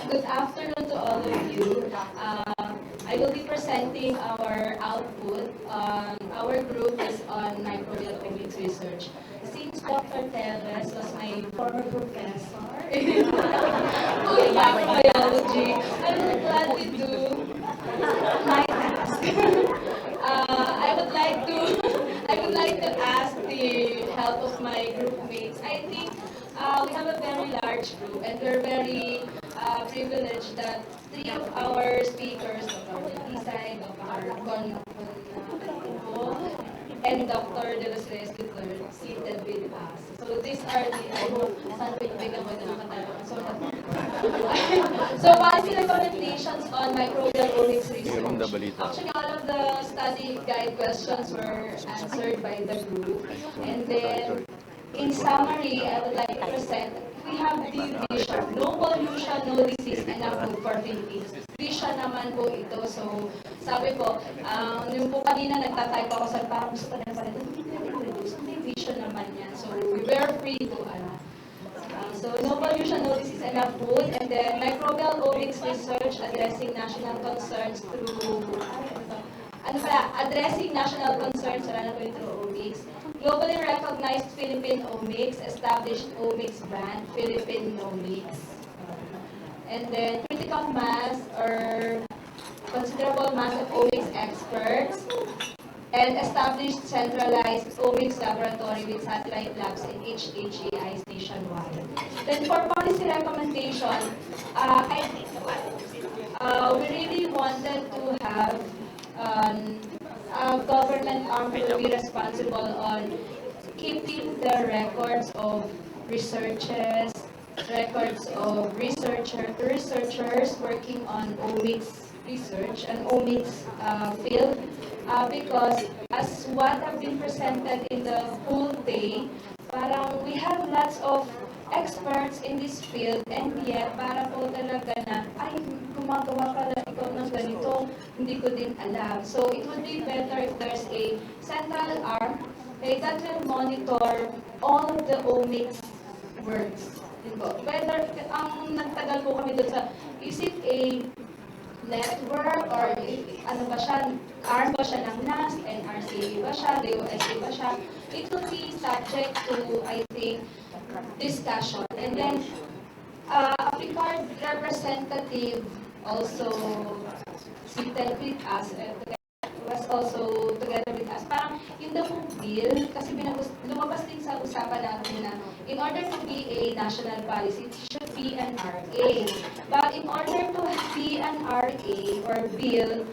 Good afternoon to all of you. I will be presenting our output. Our group is on microbial omics research. Since Dr. Teves was my former professor in microbiology, I will gladly do my task. I would like to ask the help of my group mates. I think we have a very large group, and we're very privileged that 3 of our speakers, Dr. Isay, Dr. Con, and Dr. De Los Reyes III, seated with us. So these are the, I hope, so policy recommendations on microbial omics research. Actually, all of the study guide questions were answered by the group. And then, in summary, I would like to present, we have the vision, no pollution, no disease, enough food for Philippines. Vision naman po ito. So, sabi ko, yung po kanina nagtatype ako sa parang gusto ko na pala, may vision naman yan. So, we were free to, so no pollution, no disease, enough food. And then, microbial omics research addressing national concerns through, addressing national concerns, wala na po yung through omics. Globally recognized Philippine Omics, established Omics brand, Philippine Omics. And then critical mass or considerable mass of Omics experts, and established centralized Omics laboratory with satellite labs in HHAI nationwide. Then for policy recommendation, we really wanted to have government arm will be responsible on keeping the records of researches, records of researchers working on omics research and omics field, because as what have been presented in the whole day, parang we have lots of experts in this field, and yet para po talaga na, ay, gumagawa pala ikaw ng ganito, hindi ko din alam. So it would be better if there's a central arm that will monitor all of the omics works. Whether, ang nagtagal po kami doon sa, is it a network or ano ba siya, arm ba siya ng NAS, NRCA ba siya, DOST ba siya, it will be subject to, I think, discussion. And then, Africard representative also seated with us, was also together with us. Parang yung the bill, kasi lumabas din sa usapan natin na in order to be a national policy, it should be an RA. But in order to be an RA or bill,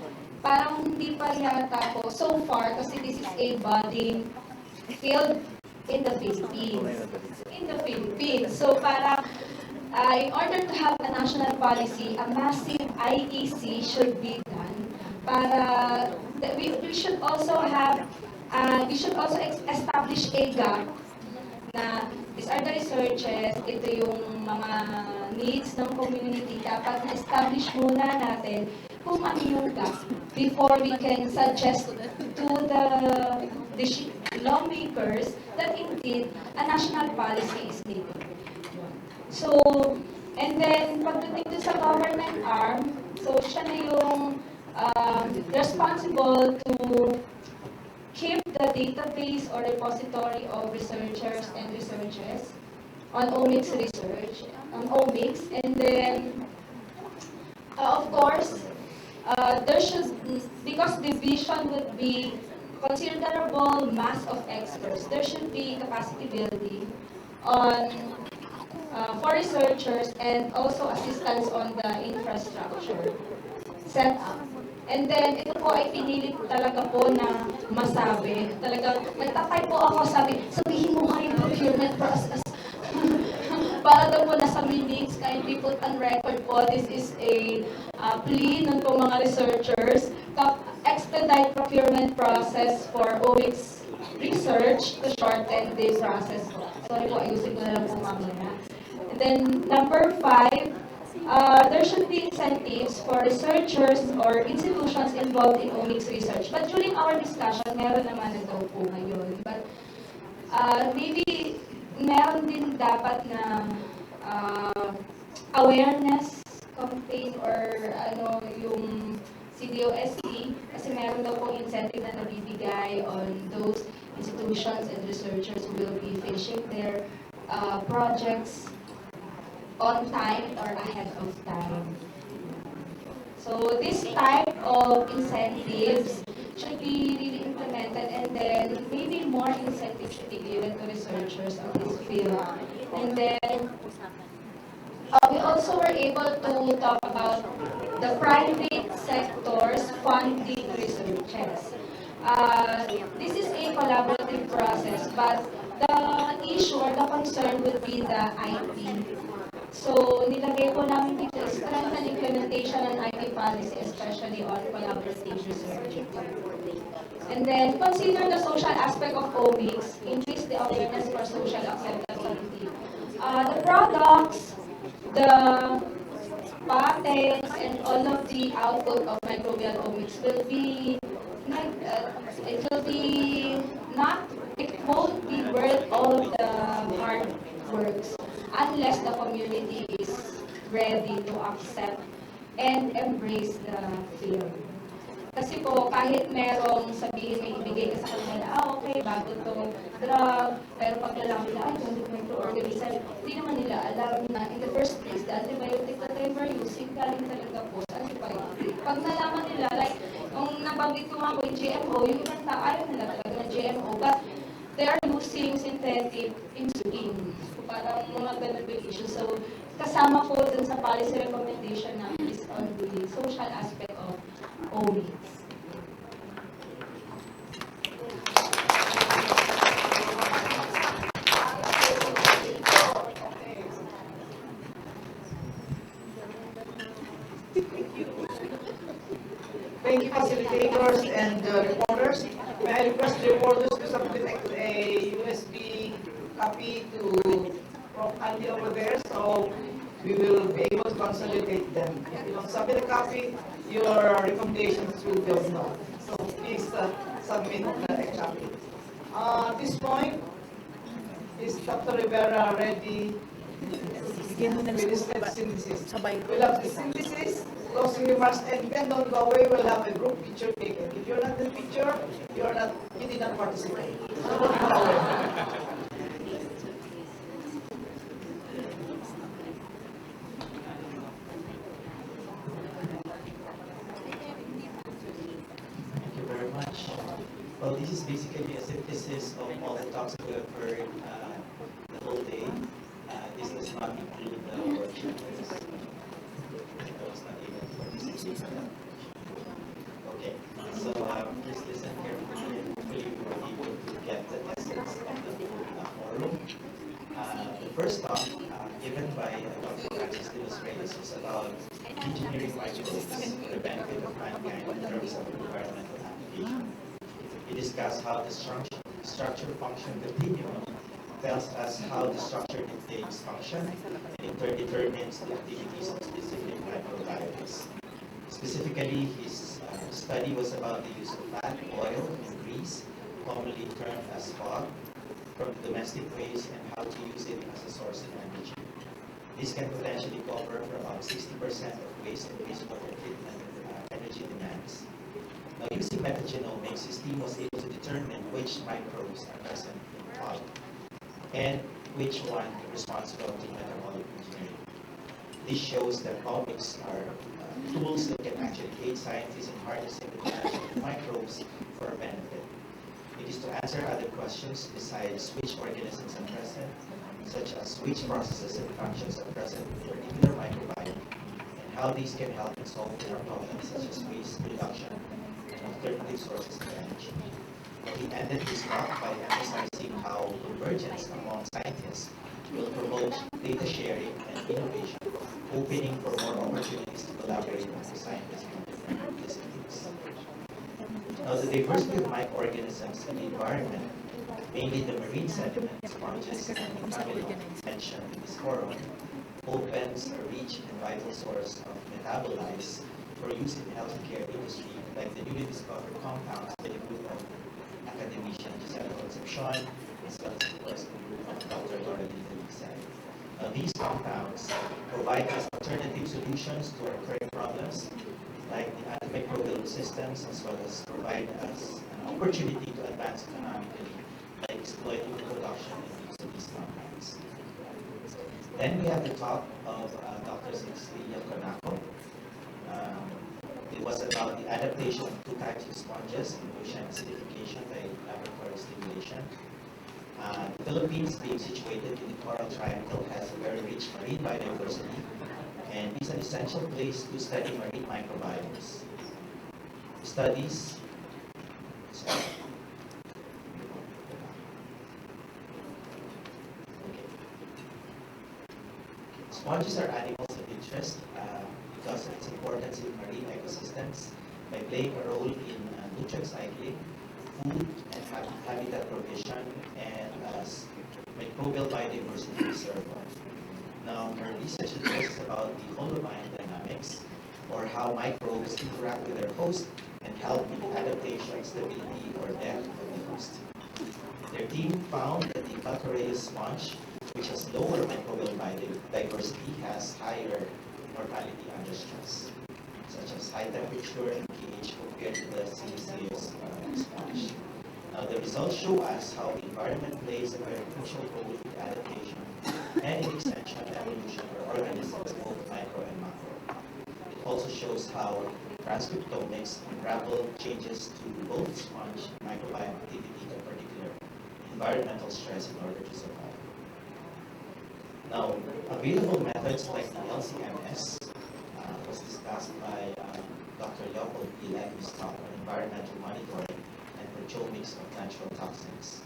parang hindi pa yata po so far, kasi this is a budding field in the Philippines. So parang in order to have a national policy, a massive IEC should be done para we should also have establish a gap na these are the researches, ito yung mga needs ng community, dapat na-establish muna natin kung ano yung gap before we can suggest to the lawmakers that indeed a national policy is needed. So, and then pagdating dun sa government arm, so siya na yung responsible to keep the database or repository of researchers and researches on omics research, on omics, and then of course there should, because division would be considerable mass of experts, there should be capacity building on for researchers and also assistance on the infrastructure setup. And then, ito po ay pinilit talaga po na masabi. Talaga, nagtatay po ako, sabihin mo nga yung procurement process. Para daw po nasa minutes, kindly put on record po, this is a plea ng po mga researchers, expedite procurement process for omics research to shorten the process. Sorry po, ayusin ko na lang po mamaya. And then, number 5, there should be incentives for researchers or institutions involved in omics research. But during our discussion, meron naman na daw po ngayon. But maybe meron din dapat na awareness campaign or ano yung CDOST, kasi meron daw po incentive na nabibigay on those institutions and researchers who will be finishing their projects on time or ahead of time. So this type of incentives should be really implemented, and then maybe more incentives should be given to researchers on this field. And then we also were able to talk about the private sector's funding researches. This is a collaborative process, but the issue or the concern would be the IP. So, nilagay po namin dito strengthen implementation and IP policy, especially on collaborative research. And then, consider the social aspect of omics, increase the awareness for social acceptability. The products, the patents, and all of the output of microbial omics will be, it won't be worth all of the hard works unless the community is ready to accept and embrace the field. Kasi po, kahit merong sabihin may ibigay ka sa kanila, okay, bago to drug, pero pag nalaman nila, ay, hindi microorganism, hindi naman nila alam na in the first place, the antibiotic that they were using, galing talaga po sa antibiotic. Pag nalaman nila, like, yung nabanggit ko nga po yung GMO, yung ibang tao, ayaw nila talaga na GMO, but they are using synthetic insulin. So, parang mga ganun yung issue. So, kasama po dun sa policy recommendation na is on the social aspect of omics.
Thank you, facilitators and reporters. May I request the reporters to submit a USB copy to Prof. Andy over there, so we will be able to consolidate them. If you don't submit a copy, your recommendations will be of no. So please submit a copy. At this point, is Dr. Rivera ready with his synthesis? We'll have the synthesis, closing remarks, and then don't go away, we'll have a group picture taken. If you're not in the picture, you did not participate. So don't go away.
Thank you very much. Well, this is basically a synthesis of all the talks we have heard the whole day. This does not include the workshop. I was not able to participate in that. Okay, so please listen carefully and hopefully you were able to get the essence of the forum. The first talk given by Dr. Francis de los Reyes was about engineering microbes for the benefit of mankind in terms of environmental application. He discussed how the structure-function continuum tells us how the structure dictates function and in turn determines the activities of specific microbiomes. Specifically, his study was about the use of fat, oil, and grease, commonly termed as fog, from the domestic waste and how to use it as a source of energy. This can potentially cover for about 60% of waste and wastewater treatment energy demands. Now, using metagenomics, his team was able to determine which microbes are present in fog and which one is responsible to metabolic engineering. This shows that omics are tools that can actually aid scientists in harnessing the potential of microbes for our benefit. It is to answer other questions besides which organisms are present, such as which processes and functions are present in a particular microbiome, and how these can help in solving our problems such as waste reduction and alternative sources of energy. He ended his talk by emphasizing how convergence among scientists will promote data sharing and innovation, opening for more opportunities to collaborate with scientists from different disciplines. Now, the diversity of microorganisms in the environment, mainly the marine sediment, sponges, and family mentioned in this forum, opens a rich and vital source of metabolites for use in the healthcare industry, like the newly discovered compounds by the group of academician Giselle Concepcion, as well as, of course, the group of Dr. Laura Lisa. Now, these compounds provide us alternative solutions to our current problems, like the antimicrobial resistance, as well as provide us an opportunity to advance economically by exploiting the production and use of these compounds. Then we have the talk of Dr. Cecilia Conaco. It was about the adaptation of two types of sponges in ocean acidification by laboratory stimulation. The Philippines, being situated in the Coral Triangle, has a very rich marine biodiversity and is an essential place to study marine microbiomes. Studies Sponges are animals of interest because of its importance in marine ecosystems by playing a role in nutrient cycling, food and habitat provision, and microbial biodiversity reserve. Now, our research is about the holobiome dynamics, or how microbes interact with their host and help in adaptation, stability, or death of the host. Their team found that the calcareous sponge, which has lower microbial biodiversity, has higher mortality under stress, such as high temperature and pH compared to the siliceous sponge. Now, the results show us how the environment plays a very crucial role in adaptation and in extension and evolution for organisms, both micro and macro. It also shows how transcriptomics unravel changes to both sponge and microbiome activity, in particular environmental stress, in order to survive. Now, available methods like the LCMS was discussed by Dr. Leopold Ileg, who's talk on environmental monitoring and proteomics of natural toxins.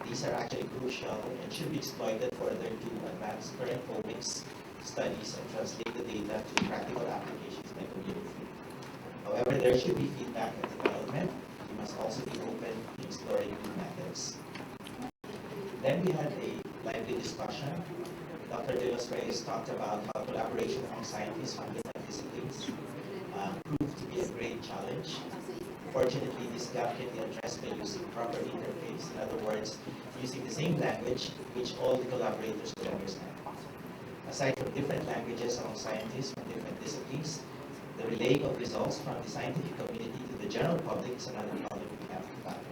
These are actually crucial and should be exploited further to advance current omics studies and translate the data to practical applications by community.
there should be feedback and development, we must also be open to exploring new methods. Then we had a lively discussion. Dr. De Los Reyes talked about how collaboration among scientists from different disciplines proved to be a great challenge. Fortunately, this gap can be addressed by using proper interface. In other words, using the same language which all the collaborators could understand. Aside from different languages among scientists from different disciplines, the relaying of results from the scientific community to the general public is another problem we have to tackle.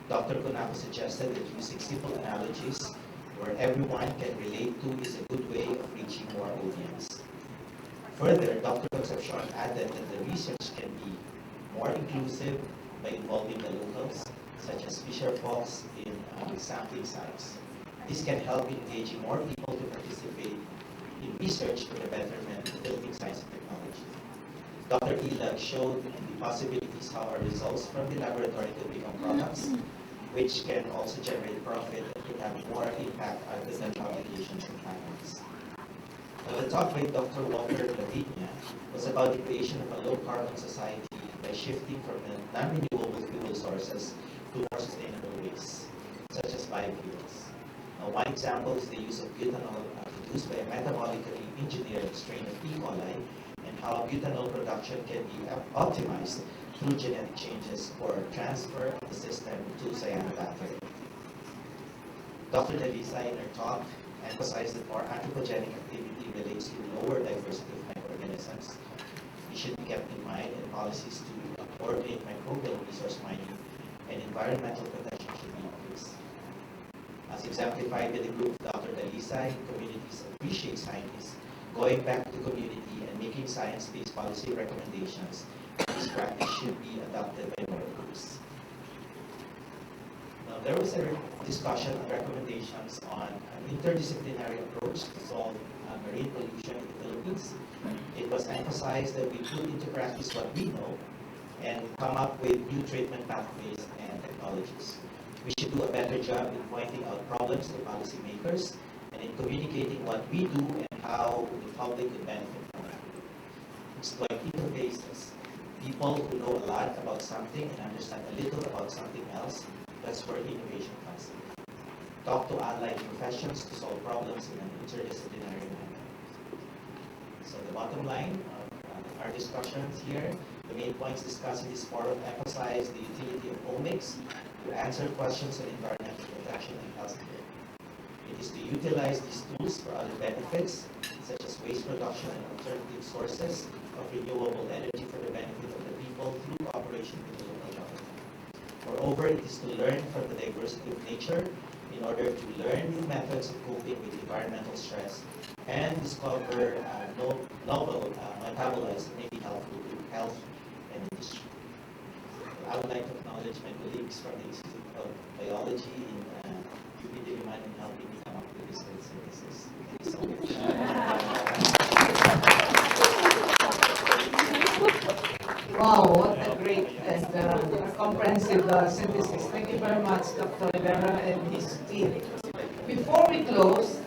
Dr. Konako suggested that using simple analogies where everyone can relate to is a good way of reaching more audience. Further, Dr. Concepcion added that the research can be more inclusive by involving the locals, such as fisher folks in sampling sites. This can help in engaging more people to participate in research for the betterment of Philippine science and technology. Dr. Ilag showed the possibilities how our results from the laboratory could become products, which can also generate profit and could have more impact other than publications and patents. The talk by Dr. Walter Lavinia was about the creation of a low-carbon society by shifting from non-renewable fuel sources to more sustainable ways, such as biofuels. Now, one example is the use of butanol produced by a metabolically engineered strain of E. coli, and how butanol production can be optimized through genetic changes or transfer of the system to cyanobacteria. Dr. Davisa in her talk emphasized that more anthropogenic activity relates to lower diversity of microorganisms. It should be kept in mind, and policies to coordinate microbial resource mining and environmental protection should be increased. As exemplified by the group of Dr. Dalisa, communities appreciate scientists going back to the community and making science-based policy recommendations. This practice should be adopted by more groups. Now, there was a discussion on recommendations on an interdisciplinary approach to solve marine pollution in the Philippines. It was emphasized that we put into practice what we know and come up with new treatment pathways and technologies. We should do a better job in pointing out problems to policymakers and in communicating what we do and how the public could benefit from it. Exploit interfaces. People who know a lot about something and understand a little about something else. That's where innovation comes in. Talk to allied professions to solve problems in an interdisciplinary manner. So the bottom line of our discussions here, the main points discussed in this forum emphasize the utility of Omics to answer questions on environmental protection and healthcare. It is to utilize these tools for other benefits, such as waste reduction and alternative sources of renewable energy for the benefit of the people through cooperation with the local government. Moreover, it is to learn from the diversity of nature in order to learn new methods of coping with environmental stress and discover novel metabolites that may be helpful to health and industry. I would like to acknowledge my colleagues from the Institute of Biology in UP Diliman in helping me come up with these great services. Thank you so much.
Wow, what a great and comprehensive synthesis. Thank you very much, Dr. Rivera and his team. Before we close,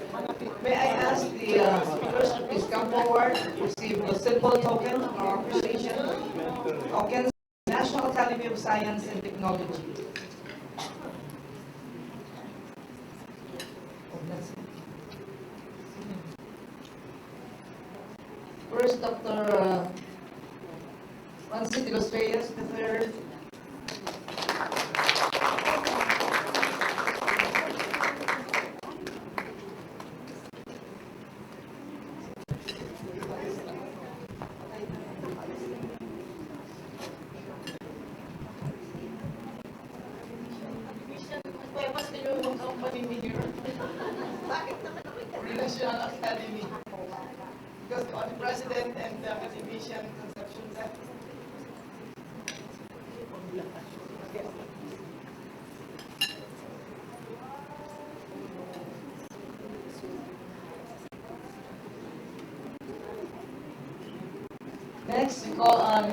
may I ask the speakers to please come forward, receive a simple token of our appreciation. Tokens, National Academy of Science and Technology. First, Dr. Francis de los Reyes, the third. National Academy. Because the president and the academician Concepcion said. Next, we call on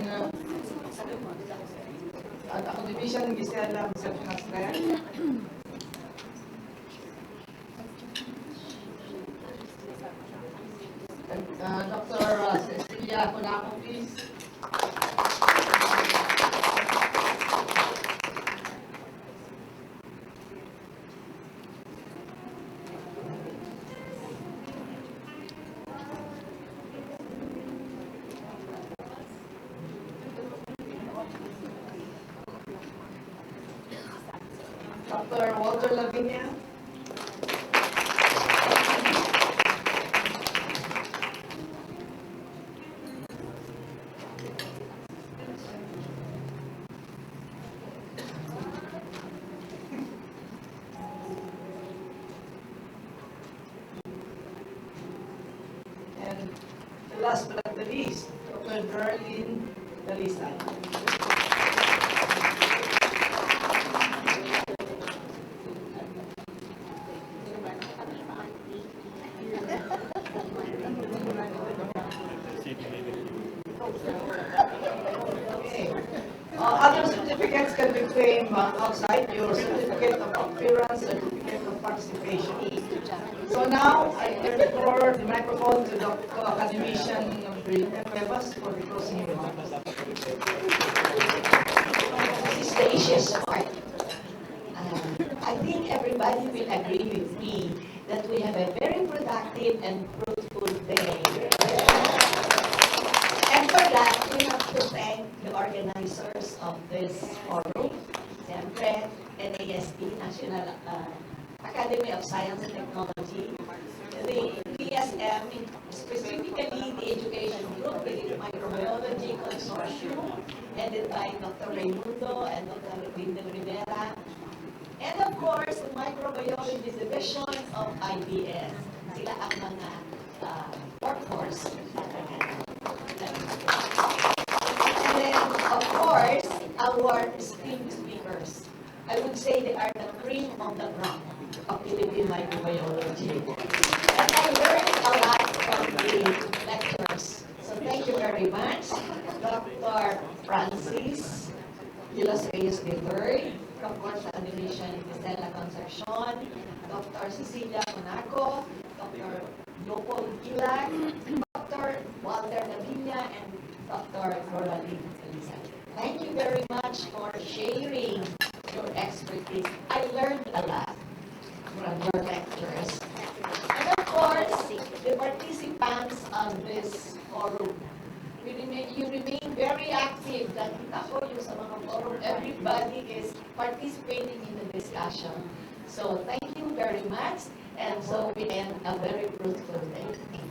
academician Gisela Concepcion Aster. Dr. Cecilia Konako, please. Dr. Walter Lavinia. And last but not the least, Dr. Darlene Dalisay. Okay. Other certificates can be claimed outside your certificate of appearance, certificate of participation. So now I turn the microphone to Dr. Academician Pevas for the closing remarks.
This is the easiest part. I think everybody will agree with me that we have a very productive and fruitful day. And for that, we have to thank the organizers of this forum, siyempre, NASD, National Academy of Science and Technology, the DSM, specifically the Education Group, the Microbiology Consortium, headed by Dr. Raimundo and Dr. Linda Rivera, and of course, the Microbiology Division of IBS. Sila ang mga workforce. And then, of course, our esteemed speakers. I would say they are the cream of the crop of Philippine microbiology. And I learned a lot from the lectures. So thank you very much, Dr. Francis Vilas Reyes III, of course, the Academician Gisela Concepcion, Dr. Cecilia Monaco, Dr. Leopold Ilag, Dr. Walter Lavinia, and Dr. Roraline Elisa. Thank you very much for sharing your expertise. I learned a lot from your lectures. And of course, the participants on this forum, you remain very active. Nakita ko yung sa mga forum, everybody is participating in the discussion. So thank you very much. And so we end a very fruitful day.